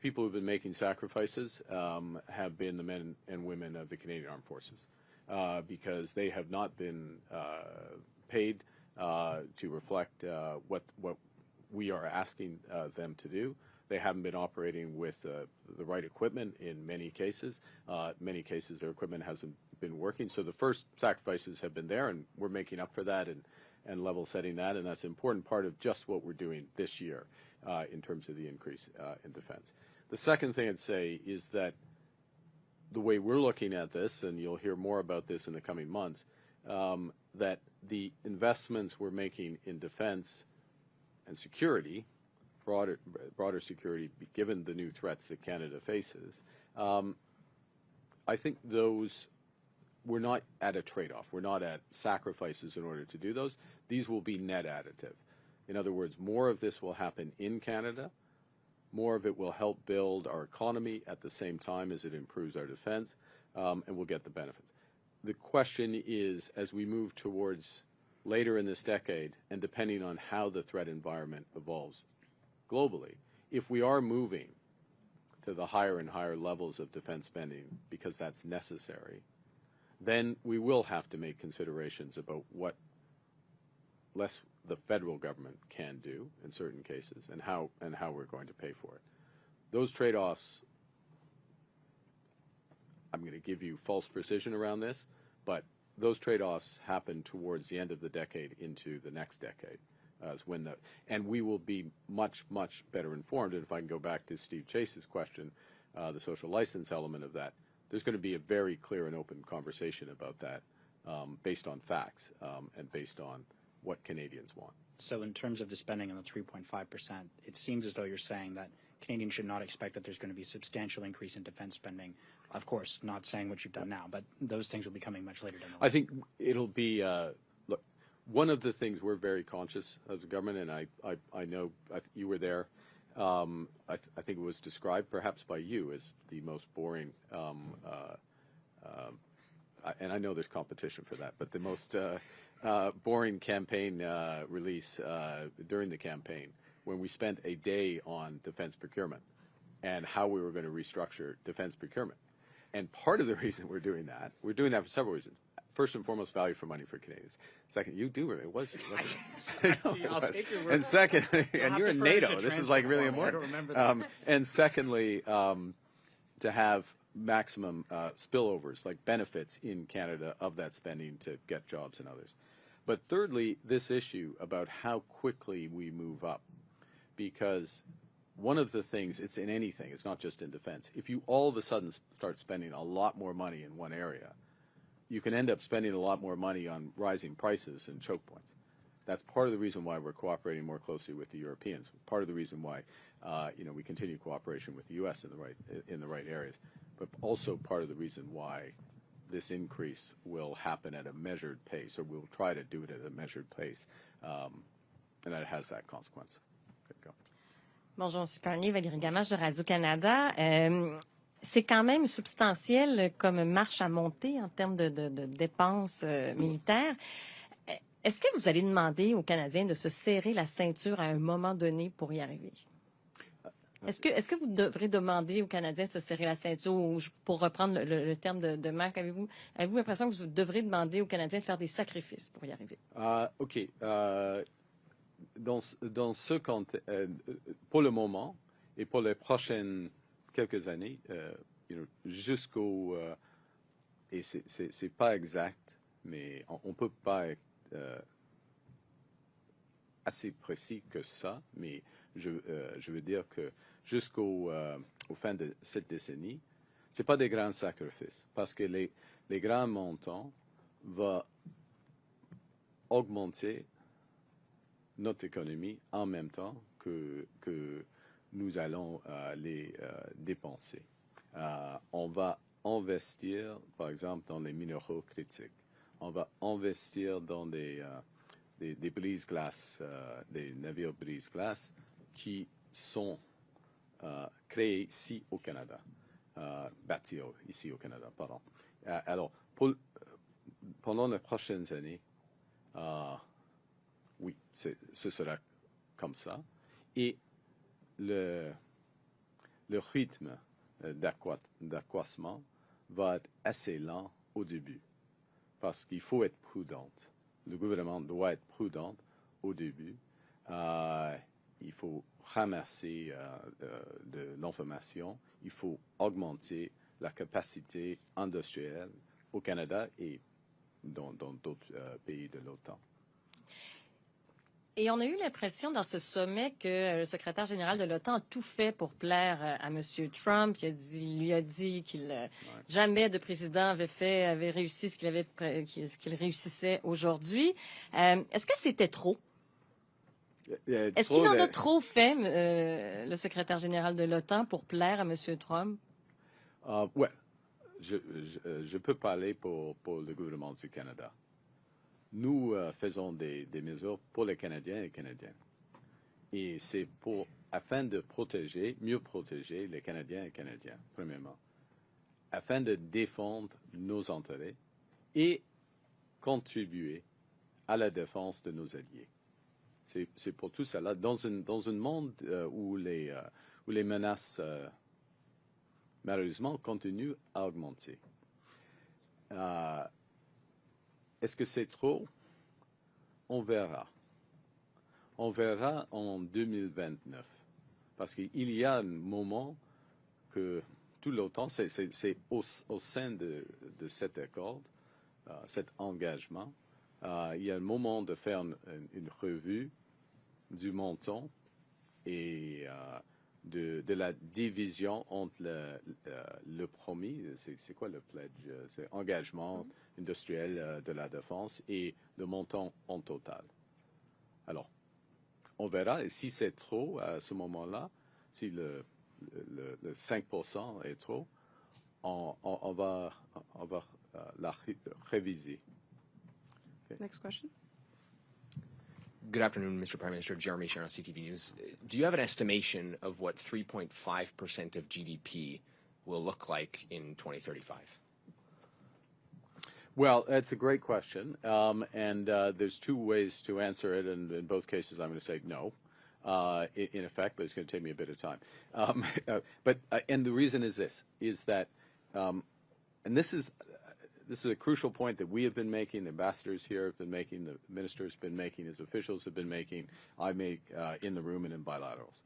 people who've been making sacrifices have been the men and women of the Canadian Armed Forces because they have not been paid to reflect what we are asking them to do. They haven't been operating with the right equipment in many cases. Many cases, their equipment hasn't been working. So the first sacrifices have been there, and we're making up for that and level setting that, and that's an important part of just what we're doing this year in terms of the increase in defense. The second thing I'd say is that the way we're looking at this, and you'll hear more about this in the coming months, that the investments we're making in defense and security, broader security, given the new threats that Canada faces, I think those, we're not at a trade-off. We're not at sacrifices in order to do those. These will be net additive. In other words, more of this will happen in Canada. More of it will help build our economy at the same time as it improves our defense, and we'll get the benefits. The question is, as we move towards later in this decade, and depending on how the threat environment evolves globally, if we are moving to the higher and higher levels of defense spending because that's necessary, then we will have to make considerations about what less the federal government can do in certain cases and how we're going to pay for it. Those trade-offs, I'm going to give you false precision around this, but those trade-offs happen towards the end of the decade into the next decade, and we will be much, much better informed. And if I can go back to Steve Chase's question, the social license element of that, there's going to be a very clear and open conversation about that based on facts and based on what Canadians want. So in terms of the spending on the 3.5%, it seems as though you're saying that Canadians should not expect that there's going to be a substantial increase in defense spending. Of course, not saying what you've done now, but those things will be coming much later down the line. I think it'll be, look, one of the things we're very conscious as a government, and I know you were there, I think it was described perhaps by you as the most boring, and I know there's competition for that, but the most boring campaign release during the campaign when we spent a day on defense procurement and how we were going to restructure defense procurement. And part of the reason we're doing that for several reasons. First and foremost, value for money for Canadians. Second, you do, it was you, wasn't it? I'll take your word. And second, and you're in NATO. This is like really important. I don't remember that. And secondly, to have maximum spillovers, like benefits in Canada of that spending to get jobs and others. But thirdly, this issue about how quickly we move up, because one of the things, it's in anything, it's not just in defense. If you all of a sudden start spending a lot more money in one area, you can end up spending a lot more money on rising prices and choke points. That's part of the reason why we're cooperating more closely with the Europeans. Part of the reason why, we continue cooperation with the U.S. in the right areas, but also part of the reason why this increase will happen at a measured pace, or we'll try to do it at a measured pace, and that has that consequence. There you go. Bonjour, M. Carney, Valérie Gamache de Radio-Canada. C'est quand même substantiel comme marche à monter en termes de dépenses militaires. Est-ce que vous allez demander aux Canadiens de se serrer la ceinture à un moment donné pour y arriver? Est-ce que vous devrez demander aux Canadiens de se serrer la ceinture, ou pour reprendre le terme de Marc, avez-vous l'impression que vous devrez demander aux Canadiens de faire des sacrifices pour y arriver? OK. Dans ce contexte, pour le moment et pour les prochaines quelques années, jusqu'au... et c'est pas exact, mais on peut pas être assez précis que ça, mais je veux dire que jusqu'au fin de cette décennie, c'est pas des grands sacrifices, parce que les grands montants vont augmenter notre économie en même temps que nous allons les dépenser. On va investir, par exemple, dans les minéraux critiques. On va investir dans des brise-glaces, des navires brise-glaces qui sont créés ici au Canada, bâtis ici au Canada, pardon. Alors, pendant les prochaines années, oui, ce sera comme ça. Et le rythme d'accroissement va être assez lent au début, parce qu'il faut être prudent. Le gouvernement doit être prudent au début. Il faut ramasser de l'information. Il faut augmenter la capacité industrielle au Canada et dans d'autres pays de l'OTAN. Et on a eu l'impression dans ce sommet que le secrétaire général de l'OTAN a tout fait pour plaire à M. Trump. Il lui a dit qu'il jamais de président avait réussi ce qu'il réussissait aujourd'hui. Est-ce que c'était trop? Est-ce qu'il en a trop fait, le secrétaire général de l'OTAN, pour plaire à M. Trump? Oui, je peux parler pour le gouvernement du Canada. Nous faisons des mesures pour les Canadiens et les Canadiennes. Et c'est afin de mieux protéger les Canadiens et les Canadiennes, premièrement, afin de défendre nos intérêts et contribuer à la défense de nos alliés. C'est pour tout cela. Dans un monde où les menaces, malheureusement, continuent à augmenter. Est-ce que c'est trop? On verra. On verra en 2029. Parce qu'il y a un moment que tout l'OTAN, c'est au sein de cet accord, cet engagement, il y a un moment de faire une revue du montant et de la division entre le promis, c'est quoi le pledge? C'est engagement industriel de la défense et le montant en total. Alors, on verra, et si c'est trop à ce moment-là, si le 5% est trop, on va la réviser. Okay. Next question. Good afternoon, Mr. Prime Minister. Jeremy Sharon, CTV News. Do you have an estimation of what 3.5% of GDP will look like in 2035? Well, that's a great question, and there's two ways to answer it, and in both cases I'm going to say no, in effect, but it's going to take me a bit of time. And the reason is this, is that, and this is a crucial point that we have been making, the ambassadors here have been making, the ministers have been making, his officials have been making, I make in the room and in bilaterals,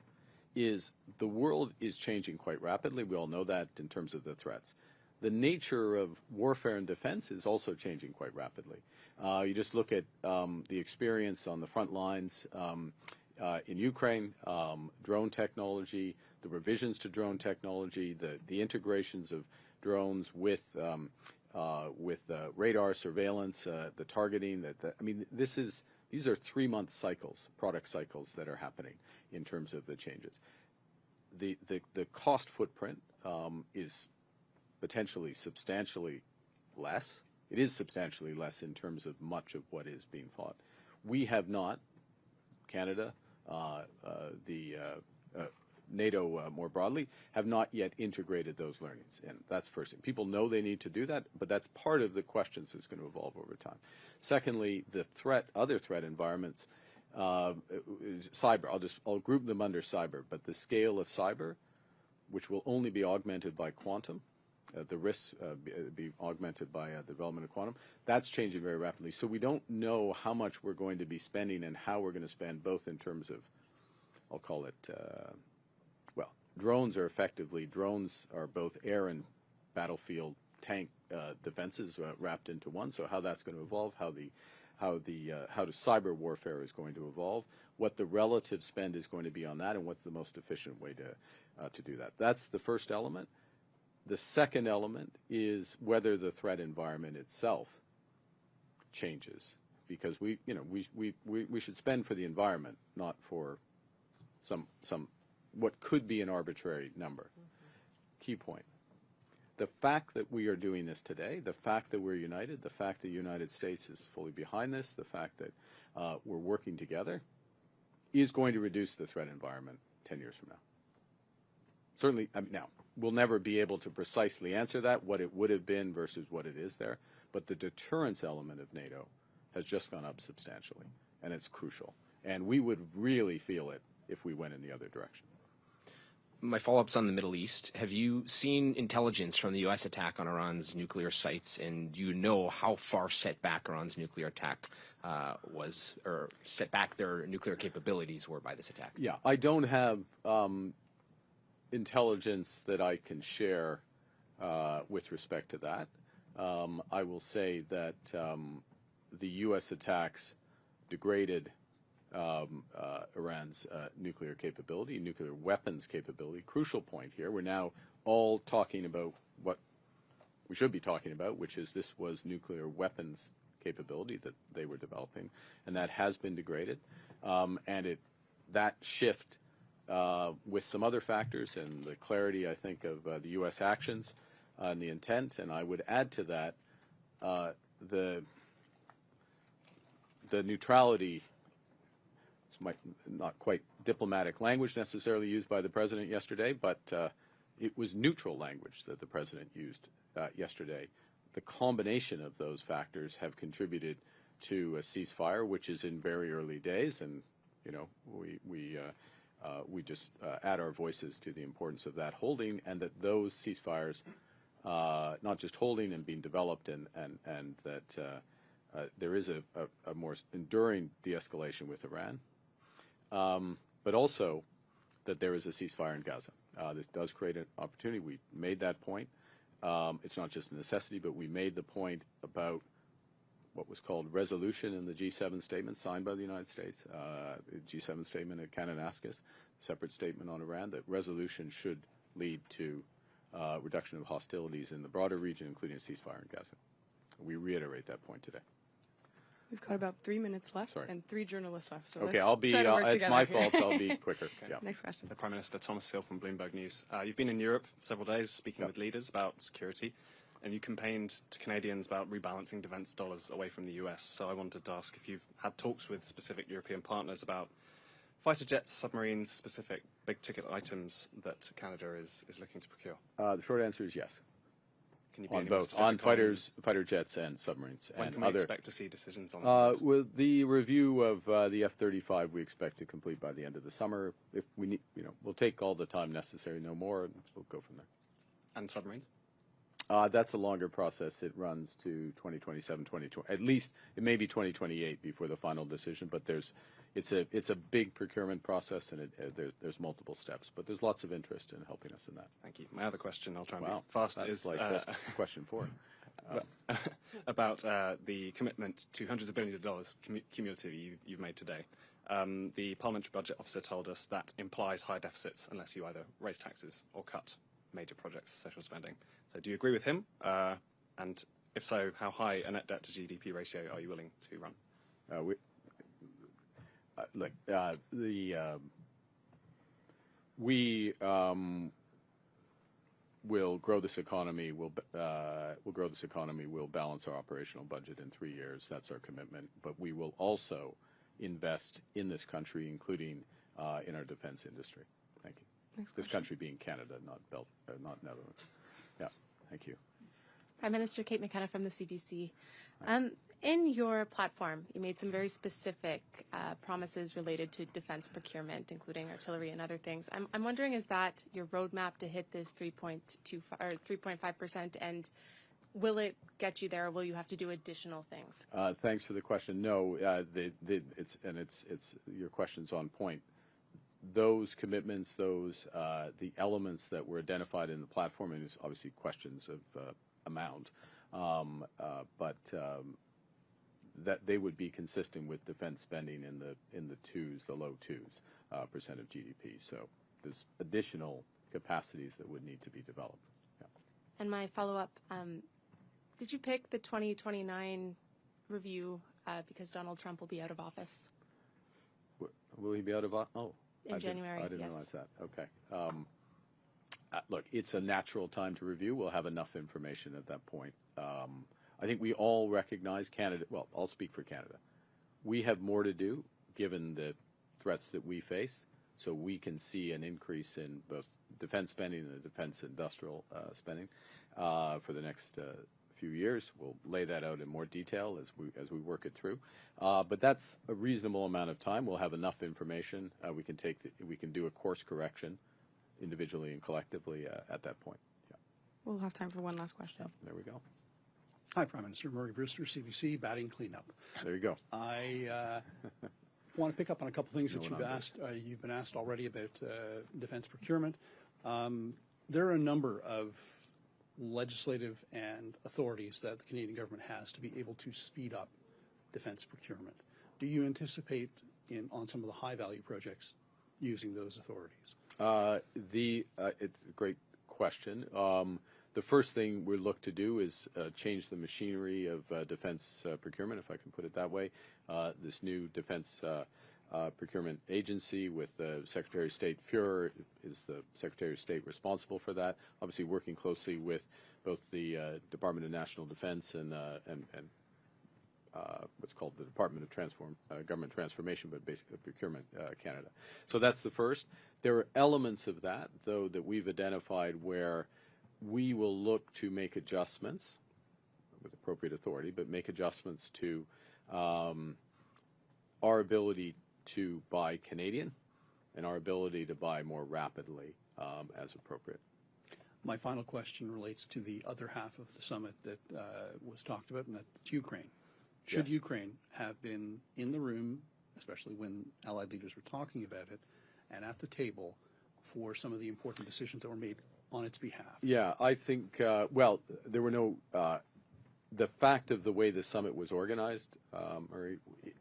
is the world is changing quite rapidly. We all know that in terms of the threats. The nature of warfare and defense is also changing quite rapidly. You just look at the experience on the front lines in Ukraine, drone technology, the revisions to drone technology, the integrations of drones with radar surveillance, the targeting. These are 3-month cycles, product cycles that are happening in terms of the changes. The cost footprint is potentially substantially less. It is substantially less in terms of much of what is being fought. We have not, Canada, NATO more broadly, have not yet integrated those learnings. And that's first thing. People know they need to do that, but that's part of the questions that's going to evolve over time. Secondly, the other threat environments, cyber, I'll group them under cyber, but the scale of cyber, which will only be augmented by quantum, the risks be augmented by the development of quantum, that's changing very rapidly. So we don't know how much we're going to be spending and how we're going to spend, both in terms of, I'll call it, drones are both air and battlefield tank defenses wrapped into one. So how that's going to evolve, how the cyber warfare is going to evolve, what the relative spend is going to be on that, and what's the most efficient way to do that. That's the first element. The second element is whether the threat environment itself changes, because we should spend for the environment, not for some what could be an arbitrary number. Key point. The fact that we are doing this today, the fact that we're united, the fact that the United States is fully behind this, the fact that we're working together, is going to reduce the threat environment 10 years from now. Certainly, now, we'll never be able to precisely answer that, what it would have been versus what it is there, but the deterrence element of NATO has just gone up substantially, and it's crucial. And we would really feel it if we went in the other direction. My follow-up's on the Middle East. Have you seen intelligence from the U.S. attack on Iran's nuclear sites, and do you know how far set back Iran's nuclear attack was, or set back their nuclear capabilities were by this attack? Yeah, I don't have intelligence that I can share with respect to that. I will say that the U.S. attacks degraded Iran's nuclear capability, nuclear weapons capability. Crucial point here. We're now all talking about what we should be talking about, which is this was nuclear weapons capability that they were developing, and that has been degraded. And that shift, with some other factors and the clarity, I think, of the U.S. actions and the intent, and I would add to that the neutrality. Not quite diplomatic language necessarily used by the president yesterday, but it was neutral language that the president used yesterday. The combination of those factors have contributed to a ceasefire, which is in very early days, and we just add our voices to the importance of that holding, and that those ceasefires, not just holding and being developed, and that there is a more enduring de-escalation with Iran. But also that there is a ceasefire in Gaza. This does create an opportunity. We made that point. It's not just a necessity, but we made the point about what was called resolution in the G7 statement signed by the United States, the G7 statement at Kananaskis, separate statement on Iran, that resolution should lead to reduction of hostilities in the broader region, including a ceasefire in Gaza. We reiterate that point today. We've got about 3 minutes left and 3 journalists left. So okay, I'll be. It's my fault. I'll be quicker. Yeah. Next question. The Prime Minister Thomas Hill from Bloomberg News. You've been in Europe several days speaking with leaders about security, and you campaigned to Canadians about rebalancing defence dollars away from the US. So I wanted to ask if you've had talks with specific European partners about fighter jets, submarines, specific big-ticket items that Canada is looking to procure. The short answer is yes. Can you be on both, on fighter jets and submarines. When and can we other, expect to see decisions on that? With the review of the F-35, we expect to complete by the end of the summer. If we need, we'll take all the time necessary, no more, and we'll go from there. And submarines? That's a longer process. It runs to 2027, 2020. At least it may be 2028 before the final decision, but it's a big procurement process, and there's multiple steps. But there's lots of interest in helping us in that. Thank you. My other question, I'll try and be fast, that's is that's question 4. About the commitment to hundreds of billions of dollars cumulatively you've made today. The Parliamentary Budget Officer told us that implies high deficits unless you either raise taxes or cut major projects, social spending. So do you agree with him? And if so, how high a net debt to GDP ratio are you willing to run? We will grow this economy. We'll grow this economy. We'll balance our operational budget in 3 years. That's our commitment. But we will also invest in this country, including in our defense industry. Thank you. This country being Canada, not Netherlands. Yeah, thank you. Prime Minister Kate McKenna from the CBC. In your platform, you made some very specific promises related to defense procurement, including artillery and other things. I'm wondering, is that your roadmap to hit this 3.5%, and will it get you there, or will you have to do additional things? Thanks for the question. No, it's your question's on point. Those commitments, the elements that were identified in the platform, and it's obviously questions of amount, but that they would be consistent with defense spending in the low twos percent of GDP. So there's additional capacities that would need to be developed. Yeah. And my follow-up, did you pick the 2029 review because Donald Trump will be out of office? Will he be out of office? Oh. In January, I didn't yes. realize that. Okay. Look, it's a natural time to review. We'll have enough information at that point. I think we all recognize Canada. Well, I'll speak for Canada. We have more to do given the threats that we face, so we can see an increase in both defense spending and the defense industrial spending for the next few years. We'll lay that out in more detail as we work it through. But that's a reasonable amount of time. We'll have enough information. We can do a course correction individually and collectively at that point. Yeah. We'll have time for one last question. There we go. Hi, Prime Minister. Murray Brewster, CBC, batting cleanup. There you go. I want to pick up on a couple things that you've been asked already about defense procurement. There are a number of legislative and authorities that the Canadian government has to be able to speed up defense procurement. Do you anticipate on some of the high-value projects using those authorities? It's a great question. The first thing we look to do is change the machinery of defense procurement, if I can put it that way. This new defense procurement agency with Secretary of State Fuhrer is the Secretary of State responsible for that, obviously working closely with both the Department of National Defense and what's called the Department of Government Transformation, but basically Procurement Canada. So that's the first. There are elements of that, though, that we've identified where we will look to make adjustments with appropriate authority, but make adjustments to our ability to buy Canadian and our ability to buy more rapidly as appropriate. My final question relates to the other half of the summit that was talked about, and that's Ukraine. Should Ukraine have been in the room, especially when allied leaders were talking about it, and at the table for some of the important decisions that were made on its behalf? Yeah, I think, well, there were no, the fact of the way the summit was organized, Murray,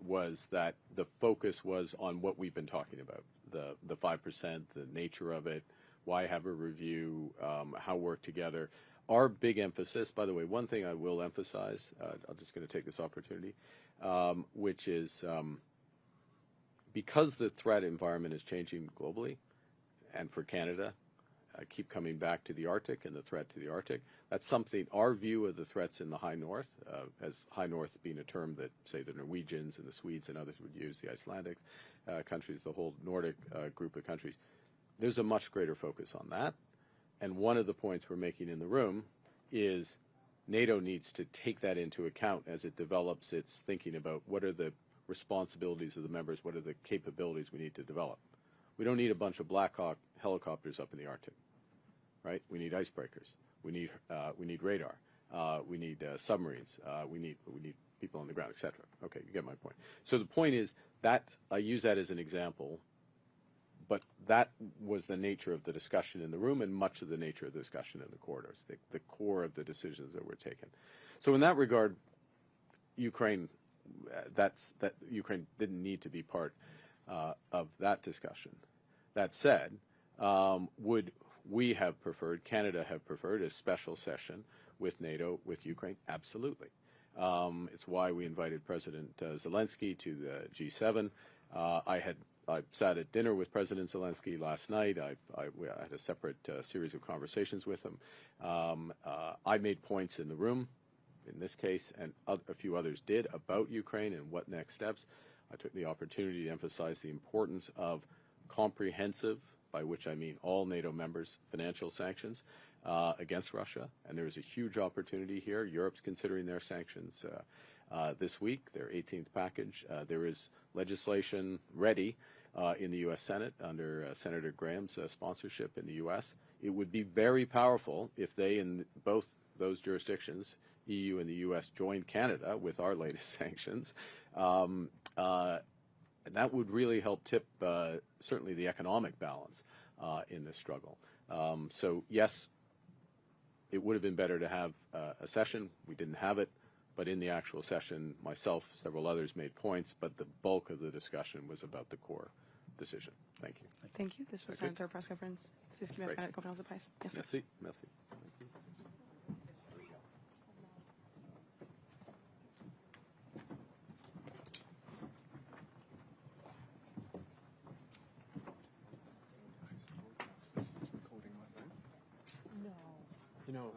was that the focus was on what we've been talking about, the 5%, the nature of it, why have a review, how work together. Our big emphasis, by the way, one thing I will emphasize, I'm just going to take this opportunity, which is because the threat environment is changing globally, and for Canada, I keep coming back to the Arctic and the threat to the Arctic. That's something, our view of the threats in the High North, as High North being a term that, say, the Norwegians and the Swedes and others would use, the Icelandic countries, the whole Nordic group of countries. There's a much greater focus on that. And one of the points we're making in the room is NATO needs to take that into account as it develops its thinking about what are the responsibilities of the members, what are the capabilities we need to develop. We don't need a bunch of Black Hawk helicopters up in the Arctic, right? We need icebreakers. We need radar. We need submarines. We need people on the ground, etc. Okay, you get my point. So the point is that I use that as an example, but that was the nature of the discussion in the room and much of the nature of the discussion in the corridors, the core of the decisions that were taken. So in that regard, Ukraine, Ukraine didn't need to be part of that discussion. That said, would we have preferred, Canada have preferred a special session with NATO, with Ukraine? Absolutely. It's why we invited President Zelensky to the G7. I sat at dinner with President Zelensky last night. I had a separate series of conversations with him. I made points in the room, in this case, and a few others did, about Ukraine and what next steps. I took the opportunity to emphasize the importance of comprehensive by which I mean all NATO members, financial sanctions against Russia. And there is a huge opportunity here. Europe's considering their sanctions this week, their 18th package. There is legislation ready in the U.S. Senate under Senator Graham's sponsorship in the U.S. It would be very powerful if they, in both those jurisdictions, EU and the U.S., joined Canada with our latest sanctions. And that would really help tip certainly the economic balance in this struggle. So yes, it would have been better to have a session. We didn't have it, but in the actual session, myself, several others made points, but the bulk of the discussion was about the core decision. Thank you. Thank you. This was Senator press conference. C'est ce qui va faire la conférence de presse. Merci. Merci. Merci. You know,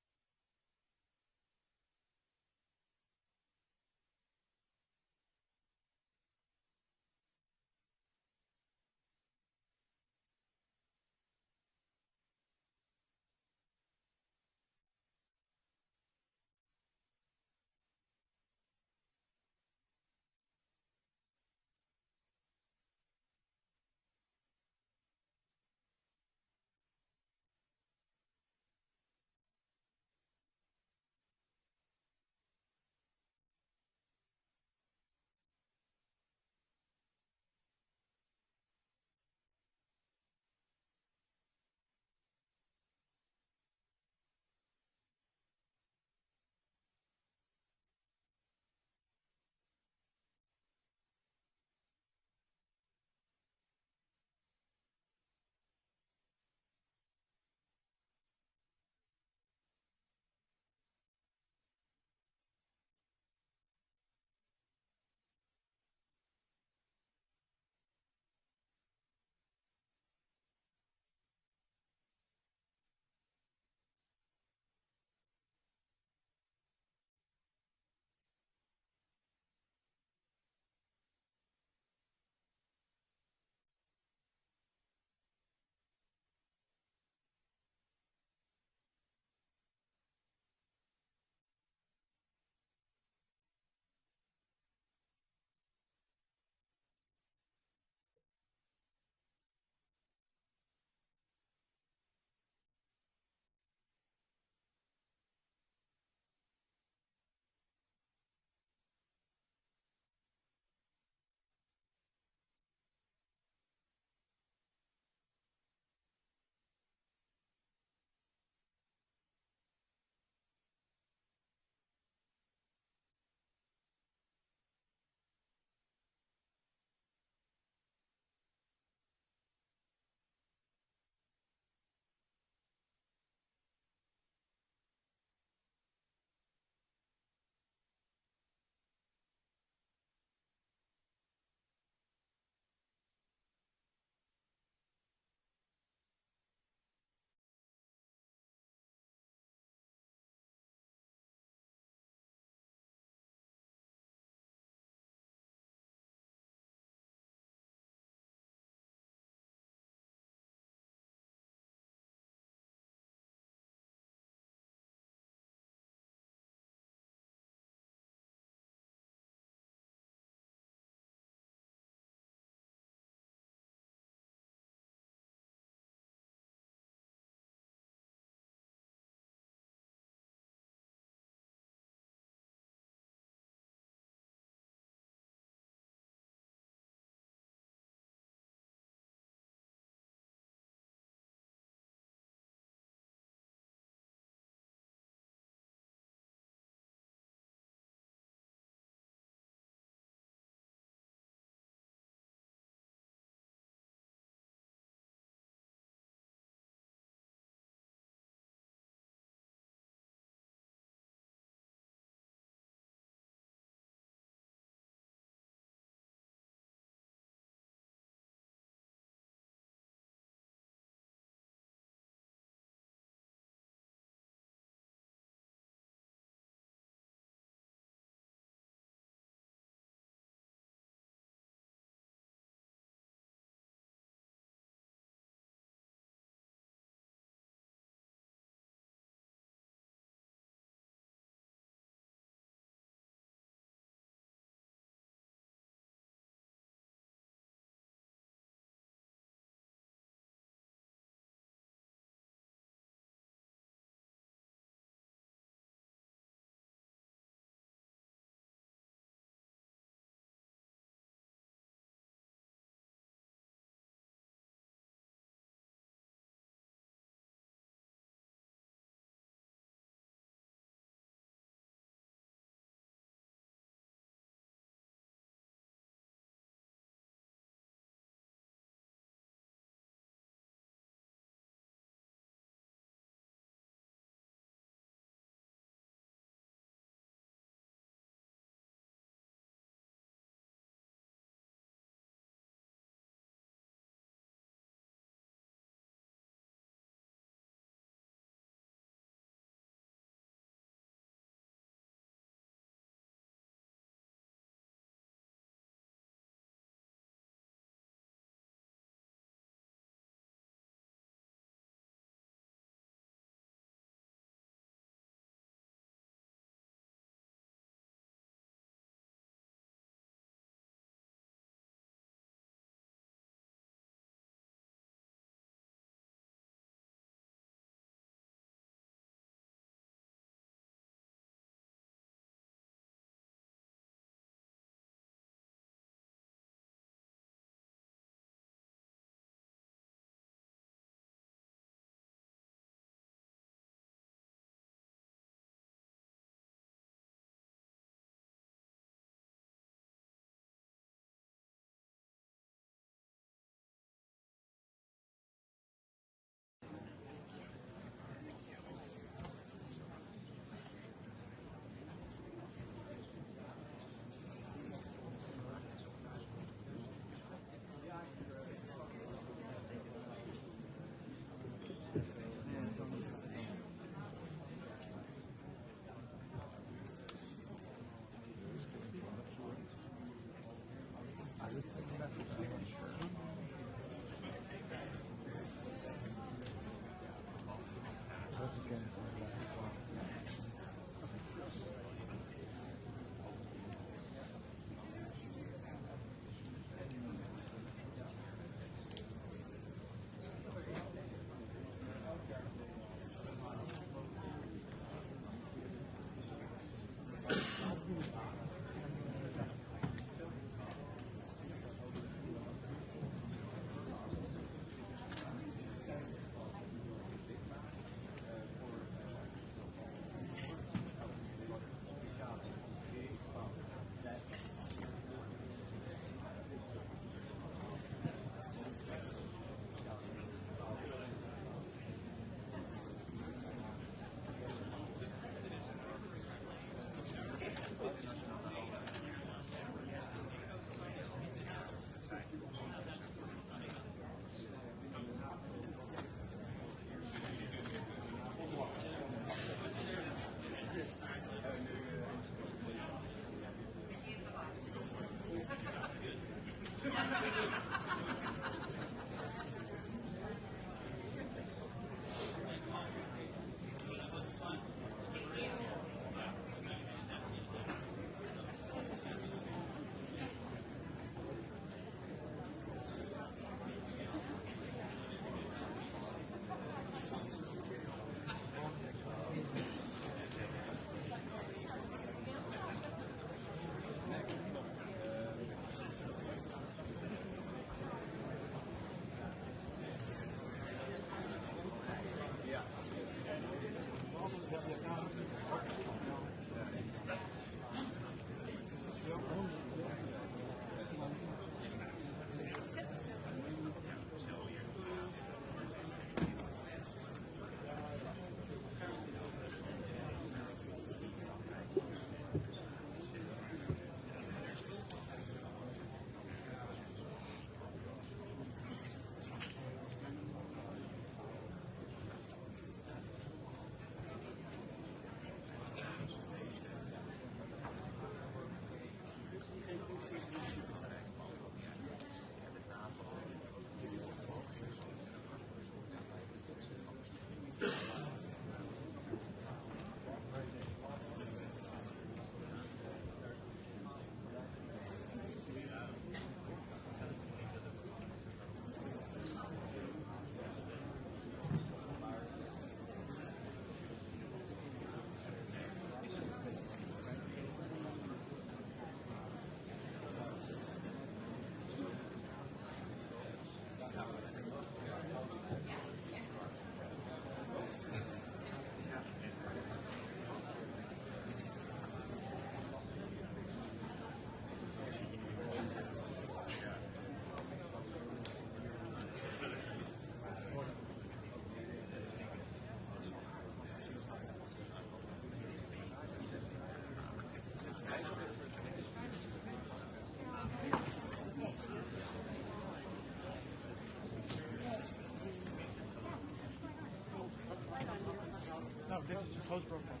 No, this is a post broadcast.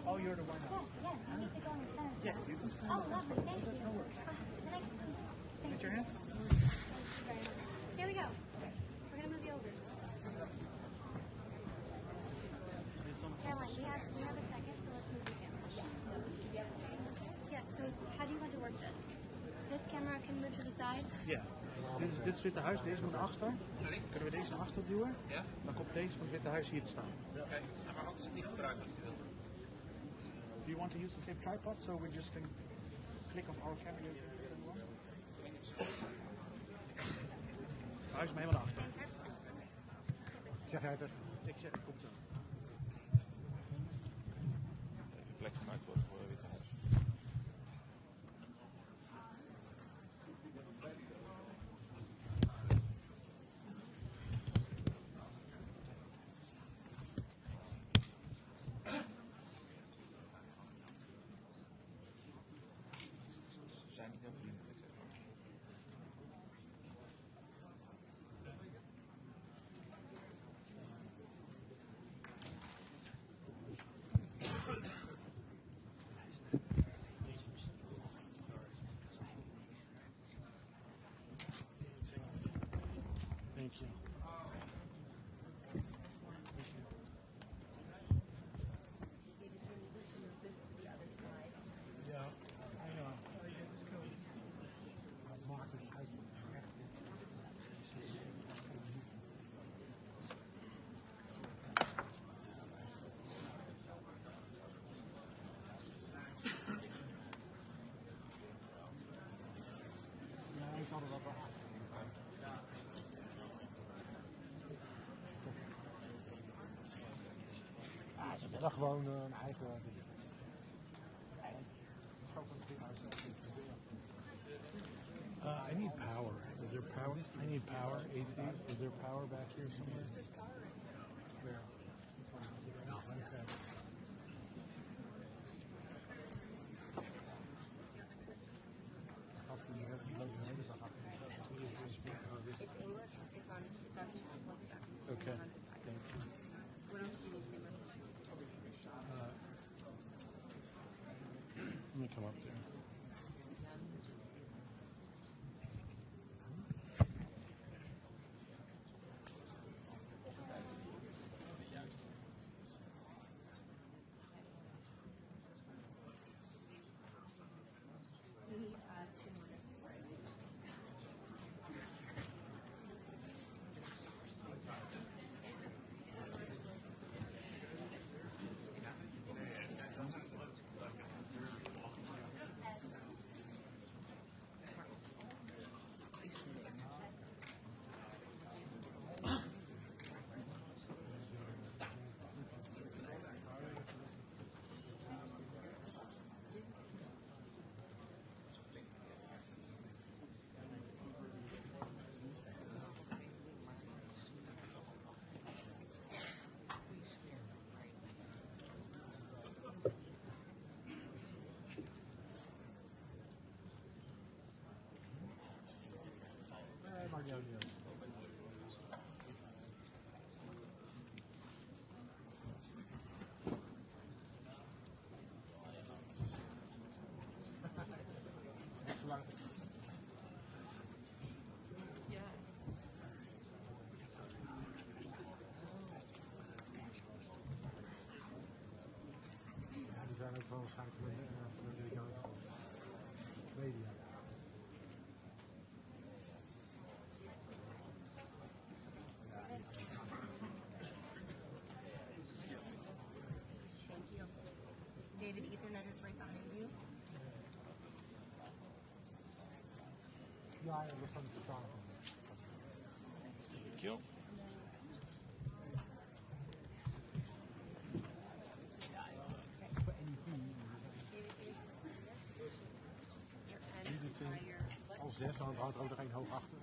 Oh, you're the one. Yes, I need to go in the center. Yeah, you can stand. Oh, lovely, thank you. No worries. Get your hand. Here we go. We're going to move you over. Caroline, we have a second, so let's move you down. Yeah, so how do you want to work this? This camera can move to the side? Ja. Dit is het Witte Huis, deze moet naar achter. Sorry? Kunnen we deze naar achter duwen? Ja. Dan komt deze van het Witte Huis hier te staan. Oké, maar anders het niet gebruiken als je wilt. Do you want to use the same tripod so we just can click on our camera? Huis maar helemaal naar achter. Zeg jij het er? Ik zeg het komt zo. Plek gemaakt worden voor het Witte Huis. Zijn niet heel vriendelijk. NASA gewoon een eigen... I need power. Is there power? I need power. AC. Is there power back here somewhere? Where? No. Okay. It's English. It's on chat. Okay. Thank you. What else do you need? Let me come up there. zijn ook wel waarschijnlijk voor de media. David, Ethernet is right behind you. Ja, dat kan ik verstaan. Thank you. Al 6, dan houdt er ook nog één hoog achter.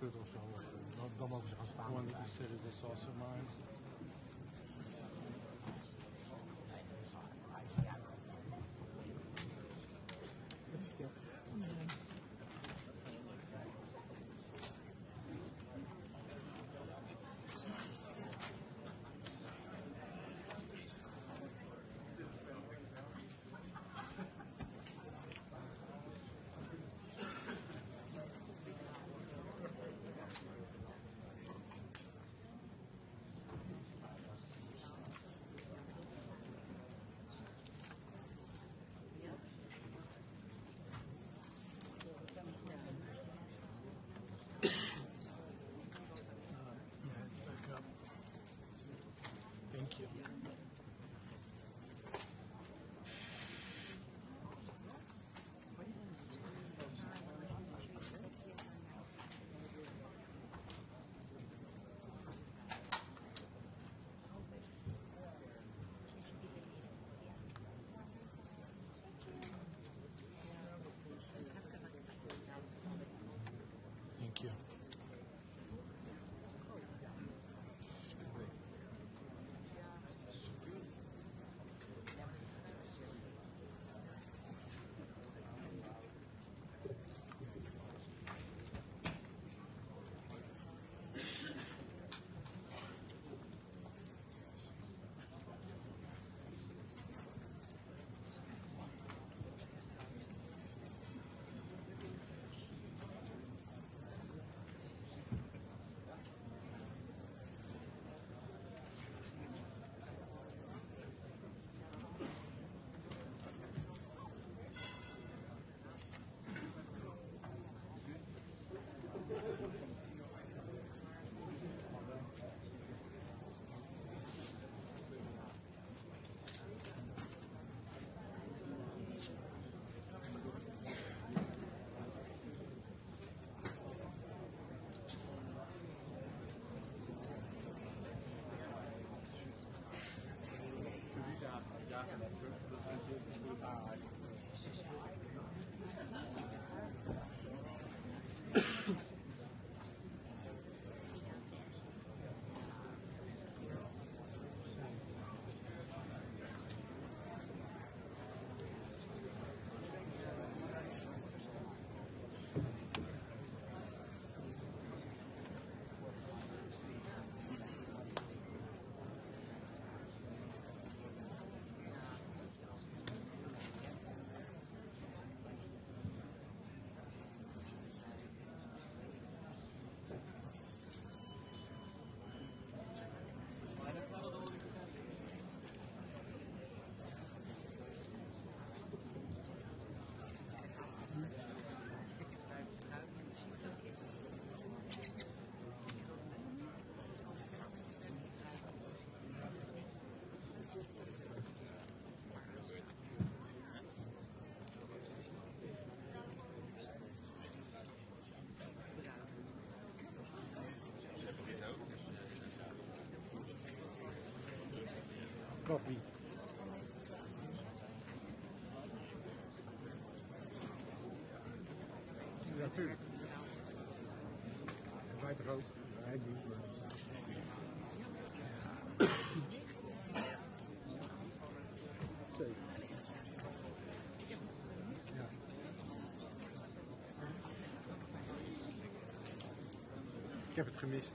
Of zo, dan mogen ze gaan staan. One that said is this also mine? Copy. Natuurlijk. Buiten rood. Hij niet. Zeker. Ja. Ik heb het gemist.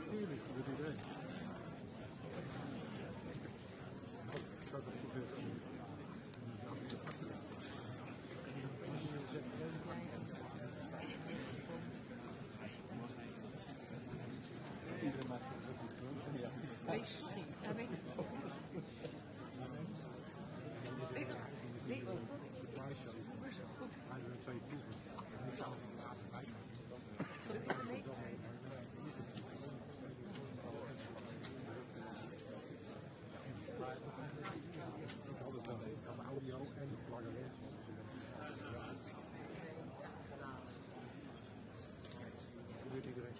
Tuurlijk, goed idee. Ik zou dat goed willen. Iedereen maakt het goed. Wees, nee. Nee, wel toch? Maar zo goed. Dat is de leeftijd. Audio en lange lens. Dat doet iedereen.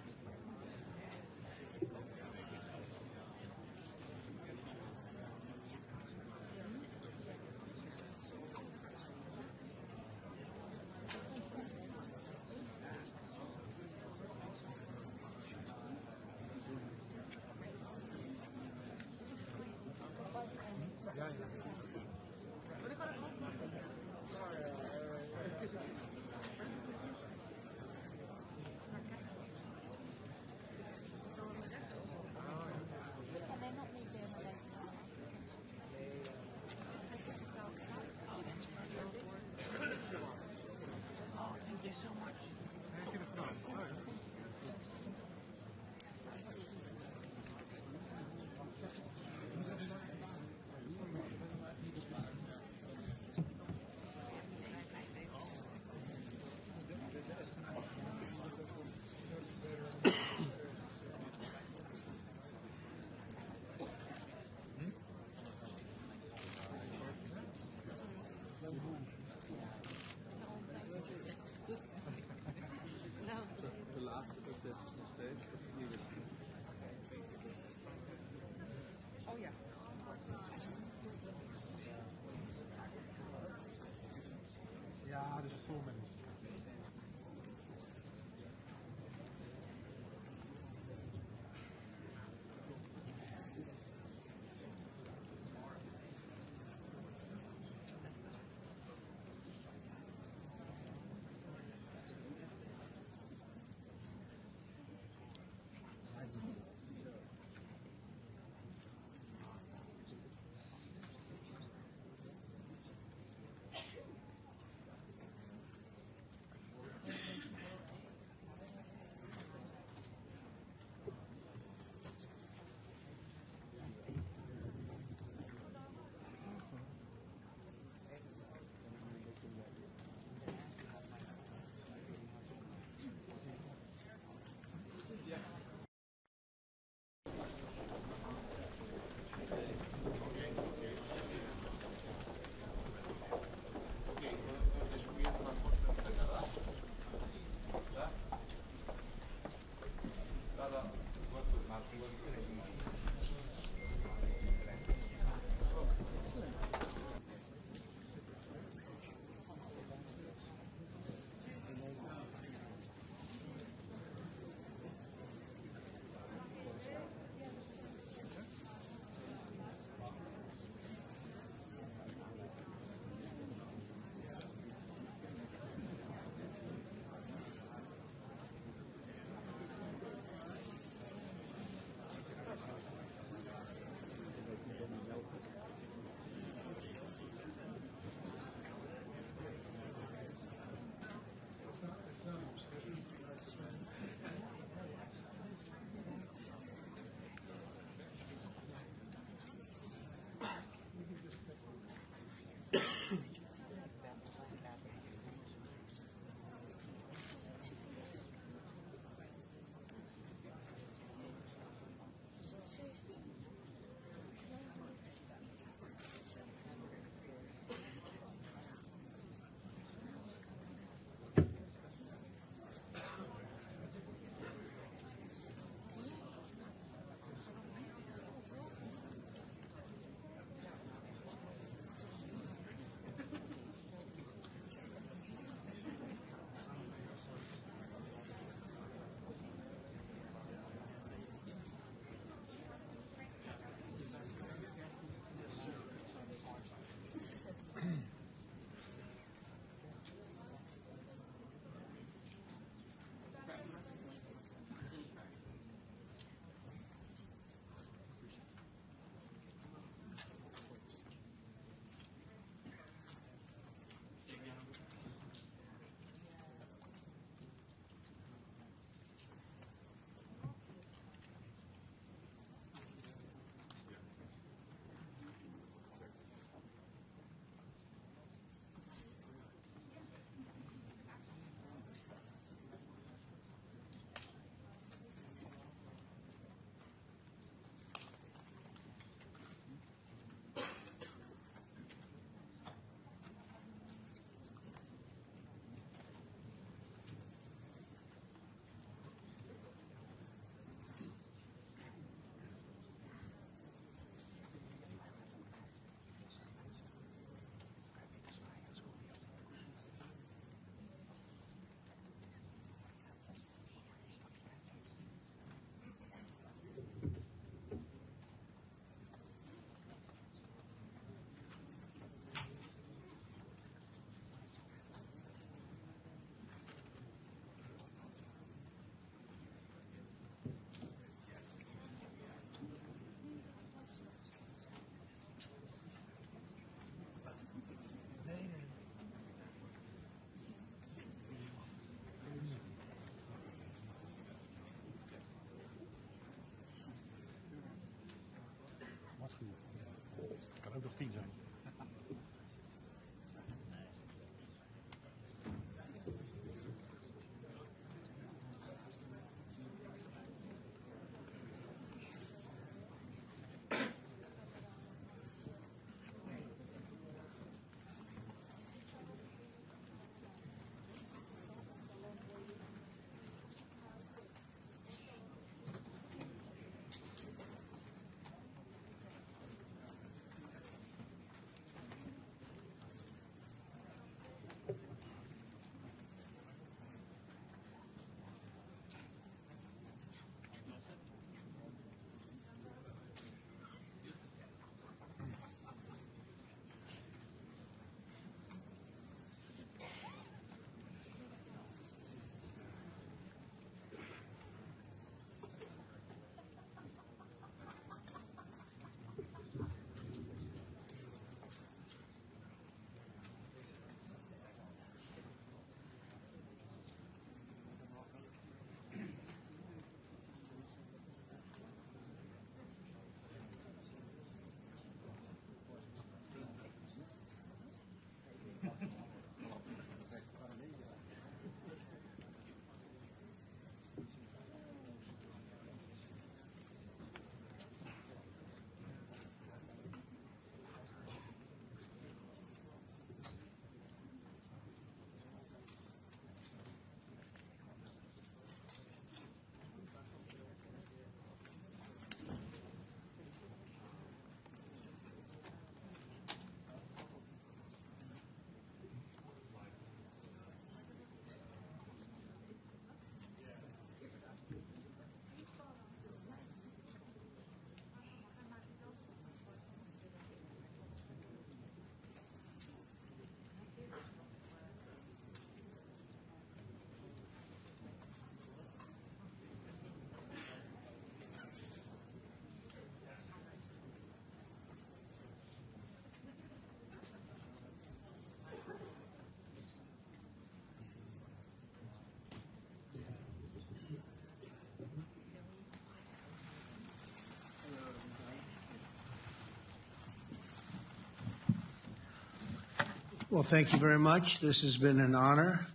Well, thank you very much. This has been an honor.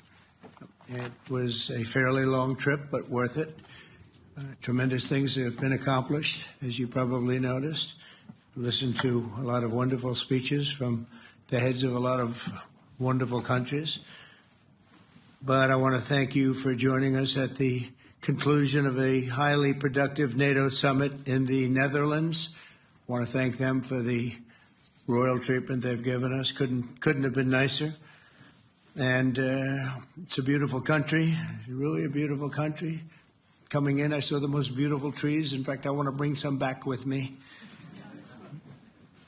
It was a fairly long trip, but worth it. Tremendous things have been accomplished, as you probably noticed. Listened to a lot of wonderful speeches from the heads of a lot of wonderful countries. But I want to thank you for joining us at the conclusion of a highly productive NATO summit in the Netherlands. I want to thank them for the royal treatment they've given us. Couldn't have been nicer. And it's a beautiful country, really a beautiful country. Coming in, I saw the most beautiful trees. In fact, I want to bring some back with me.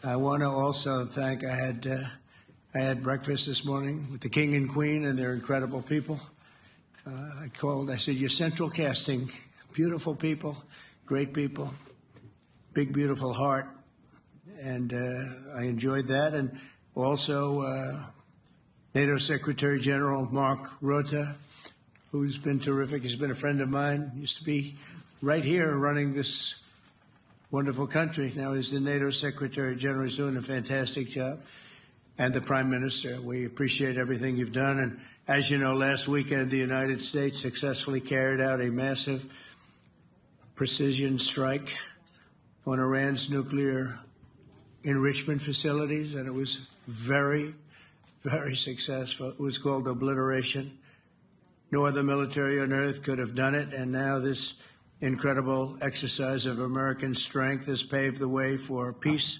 I want to also thank, I had breakfast this morning with the King and Queen, and they're incredible people. I said, you're central casting, beautiful people, great people, big, beautiful heart. And I enjoyed that. And also NATO Secretary General Mark Rutte, who's been terrific. He's been a friend of mine, used to be right here running this wonderful country. Now he's the NATO Secretary General. He's doing a fantastic job. And the Prime Minister, we appreciate everything you've done. And as you know, last weekend, the United States successfully carried out a massive precision strike on Iran's nuclear enrichment facilities, and it was very, very successful. It was called obliteration. No other military on earth could have done it, and now this incredible exercise of American strength has paved the way for peace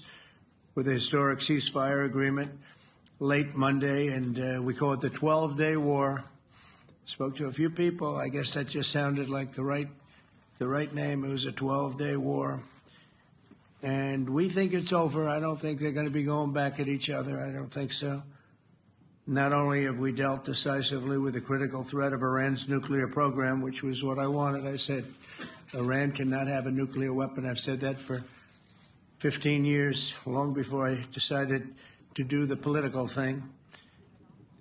with a historic ceasefire agreement late Monday, and we call it the 12-day war. Spoke to a few people. I guess that just sounded like the right name. It was a 12-day war. And we think it's over. I don't think they're going to be going back at each other. I don't think so. Not only have we dealt decisively with the critical threat of Iran's nuclear program, which was what I wanted. I said, Iran cannot have a nuclear weapon. I've said that for 15 years, long before I decided to do the political thing.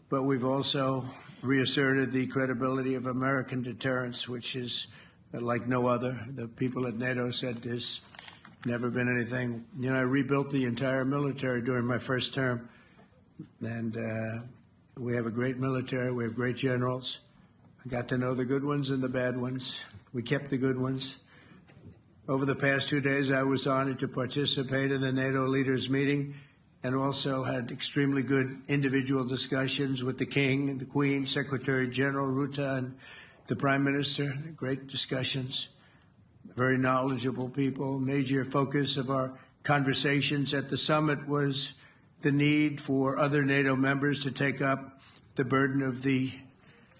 But we've also reasserted the credibility of American deterrence, which is like no other. The people at NATO said there's never been anything. You know, I rebuilt the entire military during my first term. And we have a great military. We have great generals. I got to know the good ones and the bad ones. We kept the good ones. Over the past 2 days, I was honored to participate in the NATO leaders meeting and also had extremely good individual discussions with the King and the Queen, Secretary General Rutte, and the Prime Minister. Great discussions. Very knowledgeable people. Major focus of our conversations at the summit was the need for other NATO members to take up the burden of the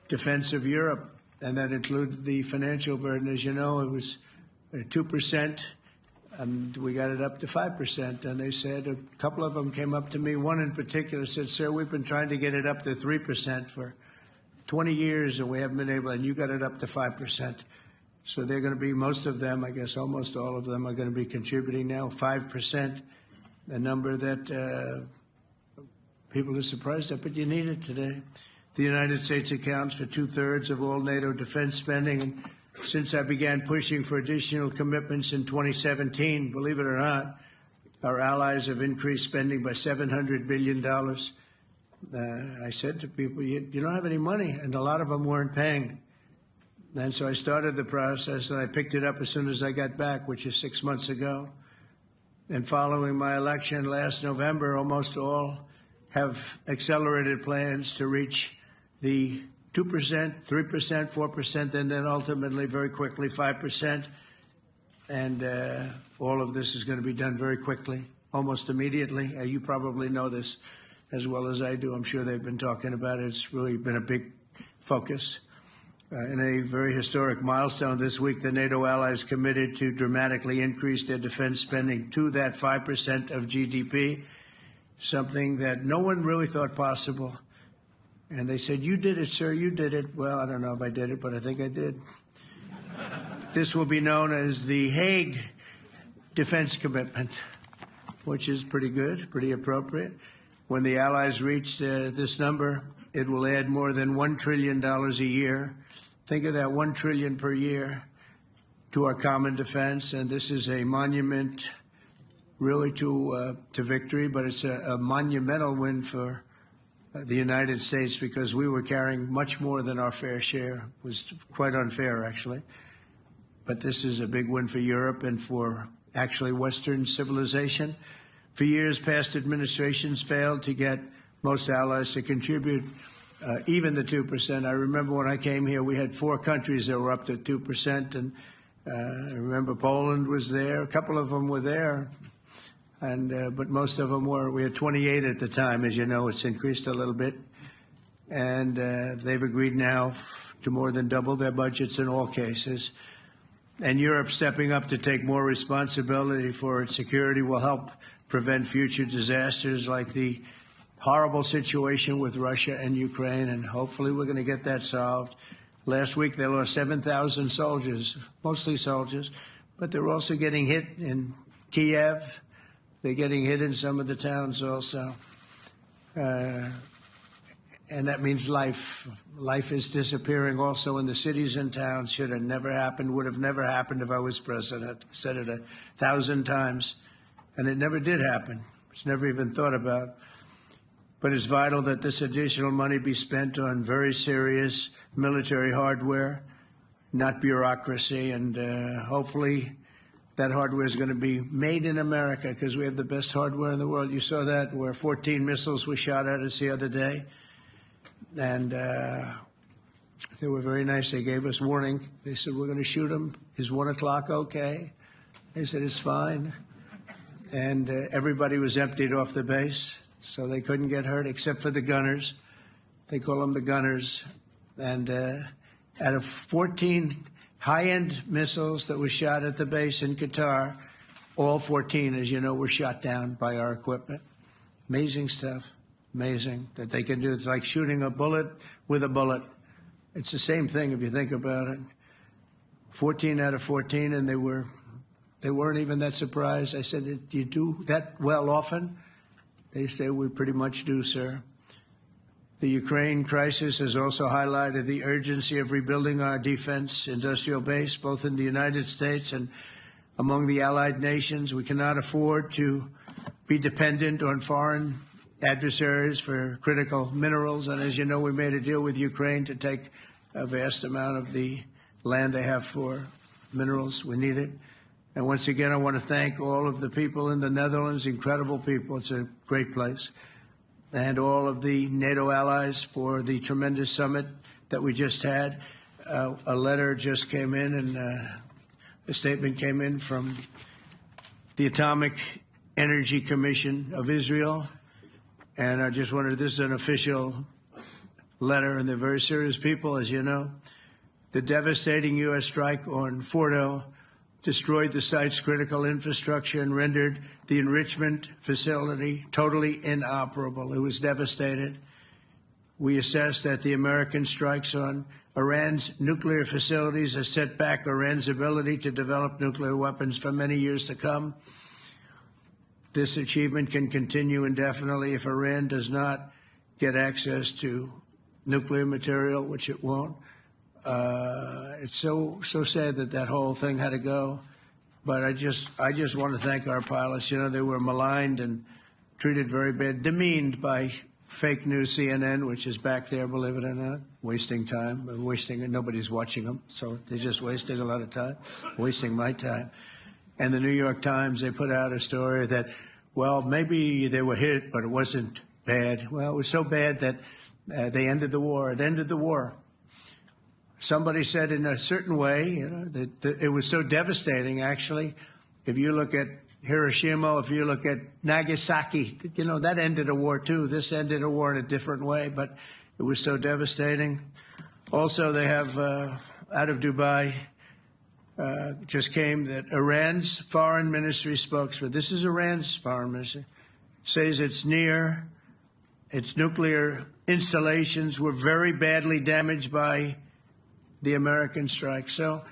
defense of Europe, and that included the financial burden. As you know, it was 2%, and we got it up to 5%. And they said, a couple of them came up to me. One in particular said, sir, we've been trying to get it up to 3% for 20 years, and we haven't been able, and you got it up to 5%. So they're going to be, most of them, I guess almost all of them, are going to be contributing now, 5%. A number that people are surprised at, but you need it today. The United States accounts for 2/3 of all NATO defense spending. And since I began pushing for additional commitments in 2017, believe it or not, our allies have increased spending by $700 billion. I said to people, you don't have any money, and a lot of them weren't paying. And so I started the process, and I picked it up as soon as I got back, which is 6 months ago. And following my election last November, almost all have accelerated plans to reach the 2%, 3%, 4%, and then ultimately, very quickly, 5%. And all of this is going to be done very quickly, almost immediately. You probably know this as well as I do. I'm sure they've been talking about it. It's really been a big focus. In a very historic milestone this week, the NATO allies committed to dramatically increase their defense spending to that 5% of GDP, something that no one really thought possible. And they said, you did it, sir, you did it. Well, I don't know if I did it, but I think I did. This will be known as the Hague Defense Commitment, which is pretty good, pretty appropriate. When the allies reach this number, it will add more than $1 trillion a year. Think of that, $1 trillion per year to our common defense. And this is a monument really to victory, but it's a monumental win for the United States, because we were carrying much more than our fair share. It was quite unfair, actually. But this is a big win for Europe and for actually Western civilization. For years, past administrations failed to get most allies to contribute even the 2%. I remember when I came here, we had 4 countries that were up to 2%, and I remember Poland was there. A couple of them were there, and but most of them were. We had 28 at the time. As you know, it's increased a little bit, and they've agreed now to more than double their budgets in all cases. And Europe stepping up to take more responsibility for its security will help prevent future disasters like the horrible situation with Russia and Ukraine, and hopefully we're going to get that solved. Last week they lost 7,000 soldiers, mostly soldiers, but they're also getting hit in Kiev. They're getting hit in some of the towns also. And that means life. Life is disappearing also in the cities and towns. Should have never happened, would have never happened if I was president. I said it 1,000 times, and it never did happen. It's never even thought about. But it's vital that this additional money be spent on very serious military hardware, not bureaucracy. And hopefully that hardware is going to be made in America, because we have the best hardware in the world. You saw that, where 14 missiles were shot at us the other day. And they were very nice. They gave us warning. They said, we're going to shoot them. Is 1 o'clock okay? They said, it's fine. And everybody was emptied off the base, so they couldn't get hurt except for the gunners. They call them the gunners. And out of 14 high-end missiles that were shot at the base in Qatar, all 14, as you know, were shot down by our equipment. Amazing stuff. Amazing that they can do. It's like shooting a bullet with a bullet. It's the same thing if you think about it. 14 out of 14, and they weren't even that surprised. I said, do you do that well often? They say, we pretty much do, sir. The Ukraine crisis has also highlighted the urgency of rebuilding our defense industrial base, both in the United States and among the allied nations. We cannot afford to be dependent on foreign adversaries for critical minerals. And as you know, we made a deal with Ukraine to take a vast amount of the land they have for minerals. We need it. And once again, I want to thank all of the people in the Netherlands, incredible people. It's a great place. And all of the NATO allies for the tremendous summit that we just had. A letter just came in, and a statement came in from the Atomic Energy Commission of Israel. And I just wanted, this is an official letter, and they're very serious people, as you know. The devastating U.S. strike on Fordo destroyed the site's critical infrastructure and rendered the enrichment facility totally inoperable. It was devastated. We assess that the American strikes on Iran's nuclear facilities has set back Iran's ability to develop nuclear weapons for many years to come. This achievement can continue indefinitely if Iran does not get access to nuclear material, which it won't. It's so sad that that whole thing had to go. But I just want to thank our pilots. You know, they were maligned and treated very bad, demeaned by fake news CNN, which is back there, believe it or not, wasting time, nobody's watching them, so they're just wasting a lot of time, wasting my time. And the New York Times, they put out a story that, well, maybe they were hit, but it wasn't bad. Well, it was so bad that they ended the war. It ended the war. Somebody said in a certain way, you know, that it was so devastating, actually. If you look at Hiroshima, if you look at Nagasaki, you know, that ended a war too. This ended a war in a different way, but it was so devastating. Also, they have, out of Dubai, just came that Iran's foreign ministry spokesman, this is Iran's foreign ministry, says its nuclear installations were very badly damaged by the American strike. So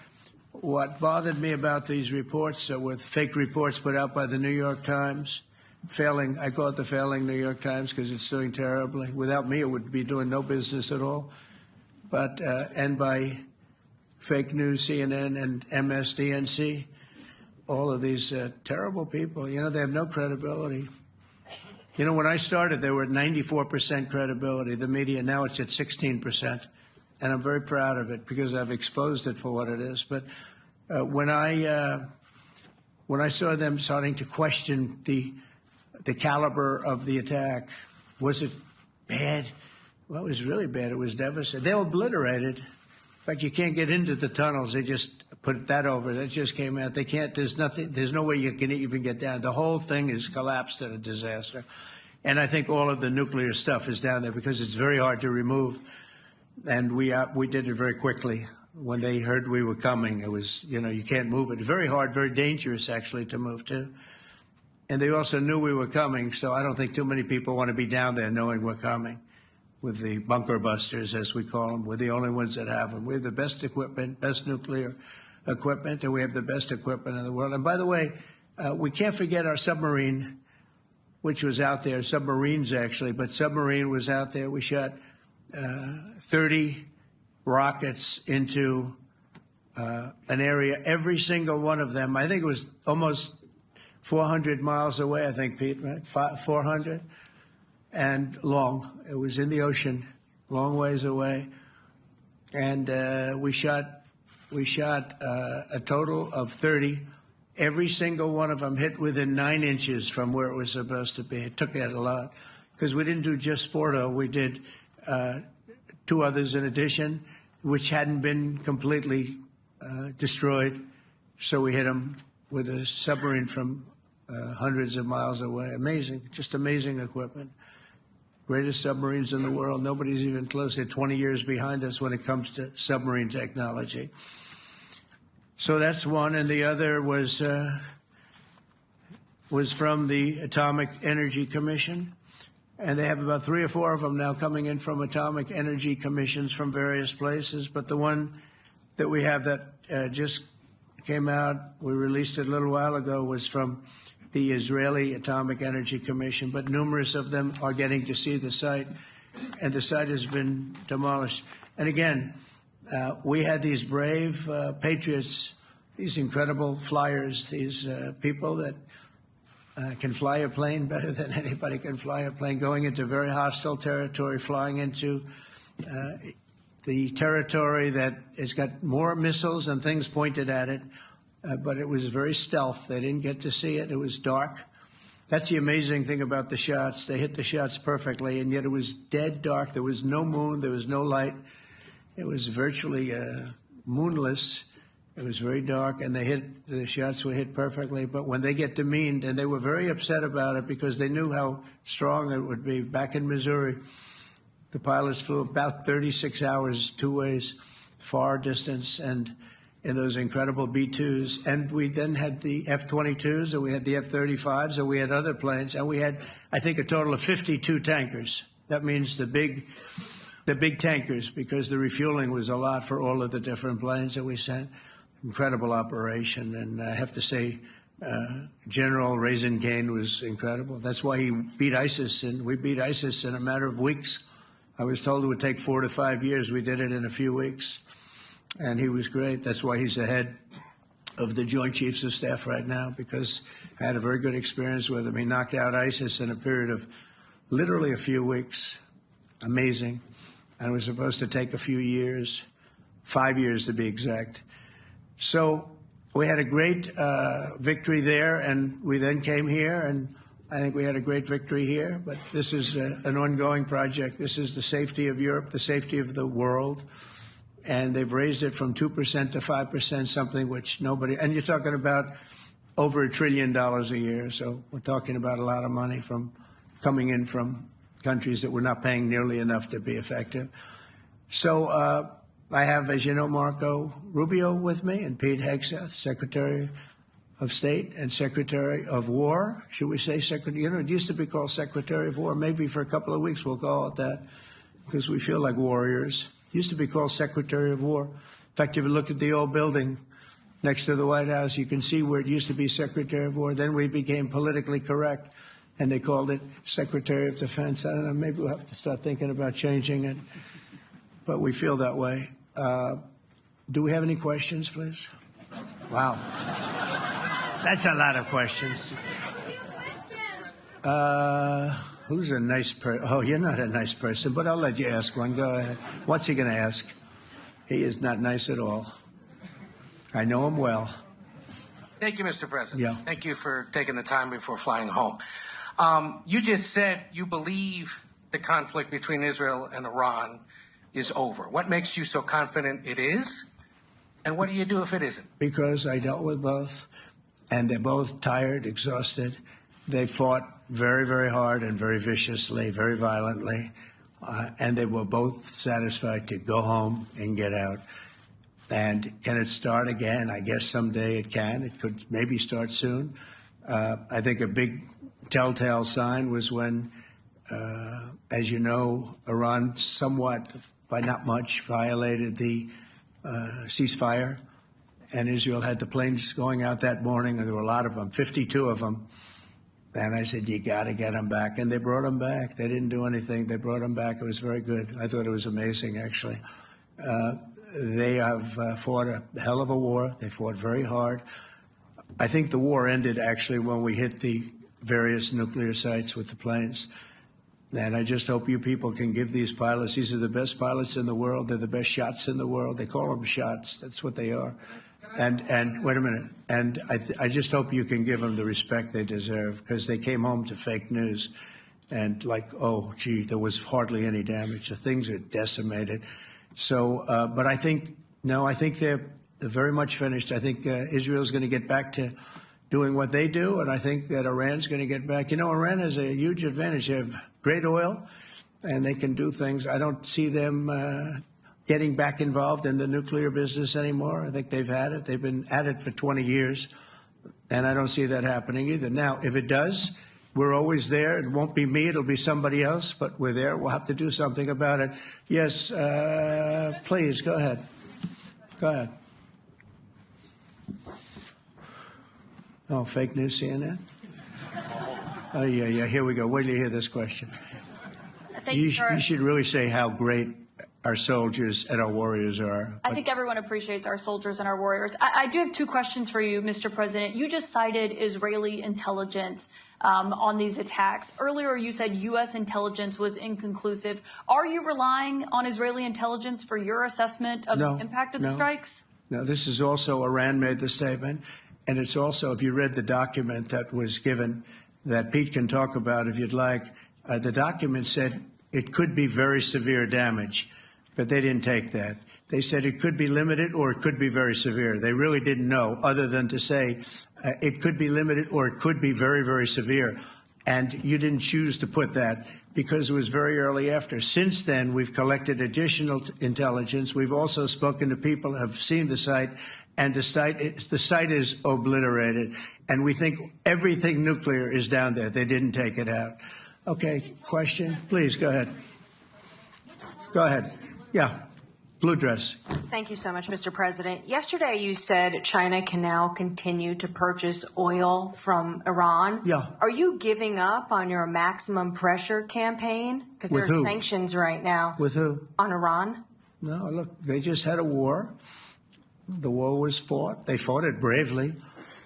what bothered me about these reports with fake reports put out by the New York Times, failing, I call it the failing New York Times because it's doing terribly. Without me, it would be doing no business at all. But, and by fake news, CNN and MSDNC, all of these terrible people, you know, they have no credibility. You know, when I started, they were at 94% credibility, the media. Now it's at 16%. And I'm very proud of it because I've exposed it for what it is. But when I saw them starting to question the caliber of the attack, was it bad? Well, it was really bad. It was devastating. They obliterated. In fact, you can't get into the tunnels. They just put that over. That just came out. They can't. There's nothing. There's no way you can even get down. The whole thing is collapsed in a disaster. And I think all of the nuclear stuff is down there because it's very hard to remove. And we did it very quickly. When they heard we were coming, it was, you know, you can't move it. Very hard, very dangerous, actually, to move to. And they also knew we were coming, so I don't think too many people want to be down there knowing we're coming. With the bunker busters, as we call them, we're the only ones that have them. We have the best equipment, best nuclear equipment, and we have the best equipment in the world. And by the way, we can't forget our submarine, which was out there, submarines actually, but submarine was out there. We shot 30 rockets into an area, every single one of them. I think it was almost 400 miles away, I think, Pete, right? 400? And long. It was in the ocean, long ways away. And we shot a total of 30. Every single one of them hit within 9 inches from where it was supposed to be. It took that a lot because we didn't do just 4, though. We did 2 others in addition, which hadn't been completely destroyed. So we hit them with a submarine from hundreds of miles away. Amazing, just amazing equipment. Greatest submarines in the world. Nobody's even close. They're 20 years behind us when it comes to submarine technology. So that's one, and the other was from the Atomic Energy Commission, and they have about 3 or 4 of them now coming in from atomic energy commissions from various places. But the one that we have that just came out, we released it a little while ago, was from the Israeli Atomic Energy Commission, but numerous of them are getting to see the site, and the site has been demolished. And again, we had these brave patriots, these incredible flyers, these people that can fly a plane better than anybody can fly a plane, going into very hostile territory, flying into the territory that has got more missiles and things pointed at it. But it was very stealth. They didn't get to see it. It was dark. That's the amazing thing about the shots. They hit the shots perfectly, and yet it was dead dark. There was no moon. There was no light. It was virtually moonless. It was very dark, and the shots were hit perfectly. But when they get demeaned, and they were very upset about it because they knew how strong it would be. Back in Missouri, the pilots flew about 36 hours, 2 ways, far distance, and in those incredible B-2s. And we then had the F-22s, and we had the F-35s, and we had other planes, and we had, I think, a total of 52 tankers. That means the big tankers, because the refueling was a lot for all of the different planes that we sent. Incredible operation, and I have to say, General Raisin Kane was incredible. That's why he beat ISIS, and we beat ISIS in a matter of weeks. I was told it would take 4 to 5 years. We did it in a few weeks. And he was great. That's why he's the head of the Joint Chiefs of Staff right now, because I had a very good experience with him. He knocked out ISIS in a period of literally a few weeks. Amazing. And it was supposed to take a few years, 5 years to be exact. So we had a great victory there, and we then came here, and I think we had a great victory here. But this is an ongoing project. This is the safety of Europe, the safety of the world. And they've raised it from 2% to 5%, something which nobody, and you're talking about over $1 trillion a year. So we're talking about a lot of money coming in from countries that we're not paying nearly enough to be effective. So I have, as you know, Marco Rubio with me, and Pete Hegseth, Secretary of State and Secretary of War. Should we say Secretary? You know, it used to be called Secretary of War. Maybe for a couple of weeks we'll call it that because we feel like warriors. Used to be called Secretary of War. In fact, if you look at the old building next to the White House, you can see where it used to be Secretary of War. Then we became politically correct, and they called it Secretary of Defense. I don't know, maybe we'll have to start thinking about changing it, but we feel that way. Do we have any questions, please? Wow. That's a lot of questions. Who's a nice person? Oh, you're not a nice person, but I'll let you ask one. Go ahead. What's he going to ask? He is not nice at all. I know him well. Thank you, Mr. President. Yeah. Thank you for taking the time before flying home. You just said you believe the conflict between Israel and Iran is over. What makes you so confident it is? And what do you do if it isn't? Because I dealt with both, and they're both tired, exhausted. They fought very, very hard and very viciously, very violently, and they were both satisfied to go home and get out. And can it start again? I guess someday it can. It could maybe start soon. I think a big telltale sign was when, as you know, Iran somewhat, by not much, violated the ceasefire, and Israel had the planes going out that morning, and there were a lot of them, 52 of them. And I said, you got to get them back. And they brought them back. They didn't do anything. They brought them back. It was very good. I thought it was amazing, actually. They have fought a hell of a war. They fought very hard. I think the war ended, actually, when we hit the various nuclear sites with the planes. And I just hope you people can give these pilots, these are the best pilots in the world. They're the best shots in the world. They call them shots. That's what they are. And wait a minute. And I just hope you can give them the respect they deserve, because they came home to fake news. And like, oh, gee, there was hardly any damage. The things are decimated. So, but I think, no, I think they're very much finished. I think Israel's going to get back to doing what they do, and I think that Iran's going to get back. You know, Iran has a huge advantage. They have great oil, and they can do things. I don't see them getting back involved in the nuclear business anymore. I think they've had it. They've been at it for 20 years, and I don't see that happening either. Now, if it does, we're always there. It won't be me. It'll be somebody else, but we're there. We'll have to do something about it. Yes, please, go ahead. Go ahead. Oh, fake news, CNN? Oh, yeah, here we go. Wait till you hear this question. You should really say how great our soldiers and our warriors are. I think everyone appreciates our soldiers and our warriors. I do have two questions for you, Mr. President. You just cited Israeli intelligence on these attacks. Earlier, you said U.S. intelligence was inconclusive. Are you relying on Israeli intelligence for your assessment of the impact of the strikes? No, this is also Iran made the statement. And it's also, if you read the document that was given, that Pete can talk about if you'd like, the document said it could be very severe damage, but they didn't take that. They said it could be limited or it could be very severe. They really didn't know, other than to say it could be limited or it could be very, very severe. And you didn't choose to put that because it was very early after. Since then, we've collected additional intelligence. We've also spoken to people who have seen the site, and the site is obliterated. And we think everything nuclear is down there. They didn't take it out. Okay, question? Please, go ahead. Go ahead. Yeah. Blue dress. Thank you so much, Mr. President. Yesterday, you said China can now continue to purchase oil from Iran. Yeah. Are you giving up on your maximum pressure campaign? Because there are sanctions right now. With who? On Iran. No, look, they just had a war. The war was fought. They fought it bravely.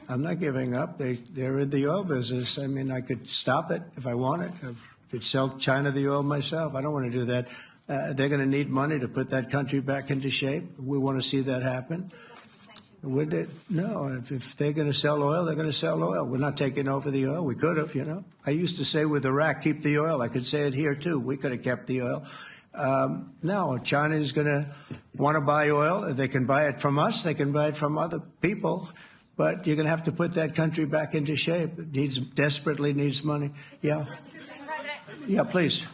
I'm not giving up. They're in the oil business. I mean, I could stop it if I wanted. I could sell China the oil myself. I don't want to do that. They're going to need money to put that country back into shape. We want to see that happen. Would it? No. If they're going to sell oil, they're going to sell oil. We're not taking over the oil. We could have, you know. I used to say with Iraq, keep the oil. I could say it here, too. We could have kept the oil. No, China is going to want to buy oil. They can buy it from us. They can buy it from other people. But you're going to have to put that country back into shape. It desperately needs money. Yeah. Yeah, please.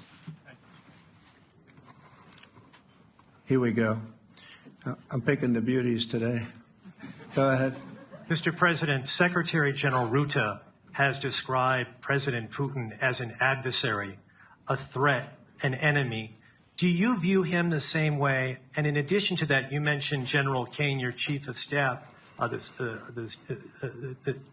Here we go. I'm picking the beauties today. Go ahead. Mr. President, Secretary General Rutte has described President Putin as an adversary, a threat, an enemy. Do you view him the same way? And in addition to that, you mentioned General Kane, your chief of staff, the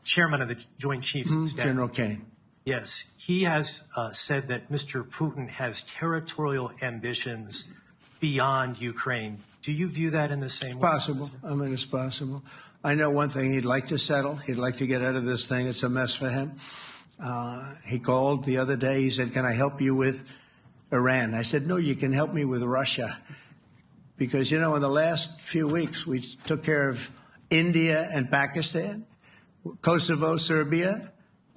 chairman of the Joint Chiefs of Staff. General Kane. Yes. He has said that Mr. Putin has territorial ambitions beyond Ukraine. Do you view that in the same way? It's possible. I mean, it's possible. I know one thing. He'd like to settle. He'd like to get out of this thing. It's a mess for him. He called the other day. He said, "Can I help you with Iran?" I said, "No, you can help me with Russia." Because, in the last few weeks, we took care of India and Pakistan, Kosovo, Serbia.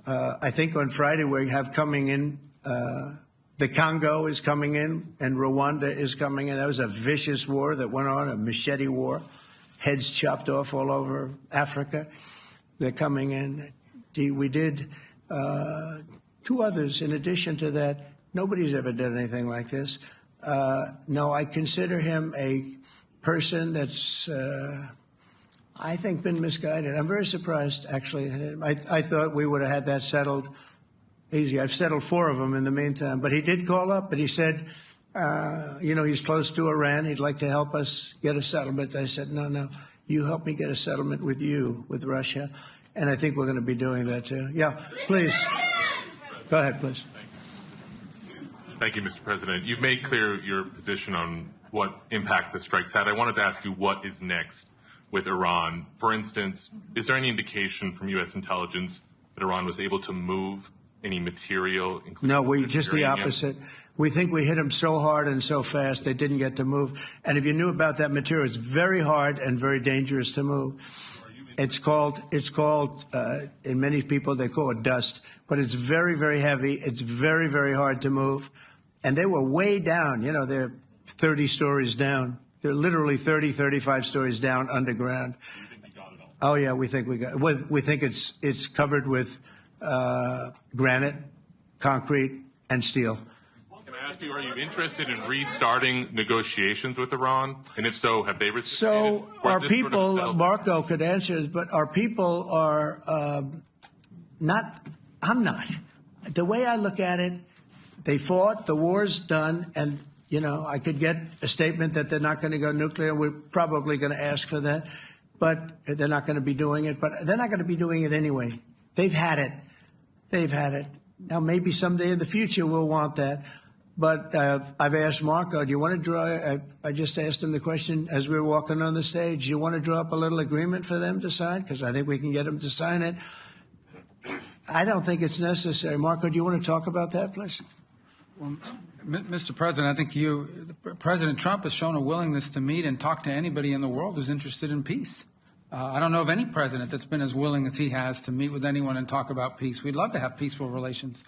I think on Friday we have coming in, the Congo is coming in, and Rwanda is coming in. That was a vicious war that went on, a machete war, heads chopped off all over Africa. They're coming in. We did 2 others in addition to that. Nobody's ever done anything like this. No, I consider him a person that's, I think, been misguided. I'm very surprised, actually. I thought we would have had that settled easy. I've settled 4 of them in the meantime. But he did call up, and he said, he's close to Iran. He'd like to help us get a settlement. I said, no, you help me get a settlement with Russia. And I think we're going to be doing that, too. Yeah, please. Go ahead, please. Thank you, Mr. President. You've made clear your position on what impact the strikes had. I wanted to ask you what is next with Iran. For instance, is there any indication from U.S. intelligence that Iran was able to move any material? No, just the opposite. We think we hit them so hard and so fast they didn't get to move. And if you knew about that material, it's very hard and very dangerous to move. It's called, in many people, they call it dust, but it's very, very heavy. It's very, very hard to move. And they were way down. They're 30 stories down. They're literally 30, 35 stories down underground. Do you think we got it all? Oh, yeah, we think we got it. We think it's covered with granite, concrete, and steel. Can I ask you, are you interested in restarting negotiations with Iran? And if so, have they reciprocated? So our people, Marco could answer this, but our people are not, I'm not. The way I look at it, they fought, the war's done, and, I could get a statement that they're not going to go nuclear. We're probably going to ask for that, but they're not going to be doing it. But they're not going to be doing it anyway. They've had it. They've had it. Now, maybe someday in the future we'll want that. But I've asked Marco, do you want to draw, I just asked him the question as we were walking on the stage, do you want to draw up a little agreement for them to sign? Because I think we can get them to sign it. I don't think it's necessary. Marco, do you want to talk about that, please? Well, Mr. President, I think President Trump has shown a willingness to meet and talk to anybody in the world who's interested in peace. I don't know of any president that's been as willing as he has to meet with anyone and talk about peace. We'd love to have peaceful relations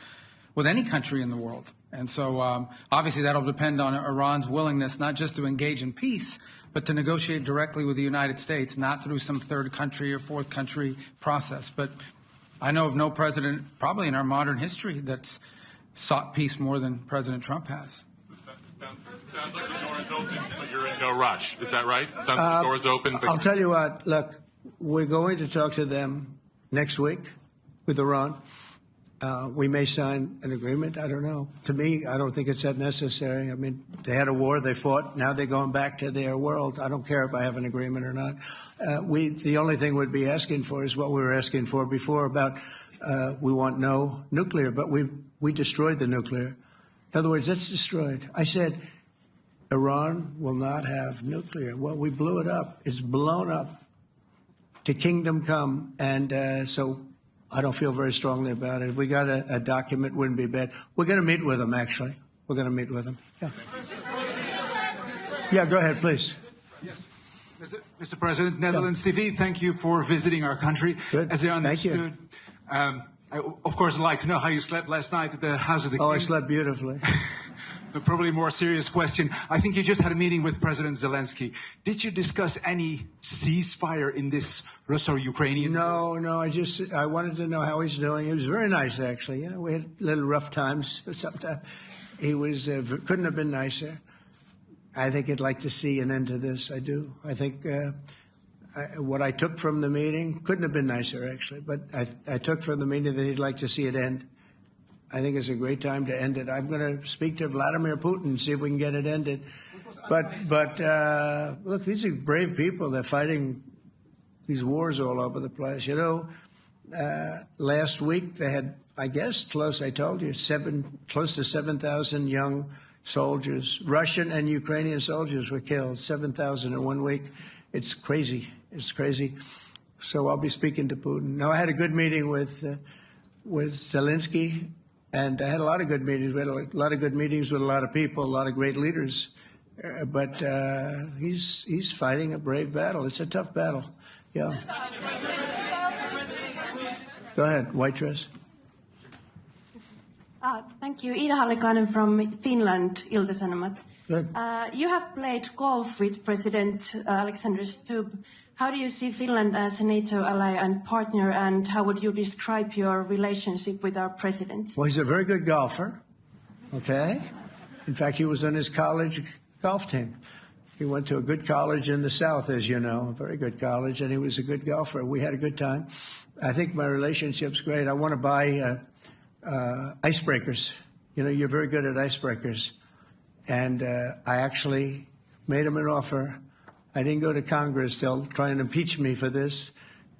with any country in the world. And so obviously that'll depend on Iran's willingness not just to engage in peace, but to negotiate directly with the United States, not through some third country or fourth country process. But I know of no president, probably in our modern history, that's sought peace more than President Trump has. Sounds like the door is open, but you're in no rush. Is that right? Sounds like the door is open. I'll tell you what, look, we're going to talk to them next week with Iran. We may sign an agreement. I don't know. To me, I don't think it's that necessary. I mean, they had a war, they fought. Now they're going back to their world. I don't care if I have an agreement or not. The only thing we'd be asking for is what we were asking for before about we want no nuclear, but we destroyed the nuclear. In other words, it's destroyed. I said Iran will not have nuclear. Well, we blew it up. It's blown up to kingdom come. And so I don't feel very strongly about it. If we got a document, wouldn't be bad. We're going to meet with them, actually. We're going to meet with them. Yeah. Yeah, go ahead, please. Yes. Mr. President, Netherlands TV, thank you for visiting our country. Good. As I understood, Thank you. I, of course, I'd like to know how you slept last night at the House of the King. Oh, I slept beautifully. Probably a more serious question. I think you just had a meeting with President Zelensky. Did you discuss any ceasefire in this Russo-Ukrainian? No. I wanted to know how he's doing. He was very nice, actually. We had little rough times sometimes. He was couldn't have been nicer. I think he'd like to see an end to this. I do. I think what I took from the meeting couldn't have been nicer, actually. But I took from the meeting that he'd like to see it end. I think it's a great time to end it. I'm going to speak to Vladimir Putin and see if we can get it ended. But look, these are brave people. They're fighting these wars all over the place. Last week they had, I guess, close to 7,000 young soldiers, Russian and Ukrainian soldiers were killed, 7,000 in 1 week. It's crazy. It's crazy. So I'll be speaking to Putin. No, I had a good meeting with with Zelensky, and I had a lot of good meetings. We had a lot of good meetings with a lot of people, a lot of great leaders. But he's fighting a brave battle. It's a tough battle. Yeah. Go ahead, white dress. Thank you. Ida Hallikainen from Finland, Ilta-Sanomat. Good. You have played golf with President Alexander Stubb. How do you see Finland as a NATO ally and partner, and how would you describe your relationship with our president? Well, he's a very good golfer, okay? In fact, he was on his college golf team. He went to a good college in the South, as you know, a very good college, and he was a good golfer. We had a good time. I think my relationship's great. I want to buy icebreakers. You know, you're very good at icebreakers. And I actually made him an offer. I didn't go to Congress. They'll try and impeach me for this.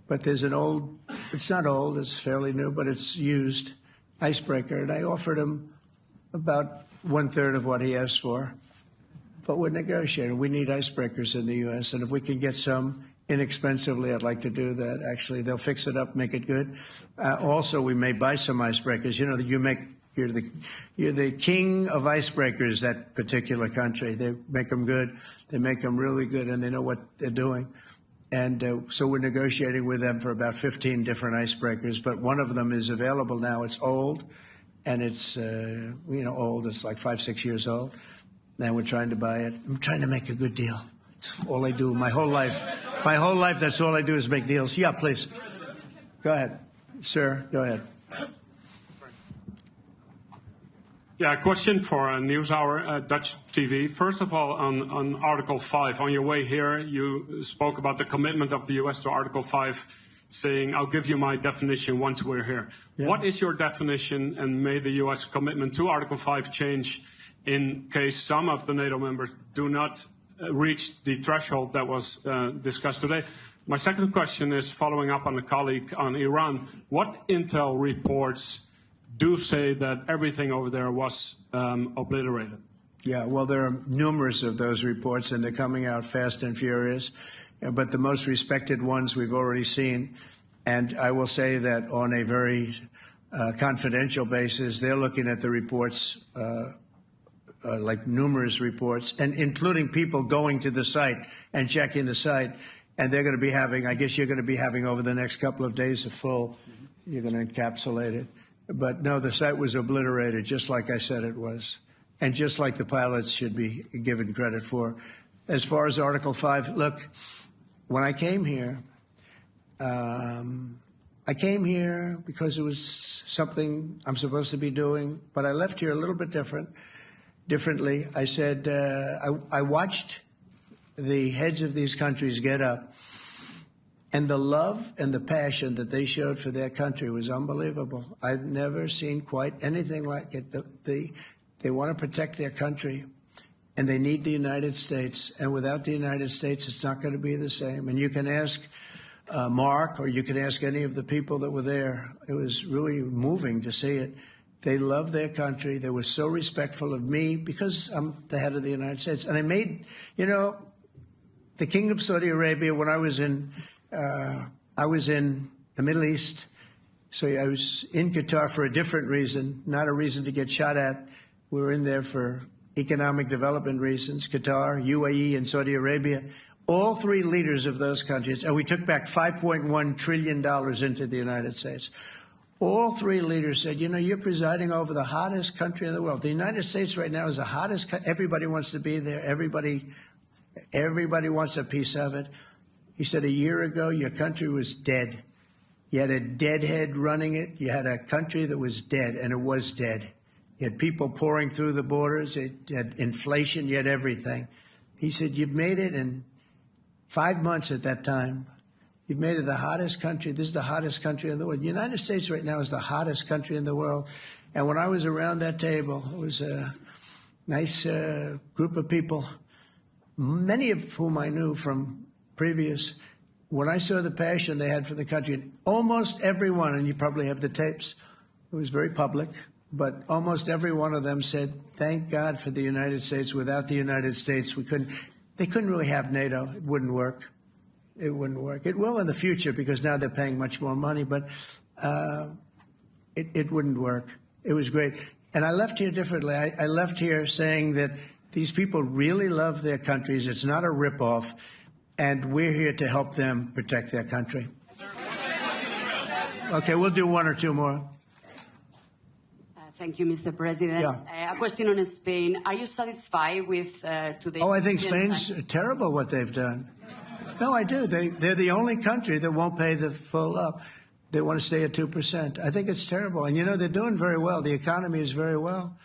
But there's an old, it's not old, it's fairly new, but it's used icebreaker. And I offered him about 1/3 of what he asked for. But we're negotiating. We need icebreakers in the U.S. And if we can get some inexpensively, I'd like to do that. Actually, they'll fix it up, make it good. Also, we may buy some icebreakers. You know, you're the king of icebreakers, that particular country. They make them good. They make them really good, and they know what they're doing. And so we're negotiating with them for about 15 different icebreakers. But one of them is available now. It's old, and it's, old. It's like 5-6 years old. And we're trying to buy it. I'm trying to make a good deal. It's all I do my whole life. My whole life, that's all I do is make deals. Yeah, please. Go ahead. Sir, go ahead. Yeah, question for NewsHour, Dutch TV. First of all, on Article 5, on your way here, you spoke about the commitment of the U.S. to Article 5, saying, I'll give you my definition once we're here. Yeah. What is your definition, and may the U.S. commitment to Article 5 change in case some of the NATO members do not reach the threshold that was discussed today? My second question is following up on a colleague on Iran. What intel reports do say that everything over there was obliterated? Yeah, well, there are numerous of those reports, and they're coming out fast and furious. But the most respected ones we've already seen. And I will say that on a very confidential basis, they're looking at the reports, like numerous reports, and including people going to the site and checking the site. And they're going to be having, I guess you're going to be having over the next couple of days a full, you're going to encapsulate it. But no, the site was obliterated, just like I said it was, and just like the pilots should be given credit for. As far as Article 5, look, when I came here because it was something I'm supposed to be doing, but I left here a little bit differently. I said, I watched the heads of these countries get up, and the love and the passion that they showed for their country was unbelievable. I've never seen quite anything like it. They want to protect their country, and they need the United States. And without the United States, it's not going to be the same. And you can ask Mark, or you can ask any of the people that were there. It was really moving to see it. They love their country. They were so respectful of me because I'm the head of the United States. And I made, the King of Saudi Arabia, when I was in the Middle East, so I was in Qatar for a different reason, not a reason to get shot at. We were in there for economic development reasons, Qatar, UAE, and Saudi Arabia. All three leaders of those countries, and we took back $5.1 trillion into the United States. All three leaders said, you're presiding over the hottest country in the world. The United States right now is the hottest. Everybody wants to be there. Everybody wants a piece of it. He said, a year ago, your country was dead. You had a deadhead running it. You had a country that was dead, and it was dead. You had people pouring through the borders. You had inflation. You had everything. He said, you've made it in 5 months at that time. You've made it the hottest country. This is the hottest country in the world. The United States right now is the hottest country in the world. And when I was around that table, it was a nice group of people, many of whom I knew from previous. When I saw the passion they had for the country, almost everyone, and you probably have the tapes, it was very public, but almost every one of them said, thank God for the United States. Without the United States, they couldn't really have NATO. It wouldn't work. It wouldn't work. It will in the future because now they're paying much more money. But it wouldn't work. It was great. And I left here differently. I left here saying that these people really love their countries. It's not a ripoff. And we're here to help them protect their country. Okay, we'll do one or two more. Thank you, Mr. President. Yeah. A question on Spain. Are you satisfied with today? Oh, I think Spain's terrible what they've done. No, I do. They're the only country that won't pay the full up. They want to stay at 2%. I think it's terrible. And, you know, they're doing very well. The economy is very well.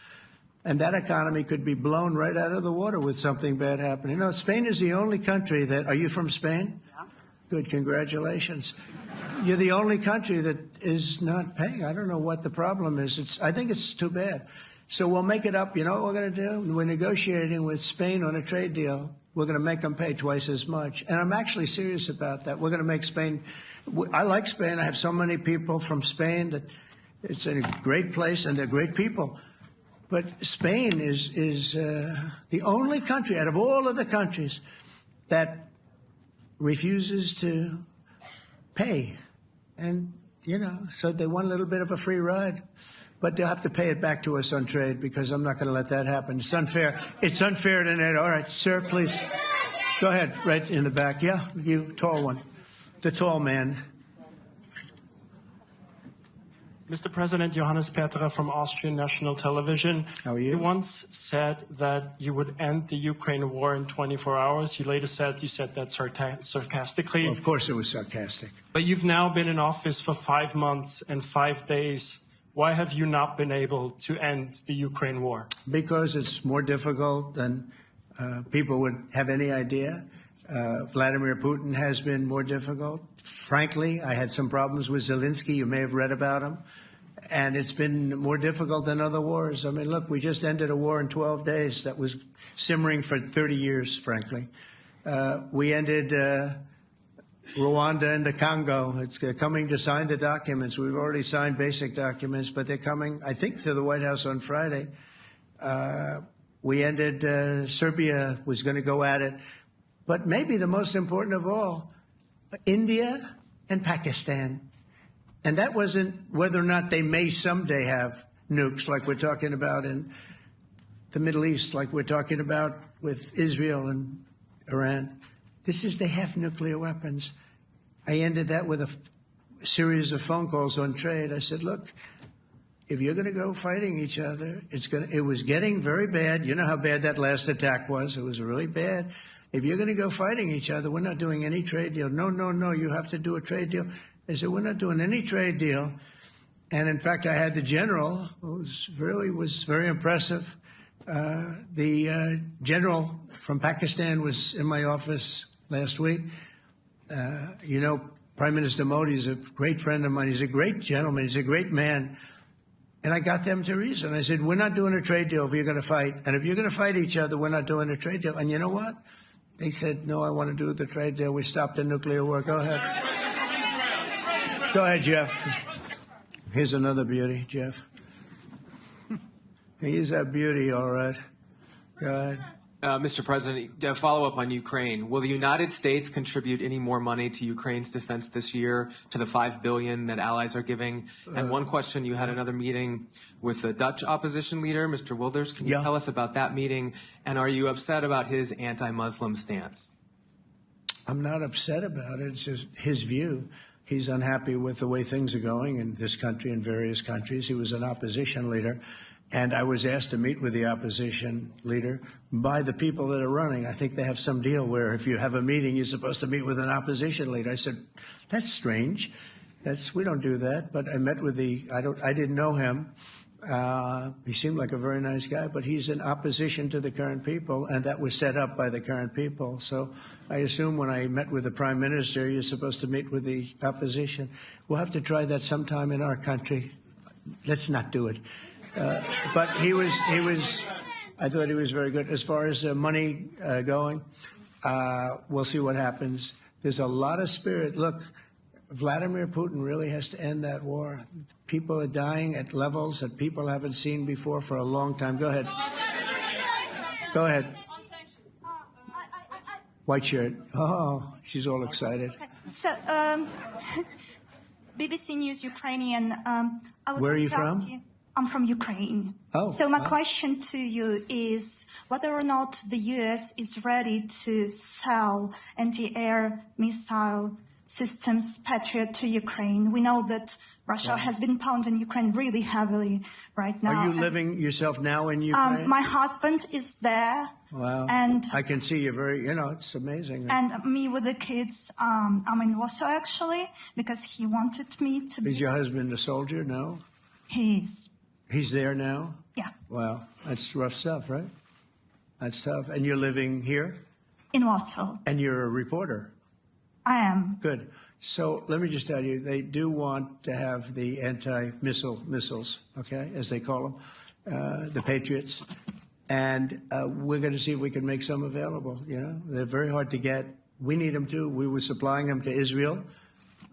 And that economy could be blown right out of the water with something bad happening. You know, Spain is the only country that... Are you from Spain? Yeah. Good. Congratulations. You're the only country that is not paying. I don't know what the problem is. I think it's too bad. So we'll make it up. You know what we're going to do? We're negotiating with Spain on a trade deal. We're going to make them pay twice as much. And I'm actually serious about that. We're going to make Spain... I like Spain. I have so many people from Spain that it's a great place and they're great people. But Spain is the only country out of all of the countries that refuses to pay. And, you know, so they want a little bit of a free ride. But they'll have to pay it back to us on trade because I'm not going to let that happen. It's unfair. It's unfair to NATO. All right, sir, please. Go ahead, right in the back. Yeah, you, tall one. The tall man. Mr. President, Johannes Petra from Austrian National Television. How are you? You once said that you would end the Ukraine war in 24 hours. You later said you said that sarcastically. Well, of course it was sarcastic. But you've now been in office for 5 months and 5 days. Why have you not been able to end the Ukraine war? Because it's more difficult than people would have any idea. Vladimir Putin has been more difficult. Frankly, I had some problems with Zelensky. You may have read about him. And it's been more difficult than other wars. I mean, look, we just ended a war in 12 days that was simmering for 30 years, frankly. We ended Rwanda and the Congo. It's coming to sign the documents. We've already signed basic documents, but they're coming, I think, to the White House on Friday. We ended Serbia was going to go at it. But maybe the most important of all, India and Pakistan. And that wasn't whether or not they may someday have nukes like we're talking about in the Middle East, like we're talking about with Israel and Iran. This is they have nuclear weapons. I ended that with a series of phone calls on trade. I said, look, if you're going to go fighting each other, it was getting very bad. You know how bad that last attack was. It was really bad. If you're going to go fighting each other, we're not doing any trade deal. No, you have to do a trade deal. I said, we're not doing any trade deal. And in fact, I had the general, who was very impressive. The general from Pakistan was in my office last week. You know, Prime Minister Modi is a great friend of mine. He's a great gentleman. He's a great man. And I got them to reason. I said, we're not doing a trade deal if you're going to fight. And if you're going to fight each other, we're not doing a trade deal. And you know what? They said, no, I want to do the trade deal. We stopped the nuclear war. Go ahead. Go ahead, Jeff. Here's another beauty, Jeff. He's a beauty, all right. Go ahead. Mr. President, to follow up on Ukraine, will the United States contribute any more money to Ukraine's defense this year to the $5 billion that allies are giving? And one question, you had another meeting with the Dutch opposition leader, Mr. Wilders. Can you tell us about that meeting? And are you upset about his anti-Muslim stance? I'm not upset about it. It's just his view. He's unhappy with the way things are going in this country and various countries. He was an opposition leader. And I was asked to meet with the opposition leader by the people that are running. I think they have some deal where if you have a meeting, you're supposed to meet with an opposition leader. I said, that's strange. We don't do that. But I met with I didn't know him. He seemed like a very nice guy, but he's in opposition to the current people, and that was set up by the current people. So I assume when I met with the Prime Minister, you're supposed to meet with the opposition. We'll have to try that sometime in our country. Let's not do it. But I thought he was very good. As far as money going, we'll see what happens. There's a lot of spirit. Look, Vladimir Putin really has to end that war. People are dying at levels that people haven't seen before for a long time. Go ahead. Go ahead. White shirt. Oh, she's all excited. So, BBC News Ukrainian. Where are you from? I'm from Ukraine. Oh, so my question to you is whether or not the U.S. is ready to sell anti-air missile systems Patriot to Ukraine. We know that Russia has been pounding Ukraine really heavily right now. Are you living yourself now in Ukraine? My husband is there. Wow. And I can see you're very, it's amazing. And me with the kids, I'm in Warsaw actually, because he wanted me to be. Is your husband a soldier? No? He is. He's there now? Yeah. Wow. That's rough stuff, right? That's tough. And you're living here? In Warsaw. And you're a reporter? I am. Good. So let me just tell you, they do want to have the missiles, okay, as they call them, the Patriots. And we're going to see if we can make some available, They're very hard to get. We need them too. We were supplying them to Israel,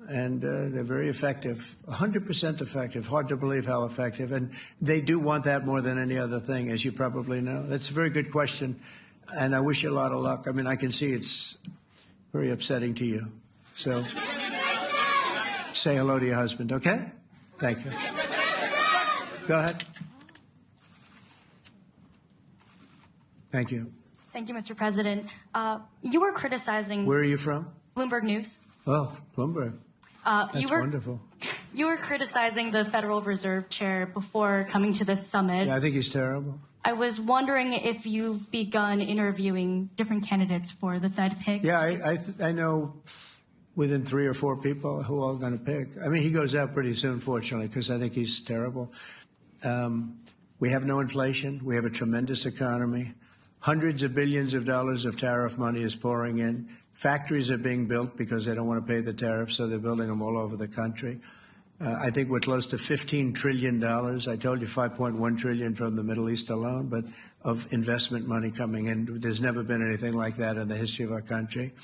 and they're very effective, 100% effective. Hard to believe how effective. And they do want that more than any other thing, as you probably know. That's a very good question, and I wish you a lot of luck. I mean, I can see it's very upsetting to you. So say hello to your husband, okay? Thank you. Go ahead. Thank you. Thank you, Mr. President. You were criticizing... Where are you from? Bloomberg News. Oh, Bloomberg. That's wonderful. You were criticizing the Federal Reserve Chair before coming to this summit. Yeah, I think he's terrible. I was wondering if you've begun interviewing different candidates for the Fed pick. Yeah, I know within 3 or 4 people who are going to pick. I mean, he goes out pretty soon, fortunately, because I think he's terrible. We have no inflation. We have a tremendous economy. Hundreds of billions of dollars of tariff money is pouring in. Factories are being built because they don't want to pay the tariffs, so they're building them all over the country. I think we're close to $15 trillion. I told you $5.1 trillion from the Middle East alone, but of investment money coming in. There's never been anything like that in the history of our country.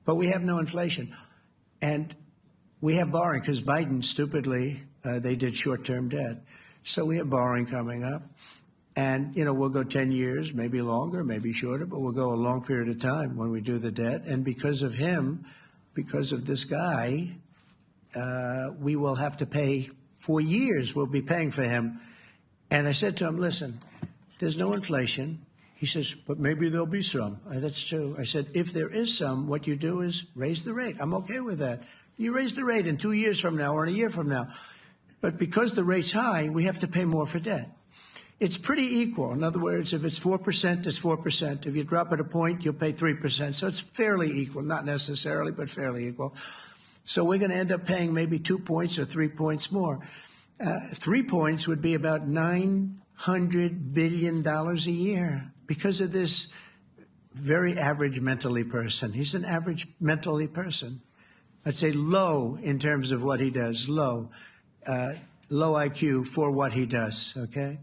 But we have no inflation. And we have borrowing because Biden, stupidly, they did short-term debt. So we have borrowing coming up. And, we'll go 10 years, maybe longer, maybe shorter, but we'll go a long period of time when we do the debt. And because of him, because of this guy, we will have to pay for years. We'll be paying for him. And I said to him, listen, there's no inflation. He says, but maybe there'll be some. That's true. I said, if there is some, what you do is raise the rate. I'm okay with that. You raise the rate in 2 years from now or in a year from now. But because the rate's high, we have to pay more for debt. It's pretty equal. In other words, if it's 4%, it's 4%. If you drop it a point, you'll pay 3%. So it's fairly equal, not necessarily, but fairly equal. So we're going to end up paying maybe 2 points or 3 points more. 3 points would be about $900 billion a year because of this very average mentally person. He's an average mentally person. I'd say low in terms of what he does, low IQ for what he does, okay?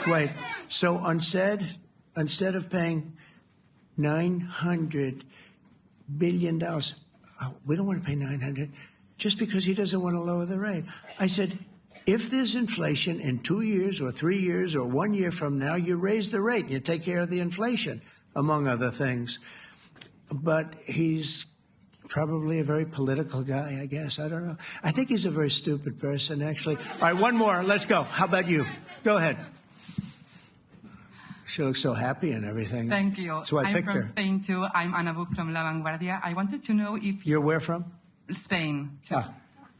Wait, so instead of paying $900 billion, we don't want to pay 900 just because he doesn't want to lower the rate. I said, if there's inflation in 2 years or 3 years or 1 year from now, you raise the rate and you take care of the inflation, among other things. But he's probably a very political guy, I guess. I don't know. I think he's a very stupid person, actually. All right, one more. Let's go. How about you? Go ahead. She looks so happy and everything. Thank you. So I picked her. I'm from Spain, too. I'm Ana Buch from La Vanguardia. I wanted to know if... You're where from? Spain, too.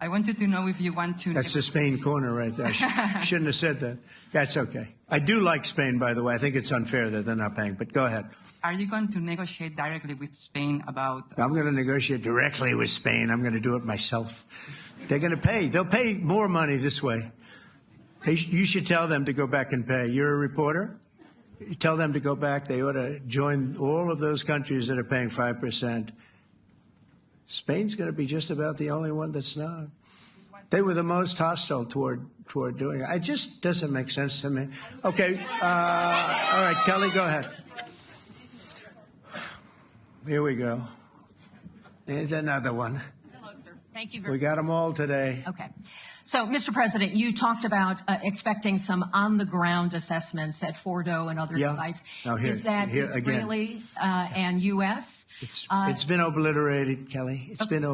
I wanted to know if you want to... That's the Spain corner right there. Shouldn't have said that. That's okay. I do like Spain, by the way. I think it's unfair that they're not paying, but go ahead. Are you going to negotiate directly with Spain about... I'm going to negotiate directly with Spain. I'm going to do it myself. They're going to pay. They'll pay more money this way. You should tell them to go back and pay. You're a reporter? You tell them to go back. They ought to join all of those countries that are paying 5%. Spain's going to be just about the only one that's not. They were the most hostile toward doing it. It just doesn't make sense to me. Okay. All right, Kelly, go ahead. Here we go. There's another one. Hello, sir. Thank you We got them all today. Okay. So, Mr. President, you talked about expecting some on-the-ground assessments at Fordo and other sites. Now Is that Israeli and U.S.? It's been obliterated, Kelly. It's been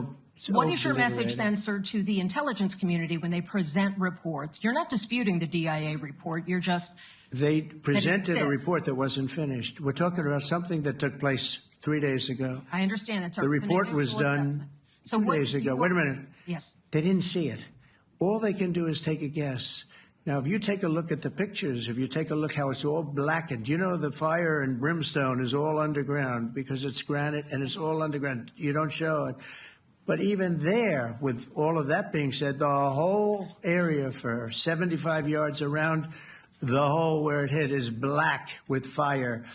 What is your message then, sir, to the intelligence community when they present reports? You're not disputing the DIA report. You're just... They presented a report that wasn't finished. We're talking about something that took place 3 days ago. I understand that, sir. The report was done 2 days ago. Wait a minute. Yes. They didn't see it. All they can do is take a guess. Now, if you take a look at the pictures, if you take a look how it's all blackened, you know the fire and brimstone is all underground because it's granite and it's all underground. You don't show it. But even there, with all of that being said, the whole area for 75 yards around the hole where it hit is black with fire.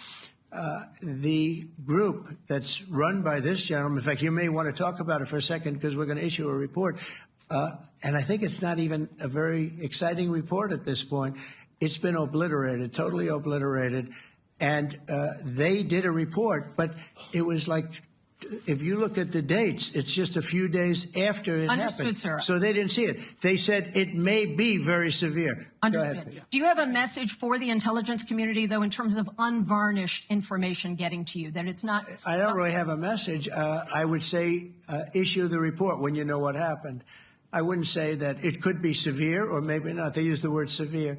The group that's run by this gentleman, in fact, you may want to talk about it for a second because we're going to issue a report. And I think it's not even a very exciting report at this point. It's been obliterated, totally obliterated. And they did a report, but it was like, if you look at the dates, it's just a few days after it happened. Sir. So they didn't see it. They said it may be very severe. Understood. Do you have a message for the intelligence community, though, in terms of unvarnished information getting to you, that it's not... I don't really have a message. I would say issue the report when you know what happened. I wouldn't say that it could be severe or maybe not. They use the word severe.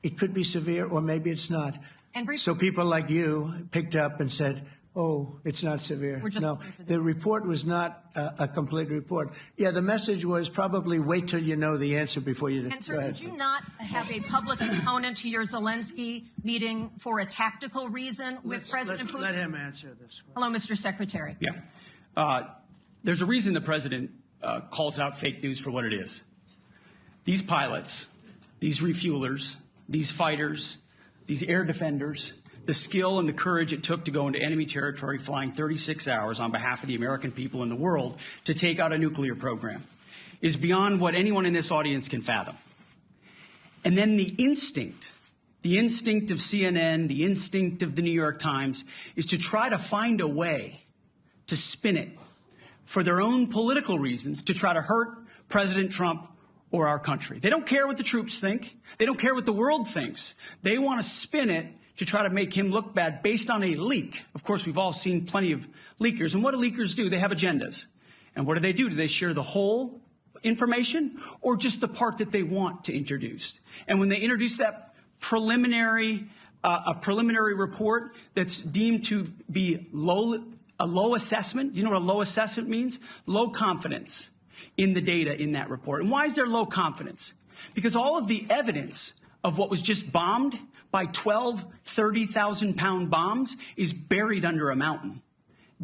It could be severe or maybe it's not. So people like you picked up and said, oh, it's not severe. No, the report was not a complete report. Yeah, the message was probably wait till you know the answer before you... And, sir, did you not have a public component to your Zelensky meeting for a tactical reason with President Putin? Let him answer this one. Hello, Mr. Secretary. Yeah. There's a reason the president calls out fake news for what it is. These pilots, these refuelers, these fighters, these air defenders, the skill and the courage it took to go into enemy territory flying 36 hours on behalf of the American people and the world to take out a nuclear program is beyond what anyone in this audience can fathom. And then the instinct of CNN, the instinct of the New York Times is to try to find a way to spin it for their own political reasons to try to hurt President Trump or our country. They don't care what the troops think. They don't care what the world thinks. They want to spin it to try to make him look bad based on a leak. Of course, we've all seen plenty of leakers. And what do leakers do? They have agendas. And what do? Do they share the whole information or just the part that they want to introduce? And when they introduce that preliminary report that's deemed to be a low assessment, you know what a low assessment means? Low confidence in the data in that report. And why is there low confidence? Because all of the evidence of what was just bombed by 12 30,000-pound bombs is buried under a mountain,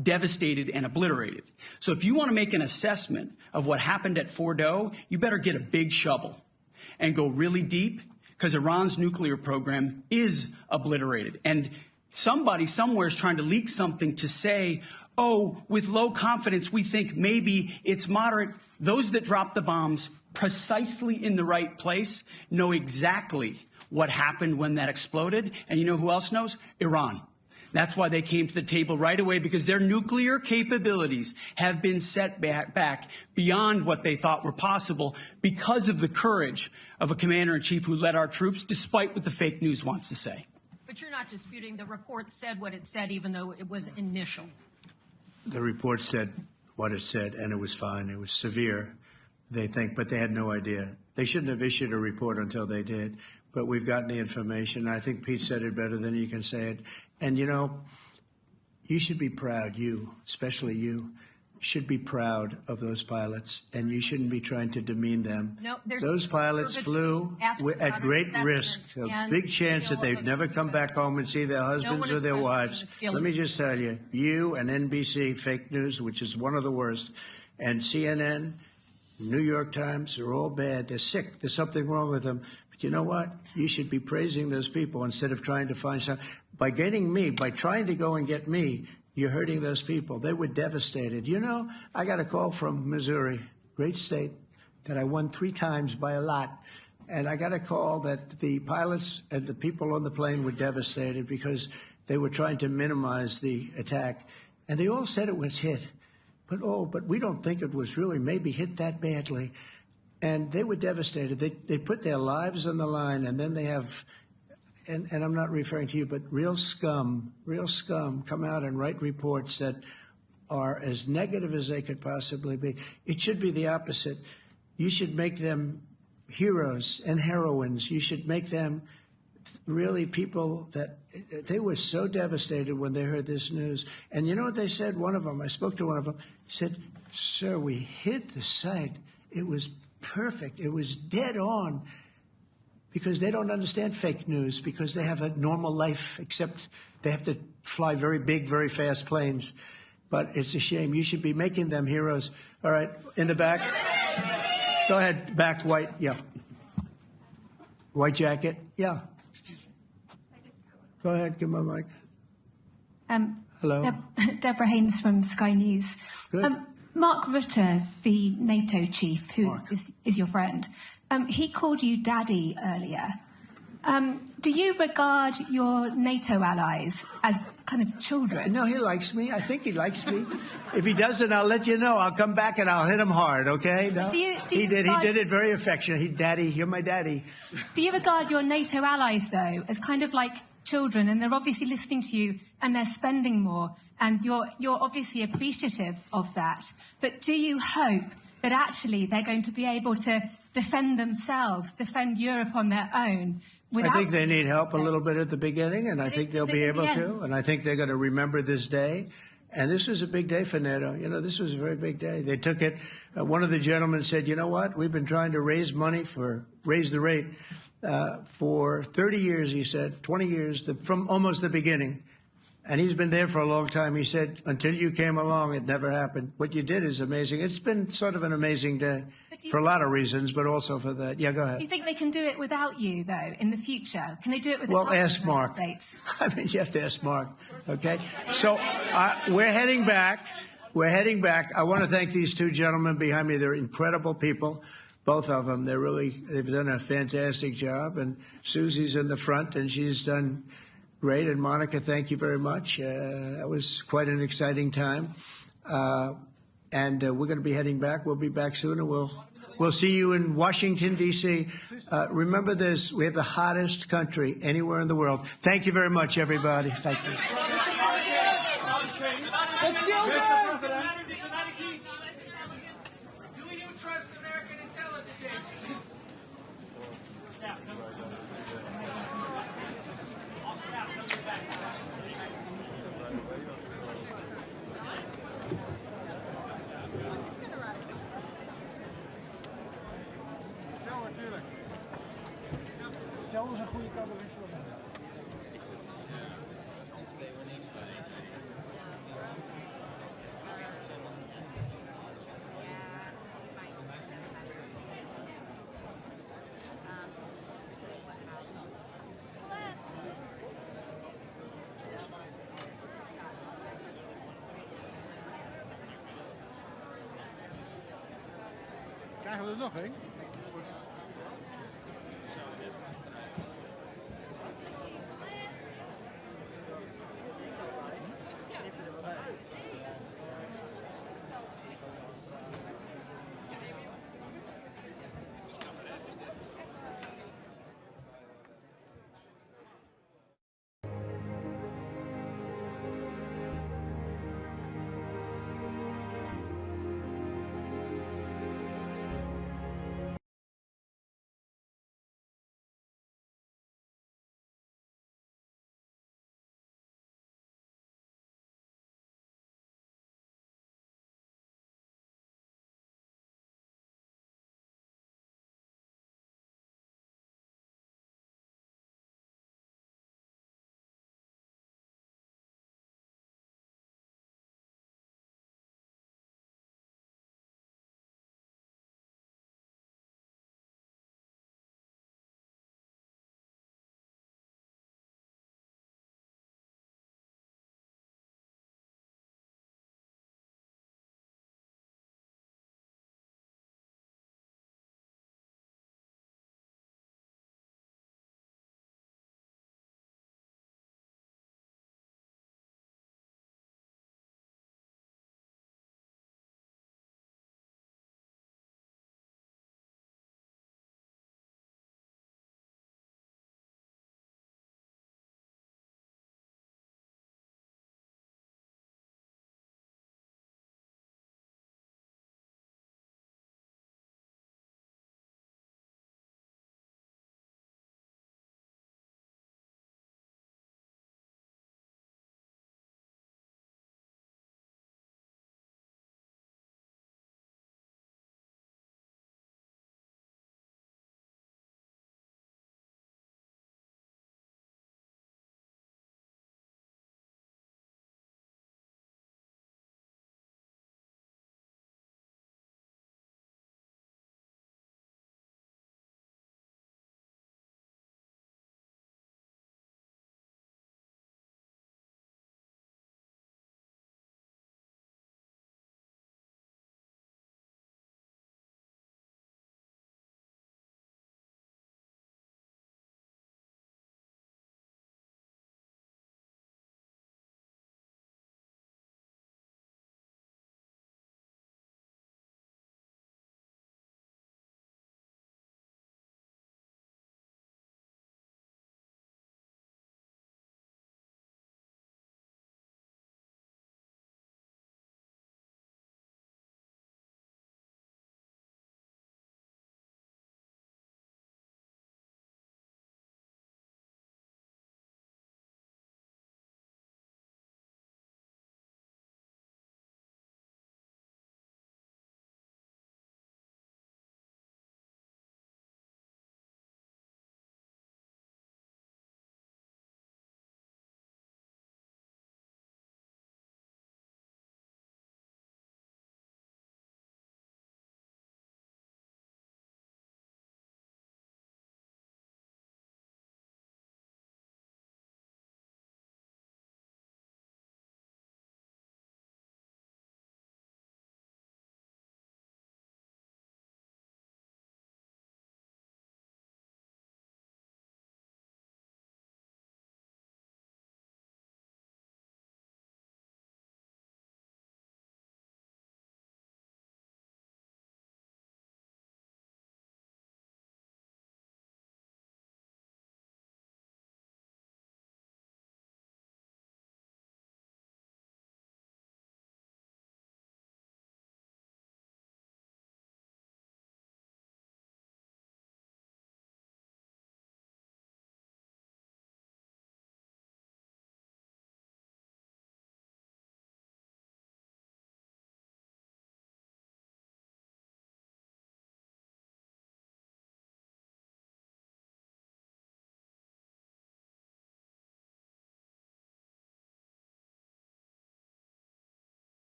devastated and obliterated. So if you want to make an assessment of what happened at Fordo, you better get a big shovel and go really deep, because Iran's nuclear program is obliterated. And somebody somewhere is trying to leak something to say, oh, with low confidence, we think maybe it's moderate. Those that dropped the bombs precisely in the right place know exactly what happened when that exploded. And you know who else knows? Iran. That's why they came to the table right away, because their nuclear capabilities have been set back beyond what they thought were possible because of the courage of a commander-in-chief who led our troops, despite what the fake news wants to say. But you're not disputing the report said what it said, even though it was initial. The report said what it said, and it was fine. It was severe, they think, but they had no idea. They shouldn't have issued a report until they did. But we've gotten the information. I think Pete said it better than you can say it. And, you know, you should be proud, you, especially you, should be proud of those pilots, and you shouldn't be trying to demean them. No, those pilots flew at great risk, a big chance that they'd never come back home and see their husbands or their wives. Let me just tell you, you and NBC, fake news, which is one of the worst, and CNN, New York Times, are all bad. They're sick. There's something wrong with them. But you know what? You should be praising those people instead of trying to find some. By getting me, by trying to go and get me, you're hurting those people. They were devastated. You know, I got a call from Missouri, great state, that I won 3 times by a lot. And I got a call that the pilots and the people on the plane were devastated because they were trying to minimize the attack. And they all said it was hit. But we don't think it was really maybe hit that badly. And they were devastated. They put their lives on the line, and then they have, and I'm not referring to you, but real scum come out and write reports that are as negative as they could possibly be. It should be the opposite. You should make them heroes and heroines. You should make them really people that they were so devastated when they heard this news. And you know what they said? One of them, I spoke to one of them, said, "Sir, we hit the site. It was perfect. It was dead on." Because they don't understand fake news, because they have a normal life, except they have to fly very big, very fast planes. But it's a shame. You should be making them heroes. All right, in the back. Go ahead, back, white, yeah. White jacket, yeah. Go ahead, give me my mic. Hello. Deborah Haynes from Sky News. Mark Rutte, the NATO chief, who is your friend, he called you daddy earlier. Do you regard your NATO allies as kind of children? No, he likes me. I think he likes me. If he doesn't, I'll let you know. I'll come back and I'll hit him hard, okay? No? He did it very affectionate. Daddy, you're my daddy. Do you regard your NATO allies, though, as kind of like children, and they're obviously listening to you and they're spending more, and you're obviously appreciative of that, but do you hope that actually they're going to be able to defend themselves, defend Europe on their own? I think they need help a little bit at the beginning, and I think they'll be able to, and I think they're going to remember this day. And this was a big day for NATO. You know, this was a very big day. They took it. One of the gentlemen said, "You know what? We've been trying to raise money raise the rate for 30 years," he said, 20 years, from almost the beginning. And he's been there for a long time. He said, "Until you came along, it never happened." What you did is amazing. It's been sort of an amazing day for a lot of reasons, but also for that. Yeah, go ahead. Do you think they can do it without you, though, in the future? Can they do it without? Well, ask Mark. I mean, you have to ask Mark. Okay. So we're heading back. I want to thank these two gentlemen behind me. They're incredible people, both of them. They've done a fantastic job. And Susie's in the front, and she's done great. And Monica, thank you very much. That was quite an exciting time. And we're going to be heading back. We'll be back soon, and we'll see you in Washington, D.C. Remember this, we have the hottest country anywhere in the world. Thank you very much, everybody. Thank you. Do you trust American intelligence? Zelfs een goede cabaret. Krijgen we er nog een?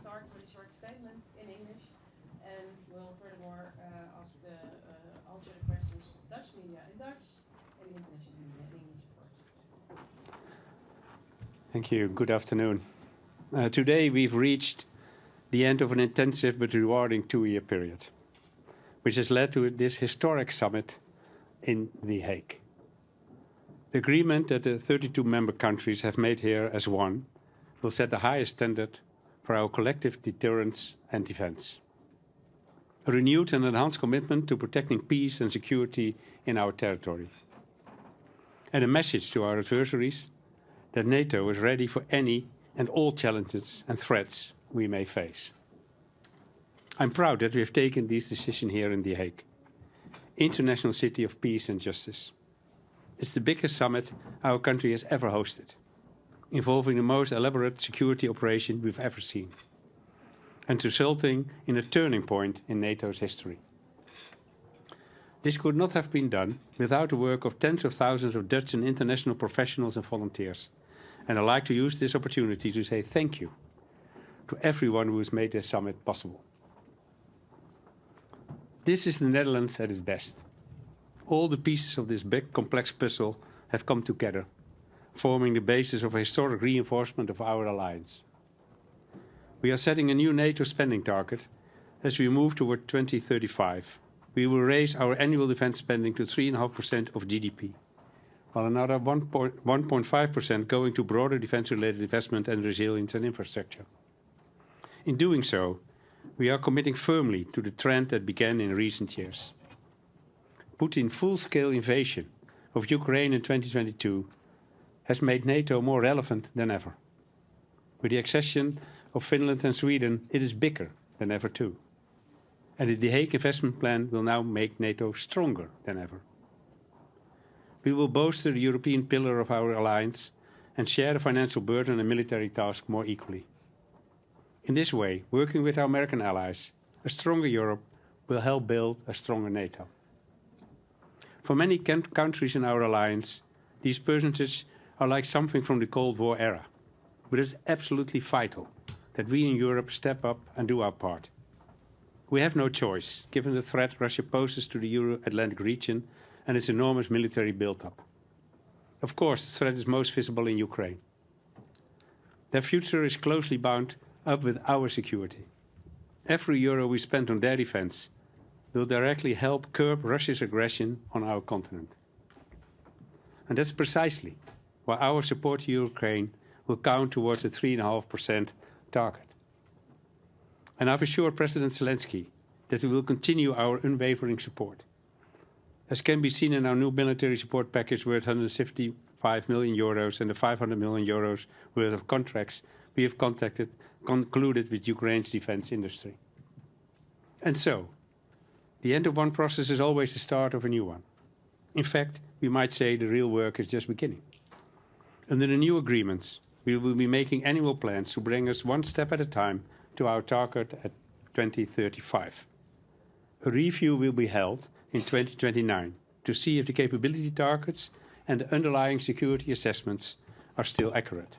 start with a short statement in English, and will furthermore answer the questions of the Dutch media in Dutch and the international media in English, of course. Thank you. Good afternoon. Today we've reached the end of an intensive but rewarding 2-year period, which has led to this historic summit in The Hague. The agreement that the 32 member countries have made here as one will set the highest standard for our collective deterrence and defense. A renewed and enhanced commitment to protecting peace and security in our territory. And a message to our adversaries that NATO is ready for any and all challenges and threats we may face. I'm proud that we have taken this decision here in The Hague, International City of Peace and Justice. It's the biggest summit our country has ever hosted, involving the most elaborate security operation we've ever seen, and resulting in a turning point in NATO's history. This could not have been done without the work of tens of thousands of Dutch and international professionals and volunteers, and I'd like to use this opportunity to say thank you to everyone who has made this summit possible. This is the Netherlands at its best. All the pieces of this big, complex puzzle have come together, forming the basis of a historic reinforcement of our alliance. We are setting a new NATO spending target as we move toward 2035. We will raise our annual defense spending to 3.5% of GDP, while another 1.5% going to broader defense-related investment and resilience and infrastructure. In doing so, we are committing firmly to the trend that began in recent years. Putin's full-scale invasion of Ukraine in 2022 has made NATO more relevant than ever. With the accession of Finland and Sweden, it is bigger than ever too. And the Hague investment plan will now make NATO stronger than ever. We will bolster the European pillar of our alliance and share the financial burden and military task more equally. In this way, working with our American allies, a stronger Europe will help build a stronger NATO. For many countries in our alliance, these percentages are like something from the Cold War era. But it's absolutely vital that we in Europe step up and do our part. We have no choice, given the threat Russia poses to the Euro-Atlantic region and its enormous military build-up. Of course, the threat is most visible in Ukraine. Their future is closely bound up with our security. Every euro we spend on their defense will directly help curb Russia's aggression on our continent. And that's precisely why our support to Ukraine will count towards the 3.5% target. And I've assured President Zelensky that we will continue our unwavering support. As can be seen in our new military support package worth 155 million euros and the 500 million euros worth of contracts we have concluded with Ukraine's defense industry. And so, the end of one process is always the start of a new one. In fact, we might say the real work is just beginning. Under the new agreements, we will be making annual plans to bring us one step at a time to our target at 2035. A review will be held in 2029 to see if the capability targets and the underlying security assessments are still accurate.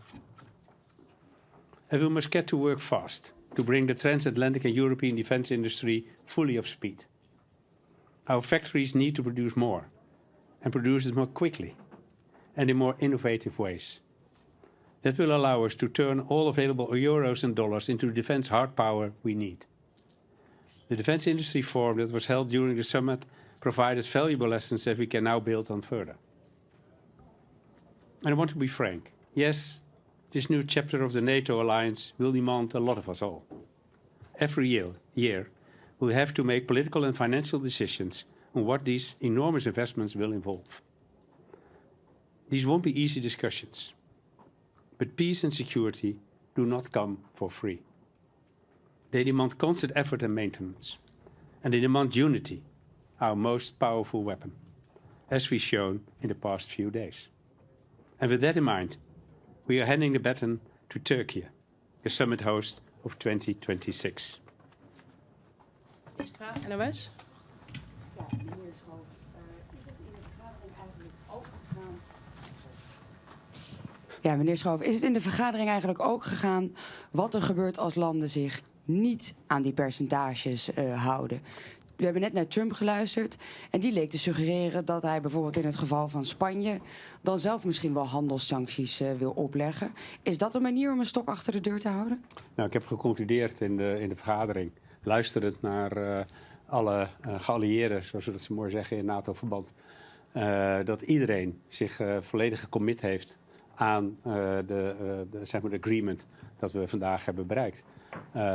And we must get to work fast to bring the transatlantic and European defense industry fully up to speed. Our factories need to produce more, and produce it more quickly and in more innovative ways. That will allow us to turn all available euros and dollars into the defense hard power we need. The Defense Industry Forum that was held during the summit provided valuable lessons that we can now build on further. And I want to be frank. Yes, this new chapter of the NATO alliance will demand a lot of us all. Every year, we'll have to make political and financial decisions on what these enormous investments will involve. These won't be easy discussions, but peace and security do not come for free. They demand constant effort and maintenance, and they demand unity, our most powerful weapon, as we've shown in the past few days. And with that in mind, we are handing the baton to Turkey, the summit host of 2026. Istra, NOS. Ja, meneer Schoof, is het in de vergadering eigenlijk ook gegaan wat er gebeurt als landen zich niet aan die percentages houden? We hebben net naar Trump geluisterd en die leek te suggereren dat hij bijvoorbeeld in het geval van Spanje dan zelf misschien wel handelssancties wil opleggen. Is dat een manier om een stok achter de deur te houden? Nou, ik heb geconcludeerd in de vergadering, luisterend naar alle geallieerden, zoals we dat zo mooi zeggen in NATO-verband, dat iedereen zich volledig gecommit heeft aan zeg maar de agreement dat we vandaag hebben bereikt.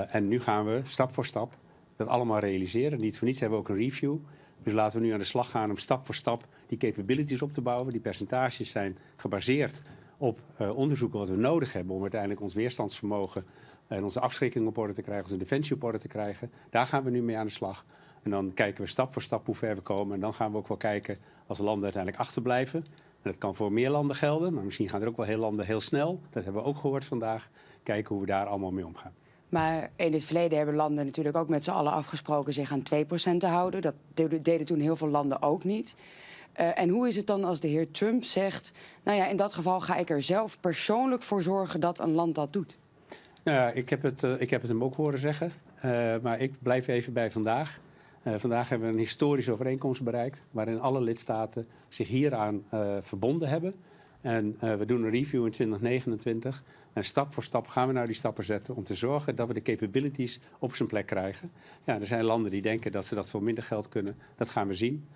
En nu gaan we stap voor stap dat allemaal realiseren. Niet voor niets hebben we ook een review. Dus laten we nu aan de slag gaan om stap voor stap die capabilities op te bouwen. Die percentages zijn gebaseerd op onderzoeken wat we nodig hebben om uiteindelijk ons weerstandsvermogen en onze afschrikking op orde te krijgen, onze defensie op orde te krijgen. Daar gaan we nu mee aan de slag. En dan kijken we stap voor stap hoe ver we komen. En dan gaan we ook wel kijken als landen uiteindelijk achterblijven. En dat kan voor meer landen gelden, maar misschien gaan er ook wel heel landen heel snel. Dat hebben we ook gehoord vandaag. Kijken hoe we daar allemaal mee omgaan. Maar in het verleden hebben landen natuurlijk ook met z'n allen afgesproken zich aan 2% te houden. Dat deden toen heel veel landen ook niet. En hoe is het dan als de heer Trump zegt, nou ja, in dat geval ga ik er zelf persoonlijk voor zorgen dat een land dat doet? Nou ja, ik heb het hem ook horen zeggen. Maar ik blijf even bij vandaag. Vandaag hebben we een historische overeenkomst bereikt, waarin alle lidstaten zich hieraan verbonden hebben. En we doen een review in 2029. En stap voor stap gaan we nou die stappen zetten om te zorgen dat we de capabilities op zijn plek krijgen. Ja, er zijn landen die denken dat ze dat voor minder geld kunnen. Dat gaan we zien.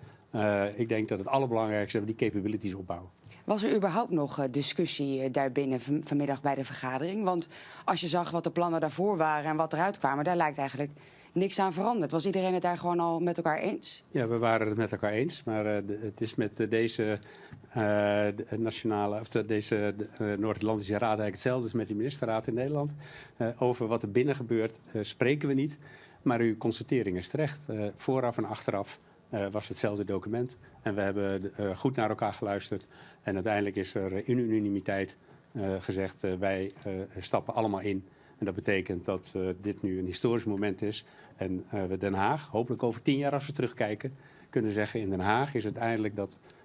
Ik denk dat het allerbelangrijkste is dat we die capabilities opbouwen. Was er überhaupt nog discussie daarbinnen vanmiddag bij de vergadering? Want als je zag wat de plannen daarvoor waren en wat eruit kwamen, daar lijkt eigenlijk niks aan veranderd. Was iedereen het daar gewoon al met elkaar eens? Ja, we waren het met elkaar eens. Maar het is met deze deze Noord-Atlantische Raad eigenlijk hetzelfde als met die ministerraad in Nederland. Over wat er binnen gebeurt spreken we niet. Maar uw constatering is terecht. Vooraf en achteraf was hetzelfde document. En we hebben goed naar elkaar geluisterd. En uiteindelijk is er in unanimiteit gezegd, wij stappen allemaal in. En dat betekent dat dit nu een historisch moment is. En we Den Haag, hopelijk over 10 jaar als we terugkijken, kunnen zeggen in Den Haag is uiteindelijk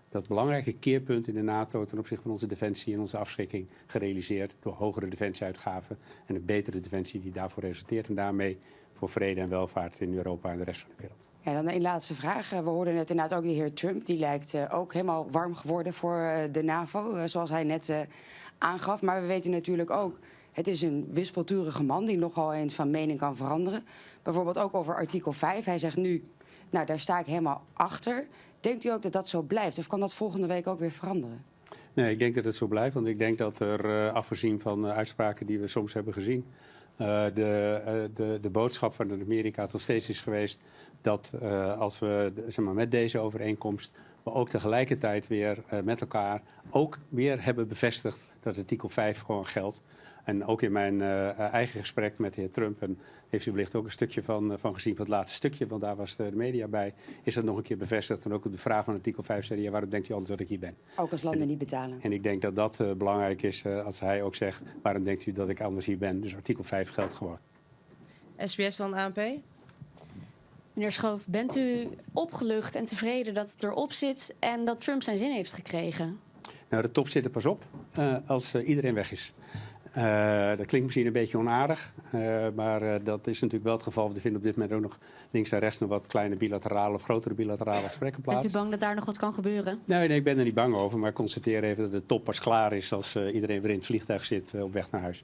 dat belangrijke keerpunt in de NATO ten opzichte van onze defensie en onze afschrikking gerealiseerd door hogere defensieuitgaven en een betere defensie die daarvoor resulteert. En daarmee voor vrede en welvaart in Europa en de rest van de wereld. Ja, dan een laatste vraag. We hoorden net inderdaad ook de heer Trump. Die lijkt ook helemaal warm geworden voor de NAVO, zoals hij net aangaf. Maar we weten natuurlijk ook, het is een wispelturige man die nogal eens van mening kan veranderen. Bijvoorbeeld ook over artikel 5. Hij zegt nu, nou daar sta ik helemaal achter. Denkt u ook dat dat zo blijft? Of kan dat volgende week ook weer veranderen? Nee, ik denk dat het zo blijft. Want ik denk dat er, afgezien van uitspraken die we soms hebben gezien, de boodschap van Amerika nog steeds is geweest dat als we zeg maar, met deze overeenkomst we ook tegelijkertijd weer met elkaar ook weer hebben bevestigd dat artikel 5 gewoon geldt. En ook in mijn eigen gesprek met de heer Trump, en heeft u wellicht ook een stukje van gezien van het laatste stukje, want daar was de media bij, is dat nog een keer bevestigd. En ook op de vraag van artikel 5 zei hij, ja, waarom denkt u anders dat ik hier ben? Ook als landen niet betalen. En ik denk dat dat belangrijk is als hij ook zegt, waarom denkt u dat ik anders hier ben? Dus artikel 5 geldt gewoon. SBS dan ANP? Meneer Schoof, bent u opgelucht en tevreden dat het erop zit en dat Trump zijn zin heeft gekregen? Nou, de top zit er pas op als iedereen weg is. Dat klinkt misschien een beetje onaardig, maar dat is natuurlijk wel het geval. We vinden op dit moment ook nog links en rechts nog wat kleine bilaterale of grotere bilaterale gesprekken plaats. Bent u bang dat daar nog wat kan gebeuren? Nee, ik ben er niet bang over, maar ik constateer even dat de top pas klaar is als iedereen weer in het vliegtuig zit op weg naar huis.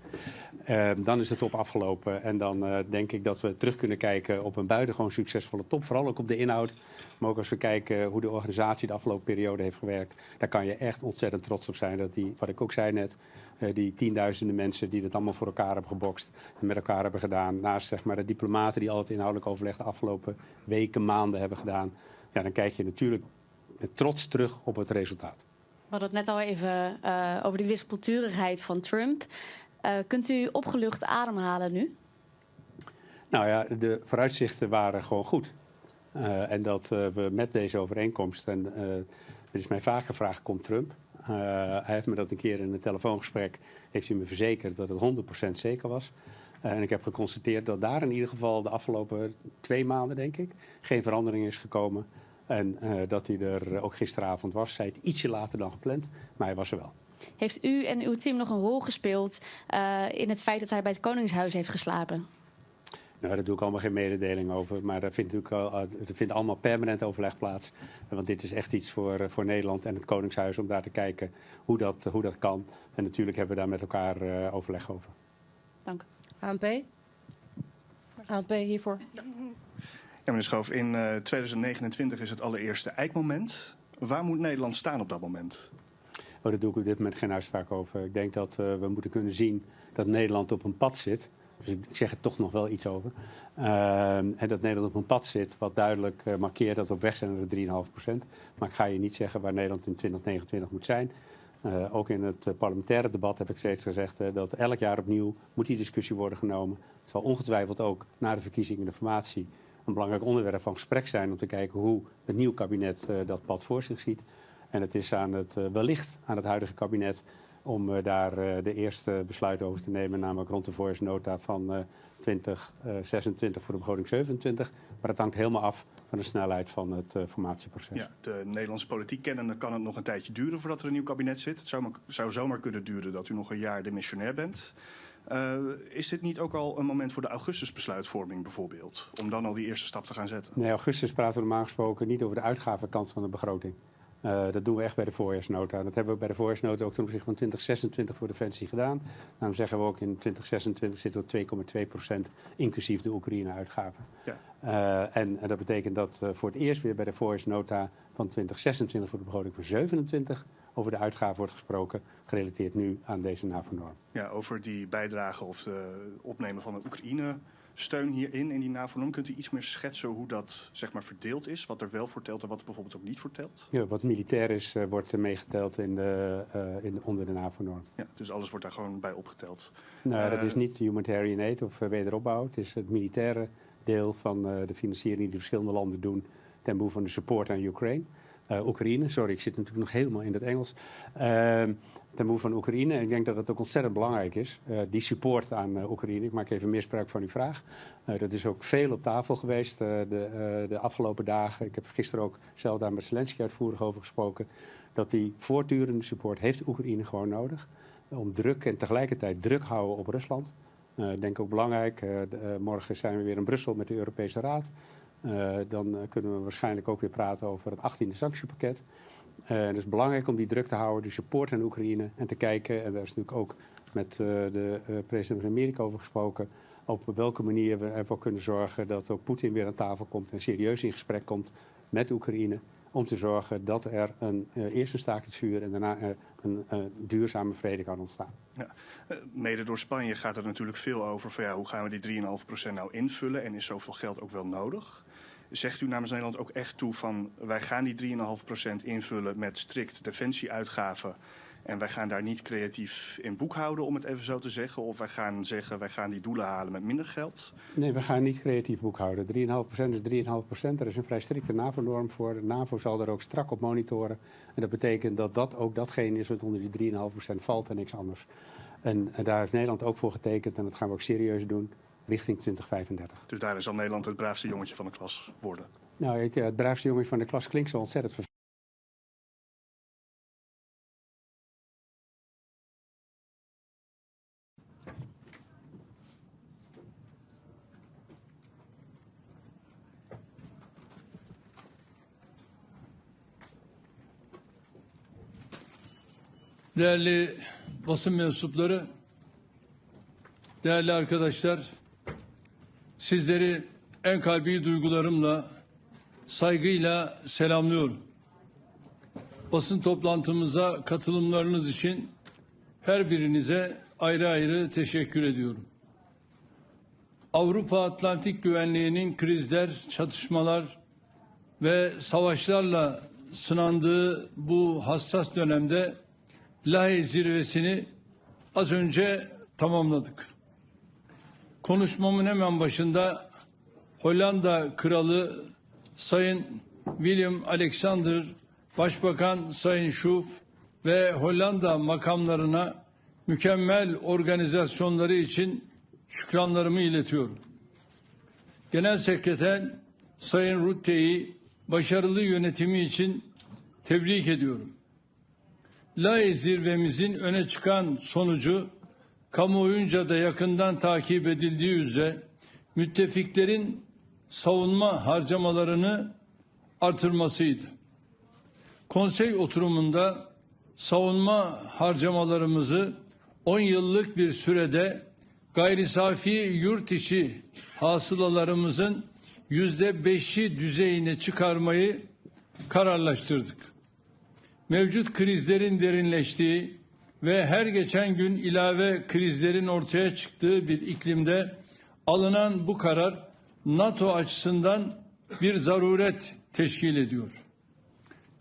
Dan is de top afgelopen en dan denk ik dat we terug kunnen kijken op een buitengewoon succesvolle top. Vooral ook op de inhoud, maar ook als we kijken hoe de organisatie de afgelopen periode heeft gewerkt. Daar kan je echt ontzettend trots op zijn dat die, wat ik ook zei net, die tienduizenden mensen die dat allemaal voor elkaar hebben gebokst en met elkaar hebben gedaan. Naast zeg maar, de diplomaten die al het inhoudelijk overleg de afgelopen weken, maanden hebben gedaan. Ja, dan kijk je natuurlijk met trots terug op het resultaat. We hadden het net al even over de wispelturigheid van Trump. Kunt u opgelucht ademhalen nu? Nou ja, de vooruitzichten waren gewoon goed. En dat we met deze overeenkomst, en er is mij vaak gevraagd, komt Trump? Hij heeft me dat een keer in een telefoongesprek, heeft hij me verzekerd dat het 100% zeker was. En ik heb geconstateerd dat daar in ieder geval de afgelopen 2 maanden, denk ik, geen verandering is gekomen. En dat hij er ook gisteravond was. Zei het ietsje later dan gepland, maar hij was er wel. Heeft u en uw team nog een rol gespeeld in het feit dat hij bij het Koningshuis heeft geslapen? Nou, daar doe ik allemaal geen mededeling over. Maar er vindt allemaal permanent overleg plaats. Want dit is echt iets voor Nederland en het Koningshuis om daar te kijken hoe dat kan. En natuurlijk hebben we daar met elkaar overleg over. Dank. ANP? ANP hiervoor. Ja, meneer Schoof, in 2029 is het allereerste eikmoment. Waar moet Nederland staan op dat moment? Oh, daar doe ik op dit moment geen uitspraak over. Ik denk dat we moeten kunnen zien dat Nederland op een pad zit. Dus ik zeg er toch nog wel iets over. En dat Nederland op een pad zit wat duidelijk markeert dat we op weg zijn naar de 3,5%. Maar ik ga je niet zeggen waar Nederland in 2029 moet zijn. Ook in het parlementaire debat heb ik steeds gezegd dat elk jaar opnieuw moet die discussie worden genomen. Het zal ongetwijfeld ook na de verkiezingen de formatie een belangrijk onderwerp van gesprek zijn om te kijken hoe het nieuwe kabinet dat pad voor zich ziet. En het is wellicht aan het huidige kabinet om daar de eerste besluit over te nemen, namelijk rond de voorjaarsnota van 2026 voor de begroting 27. Maar het hangt helemaal af van de snelheid van het formatieproces. Ja, de Nederlandse politiek kennende kan het nog een tijdje duren voordat er een nieuw kabinet zit. Het zou zomaar kunnen duren dat u nog een jaar demissionair bent. Is dit niet ook al een moment voor de augustusbesluitvorming bijvoorbeeld? Om dan al die eerste stap te gaan zetten? Nee, augustus praten we normaal gesproken niet over de uitgavenkant van de begroting. Dat doen we echt bij de voorjaarsnota. Dat hebben we bij de voorjaarsnota ook ten opzichte van 2026 voor Defensie gedaan. Daarom zeggen we ook in 2026 zitten we 2,2% inclusief de Oekraïne-uitgaven. Ja. En dat betekent dat voor het eerst weer bij de voorjaarsnota van 2026 voor de begroting van 27 over de uitgaven wordt gesproken, gerelateerd nu aan deze NAVO-norm. Ja, over die bijdrage of de opnemen van de Oekraïne-steun hierin in die NAVO-norm. Kunt u iets meer schetsen hoe dat zeg maar verdeeld is? Wat er wel voor telt en wat er bijvoorbeeld ook niet voor telt? Ja, wat militair is, wordt meegeteld onder de NAVO-norm. Ja, dus alles wordt daar gewoon bij opgeteld? Nou, dat is niet humanitarian aid of wederopbouw. Het is het militaire deel van de financiering die de verschillende landen doen ten behoeve van de support aan Oekraïne. Sorry, ik zit natuurlijk nog helemaal in het Engels. Ten behoeve van Oekraïne. En ik denk dat het ook ontzettend belangrijk is, die support aan Oekraïne. Ik maak even misbruik van uw vraag. Dat is ook veel op tafel geweest de afgelopen dagen. Ik heb gisteren ook zelf daar met Zelensky uitvoerig over gesproken. Dat die voortdurende support heeft Oekraïne gewoon nodig. Om druk en tegelijkertijd druk houden op Rusland. Ik denk ook belangrijk, morgen zijn we weer in Brussel met de Europese Raad. Dan kunnen we waarschijnlijk ook weer praten over het 18e sanctiepakket. Het is belangrijk om die druk te houden, de support aan Oekraïne en te kijken. En daar is natuurlijk ook met de president van Amerika over gesproken. Op welke manier we ervoor kunnen zorgen dat ook Poetin weer aan tafel komt en serieus in gesprek komt met Oekraïne. Om te zorgen dat er eerst een staakt het vuur en daarna een duurzame vrede kan ontstaan. Ja. Mede door Spanje gaat er natuurlijk veel over van hoe gaan we die 3,5% nou invullen en is zoveel geld ook wel nodig? Zegt u namens Nederland ook echt toe van wij gaan die 3,5% invullen met strikt defensieuitgaven en wij gaan daar niet creatief in boekhouden, om het even zo te zeggen? Of wij gaan zeggen wij gaan die doelen halen met minder geld? Nee, we gaan niet creatief boekhouden. 3,5% is 3,5%. Er is een vrij strikte NAVO-norm voor. De NAVO zal er ook strak op monitoren. En dat betekent dat dat ook datgene is wat onder die 3,5% valt en niks anders. En daar heeft Nederland ook voor getekend en dat gaan we ook serieus doen richting 2035. Dus daarin zal Nederland het braafste jongetje van de klas worden? Nou, het braafste jongetje van de klas klinkt zo ontzettend vervelend. Değerli basın mensupları, değerli arkadaşlar, sizleri en kalbi duygularımla, saygıyla selamlıyorum. Basın toplantımıza katılımlarınız için her birinize ayrı ayrı teşekkür ediyorum. Avrupa Atlantik güvenliğinin krizler, çatışmalar ve savaşlarla sınandığı bu hassas dönemde Lahey zirvesini az önce tamamladık. Konuşmamın hemen başında Hollanda Kralı Sayın Willem Alexander, Başbakan Sayın Schoof ve Hollanda makamlarına mükemmel organizasyonları için şükranlarımı iletiyorum. Genel Sekreter Sayın Rutte'yi başarılı yönetimi için tebrik ediyorum. Lahey zirvemizin öne çıkan sonucu kamuoyunca da yakından takip edildiği üzere müttefiklerin savunma harcamalarını artırmasıydı. Konsey oturumunda savunma harcamalarımızı 10 yıllık bir sürede gayri safi yurt içi hasılalarımızın %5'i düzeyine çıkarmayı kararlaştırdık. Mevcut krizlerin derinleştiği ve her geçen gün ilave krizlerin ortaya çıktığı bir iklimde alınan bu karar NATO açısından bir zaruret teşkil ediyor.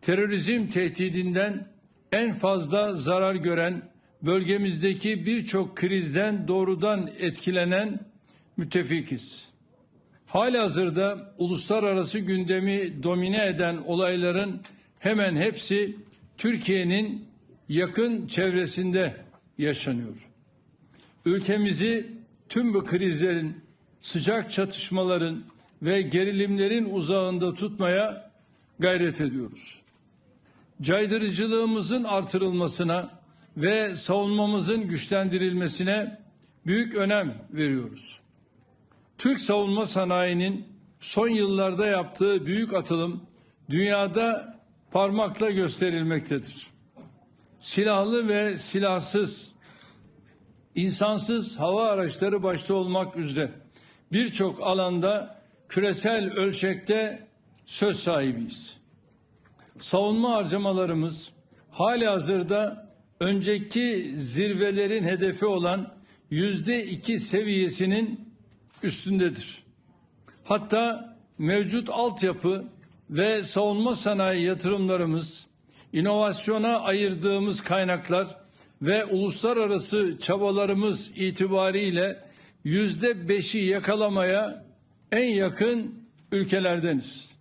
Terörizm tehdidinden en fazla zarar gören, bölgemizdeki birçok krizden doğrudan etkilenen müttefikiz. Halihazırda uluslararası gündemi domine eden olayların hemen hepsi Türkiye'nin yakın çevresinde yaşanıyor. Ülkemizi tüm bu krizlerin, sıcak çatışmaların ve gerilimlerin uzağında tutmaya gayret ediyoruz. Caydırıcılığımızın artırılmasına ve savunmamızın güçlendirilmesine büyük önem veriyoruz. Türk savunma sanayinin son yıllarda yaptığı büyük atılım dünyada parmakla gösterilmektedir. Silahlı ve silahsız, insansız hava araçları başta olmak üzere birçok alanda küresel ölçekte söz sahibiyiz. Savunma harcamalarımız halihazırda önceki zirvelerin hedefi olan %2 seviyesinin üstündedir. Hatta mevcut altyapı ve savunma sanayi yatırımlarımız, inovasyona ayırdığımız kaynaklar ve uluslararası çabalarımız itibariyle %5'i yakalamaya en yakın ülkelerdeniz.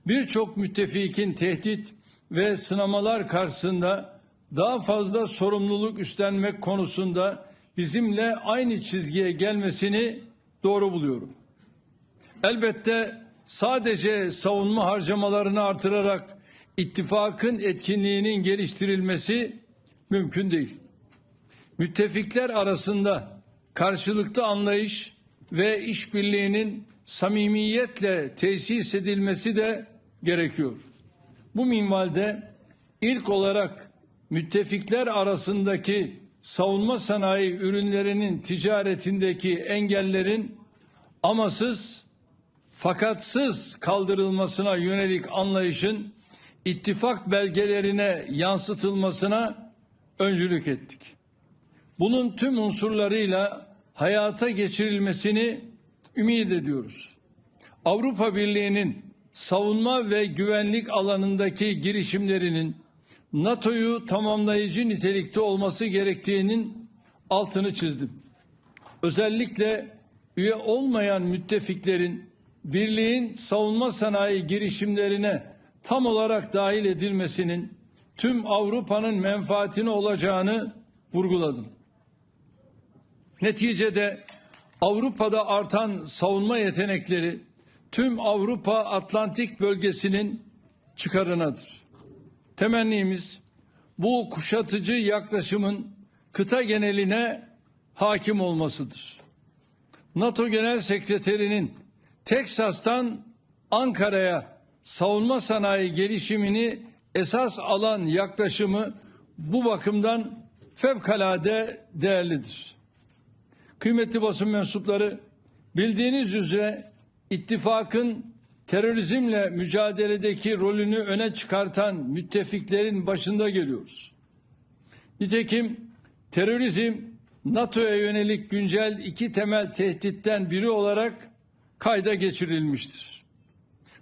Birçok müttefikin tehdit ve sınamalar karşısında daha fazla sorumluluk üstlenmek konusunda bizimle aynı çizgiye gelmesini doğru buluyorum. Elbette sadece savunma harcamalarını artırarak ittifakın etkinliğinin geliştirilmesi mümkün değil. Müttefikler arasında karşılıklı anlayış ve işbirliğinin samimiyetle tesis edilmesi de gerekiyor. Bu minvalde ilk olarak müttefikler arasındaki savunma sanayi ürünlerinin ticaretindeki engellerin amasız fakatsız kaldırılmasına yönelik anlayışın ittifak belgelerine yansıtılmasına öncülük ettik. Bunun tüm unsurlarıyla hayata geçirilmesini ümit ediyoruz. Avrupa Birliği'nin savunma ve güvenlik alanındaki girişimlerinin NATO'yu tamamlayıcı nitelikte olması gerektiğinin altını çizdim. Özellikle üye olmayan müttefiklerin birliğin savunma sanayi girişimlerine tam olarak dahil edilmesinin tüm Avrupa'nın menfaatine olacağını vurguladım. Neticede Avrupa'da artan savunma yetenekleri tüm Avrupa Atlantik bölgesinin çıkarınadır. Temennimiz bu kuşatıcı yaklaşımın kıta geneline hakim olmasıdır. NATO Genel Sekreterinin Teksas'tan Ankara'ya savunma sanayi gelişimini esas alan yaklaşımı bu bakımdan fevkalade değerlidir. Kıymetli basın mensupları, bildiğiniz üzere ittifakın terörizmle mücadeledeki rolünü öne çıkartan müttefiklerin başında geliyoruz. Nitekim terörizm NATO'ya yönelik güncel iki temel tehditten biri olarak kayda geçirilmiştir.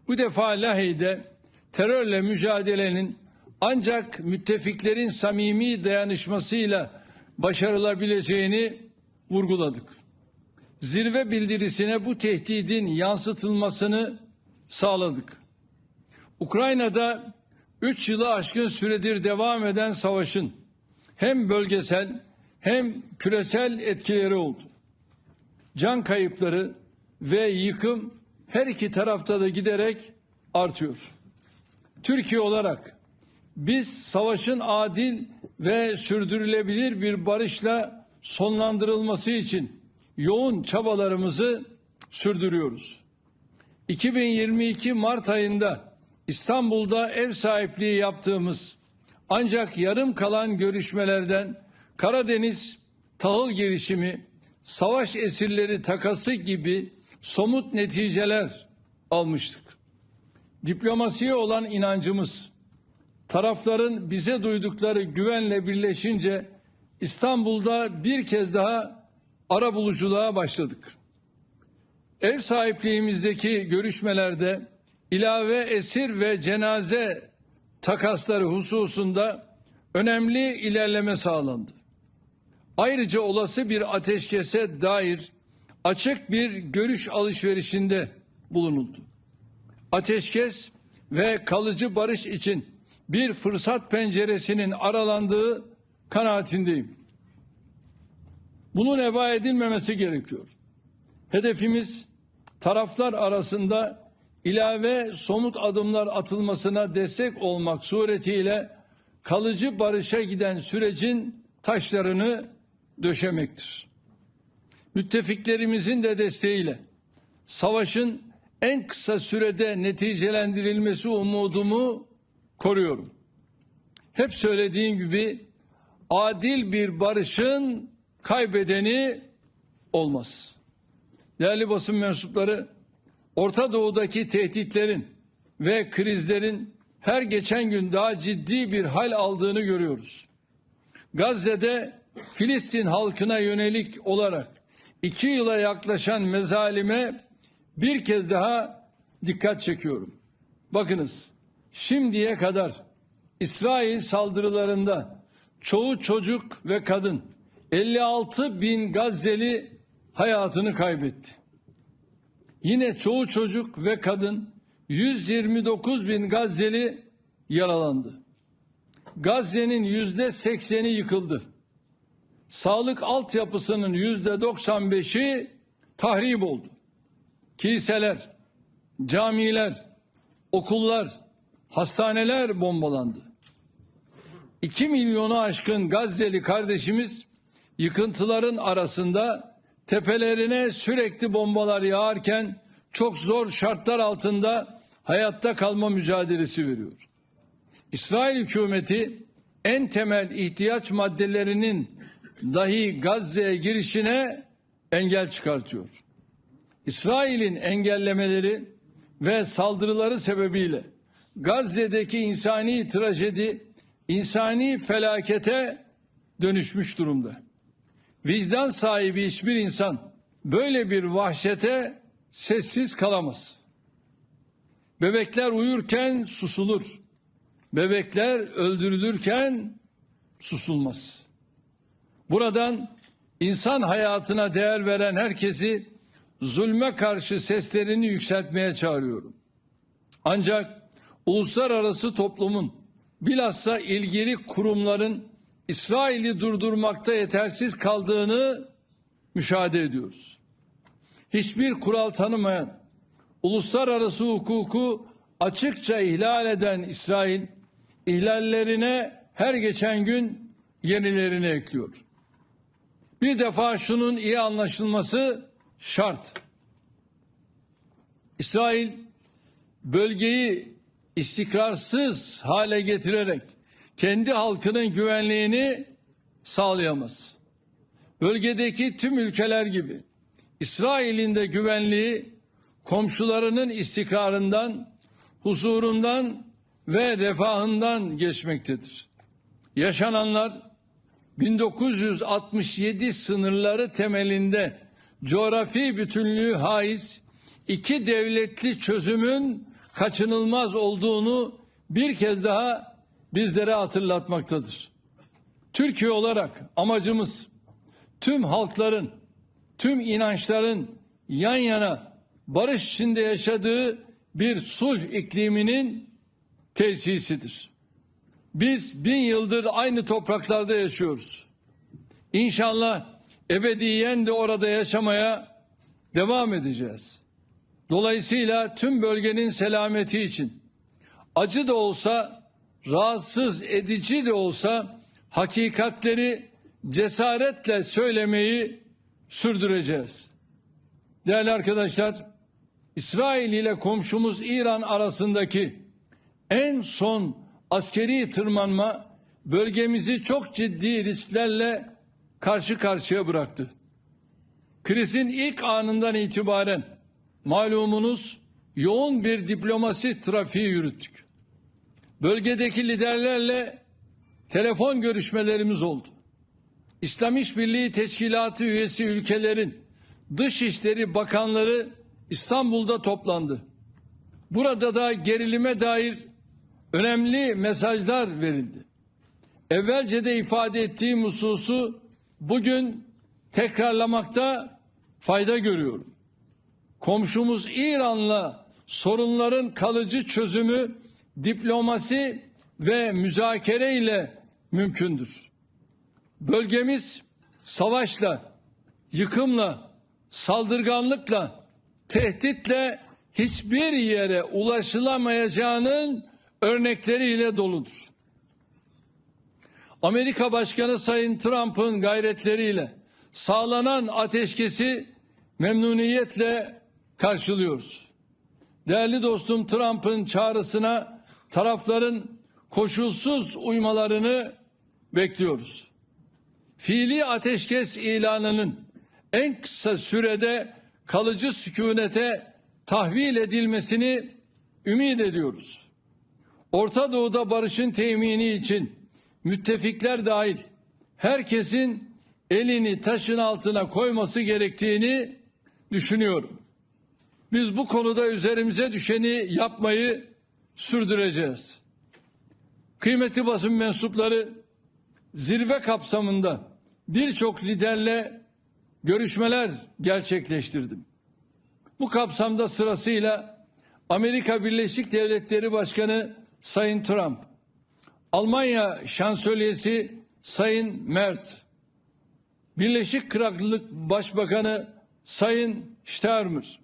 Bu defa Lahey'de terörle mücadelenin ancak müttefiklerin samimi dayanışmasıyla başarılabileceğini vurguladık. Zirve bildirisine bu tehdidin yansıtılmasını sağladık. Ukrayna'da 3 yılı aşkın süredir devam eden savaşın hem bölgesel hem küresel etkileri oldu. Can kayıpları ve yıkım her iki tarafta da giderek artıyor. Türkiye olarak biz savaşın adil ve sürdürülebilir bir barışla sonlandırılması için yoğun çabalarımızı sürdürüyoruz. 2022 Mart ayında İstanbul'da ev sahipliği yaptığımız ancak yarım kalan görüşmelerden Karadeniz tahıl girişimi, savaş esirleri takası gibi somut neticeler almıştık. Diplomasiye olan inancımız, tarafların bize duydukları güvenle birleşince İstanbul'da bir kez daha arabuluculuğa başladık. Ev sahipliğimizdeki görüşmelerde ilave esir ve cenaze takasları hususunda önemli ilerleme sağlandı. Ayrıca olası bir ateşkese dair açık bir görüş alışverişinde bulunuldu. Ateşkes ve kalıcı barış için bir fırsat penceresinin aralandığı kanaatindeyim. Bunun heba edilmemesi gerekiyor. Hedefimiz taraflar arasında ilave somut adımlar atılmasına destek olmak suretiyle kalıcı barışa giden sürecin taşlarını döşemektir. Müttefiklerimizin de desteğiyle savaşın en kısa sürede neticelendirilmesi umudumu koruyorum. Hep söylediğim gibi adil bir barışın kaybedeni olmaz. Değerli basın mensupları, Orta Doğu'daki tehditlerin ve krizlerin her geçen gün daha ciddi bir hal aldığını görüyoruz. Gazze'de Filistin halkına yönelik olarak 2 yıla yaklaşan mezalime bir kez daha dikkat çekiyorum. Bakınız, şimdiye kadar İsrail saldırılarında çoğu çocuk ve kadın 56 bin Gazze'li hayatını kaybetti. Yine çoğu çocuk ve kadın 129 bin Gazze'li yaralandı. Gazze'nin %80'i yıkıldı. Sağlık altyapısının %95'i tahrip oldu. Kiliseler, camiler, okullar, hastaneler bombalandı. 2 milyonu aşkın Gazze'li kardeşimiz yıkıntıların arasında tepelerine sürekli bombalar yağarken çok zor şartlar altında hayatta kalma mücadelesi veriyor. İsrail hükümeti en temel ihtiyaç maddelerinin dahi Gazze'ye girişine engel çıkartıyor. İsrail'in engellemeleri ve saldırıları sebebiyle Gazze'deki insani trajedi, insani felakete dönüşmüş durumda. Vicdan sahibi hiçbir insan böyle bir vahşete sessiz kalamaz. Bebekler uyurken susulur. Bebekler öldürülürken susulmaz. Buradan insan hayatına değer veren herkesi zulme karşı seslerini yükseltmeye çağırıyorum. Ancak uluslararası toplumun bilhassa ilgili kurumların İsrail'i durdurmakta yetersiz kaldığını müşahede ediyoruz. Hiçbir kural tanımayan, uluslararası hukuku açıkça ihlal eden İsrail, ihlallerine her geçen gün yenilerini ekliyor. Bir defa şunun iyi anlaşılması şart. İsrail bölgeyi istikrarsız hale getirerek kendi halkının güvenliğini sağlayamaz. Bölgedeki tüm ülkeler gibi İsrail'in de güvenliği komşularının istikrarından, huzurundan ve refahından geçmektedir. Yaşananlar 1967 sınırları temelinde coğrafi bütünlüğü haiz iki devletli çözümün kaçınılmaz olduğunu bir kez daha bizlere hatırlatmaktadır. Türkiye olarak amacımız tüm halkların, tüm inançların yan yana barış içinde yaşadığı bir sulh ikliminin tesisidir. Biz 1000 yıldır aynı topraklarda yaşıyoruz. İnşallah ebediyen de orada yaşamaya devam edeceğiz. Dolayısıyla tüm bölgenin selameti için acı da olsa rahatsız edici de olsa hakikatleri cesaretle söylemeyi sürdüreceğiz. Değerli arkadaşlar, İsrail ile komşumuz İran arasındaki en son askeri tırmanma bölgemizi çok ciddi risklerle karşı karşıya bıraktı. Krizin ilk anından itibaren malumunuz yoğun bir diplomasi trafiği yürüttük. Bölgedeki liderlerle telefon görüşmelerimiz oldu. İslam İşbirliği Teşkilatı üyesi ülkelerin Dışişleri Bakanları İstanbul'da toplandı. Burada da gerilime dair önemli mesajlar verildi. Evvelce de ifade ettiğim hususu bugün tekrarlamakta fayda görüyorum. Komşumuz İran'la sorunların kalıcı çözümü diplomasi ve müzakere ile mümkündür. Bölgemiz savaşla, yıkımla, saldırganlıkla, tehditle hiçbir yere ulaşılamayacağının örnekleriyle doludur. Amerika Başkanı Sayın Trump'ın gayretleriyle sağlanan ateşkesi memnuniyetle karşılıyoruz. Değerli dostum, Trump'ın çağrısına tarafların koşulsuz uymalarını bekliyoruz. Fiili ateşkes ilanının en kısa sürede kalıcı sükunete tahvil edilmesini ümit ediyoruz. Orta Doğu'da barışın temini için müttefikler dahil herkesin elini taşın altına koyması gerektiğini düşünüyorum. Biz bu konuda üzerimize düşeni yapmayı sürdüreceğiz. Kıymetli basın mensupları, zirve kapsamında birçok liderle görüşmeler gerçekleştirdim. Bu kapsamda sırasıyla Amerika Birleşik Devletleri Başkanı Sayın Trump, Almanya Şansölyesi Sayın Merz, Birleşik Krallık Başbakanı Sayın Starmer,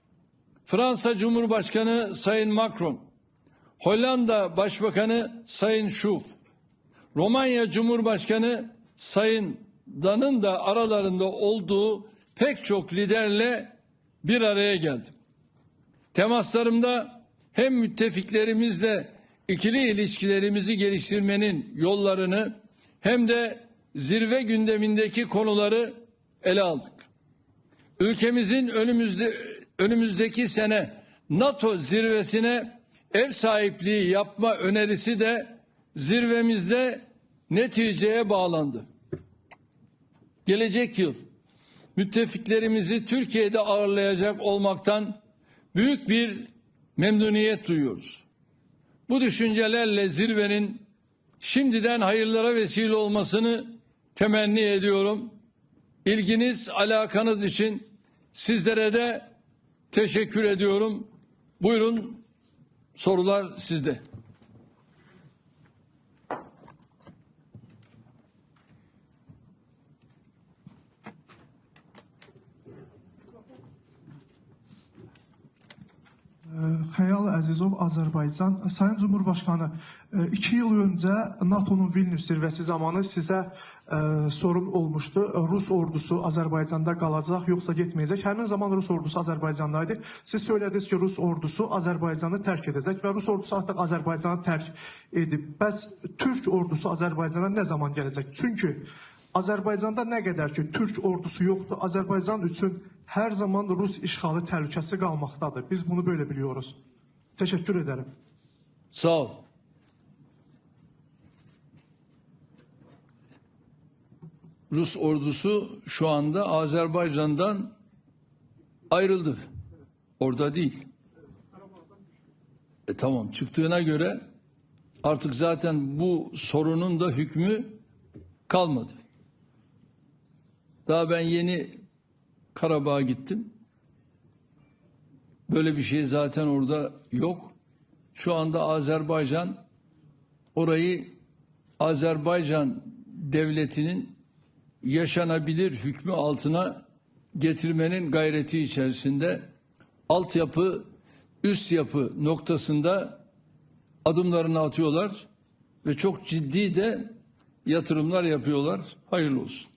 Fransa Cumhurbaşkanı Sayın Macron, Hollanda Başbakanı Sayın Schoof, Romanya Cumhurbaşkanı Sayın Dan'ın da aralarında olduğu pek çok liderle bir araya geldim. Temaslarımda hem müttefiklerimizle ikili ilişkilerimizi geliştirmenin yollarını hem de zirve gündemindeki konuları ele aldık. Ülkemizin önümüzdeki sene NATO zirvesine ev sahipliği yapma önerisi de zirvemizde neticeye bağlandı. Gelecek yıl müttefiklerimizi Türkiye'de ağırlayacak olmaktan büyük bir memnuniyet duyuyoruz. Bu düşüncelerle zirvenin şimdiden hayırlara vesile olmasını temenni ediyorum. İlginiz, alakanız için sizlere de teşekkür ediyorum. Buyurun, sorular sizde. Xəyal Əzizov, Azərbaycan. Sayın Cumhurbaşkanı, 2 yıl önce NATO'nun Vilnius zirvesi zamanı size sorun olmuştu. Rus ordusu Azərbaycanda qalacaq, yoxsa getməyəcək. Həmin zaman Rus ordusu Azərbaycandaydı. Siz söylədiniz ki, Rus ordusu Azərbaycanı tərk edəcək və Rus ordusu artıq Azərbaycanı tərk edib. Bəs Türk ordusu Azərbaycana nə zaman gələcək? Çünki Azərbaycanda nə qədər ki Türk ordusu yoxdur, Azərbaycan üçün her zaman Rus işğalı təhlükəsi qalmaqdadır. Biz bunu böyle biliyoruz. Teşekkür ederim. Sağ ol. Rus ordusu şu anda Azerbaycan'dan ayrıldı. Orada değil. Tamam, çıktığına göre artık zaten bu sorunun da hükmü kalmadı. Daha ben yeni Karabağ'a gittim. Böyle bir şey zaten orada yok. Şu anda Azerbaycan orayı Azerbaycan devletinin yaşanabilir hükmü altına getirmenin gayreti içerisinde altyapı, üst yapı noktasında adımlarını atıyorlar ve çok ciddi de yatırımlar yapıyorlar. Hayırlı olsun.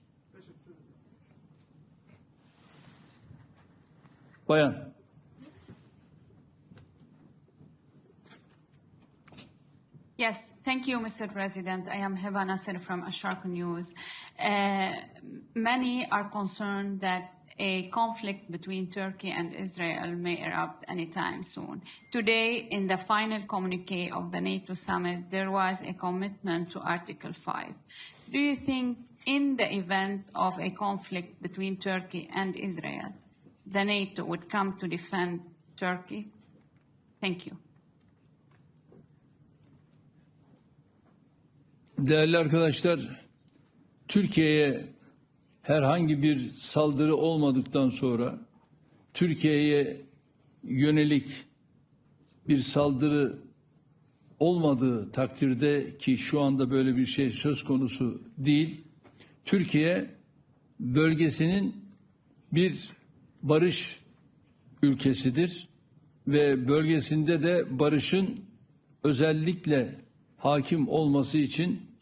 Bayan. Yes, thank you, Mr. President. I am Heba Nasser from Asharq News. Many are concerned that a conflict between Turkey and Israel may erupt anytime soon. Today, in the final communique of the NATO summit, there was a commitment to Article 5. Do you think in the event of a conflict between Turkey and Israel, the NATO would come to defend Turkey? Thank you. Değerli arkadaşlar, Türkiye'ye herhangi bir saldırı olmadıktan sonra Türkiye'ye yönelik bir saldırı olmadığı takdirde, ki şu anda böyle bir şey söz konusu değil, Türkiye bölgesinin bir barış ülkesidir ve bölgesinde de barışın özellikle hakim olması için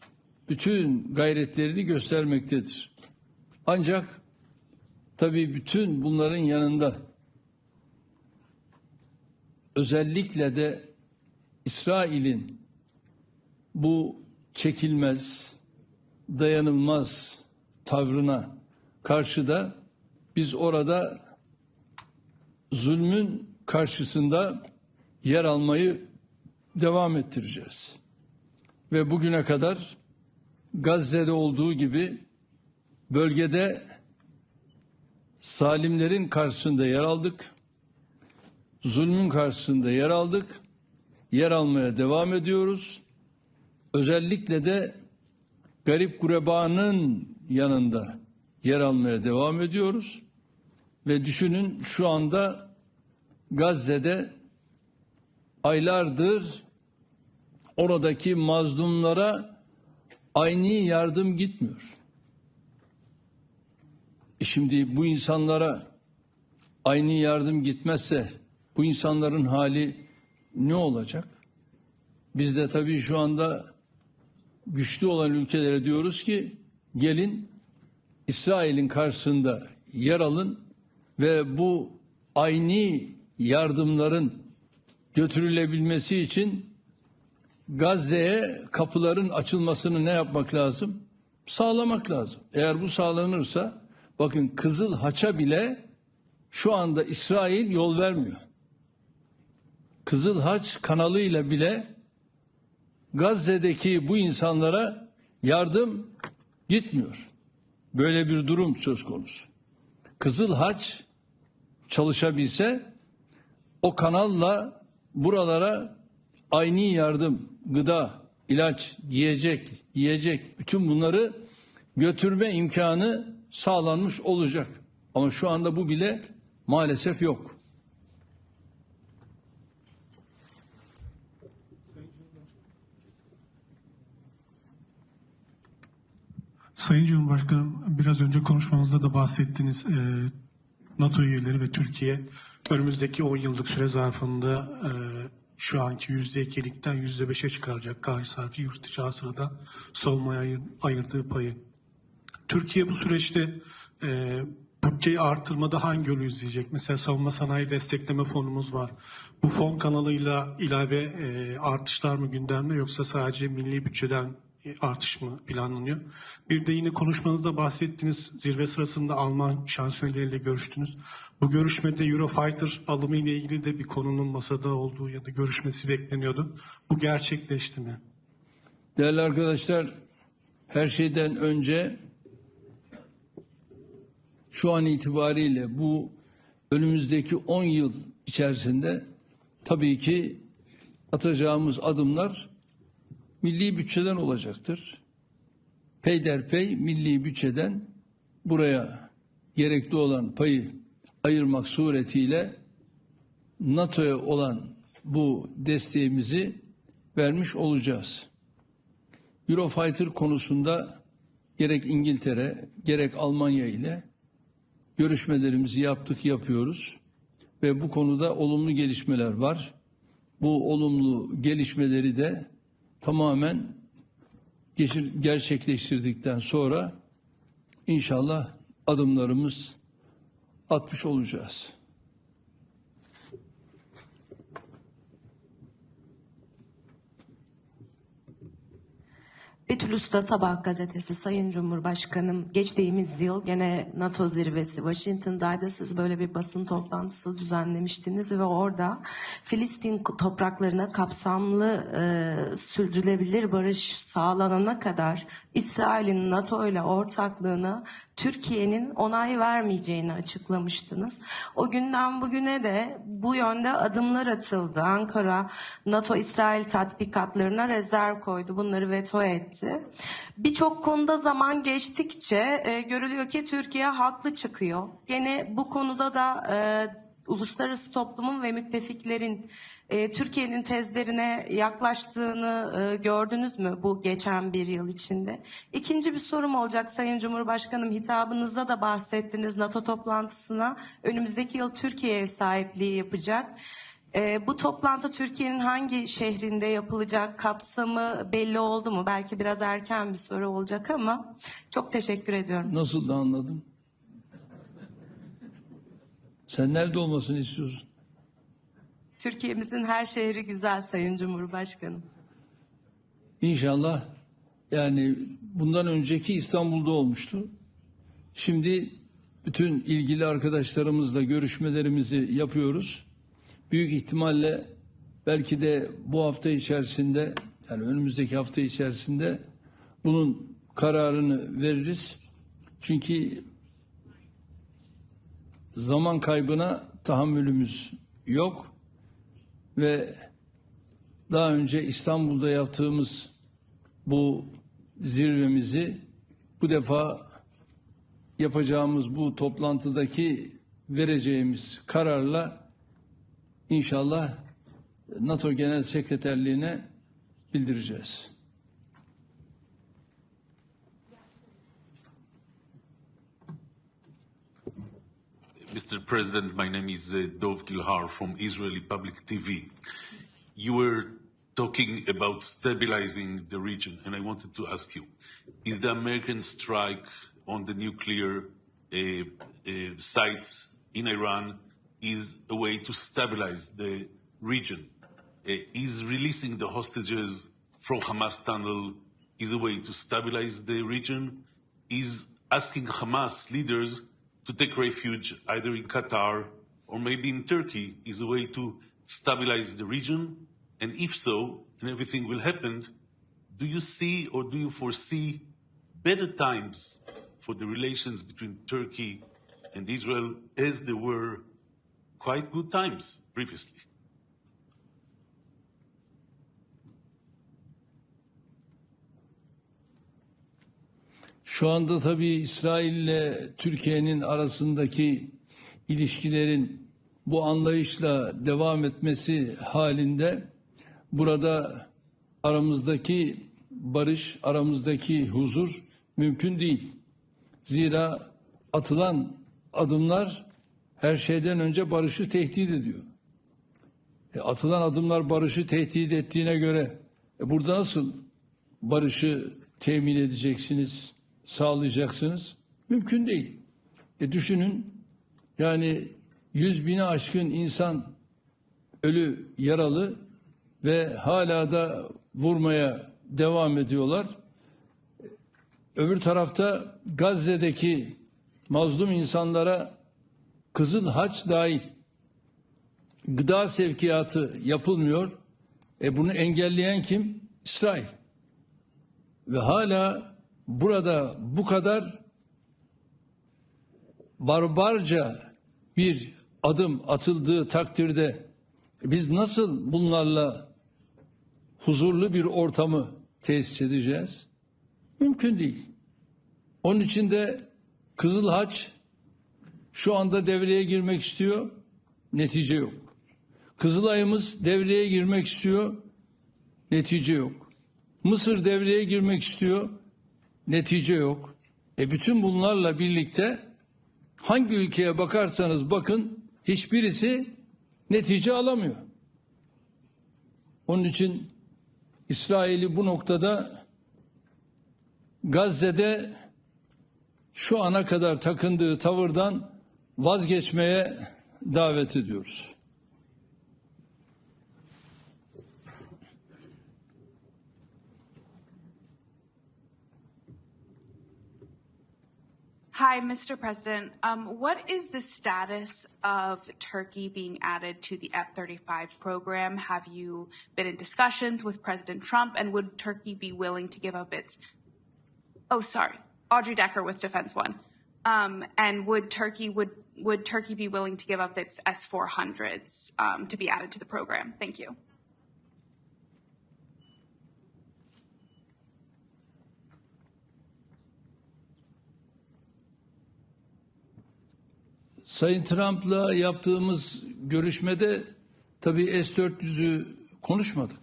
bütün gayretlerini göstermektedir. Ancak tabii bütün bunların yanında özellikle de İsrail'in bu çekilmez, dayanılmaz tavrına karşı da biz orada zulmün karşısında yer almayı devam ettireceğiz. Ve bugüne kadar Gazze'de olduğu gibi bölgede zalimlerin karşısında yer aldık, zulmün karşısında yer aldık, yer almaya devam ediyoruz. Özellikle de garip gurebanın yanında yer almaya devam ediyoruz. Ve düşünün, şu anda Gazze'de aylardır oradaki mazlumlara aynı yardım gitmiyor. Şimdi bu insanlara aynı yardım gitmezse bu insanların hali ne olacak? Biz de tabii şu anda güçlü olan ülkelere diyoruz ki gelin İsrail'in karşısında yer alın ve bu aynı yardımların götürülebilmesi için Gazze'ye kapıların açılmasını ne yapmak lazım? Sağlamak lazım. Eğer bu sağlanırsa, bakın, Kızıl Haç'a bile şu anda İsrail yol vermiyor. Kızıl Haç kanalıyla bile Gazze'deki bu insanlara yardım gitmiyor. Böyle bir durum söz konusu. Kızıl Haç çalışabilse o kanalla buralara aynı yardım, gıda, ilaç, yiyecek bütün bunları götürme imkanı sağlanmış olacak. Ama şu anda bu bile maalesef yok. Sayın Cumhurbaşkanım, biraz önce konuşmanızda da bahsettiniz. NATO üyeleri ve Türkiye önümüzdeki 10 yıllık süre zarfında şu anki %2'likten %5'e çıkaracak gayri safi yurt içi hasılada savunmaya ayırdığı payı. Türkiye bu süreçte bütçeyi artırmada hangi yolu izleyecek? Mesela savunma sanayi destekleme fonumuz var. Bu fon kanalıyla ilave artışlar mı gündemde, yoksa sadece milli bütçeden artış mı planlanıyor? Bir de yine konuşmanızda bahsettiğiniz zirve sırasında Alman şansölyeriyle görüştünüz. Bu görüşmede Eurofighter alımı ile ilgili de bir konunun masada olduğu ya da görüşmesi bekleniyordu. Bu gerçekleşti mi? Değerli arkadaşlar, her şeyden önce şu an itibariyle bu önümüzdeki 10 yıl içerisinde tabii ki atacağımız adımlar milli bütçeden olacaktır. Peyderpey milli bütçeden buraya gerekli olan payı ayırmak suretiyle NATO'ya olan bu desteğimizi vermiş olacağız. Eurofighter konusunda gerek İngiltere gerek Almanya ile görüşmelerimizi yapıyoruz ve bu konuda olumlu gelişmeler var. Bu olumlu gelişmeleri de tamamen gerçekleştirdikten sonra inşallah adımlarımız atmış olacağız. Betül Usta Sabah gazetesi. Sayın Cumhurbaşkanım, geçtiğimiz yıl gene NATO zirvesi Washington'daydı. Siz böyle bir basın toplantısı düzenlemiştiniz ve orada Filistin topraklarına kapsamlı sürdürülebilir barış sağlanana kadar İsrail'in NATO ile ortaklığına Türkiye'nin onay vermeyeceğini açıklamıştınız. O günden bugüne de bu yönde adımlar atıldı. Ankara NATO-İsrail tatbikatlarına rezerv koydu. Bunları veto etti. Birçok konuda zaman geçtikçe görülüyor ki Türkiye haklı çıkıyor. Gene bu konuda da uluslararası toplumun ve müttefiklerin Türkiye'nin tezlerine yaklaştığını gördünüz mü bu geçen bir yıl içinde? İkinci bir sorum olacak Sayın Cumhurbaşkanım, hitabınızda da bahsettiniz. NATO toplantısına önümüzdeki yıl Türkiye ev sahipliği yapacak. Bu toplantı Türkiye'nin hangi şehrinde yapılacak, kapsamı belli oldu mu? Belki biraz erken bir soru olacak ama çok teşekkür ediyorum. Nasıl da anladım? Sen nerede olmasını istiyorsun? Türkiye'mizin her şehri güzel Sayın Cumhurbaşkanım. İnşallah, yani bundan önceki İstanbul'da olmuştu. Şimdi bütün ilgili arkadaşlarımızla görüşmelerimizi yapıyoruz. Büyük ihtimalle belki de bu hafta içerisinde, yani önümüzdeki hafta içerisinde bunun kararını veririz. Çünkü zaman kaybına tahammülümüz yok ve daha önce İstanbul'da yaptığımız bu zirvemizi bu defa yapacağımız bu toplantıdaki vereceğimiz kararla İnşallah NATO Genel Sekreterliğine bildireceğiz. Mr. President, my name is Dov Gilhar from Israeli Public TV. You were talking about stabilizing the region, and I wanted to ask you, is the American strike on the nuclear sites in Iran is a way to stabilize the region? Is releasing the hostages from Hamas tunnel is a way to stabilize the region? Is asking Hamas leaders to take refuge either in Qatar or maybe in Turkey is a way to stabilize the region? And if so, and everything will happen, do you see or do you foresee better times for the relations between Turkey and Israel as there were quite good times previously? Şu anda tabii İsrail ile Türkiye'nin arasındaki ilişkilerin bu anlayışla devam etmesi halinde burada aramızdaki barış, aramızdaki huzur mümkün değil. Zira atılan adımlar her şeyden önce barışı tehdit ediyor. Atılan adımlar barışı tehdit ettiğine göre burada nasıl barışı temin edeceksiniz, sağlayacaksınız? Mümkün değil. Düşünün, yani 100.000'i aşkın insan ölü, yaralı ve hala da vurmaya devam ediyorlar. Öbür tarafta Gazze'deki mazlum insanlara Kızıl Haç dahil gıda sevkiyatı yapılmıyor. Bunu engelleyen kim? İsrail. Ve hala burada bu kadar barbarca bir adım atıldığı takdirde biz nasıl bunlarla huzurlu bir ortamı tesis edeceğiz? Mümkün değil. Onun için de Kızıl Haç şu anda devreye girmek istiyor, netice yok. Kızılay'ımız devreye girmek istiyor, netice yok. Mısır devreye girmek istiyor, netice yok. Bütün bunlarla birlikte hangi ülkeye bakarsanız bakın hiçbirisi netice alamıyor. Onun için İsrail'i bu noktada Gazze'de şu ana kadar takındığı tavırdan vazgeçmeye davet ediyoruz. Hi, Mr. President. What is the status of Turkey being added to the F-35 program? Have you been in discussions with President Trump, and would Turkey be willing to give up its... Oh, sorry, Audrey Decker with Defense One. And would Turkey be willing to give up its S-400s to be added to the program? Thank you. Sayın Trump'la yaptığımız görüşmede tabii S-400'ü konuşmadık.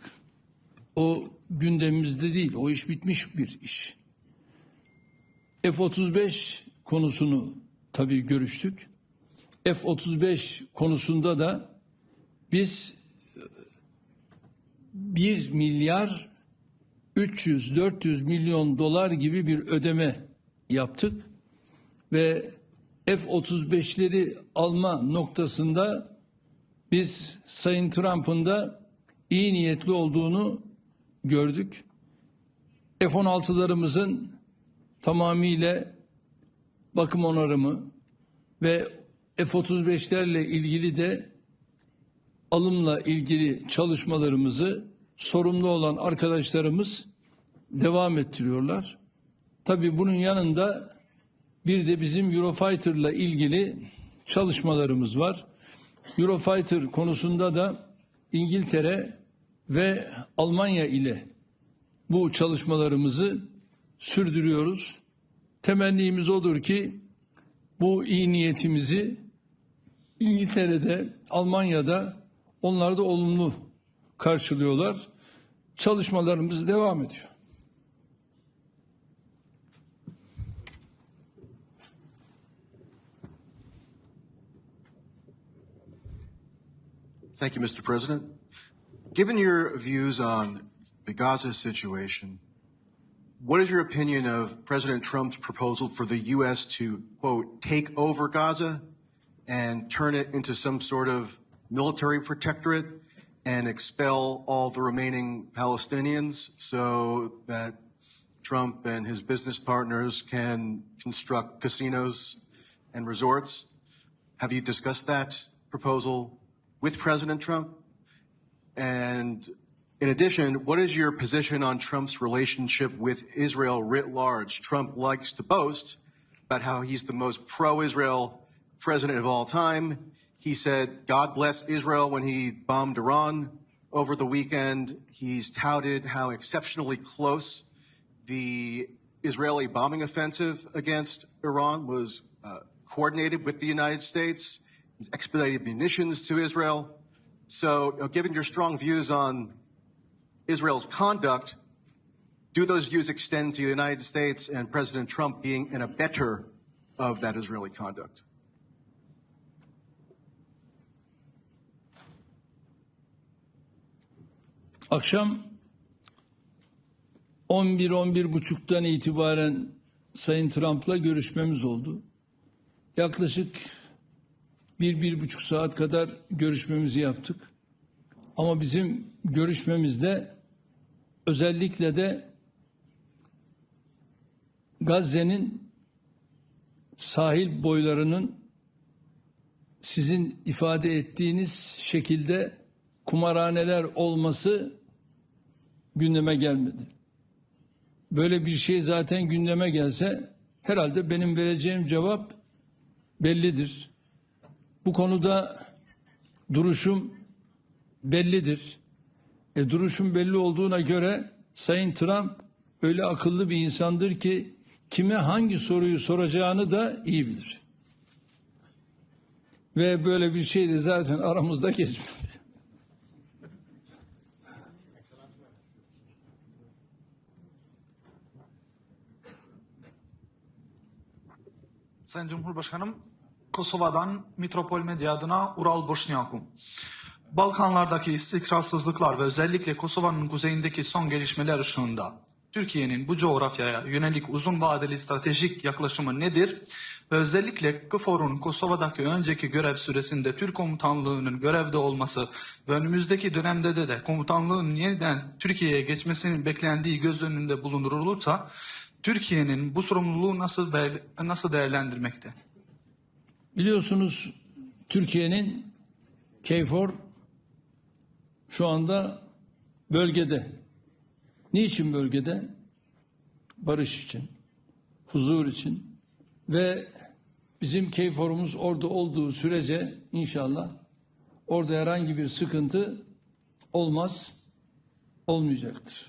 O gündemimizde değil. O iş bitmiş bir iş. F-35 konusunu tabii görüştük. F-35 konusunda da biz 1 milyar 300-400 milyon dolar gibi bir ödeme yaptık ve F-35'leri alma noktasında biz Sayın Trump'ın da iyi niyetli olduğunu gördük. F-16'larımızın tamamıyla bakım onarımı ve F-35'lerle ilgili de alımla ilgili çalışmalarımızı sorumlu olan arkadaşlarımız devam ettiriyorlar. Tabii bunun yanında bir de bizim Eurofighter'la ilgili çalışmalarımız var. Eurofighter konusunda da İngiltere ve Almanya ile bu çalışmalarımızı sürdürüyoruz. Temennimiz odur ki bu iyi niyetimizi İngiltere'de, Almanya'da onlar da olumlu karşılıyorlar. Çalışmalarımız devam ediyor. Thank you, Mr. President. Given your views on the Gaza situation, what is your opinion of President Trump's proposal for the U.S. to, quote, take over Gaza and turn it into some sort of military protectorate and expel all the remaining Palestinians so that Trump and his business partners can construct casinos and resorts? Have you discussed that proposal with President Trump? And in addition, what is your position on Trump's relationship with Israel writ large? Trump likes to boast about how he's the most pro-Israel president of all time. He said, God bless Israel when he bombed Iran over the weekend. He's touted how exceptionally close the Israeli bombing offensive against Iran was coordinated with the United States. He's expedited munitions to Israel. So, given your strong views on Israel's conduct, do those views extend to the United States and President Trump being an abettor of that Israeli conduct? Akşam 11-11.30'dan itibaren Sayın Trump'la görüşmemiz oldu. Yaklaşık 1-1,5 saat kadar görüşmemizi yaptık. Ama bizim görüşmemizde özellikle de Gazze'nin sahil boylarının sizin ifade ettiğiniz şekilde kumarhaneler olması gündeme gelmedi. Böyle bir şey zaten gündeme gelse herhalde benim vereceğim cevap bellidir. Bu konuda duruşum bellidir. Duruşum belli olduğuna göre Sayın Trump öyle akıllı bir insandır ki kime hangi soruyu soracağını da iyi bilir. Ve böyle bir şey de zaten aramızda geçmedi. Sayın Cumhurbaşkanım, Kosova'dan Metropol Medya adına Ural Boşniakum. Balkanlardaki istikrarsızlıklar ve özellikle Kosova'nın kuzeyindeki son gelişmeler ışığında Türkiye'nin bu coğrafyaya yönelik uzun vadeli stratejik yaklaşımı nedir? Ve özellikle KFOR'un Kosova'daki önceki görev süresinde Türk komutanlığının görevde olması ve önümüzdeki dönemde de komutanlığın yeniden Türkiye'ye geçmesinin beklendiği göz önünde bulundurulursa Türkiye'nin bu sorumluluğu nasıl değerlendirmekte? Biliyorsunuz Türkiye'nin KFOR şu anda bölgede. Niçin bölgede? Barış için, huzur için ve bizim KFOR'umuz orada olduğu sürece inşallah orada herhangi bir sıkıntı olmaz, olmayacaktır.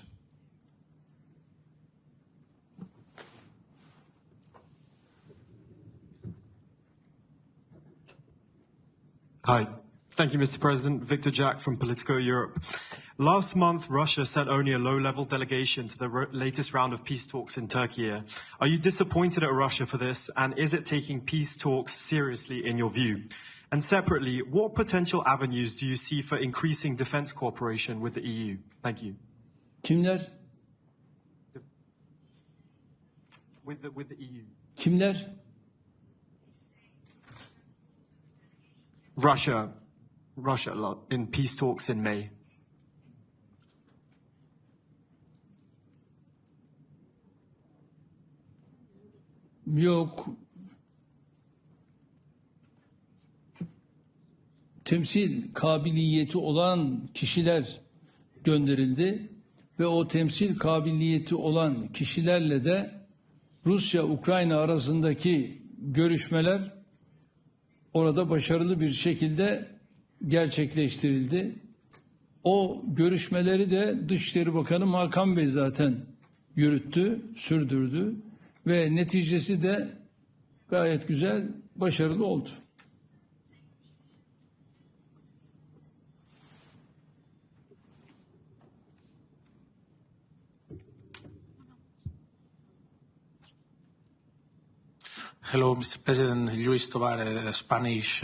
Hi. Thank you, Mr. President. Victor Jack from Politico Europe. Last month, Russia sent only a low-level delegation to the latest round of peace talks in Turkey. Are you disappointed at Russia for this, and is it taking peace talks seriously in your view? And separately, what potential avenues do you see for increasing defense cooperation with the EU? Thank you. Kimler? With the EU. Kimler? Russia in peace talks in May. Yok. Temsil kabiliyeti olan kişiler gönderildi ve o temsil kabiliyeti olan kişilerle de Rusya-Ukrayna arasındaki görüşmeler orada başarılı bir şekilde gerçekleştirildi. O görüşmeleri de Dışişleri Bakanı Hakan Bey zaten yürüttü, sürdürdü ve neticesi de gayet güzel, başarılı oldu. Hello, Mr. President. Luis Tovar, Spanish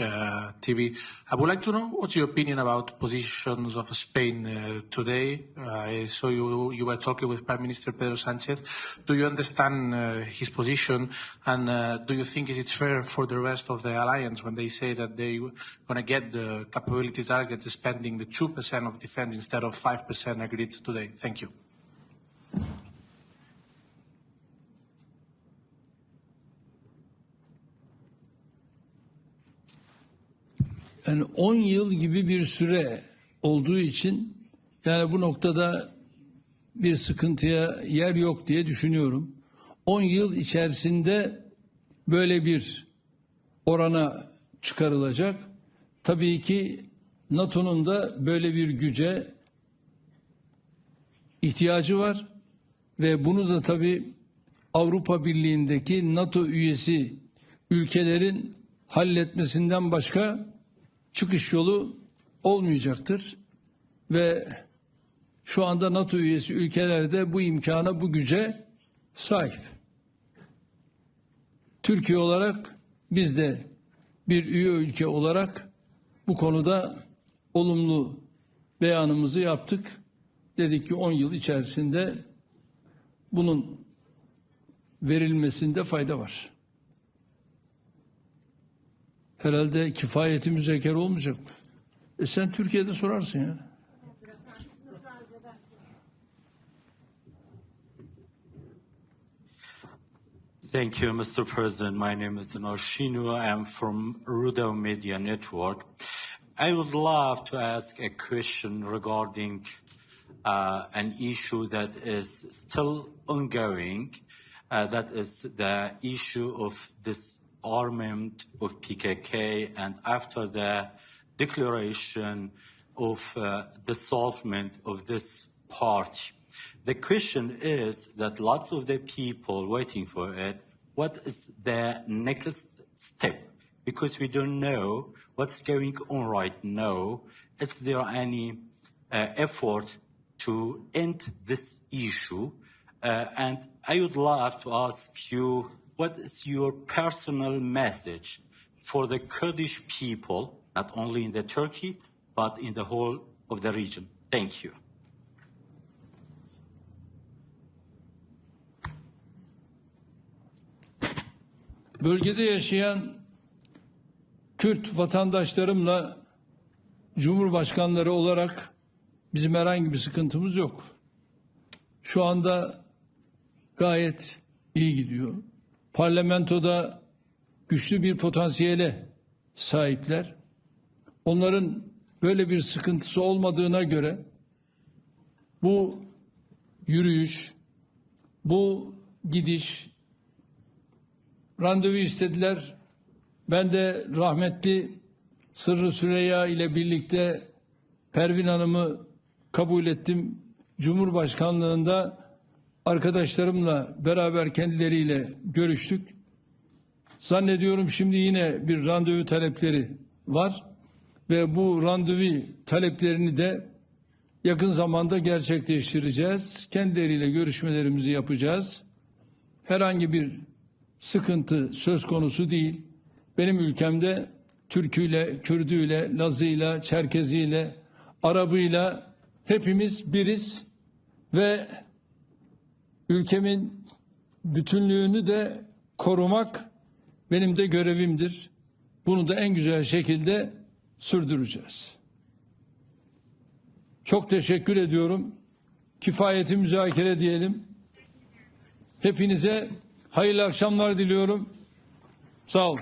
TV. I would like to know what's your opinion about positions of Spain today. I saw you were talking with Prime Minister Pedro Sánchez. Do you understand his position? And do you think it's fair for the rest of the alliance when they say that they're going to get the capability target spending the 2% of defense instead of 5% agreed today? Thank you. Yani 10 yıl gibi bir süre olduğu için yani bu noktada bir sıkıntıya yer yok diye düşünüyorum. 10 yıl içerisinde böyle bir orana çıkarılacak. Tabii ki NATO'nun da böyle bir güce ihtiyacı var ve bunu da tabii Avrupa Birliği'ndeki NATO üyesi ülkelerin halletmesinden başka çıkış yolu olmayacaktır ve şu anda NATO üyesi ülkelerde bu imkana, bu güce sahip. Türkiye olarak biz de bir üye ülke olarak bu konuda olumlu beyanımızı yaptık. Dedik ki 10 yıl içerisinde bunun verilmesinde fayda var. Herhalde kifayeti müzekker olmayacak mı? Sen Türkiye'de sorarsın ya. Thank you, Mr. President. My name is Noshinu. I am from Rudo Media Network. I would love to ask a question regarding an issue that is still ongoing. That is the issue of disarmament of PKK, and after the declaration of dissolvement of this party. The question is that lots of the people waiting for it, what is the next step? Because we don't know what's going on right now. Is there any effort to end this issue? And I would love to ask you, what is your personal message for the Kurdish people, not only in the Turkey, but in the whole of the region? Thank you. bölgede yaşayan Kürt vatandaşlarımla Cumhurbaşkanları olarak bizim herhangi bir sıkıntımız yok. Şu anda gayet iyi gidiyor. Parlamentoda güçlü bir potansiyele sahipler. Onların böyle bir sıkıntısı olmadığına göre bu yürüyüş, bu gidiş, randevu istediler. Ben de rahmetli Sırrı Süreyya ile birlikte Pervin Hanım'ı kabul ettim. Cumhurbaşkanlığında arkadaşlarımla beraber kendileriyle görüştük. Zannediyorum şimdi yine bir randevu talepleri var ve bu randevu taleplerini de yakın zamanda gerçekleştireceğiz. Kendileriyle görüşmelerimizi yapacağız. Herhangi bir sıkıntı söz konusu değil. Benim ülkemde Türküyle, Kürdüyle, Lazıyla, Çerkeziyle, Arabıyla hepimiz biriz ve ülkemin bütünlüğünü de korumak benim de görevimdir. Bunu da en güzel şekilde sürdüreceğiz. Çok teşekkür ediyorum. Kifayeti müzakere diyelim. Hepinize hayırlı akşamlar diliyorum. Sağ olun.